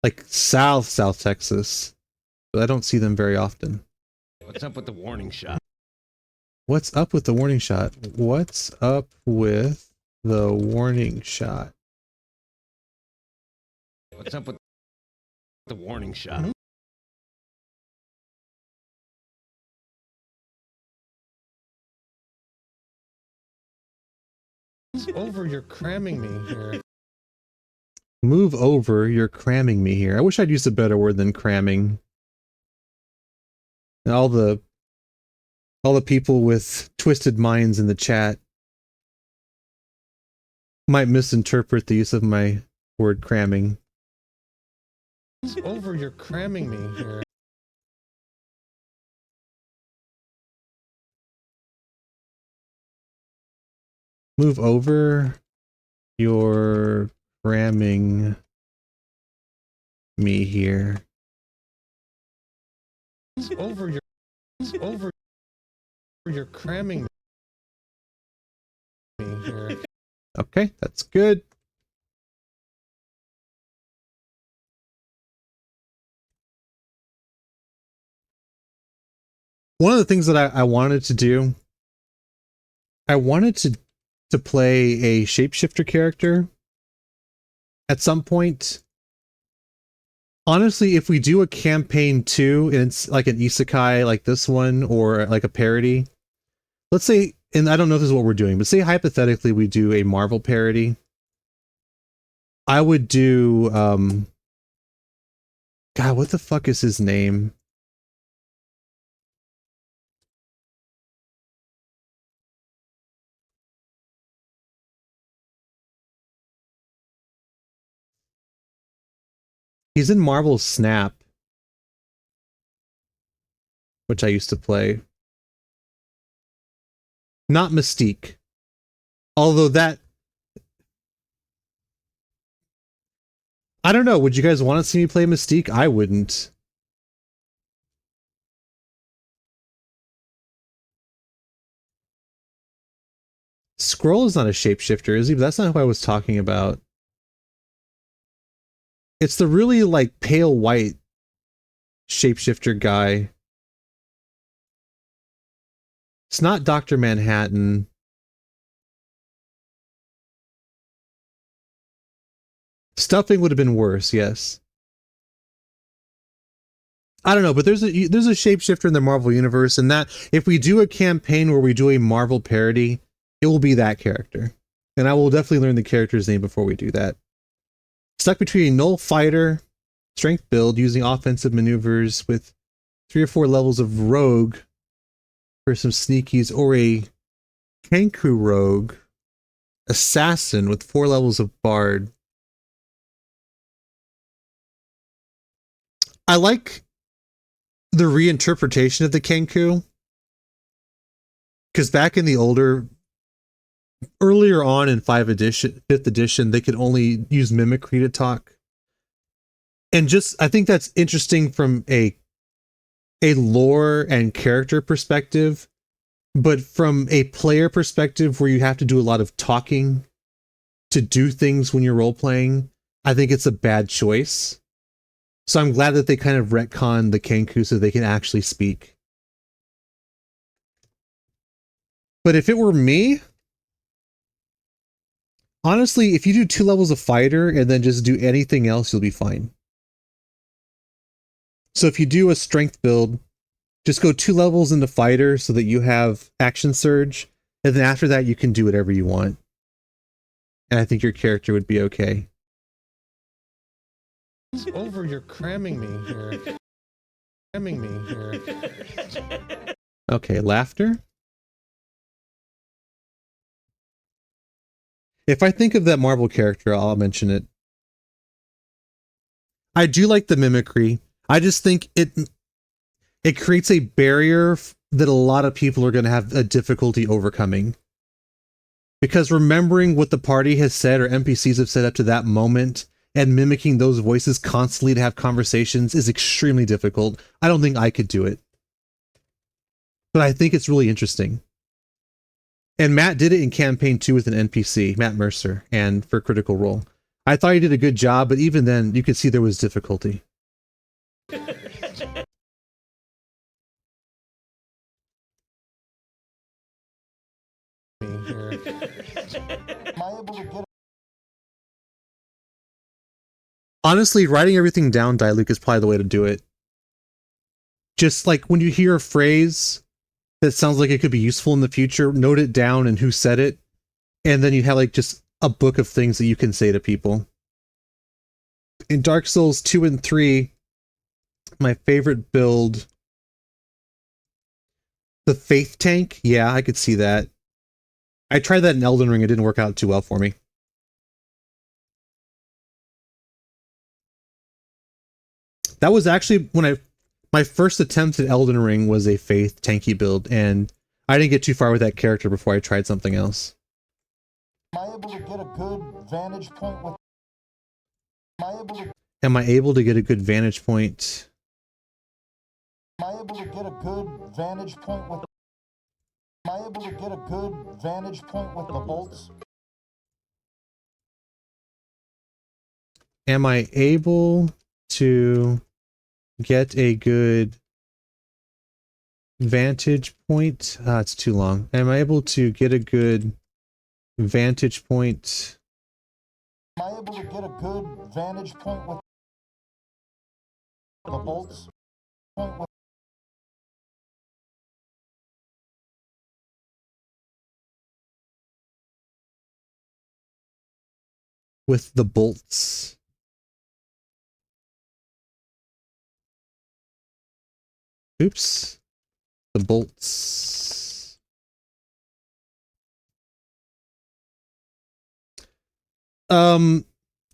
like South Texas, but I don't see them very often. What's up with the warning shot? What's up with the warning shot? What's up with the warning shot? What's up with the warning shot? Over, you're cramming me here. Move over, you're cramming me here. I wish I'd used a better word than cramming. And all the people with twisted minds in the chat might misinterpret the use of my word cramming. Over, you're cramming me here. Move over, you're cramming me here. Over, you're cramming me here. Okay, that's good. One of the things that I wanted to do, I wanted to play a shapeshifter character at some point. Honestly, if we do a campaign 2 and it's like an isekai like this one or like a parody, let's say, and I don't know if this is what we're doing, but say hypothetically we do a Marvel parody. I would do, God, what the fuck is his name? He's in Marvel's Snap, which I used to play. Not Mystique. Although that... I don't know, would you guys want to see me play Mystique? I wouldn't. Skrull is not a shapeshifter, is he? But that's not who I was talking about. It's the really, like, pale white shapeshifter guy. It's not Dr. Manhattan. Stuffing would have been worse, yes. I don't know, but there's a shapeshifter in the Marvel universe, and that if we do a campaign where we do a Marvel parody, it will be that character. And I will definitely learn the character's name before we do that. Stuck between a null fighter, strength build using offensive maneuvers with 3 or 4 levels of rogue for some sneakies, or a Kenku rogue assassin with 4 levels of bard. I like the reinterpretation of the Kenku, because back in the earlier on in 5th edition, they could only use mimicry to talk. And I think that's interesting from a lore and character perspective, but from a player perspective where you have to do a lot of talking to do things when you're role-playing, I think it's a bad choice. So I'm glad that they kind of retconned the Kenku so they can actually speak. But if it were me, honestly, if you do 2 levels of fighter and then just do anything else, you'll be fine. So if you do a strength build, just go 2 levels into fighter so that you have action surge, and then after that you can do whatever you want. And I think your character would be okay. Over, you're cramming me here. Spamming me here. Okay, laughter. If I think of that Marvel character, I'll mention it. I do like the mimicry. I just think it creates a barrier that a lot of people are going to have a difficulty overcoming. Because remembering what the party has said or NPCs have said up to that moment and mimicking those voices constantly to have conversations is extremely difficult. I don't think I could do it. But I think it's really interesting. And Matt did it in campaign 2 with an NPC, Matt Mercer, and for Critical Role. I thought he did a good job, but even then, you could see there was difficulty. Me here. Honestly, writing everything down, Diluc, is probably the way to do it. Just like when you hear a phrase that sounds like it could be useful in the future, note it down and who said it, and then you have like just a book of things that you can say to people. In Dark Souls 2 and 3, my favorite build, the Faith Tank. Yeah, I could see that. I tried that in Elden Ring. It didn't work out too well for me. That was actually when my first attempt at Elden Ring was a Faith Tanky build, and I didn't get too far with that character before I tried something else. Am I able to get a good vantage point with... Am I able to get a good vantage point? Am I able to get a good vantage point with... Am I able to get a good vantage point with the bolts? Am I able to get a good vantage point? It's too long. Am I able to get a good vantage point? Am I able to get a good vantage point with the bolts? With the bolts. Oops. The bolts.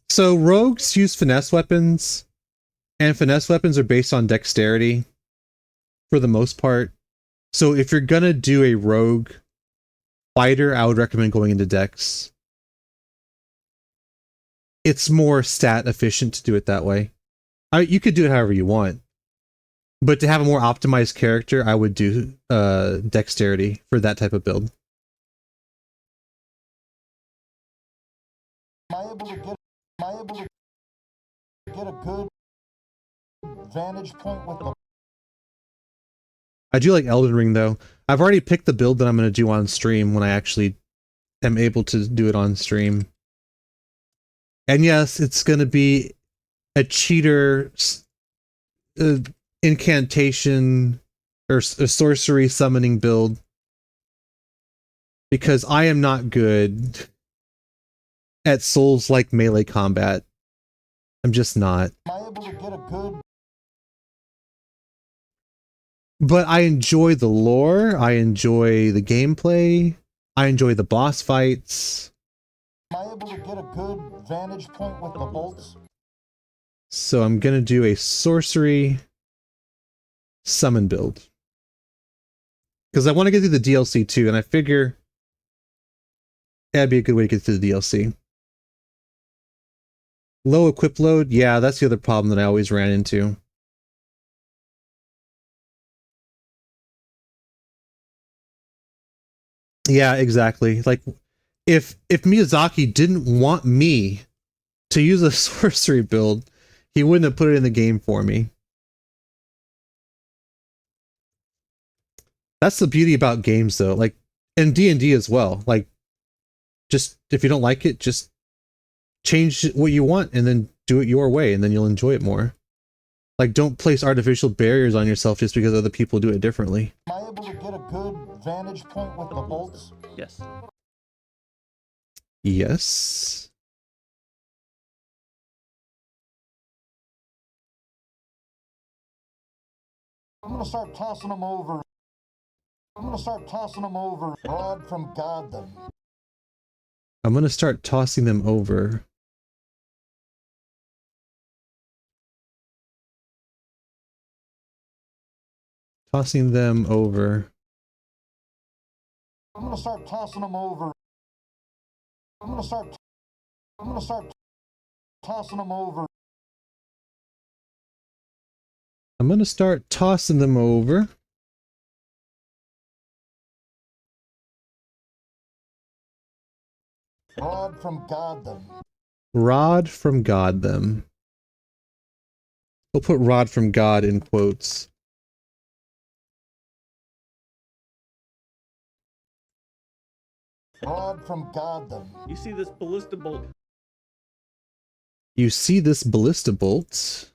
So rogues use finesse weapons, and finesse weapons are based on dexterity for the most part. So if you're gonna do a rogue fighter, I would recommend going into dex. It's more stat efficient to do it that way. You could do it however you want, but to have a more optimized character, I would do dexterity for that type of build. Am I able to get a good vantage point with the... I do like Elden Ring though. I've already picked the build that I'm going to do on stream when I actually am able to do it on stream. And yes, it's going to be a cheater incantation or a sorcery summoning build, because I am not good at Souls-like melee combat. I'm just not. Am I able to get a good... But I enjoy the lore, I enjoy the gameplay, I enjoy the boss fights. Am I able to get a good vantage point with the bolts? So I'm gonna do a sorcery summon build. Because I want to get through the DLC too, and I figure that'd be a good way to get through the DLC. Low equip load, yeah, that's the other problem that I always ran into. Yeah, exactly. Like, if Miyazaki didn't want me to use a sorcery build, he wouldn't have put it in the game for me. That's the beauty about games, though. Like, and D&D as well. Like, just, if you don't like it, just change what you want and then do it your way, and then you'll enjoy it more. Like, don't place artificial barriers on yourself just because other people do it differently. Am I able to get a good vantage point with the bolts? Yes. Yes. I'm gonna start tossing them over. I'm gonna start tossing them over. Rod from God them. I'm gonna start tossing them over. Tossing them over. I'm gonna start tossing them over. I'm gonna start tossing them over. I'm gonna start tossing them over. Rod from God them. Rod from God them. We'll put rod from God in quotes. Rod from God them. You see this ballista bolt. You see this ballista bolt.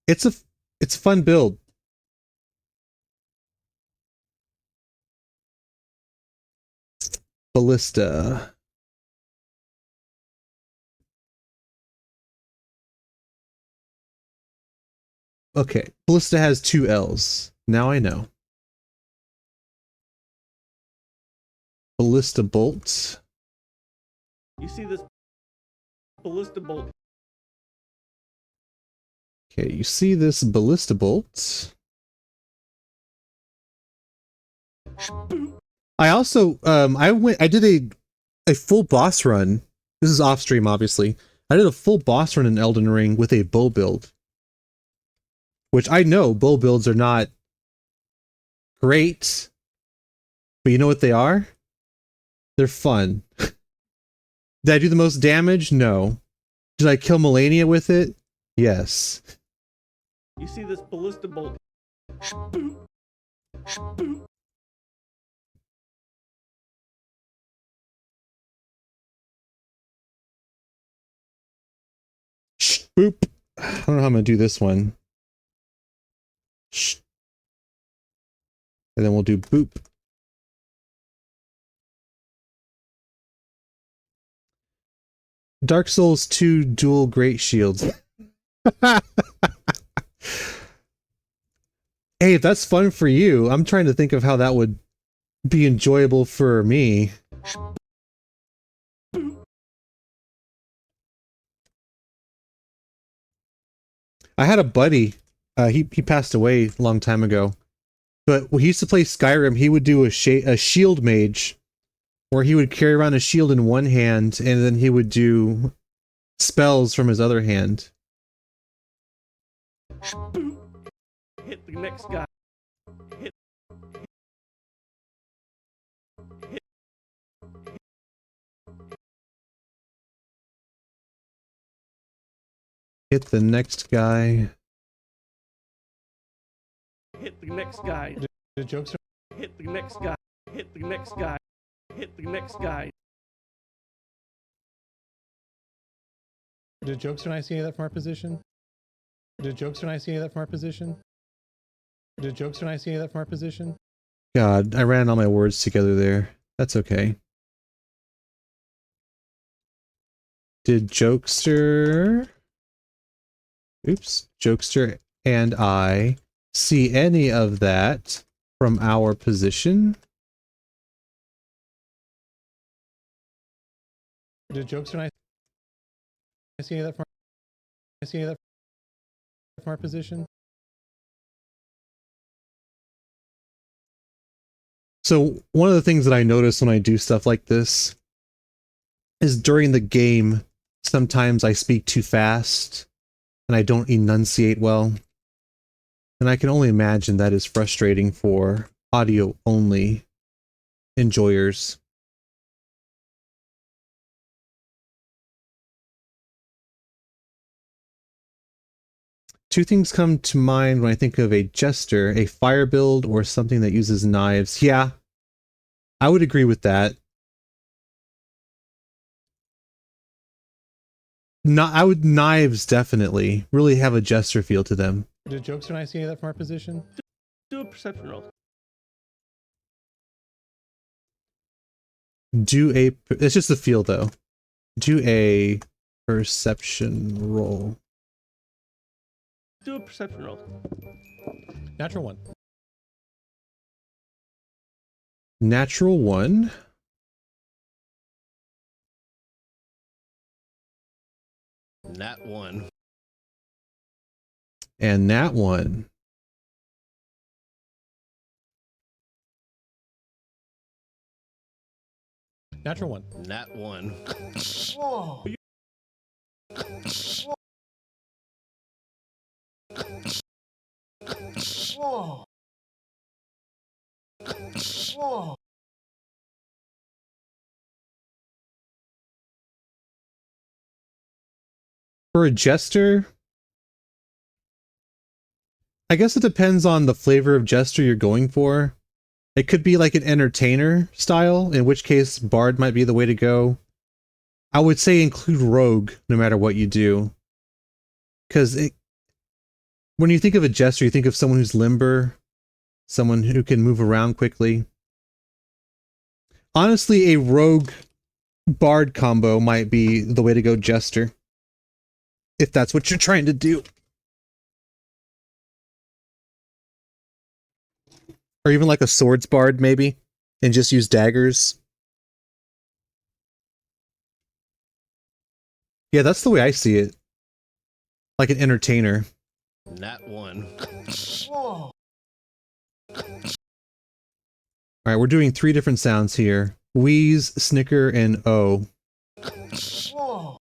It's a fun build. Ballista. Okay, ballista has 2 L's. Now I know. Ballista bolt. You see this ballista bolt. Okay, you see this ballista bolt. I also I did a full boss run. This is off stream, obviously. I did a full boss run in Elden Ring with a bow build. Which I know bow builds are not great, but you know what they are? They're fun. Did I do the most damage? No. Did I kill Melania with it? Yes. You see this ballista bolt. Boop. I don't know how I'm gonna do this one. And then we'll do boop. Dark Souls 2 dual great shields. Hey, if that's fun for you, I'm trying to think of how that would be enjoyable for me. I had a buddy, he passed away a long time ago, but when he used to play Skyrim, he would do a shield mage, where he would carry around a shield in one hand, and then he would do spells from his other hand. Hit the next guy. Hit the next guy. Hit the next guy. The jokes are Hit the next guy. Hit the next guy. Hit the next guy. Did Jokester and I see any of that from our position? Did Jokester and I see any of that from our position? Did Jokester and I see any of that from our position? God, I ran all my words together there. That's okay. Did Jokester... Oops. Jokester and I see any of that from our position? Did Jokester and I see any of that from our position? So one of the things that I notice when I do stuff like this is during the game, sometimes I speak too fast and I don't enunciate well. And I can only imagine that is frustrating for audio only enjoyers. Two things come to mind when I think of a jester: a fire build or something that uses knives. Yeah, I would agree with that. Knives definitely really have a jester feel to them. Did Jokester and I see any of that from our position? Do a perception roll. Do a... It's just the feel, though. Do a perception roll. Do a perception roll. Natural 1. Natural 1. Nat 1. And Nat 1. Natural 1. Nat 1. Whoa. Whoa. Whoa. For a jester, I guess it depends on the flavor of jester you're going for. It could be like an entertainer style, in which case bard might be the way to go. I would say include rogue no matter what you do. Because when you think of a jester, you think of someone who's limber, someone who can move around quickly. Honestly, a rogue bard combo might be the way to go jester, if that's what you're trying to do. Or even like a swords bard, maybe, and just use daggers. Yeah, that's the way I see it. Like an entertainer. Nat 1. Whoa. Alright, we're doing 3 different sounds here. Wheeze, snicker, and O. Whoa.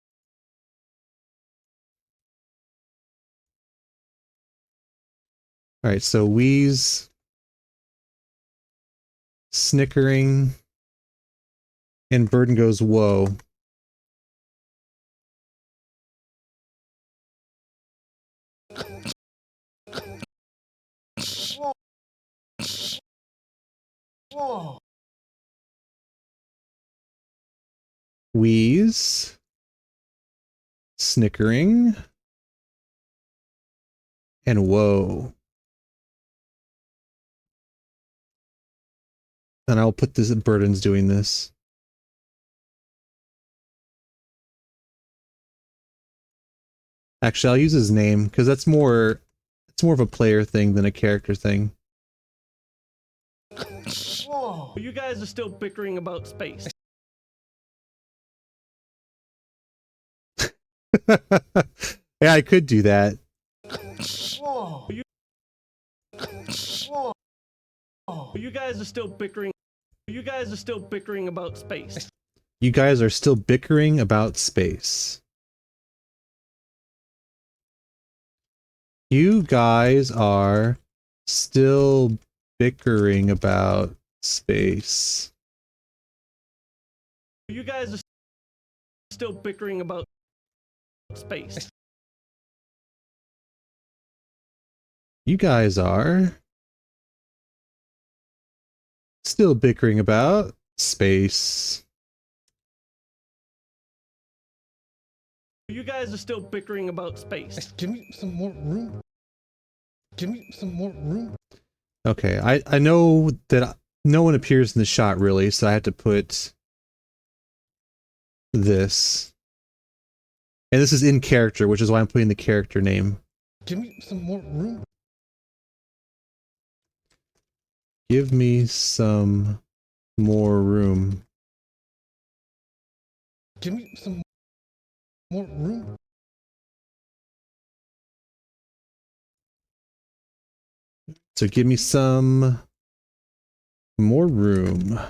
Alright, so wheeze, snickering, and Burden goes whoa. Whoa. Wheeze, snickering, and whoa. And I'll put this, Burden's doing this. Actually, I'll use his name, because it's more of a player thing than a character thing. Whoa. You guys are still bickering about space. Yeah, I could do that. Whoa. Whoa. You guys are still bickering. You guys are still bickering about space. You guys are still bickering about space. You guys are still bickering about space. You guys are still bickering about space. You guys are still bickering about space. You guys are still bickering about space. Give me some more room. Give me some more room. Okay, I know that no one appears in the shot really, so I had to put this. And this is in character, which is why I'm putting the character name. Give me some more room. Give me some more room. Give me some more room. So give me some more room.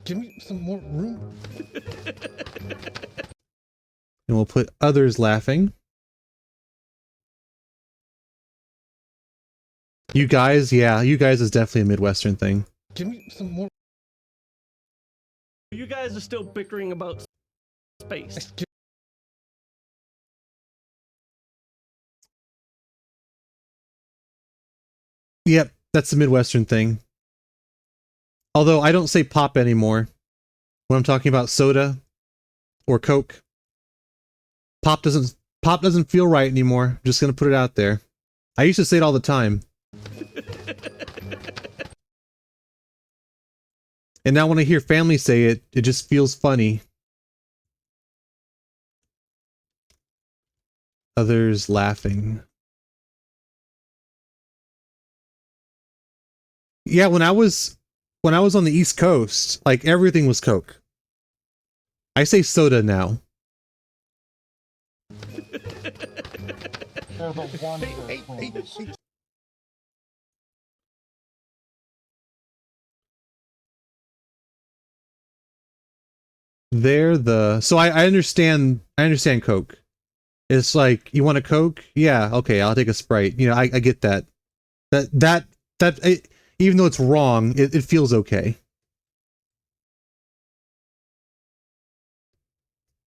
Give me some more room. And we'll put others laughing. You guys, yeah, you guys is definitely a Midwestern thing. Give me some more. You guys are still bickering about space. Yep, that's the Midwestern thing. Although I don't say pop anymore when I'm talking about soda or Coke. Pop doesn't feel right anymore. I'm just gonna put it out there. I used to say it all the time. And now when I hear family say it, it just feels funny. Others laughing. Yeah, when I was on the East Coast, like everything was Coke. I say soda now. They're the Wonder Twins. So I understand Coke. It's like, you want a Coke? Yeah, okay, I'll take a Sprite. You know, I get that. Even though it's wrong, it feels okay.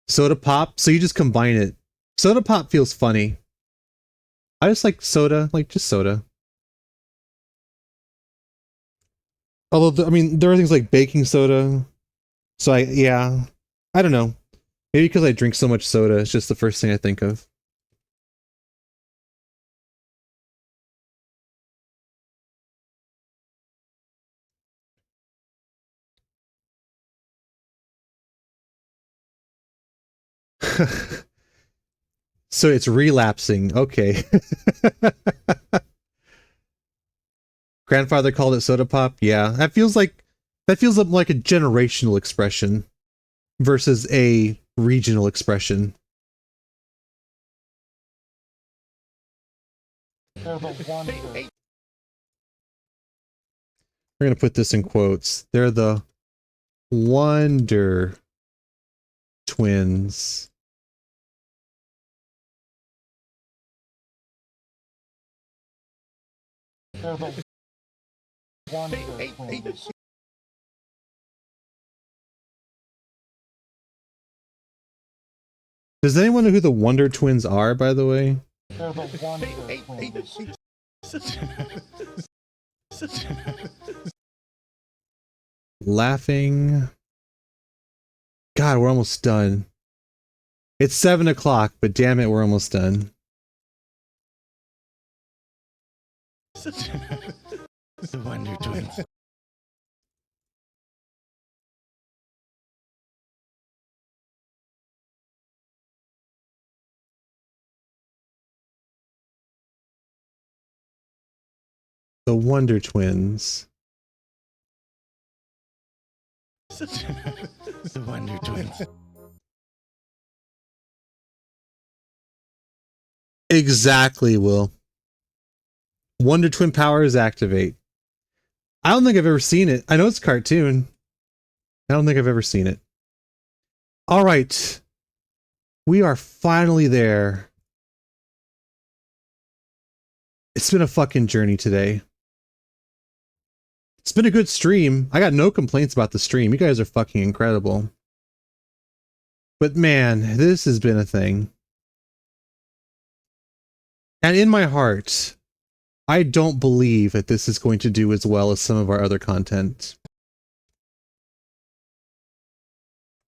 Soda pop, so you just combine it. Soda pop feels funny. I just like soda, like just soda. Although, I mean, there are things like baking soda. So I don't know. Maybe because I drink so much soda, it's just the first thing I think of. So it's relapsing. Okay. Grandfather called it soda pop. Yeah, that feels like a generational expression versus a regional expression. They're the Wonder. We're gonna put this in quotes. They're the Wonder Twins. They're the Wonder Twins. Does anyone know who the Wonder Twins are, by the way? They're the Wonder Twins. Laughing. God, we're almost done. It's 7 o'clock, but damn it, we're almost done. The Wonder Twins. The Wonder Twins. The Wonder Twins. Exactly, Will. Wonder Twin powers activate. I don't think I've ever seen it. I know it's a cartoon. I don't think I've ever seen it. All right. We are finally there. It's been a fucking journey today. It's been a good stream. I got no complaints about the stream. You guys are fucking incredible. But man, this has been a thing. And in my heart, I don't believe that this is going to do as well as some of our other content.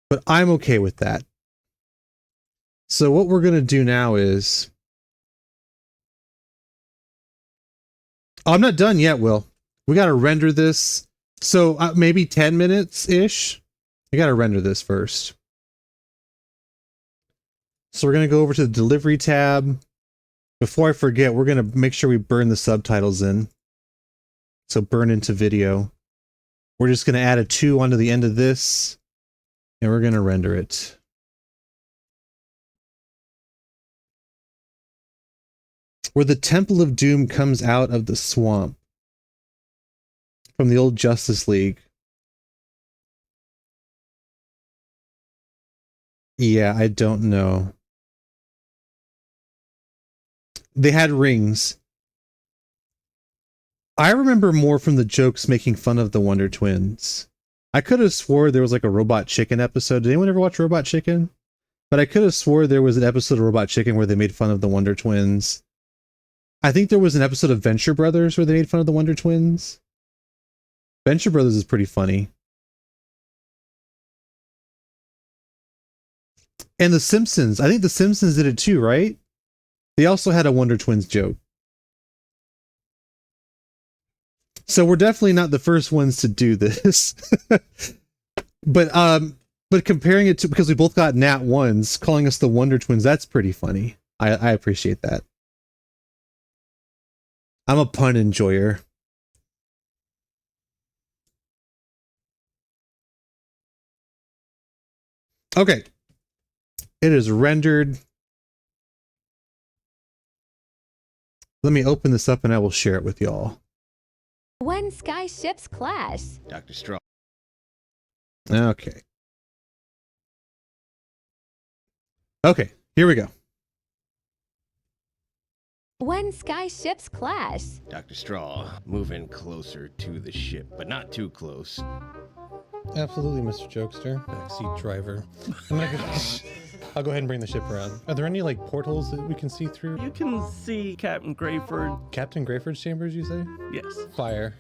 But I'm okay with that. So what we're going to do now is... Oh, I'm not done yet, Will. We got to render this. So maybe 10 minutes-ish. I got to render this first. So we're going to go over to the delivery tab. Before I forget, we're going to make sure we burn the subtitles in. So burn into video. We're just going to add a 2 onto the end of this. And we're going to render it. Where the Temple of Doom comes out of the swamp. From the old Justice League. Yeah, I don't know. They had rings. I remember more from the jokes making fun of the Wonder Twins. I could have swore there was like a Robot Chicken episode. Did anyone ever watch Robot Chicken? But I could have swore there was an episode of Robot Chicken where they made fun of the Wonder Twins. I think there was an episode of Venture Brothers where they made fun of the Wonder Twins. Venture Brothers is pretty funny. And The Simpsons. I think The Simpsons did it too, right? They also had a Wonder Twins joke. So we're definitely not the first ones to do this. But comparing it to, because we both got nat ones, calling us the Wonder Twins, that's pretty funny. I appreciate that. I'm a pun enjoyer. Okay. It is rendered. Let me open this up and I will share it with y'all. When sky ships clash. Dr. Straw. Okay. Okay, here we go. When sky ships clash. Dr. Straw, move in closer to the ship, but not too close. Absolutely, Mr. Jokester. Backseat driver. I'll go ahead and bring the ship around. Are there any like portals that we can see through? You can see Captain Grayford. Captain Grayford's chambers, you say? Yes. Fire.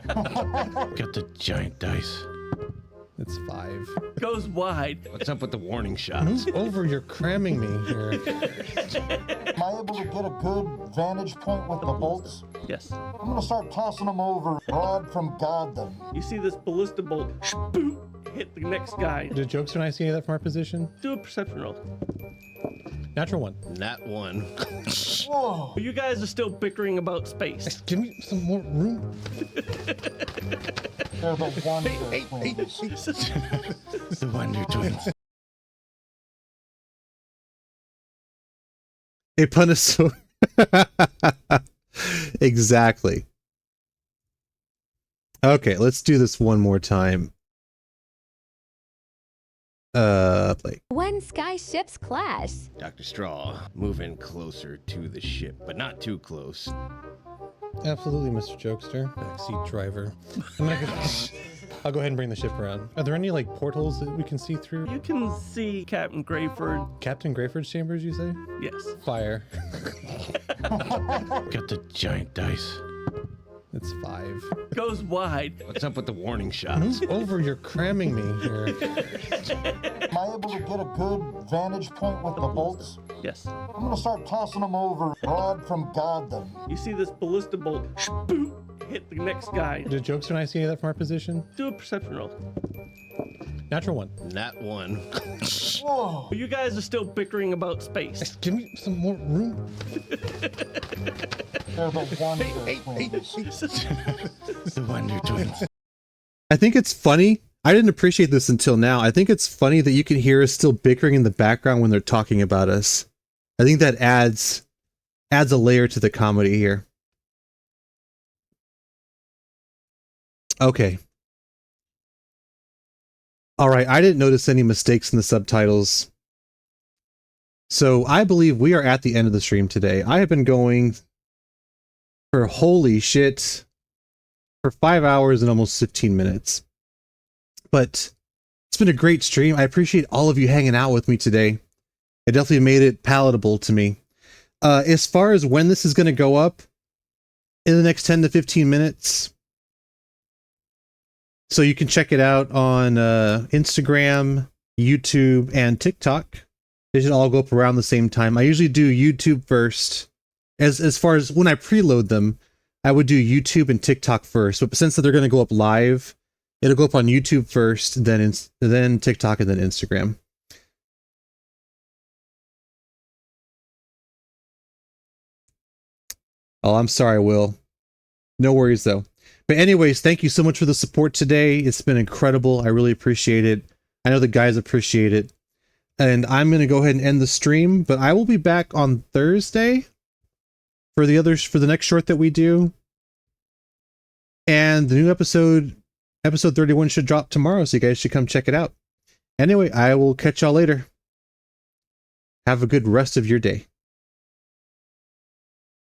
Got the giant dice. It's 5. Goes wide. What's up with the warning shots? Move over, you're cramming me here. Am I able to get a good vantage point with the bolts? Yes. I'm gonna start tossing them over. Rod from God them. You see this ballista bolt boop, hit the next guy. Did Jokester and I see any of that from our position? Do a perception roll. Natural 1. Nat 1. Whoa! You guys are still bickering about space. Give me some more room. They're the Wonder Twins. The Wonder Twins. A pun is so... Exactly. Okay, let's do this one more time. Play. When sky ships clash. Dr. Straw, move in closer to the ship, but not too close. Absolutely, Mr. Jokester. Backseat driver. I'll go ahead and bring the ship around. Are there any like portals that we can see through? You can see Captain Grayford. Captain Grayford's chambers, you say? Yes. Fire. Got the giant dice. It's 5. Goes wide. What's up with the warning shots? Move over, you're cramming me here. Am I able to get a good vantage point with the bolts? Yes. I'm gonna start tossing them over. Rod from God them. You see this ballista bolt boop, hit the next guy. Did Jokester and I see any of that from our position? Do a perception roll. Natural 1. Nat 1. Whoa! You guys are still bickering about space. Give me some more room. They're the Wonder Twins. The Wonder Twins. I think it's funny. I didn't appreciate this until now. I think it's funny that you can hear us still bickering in the background when they're talking about us. I think that adds a layer to the comedy here. Okay. All right, I didn't notice any mistakes in the subtitles. So I believe we are at the end of the stream today. I have been going for holy shit for 5 hours and almost 15 minutes. But it's been a great stream. I appreciate all of you hanging out with me today. It definitely made it palatable to me. As far as when this is going to go up, in the next 10 to 15 minutes. So you can check it out on Instagram, YouTube, and TikTok. They should all go up around the same time. I usually do YouTube first. As far as when I preload them, I would do YouTube and TikTok first. But since they're going to go up live, it'll go up on YouTube first, then TikTok, and then Instagram. Oh, I'm sorry, Will. No worries, though. But anyways, thank you so much for the support today. It's been incredible. I really appreciate it. I know the guys appreciate it. And I'm going to go ahead and end the stream, but I will be back on Thursday for the next short that we do. And the new episode 31 should drop tomorrow, so you guys should come check it out. Anyway, I will catch y'all later. Have a good rest of your day.